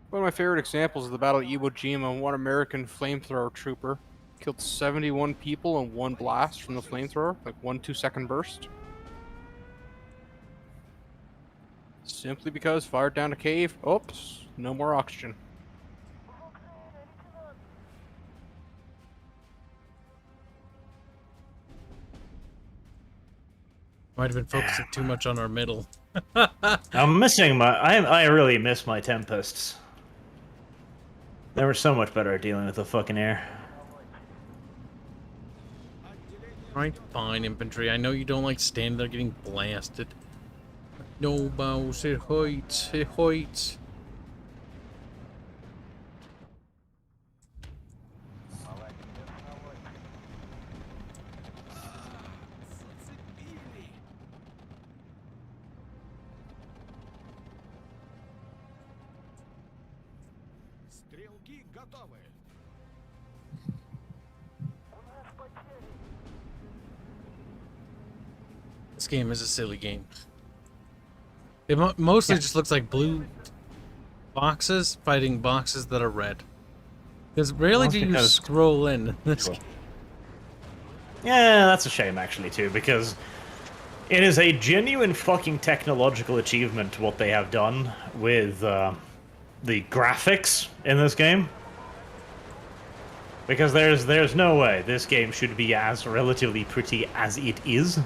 Speaker 5: One of my favorite examples of the Battle of Iwo Jima, one American flamethrower trooper killed 71 people in one blast from the flamethrower, like 1 2-second burst. Simply because fired down a cave, oops, no more oxygen.
Speaker 4: Might have been focusing too much on our middle.
Speaker 1: I'm missing my. I really miss my Tempests. They were so much better at dealing with the fucking air.
Speaker 4: Right, fine, infantry. I know you don't like standing there getting blasted. No, boss, it hurts. It hurts.
Speaker 6: Стрелки готовы.
Speaker 4: This game is a silly game. It mostly just looks like blue boxes fighting boxes that are red. Because rarely do you scroll in this game.
Speaker 1: Yeah, that's a shame actually too, because it is a genuine fucking technological achievement what they have done with the graphics in this game. Because there's no way this game should be as relatively pretty as it is.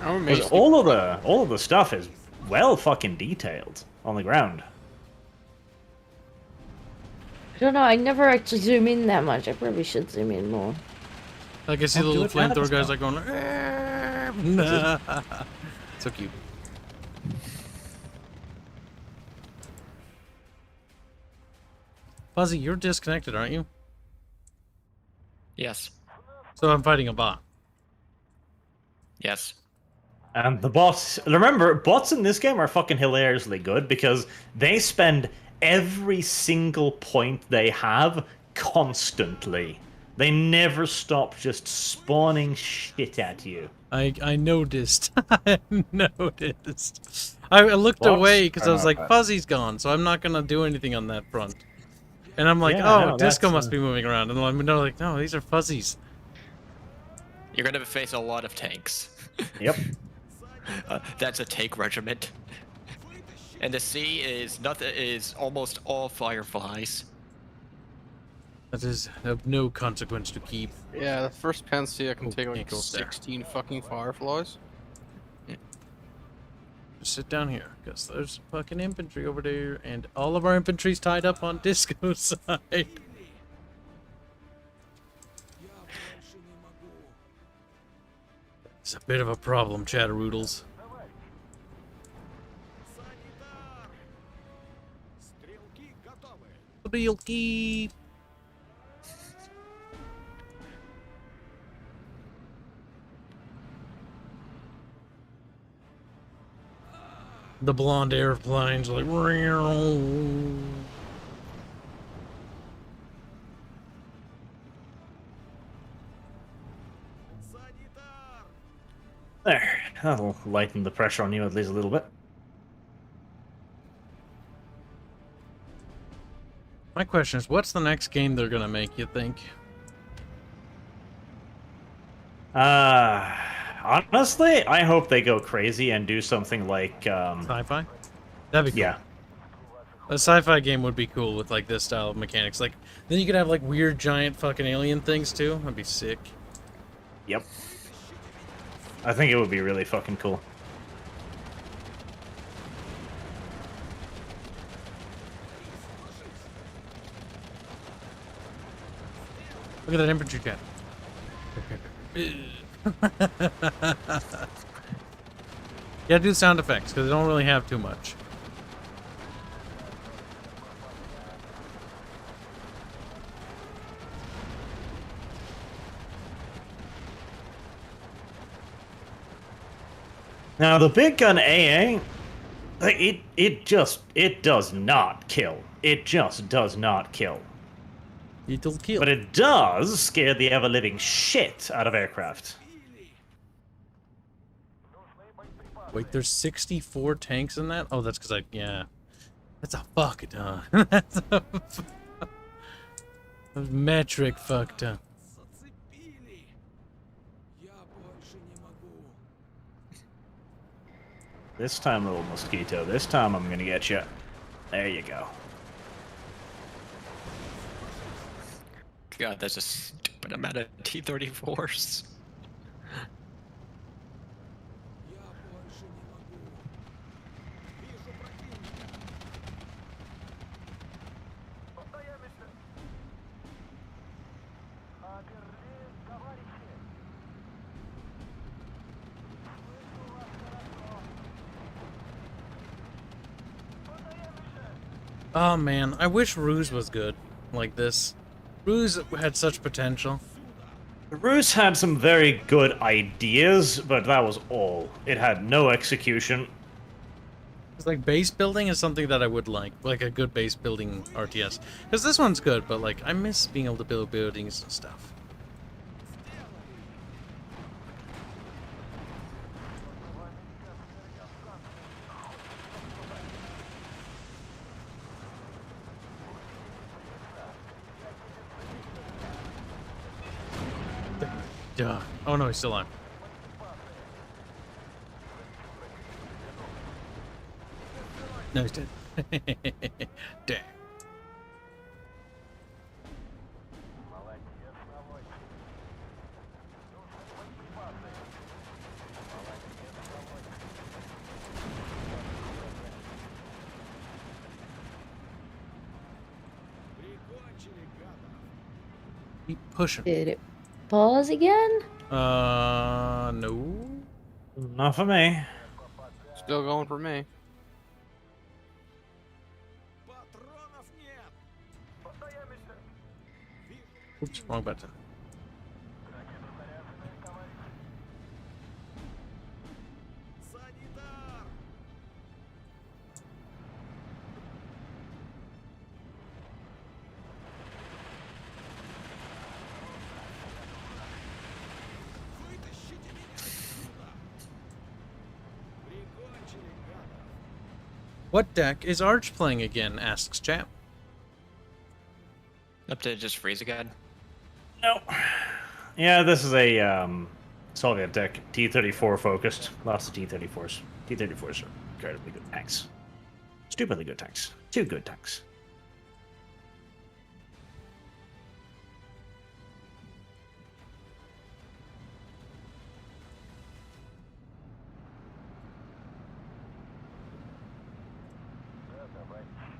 Speaker 5: I'm
Speaker 1: Because
Speaker 5: amazed.
Speaker 1: all of the stuff is well fucking detailed on the ground.
Speaker 3: I don't know. I never actually zoom in that much. I probably should zoom in more.
Speaker 4: Like I see the
Speaker 1: I'll do
Speaker 4: little
Speaker 1: it now,
Speaker 4: flamethrower guys
Speaker 1: that's
Speaker 4: like going. Nah. So cute. Fuzzy, you're disconnected, aren't you?
Speaker 2: Yes.
Speaker 4: So I'm fighting a bot.
Speaker 2: Yes.
Speaker 1: And the bots, remember, bots in this game are fucking hilariously good because they spend every single point they have constantly. They never stop just spawning shit at you.
Speaker 4: I noticed. I noticed. I looked
Speaker 1: Bots
Speaker 4: away because I
Speaker 1: are
Speaker 4: was
Speaker 1: not
Speaker 4: like,
Speaker 1: bad.
Speaker 4: Fuzzy's gone, so I'm not gonna do anything on that front. And I'm like,
Speaker 1: Yeah,
Speaker 4: oh,
Speaker 1: no,
Speaker 4: Disco
Speaker 1: that's,
Speaker 4: must be moving around. And I'm like, no, these are Fuzzies.
Speaker 2: You're gonna face a lot of tanks.
Speaker 1: Yep.
Speaker 2: That's a tank regiment. And the sea is almost all fireflies.
Speaker 4: That is of no consequence to keep.
Speaker 5: Yeah, the first Panacea can
Speaker 4: Oh,
Speaker 5: take
Speaker 4: can't
Speaker 5: like
Speaker 4: go up there.
Speaker 5: 16 fucking fireflies.
Speaker 4: Just sit down here, because there's fucking infantry over there, and all of our infantry's tied up on Disco's side. It's a bit of a problem, Chatteroodles.
Speaker 6: Стрелки готовы.
Speaker 4: Real key. The blonde airplanes like.
Speaker 6: Санитар.
Speaker 1: There. That'll lighten the pressure on you at least a little bit.
Speaker 4: My question is, what's the next game they're gonna make, you think?
Speaker 1: Honestly, I hope they go crazy and do something like,
Speaker 4: Sci-fi? That'd be cool.
Speaker 1: yeah.
Speaker 4: A sci-fi game would be cool with like this style of mechanics. Like, then you could have like weird giant fucking alien things too. That'd be sick.
Speaker 1: Yep. I think it would be really fucking cool.
Speaker 4: Look at that infantry cat. Yeah, do sound effects because they don't really have too much.
Speaker 1: Now the big gun AA, like, it does not kill. It just does not kill.
Speaker 4: It'll kill.
Speaker 1: But it does scare the ever-living shit out of aircraft.
Speaker 4: Wait, there's 64 tanks in that? Oh, that's because yeah. That's a fuck ton. That's a metric fuck ton.
Speaker 6: Зацепили. Я больше не могу.
Speaker 1: This time, little mosquito. This time I'm gonna get you. There you go.
Speaker 2: God, that's a stupid amount of T-34s.
Speaker 6: Я больше не могу. Вижу противника.
Speaker 4: Oh man, I wish Ruse was good like this. Ruse had such potential.
Speaker 1: The Ruse had some very good ideas, but that was all. It had no execution.
Speaker 4: It's like base building is something that I would like a good base building RTS. Because this one's good, but like I miss being able to build buildings and stuff. Duh. Oh no, he's still on. No, he's dead. Damn. Keep pushing.
Speaker 3: Did it pause again?
Speaker 4: No.
Speaker 1: Not for me.
Speaker 5: Still going for me.
Speaker 4: Oops, wrong button. What deck is Arch playing again? Asks Chap.
Speaker 2: Up to just freeze again.
Speaker 1: No. Yeah, this is a Soviet deck. T-34 focused. Lots of T-34s. T-34s are incredibly good tanks. Stupidly good tanks. Two good tanks.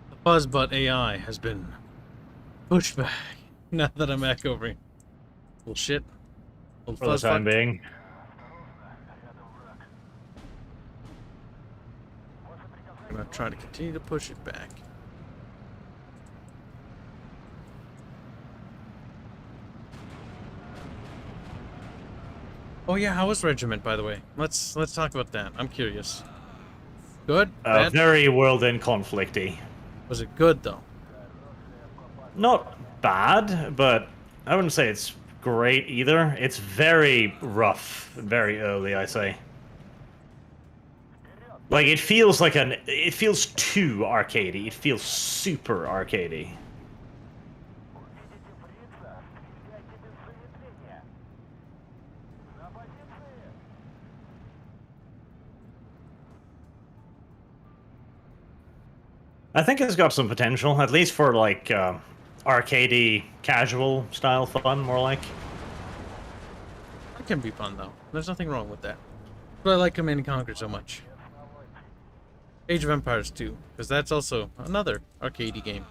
Speaker 4: The Fuzzbutt AI has been pushed back. Now that I'm back over here. Bullshit. Little
Speaker 1: For the time
Speaker 4: fuzzfuck.
Speaker 1: being.
Speaker 4: I'm gonna try to continue to push it back. Oh yeah, how was Regiment, by the way? Let's talk about that. I'm curious. Good? Bad?
Speaker 1: Very world-end conflicty.
Speaker 4: Was it good though?
Speaker 1: Not bad, but I wouldn't say it's great either. It's very rough, very early, I say. Like, it feels like it feels too arcadey. It feels super arcadey. I think it's got some potential, at least for, like, arcadey, casual style fun, more like.
Speaker 4: It can be fun though. There's nothing wrong with that. But I like Command and Conquer so much. Age of Empires 2, because that's also another arcadey game.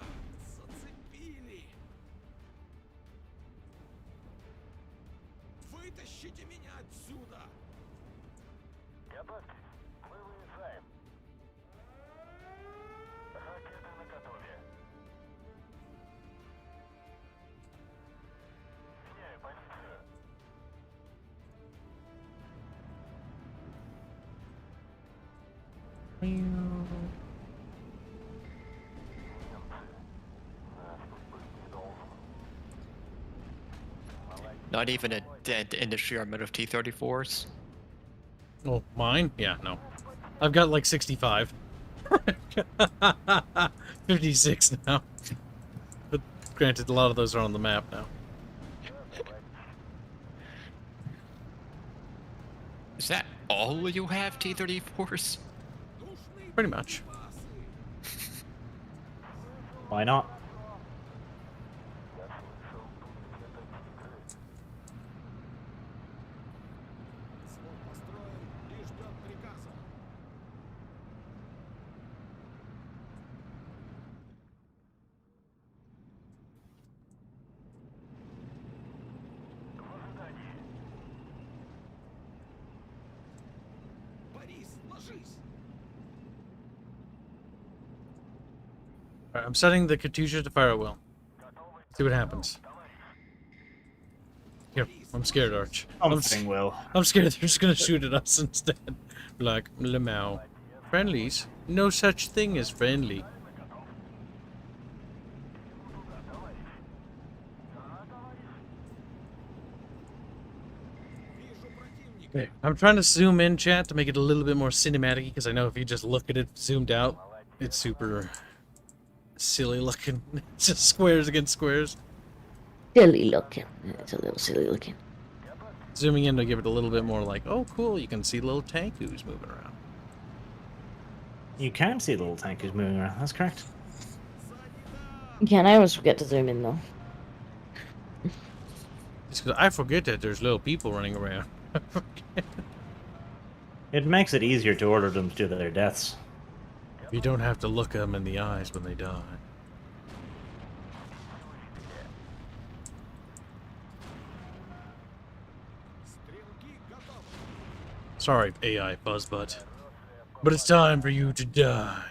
Speaker 2: Not even a dead industry armament of T-34s.
Speaker 4: Oh, mine? Yeah, no. I've got like 65. 56 now. But granted, a lot of those are on the map now.
Speaker 2: Is that all you have, T-34s?
Speaker 4: Pretty much.
Speaker 1: Why not?
Speaker 4: Alright, I'm setting the Katyusha to fire at will. See what happens. Here, I'm scared, Arch.
Speaker 1: Something will.
Speaker 4: I'm scared they're just gonna shoot at us instead. Like, Lemau. Friendlies? No such thing as friendly. Okay, I'm trying to zoom in, chat, to make it a little bit more cinematic, because I know if you just look at it zoomed out, it's super silly looking. It's just squares against squares.
Speaker 3: Silly looking. It's a little silly looking.
Speaker 4: Zooming in to give it a little bit more like, oh cool, you can see little tankus moving around.
Speaker 1: You can see the little tankers moving around. That's correct.
Speaker 3: Yeah, and I always forget to zoom in though.
Speaker 4: It's because I forget that there's little people running around.
Speaker 1: It makes it easier to order them to their deaths.
Speaker 4: You don't have to look them in the eyes when they die. Sorry, AI Buzzbutt. But it's time for you to die.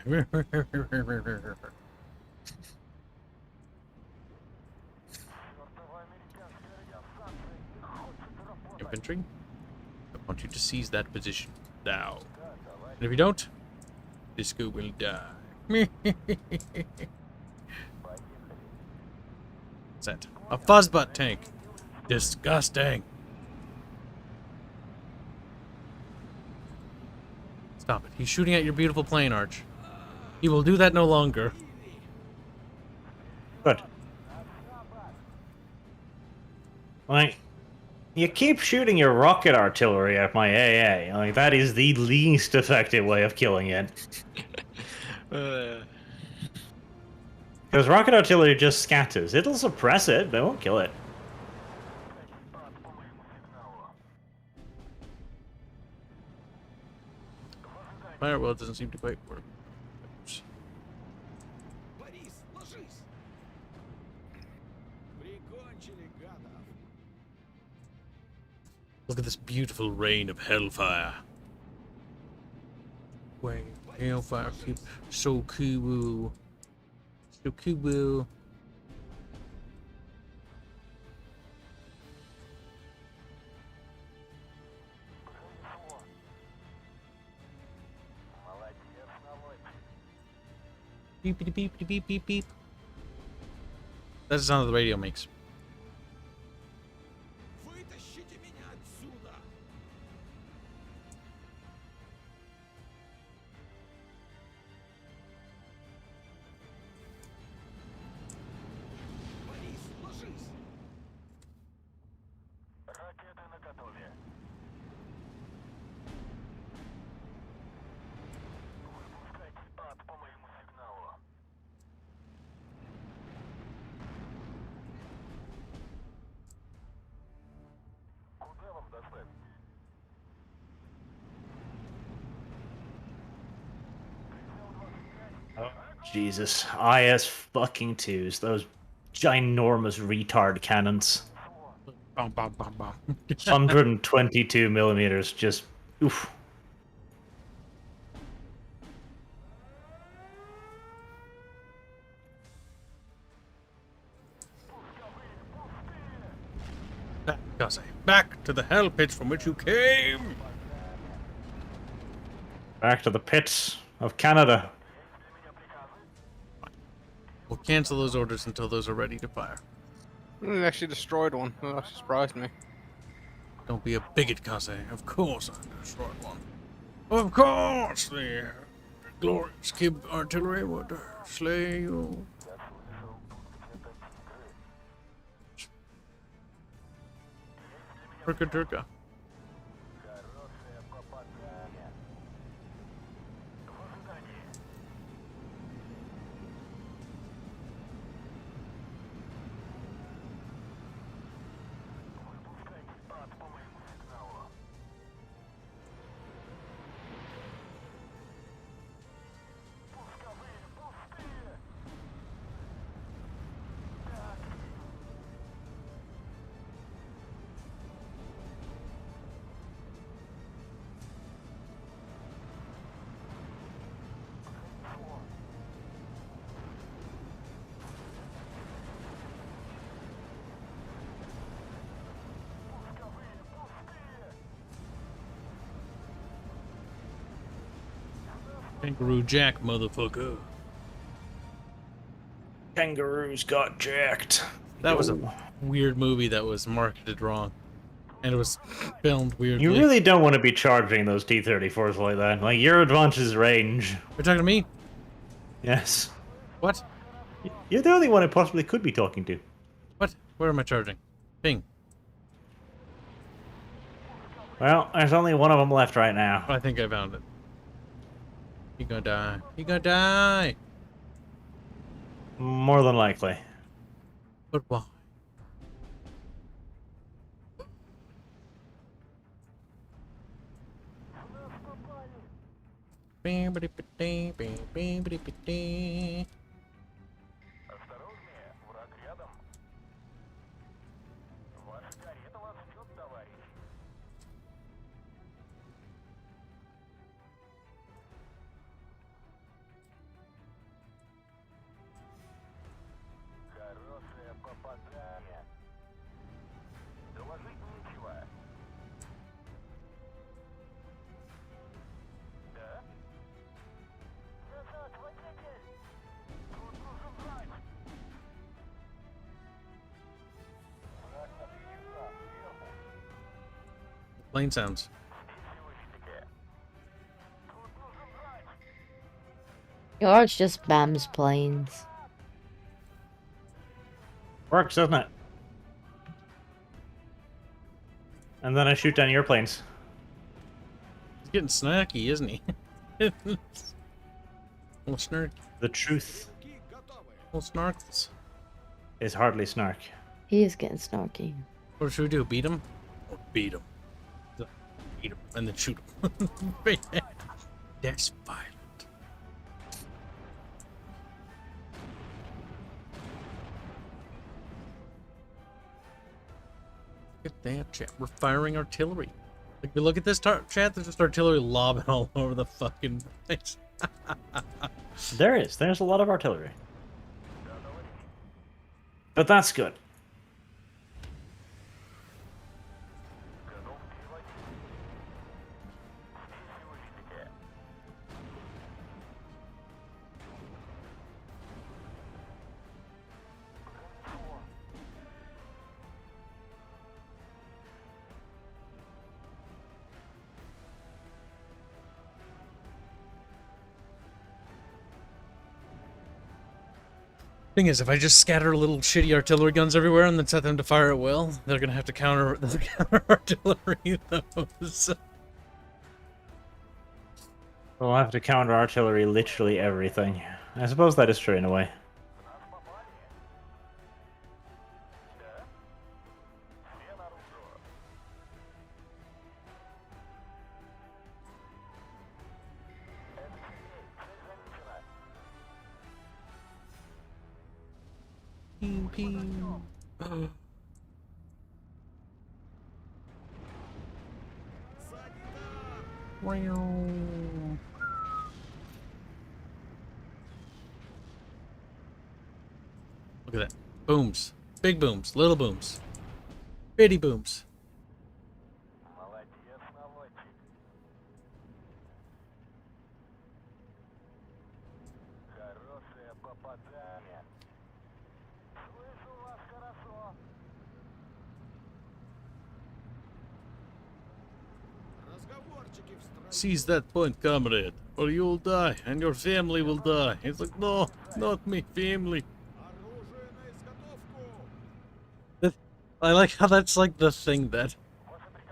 Speaker 4: Infantry, I want you to seize that position now. And if you don't, Disco will die. What's that? A fuzzbutt tank. Disgusting. Stop it. He's shooting at your beautiful plane, Arch. He will do that no longer.
Speaker 1: Good. Like, you keep shooting your rocket artillery at my AA. Like, that is the least effective way of killing it. Because rocket artillery just scatters. It'll suppress it, but it won't kill it.
Speaker 4: Firewall doesn't seem to quite work. Look at this beautiful rain of hellfire. Wait, hellfire keep so cool. So cool. Beep beep beep beep beep beep. That's the sound the radio makes.
Speaker 1: Oh, Jesus. IS fucking twos. Those ginormous retard cannons.
Speaker 4: Bum, bum, bum, bum.
Speaker 1: 122 millimeters. Just oof.
Speaker 4: Back, Gussie. Back to the hell pits from which you came.
Speaker 1: Back to the pits of Canada.
Speaker 4: We'll cancel those orders until those are ready to fire.
Speaker 5: It actually destroyed one. That actually surprised me.
Speaker 4: Don't be a bigot, Gussie. Of course I destroyed one. Of course the glorious Kib artillery would slay you. Turka turka. Kangaroo Jack, motherfucker.
Speaker 1: Kangaroos got jacked.
Speaker 4: That was a
Speaker 1: Yo.
Speaker 4: weird movie that was marketed wrong. And it was filmed weirdly.
Speaker 1: You really don't want to be charging those T-34s like that. Like, your advantage is range.
Speaker 4: You're talking to me?
Speaker 1: Yes.
Speaker 4: What?
Speaker 1: You're the only one I possibly could be talking to.
Speaker 4: What? Where am I charging? Ping.
Speaker 1: Well, there's only one of them left right now.
Speaker 4: I think I found it. You gonna die. You gonna die.
Speaker 1: More than likely.
Speaker 4: But why?
Speaker 6: Осторожнее, враг рядом. Ваша карета вас ждет, товарищ. Хорошее попадание. Доложить нечего. Да? Назад, водитель! Тут нужен врач! Враг на 3 часа, сверху.
Speaker 4: Plane sounds.
Speaker 6: Здесь Тут нужен врач!
Speaker 3: Or it's just Bam's planes.
Speaker 1: Works, doesn't it? And then I shoot down your planes.
Speaker 4: He's getting snacky, isn't he? Little snark.
Speaker 1: The truth
Speaker 4: Little snarks.
Speaker 1: is hardly snark.
Speaker 3: He is getting snarky.
Speaker 4: What should we do? Beat him? Or beat him? Beat him and then shoot him. That's violent. Look at that, chat. We're firing artillery. Like, if you look at this chat, there's just artillery lobbing all over the fucking place.
Speaker 1: There's a lot of artillery. But that's good.
Speaker 6: Готов переводить. Здесь
Speaker 4: Thing is, if I just scatter little shitty artillery guns everywhere and then set them to fire at will, they're gonna have to counter artillery those.
Speaker 1: We'll have to counter artillery literally everything. I suppose that is true in a way.
Speaker 4: Ping, ping. Look at that. Booms. Big booms. Little booms. Bitty booms.
Speaker 6: Молодец, наводчик. Хорошее попадание. Слышу вас хорошо.
Speaker 4: Seize that point, comrade, or you'll die, and your family will die. It's like, no, not me, family. I like how that's like the thing that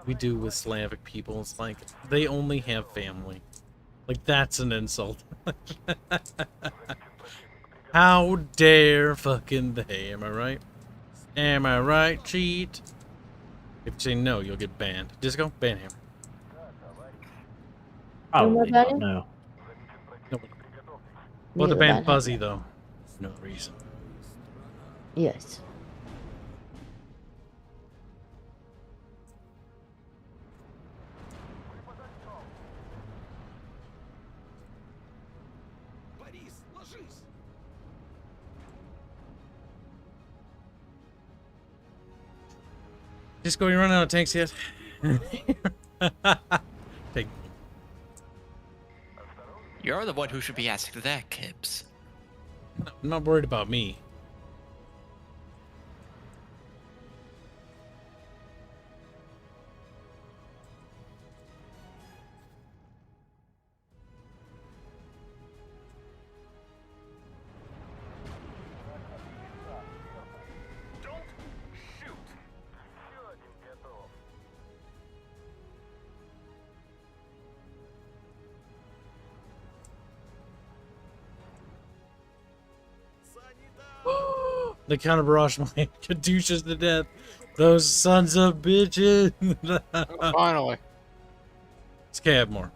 Speaker 4: we do with Slavic people. It's like, they only have family. Like, that's an insult. How dare fucking they, am I right? Am I right, cheat? If you say no, you'll get banned. Disco, ban him.
Speaker 1: Probably
Speaker 3: ban him?
Speaker 1: no.
Speaker 4: No. Well, to
Speaker 3: Neither
Speaker 4: ban
Speaker 3: ban him.
Speaker 4: Fuzzy, though. For no reason.
Speaker 3: Yes.
Speaker 4: Disco, you run out of tanks yet? Take.
Speaker 2: You're the one who should be asking that, Kibs.
Speaker 4: I'm not worried about me.
Speaker 6: Don't shoot. Еще один готов.
Speaker 4: They counter barrage my Katyushas to death. Those sons of bitches.
Speaker 5: Finally.
Speaker 4: Scab more.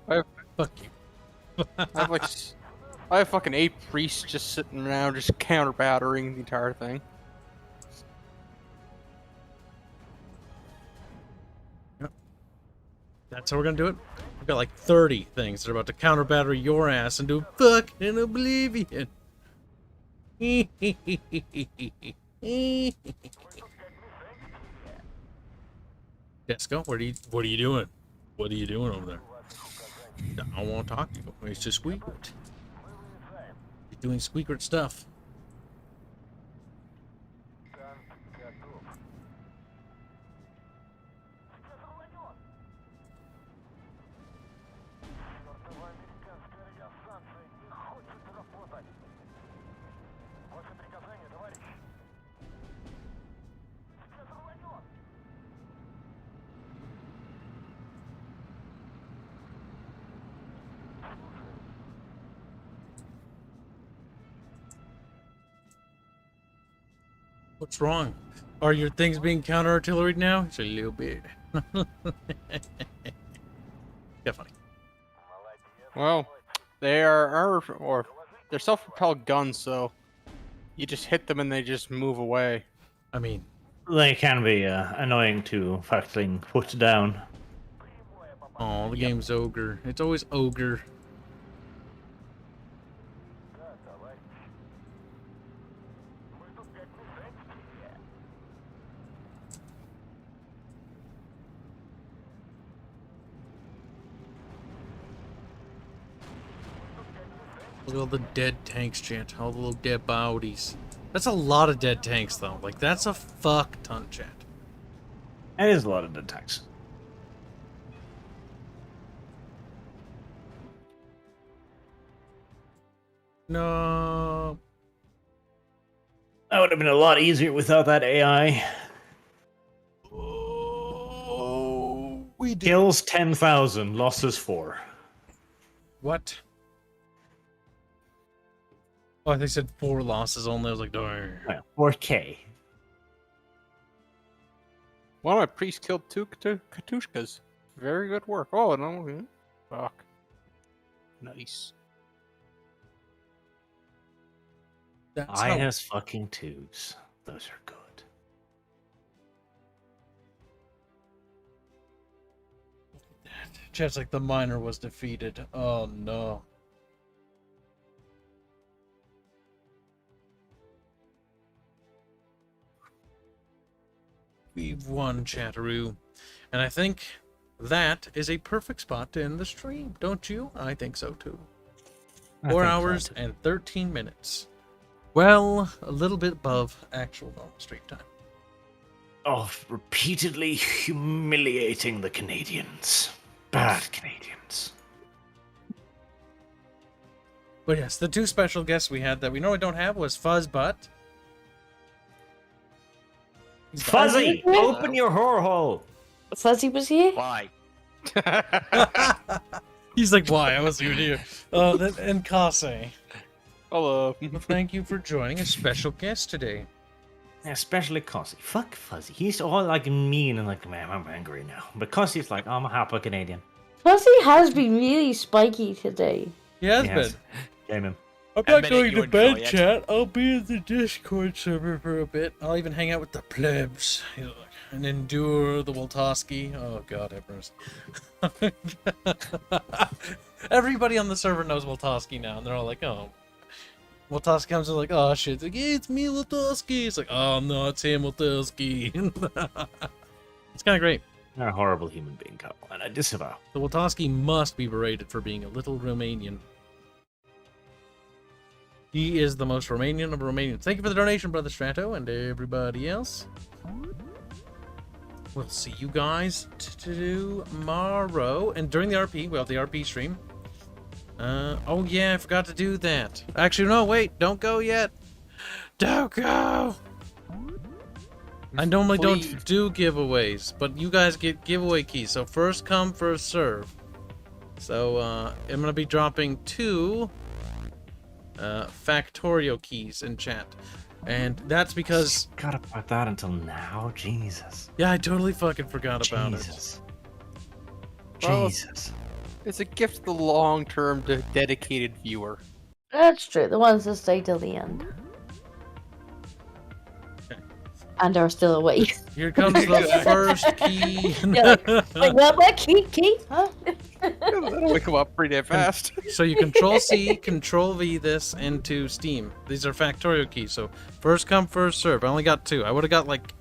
Speaker 4: Fuck you.
Speaker 5: I have fucking 8 priests just sitting around, just counter battering the entire thing.
Speaker 4: That's how we're gonna do it. We've got like 30 things that are about to counter battery your ass into fucking oblivion. Desco, what are you doing? What are you doing over there? I don't want to talk to you. It's just Sqek. You're doing Sqek stuff.
Speaker 6: Чёртова американская радиостанция не хочет работать. Ваше приказание, товарищ. Сейчас рванет.
Speaker 4: What's wrong? Are your things being counter artilleried now? It's a little bit. Yeah, funny.
Speaker 5: Well, they're self-propelled guns, so you just hit them and they just move away.
Speaker 4: I mean,
Speaker 1: They can be annoying to fucking put down.
Speaker 4: oh, the game's ogre. It's always ogre. Look at all the dead tanks, chat. All the little dead bodies. That's a lot of dead tanks, though. Like, that's a fuck ton, chat.
Speaker 1: It is a lot of dead tanks.
Speaker 4: No.
Speaker 1: That would have been a lot easier without that AI.
Speaker 4: Oh, we did.
Speaker 1: Kills 10,000, losses 4.
Speaker 4: What? Oh, I think they said 4 losses only. I was like, darn.
Speaker 1: Well, 4K.
Speaker 5: One of my priests killed 2 Katyushkas. Very good work. Oh, no. Fuck. Nice.
Speaker 4: That's how...
Speaker 1: IS fucking 2s. Those are good.
Speaker 4: Chat's like the miner was defeated. Oh no. We've won, Chatteroo. And I think that is a perfect spot to end the stream, don't you? I think so too. 4 hours and 13 minutes. Well, a little bit above actual normal stream time.
Speaker 1: Of repeatedly humiliating the Canadians. Bad Canadians.
Speaker 4: But yes, the 2 special guests we had that we normally don't have was Fuzzbutt.
Speaker 1: Fuzzy! Open your whore hole!
Speaker 3: Fuzzy was here?
Speaker 2: Why?
Speaker 4: He's like, why? I wasn't even here. And Kase.
Speaker 5: Hello.
Speaker 4: Well, thank you for joining a special guest today.
Speaker 1: Especially Cossie. Fuck Fuzzy. He's all like mean and like, man, I'm angry now. But Cossie's like, I'm a happy Canadian.
Speaker 3: Fuzzy has been really spiky today.
Speaker 4: He has
Speaker 1: Yes.
Speaker 4: been.
Speaker 1: Game him.
Speaker 4: I'm
Speaker 2: Admit
Speaker 4: not
Speaker 2: it,
Speaker 4: going
Speaker 2: you
Speaker 4: to bed,
Speaker 2: enjoy it.
Speaker 4: chat. I'll be in the Discord server for a bit. I'll even hang out with the plebs and endure the Woltoski. Oh, God, have mercy. Everybody on the server knows Woltoski now, and they're all like, oh. Woltoski comes in like, oh, shit. It's like, hey, it's me, Woltoski. It's like, oh, no, it's him, Woltoski. It's kind of great.
Speaker 1: You're a horrible human being, Kyle, and I disavow.
Speaker 4: The Woltoski must be berated for being a little Romanian. He is the most Romanian of Romanians. Thank you for the donation, Brother Strato, and everybody else. We'll see you guys tomorrow. And during the RP, we have the RP stream. Oh yeah, I forgot to do that. Actually, no, wait, don't go yet. Don't go! I normally don't do giveaways, but you guys get giveaway keys. So first come, first serve. So I'm gonna be dropping 2 Factorio keys in chat, and that's because
Speaker 1: Forgot about that until now. Jesus.
Speaker 4: yeah, I totally fucking forgot about it.
Speaker 1: Jesus.
Speaker 5: Well,
Speaker 1: Jesus.
Speaker 5: It's a gift to the long-term dedicated viewer.
Speaker 3: That's true. The ones that stay till the end.
Speaker 4: Okay.
Speaker 3: And are still awake.
Speaker 4: Here comes the first key.
Speaker 3: Wait, what? Key? Huh?
Speaker 5: That'll wake him up pretty damn fast.
Speaker 4: So you Control C, Control V this into Steam. These are Factorio keys. So first come, first serve. I only got 2. I would have got like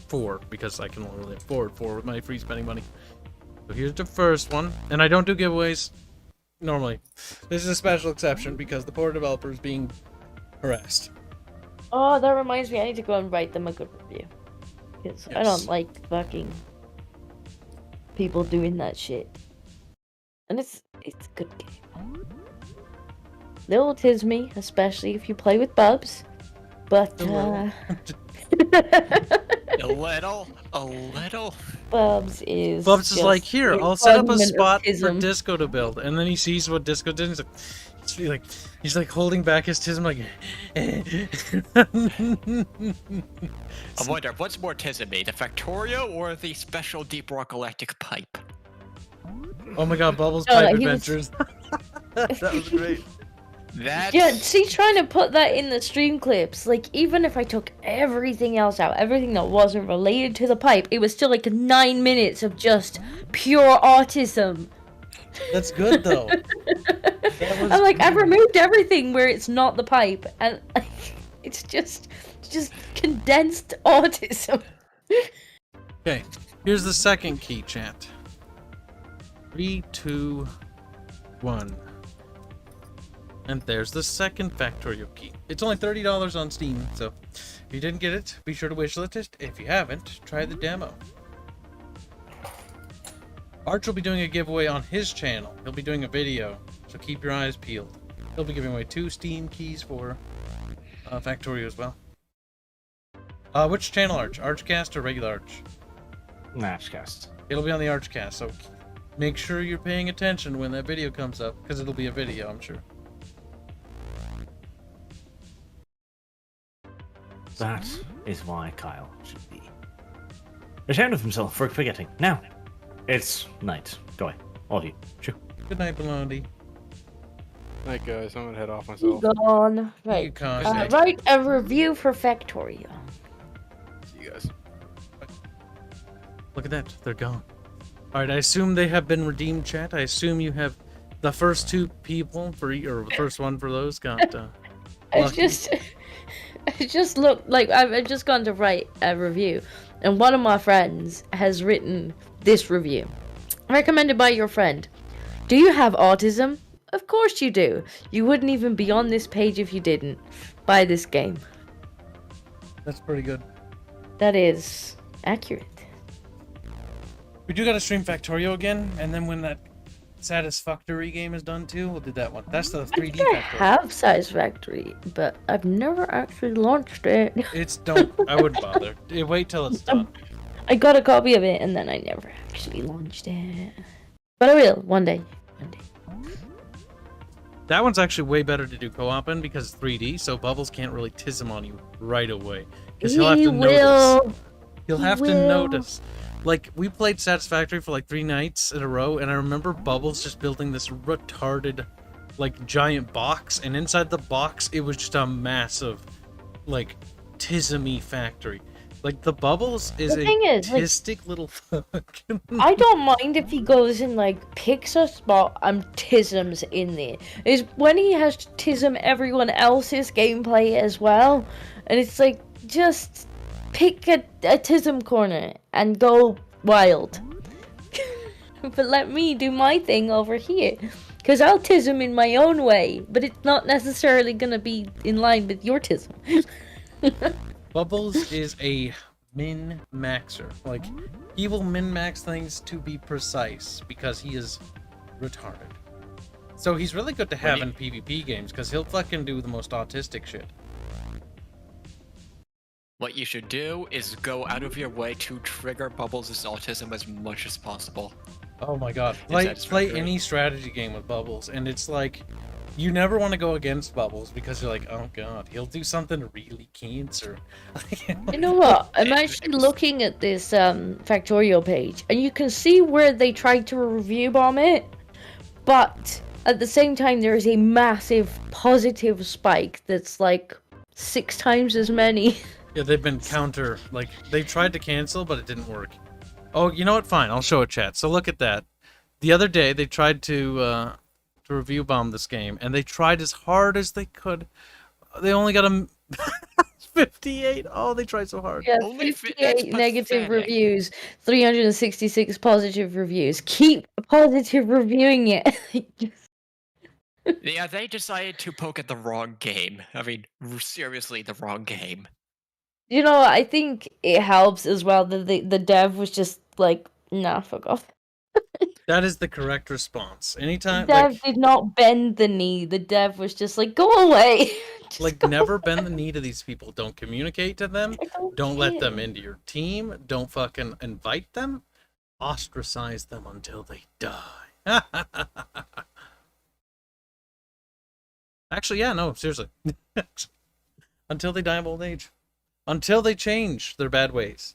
Speaker 4: 4 because I can only afford 4 with my free spending money. So here's the first one, and I don't do giveaways normally. This is a special exception because the poor developer is being harassed.
Speaker 3: Oh, that reminds me. I need to go and write them a good review. Because I don't like fucking people doing that shit. And it's a good game. Little Tisme, especially if you play with Bubs. But
Speaker 2: A little.
Speaker 3: Bubs is
Speaker 4: Bubs is like, here, I'll set up a
Speaker 3: embodiment of
Speaker 4: spot for
Speaker 3: tism.
Speaker 4: Disco to build, and then he sees what Disco did. And he's like holding back his tism, like.
Speaker 2: I wonder what's more Tisme, the Factorio or the special Deep Rock Galactic pipe?
Speaker 4: Oh my God, Bubbles
Speaker 3: No,
Speaker 4: Pipe
Speaker 3: he was-
Speaker 4: Adventures. That was great.
Speaker 2: That's...
Speaker 3: Yeah, see, trying to put that in the stream clips, like, even if I took everything else out, everything that wasn't related to the pipe, it was still like 9 minutes of just pure autism.
Speaker 4: That's good though.
Speaker 3: I'm like, I've removed everything where it's not the pipe, and like, it's just condensed autism.
Speaker 4: Okay, here's the second key, chat. 3, 2, 1. And there's the second Factorio key. It's only $30 on Steam, so if you didn't get it, be sure to wishlist it. If you haven't, try the demo. Arch will be doing a giveaway on his channel. He'll be doing a video, so keep your eyes peeled. He'll be giving away 2 Steam keys for Factorio as well. Which channel, Arch? Archcast or regular Arch?
Speaker 1: Matchcast.
Speaker 4: It'll be on the Archcast, so make sure you're paying attention when that video comes up, because it'll be a video, I'm sure.
Speaker 1: That is why Kyle should be ashamed of himself for forgetting. Now, it's night. Go away. All of you. Sure.
Speaker 4: Good night, Blondie.
Speaker 5: Night, guys. I'm gonna head off myself.
Speaker 3: Gone.
Speaker 4: You
Speaker 3: Right.
Speaker 4: can't.
Speaker 3: Write a review for Factorio.
Speaker 5: See you guys.
Speaker 4: Look at that. They're gone. Alright, I assume they have been redeemed, chat. I assume you have the first 2 people for or the first one for those got lucky.
Speaker 3: I just looked like I've just gone to write a review, and one of my friends has written this review. Recommended by your friend. Do you have autism? Of course you do. You wouldn't even be on this page if you didn't. Buy this game.
Speaker 4: That's pretty good.
Speaker 3: That is accurate.
Speaker 4: We do gotta stream Factorio again, and then when that Satisfactory game is done too, we'll do that one. That's the 3D
Speaker 3: I
Speaker 4: Factorio.
Speaker 3: have Satisfactory, but I've never actually launched it.
Speaker 4: I wouldn't bother. Wait till it's done.
Speaker 3: I got a copy of it and then I never actually launched it. But I will one day.
Speaker 4: That one's actually way better to do co-op in because it's 3D, so Bubbles can't really tism on you right away. Because he'll have to notice. He'll have to notice. Like, we played Satisfactory for like 3 nights in a row, and I remember Bubbles just building this retarded, like, giant box, and inside the box, it was just a massive, like, tism-y factory. Like, the Bubbles is
Speaker 3: The
Speaker 4: a
Speaker 3: thing is, like,
Speaker 4: tistic little fucking...
Speaker 3: I don't mind if he goes and like picks a spot and tisms in there. Is when he has to tism everyone else's gameplay as well, and it's like just pick a tism corner and go wild. But let me do my thing over here, Because I'll tism in my own way, but it's not necessarily gonna be in line with your tism.
Speaker 4: Bubbles is a min-maxer. Like, he will min-max things to be precise because he is retarded. So he's really good to have in PvP games because he'll fucking do the most autistic shit.
Speaker 2: What you should do is go out of your way to trigger Bubbles' autism as much as possible.
Speaker 4: Oh my god.
Speaker 2: It's
Speaker 4: Play
Speaker 2: satisfactory.
Speaker 4: any strategy game with Bubbles, and it's like, you never want to go against Bubbles because you're like, oh god, he'll do something really cancer.
Speaker 3: You know what? I'm actually looking at this Factorio page, and you can see where they tried to review bomb it, but at the same time, there is a massive positive spike that's like 6 times as many.
Speaker 4: Yeah, they've been they tried to cancel, but it didn't work. Oh, you know what? Fine, I'll show it, chat. So look at that. The other day, they tried to review bomb this game, and they tried as hard as they could. They only got a 58. Oh, they tried so hard.
Speaker 3: Yeah,
Speaker 2: Only
Speaker 3: 58 negative
Speaker 2: pathetic.
Speaker 3: reviews, 366 positive reviews. Keep positive reviewing it.
Speaker 2: Yeah, they decided to poke at the wrong game. I mean, seriously, the wrong game.
Speaker 3: You know, I think it helps as well that the dev was just like, nah, fuck off.
Speaker 4: That is the correct response.
Speaker 3: The
Speaker 4: Anytime,
Speaker 3: dev did not bend the knee. The dev was just like, go away. Just go
Speaker 4: never bend the knee to these people. Don't communicate to them.
Speaker 3: I
Speaker 4: Don't let them
Speaker 3: care.
Speaker 4: into your team. Don't fucking invite them. Ostracize them until they die. Actually, yeah, no, seriously. Until they die of old age. Until they change their bad ways.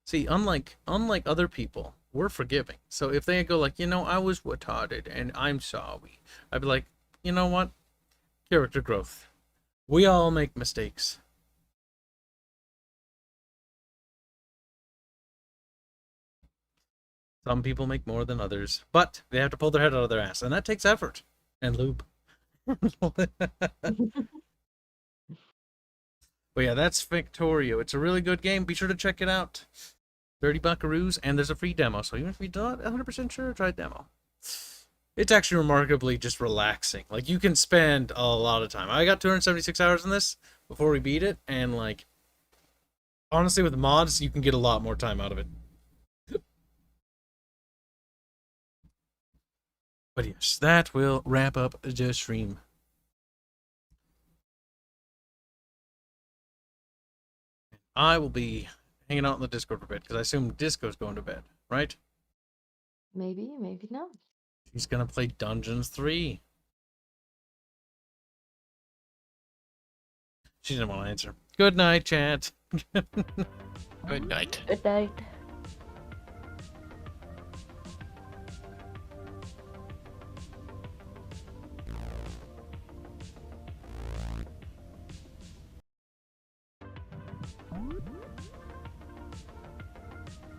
Speaker 4: See, unlike other people, we're forgiving. So if they go like, I was retarded and I'm sorry, I'd be like, you know what? Character growth. We all make mistakes. Some people make more than others, but they have to pull their head out of their ass, and that takes effort and lube. But yeah, that's Factorio. It's a really good game. Be sure to check it out. 30 buckaroos, and there's a free demo. So even if you're not 100% sure, try demo. It's actually remarkably just relaxing. Like, you can spend a lot of time. I got 276 hours in this before we beat it, and like, honestly, with mods, you can get a lot more time out of it. But yes, that will wrap up the stream. I will be hanging out in the Discord for a bit, because I assume Disco's going to bed, right?
Speaker 3: Maybe, maybe not.
Speaker 4: She's gonna play Dungeons 3. She didn't want to answer. Good night, chat.
Speaker 2: Good night.
Speaker 3: Good night.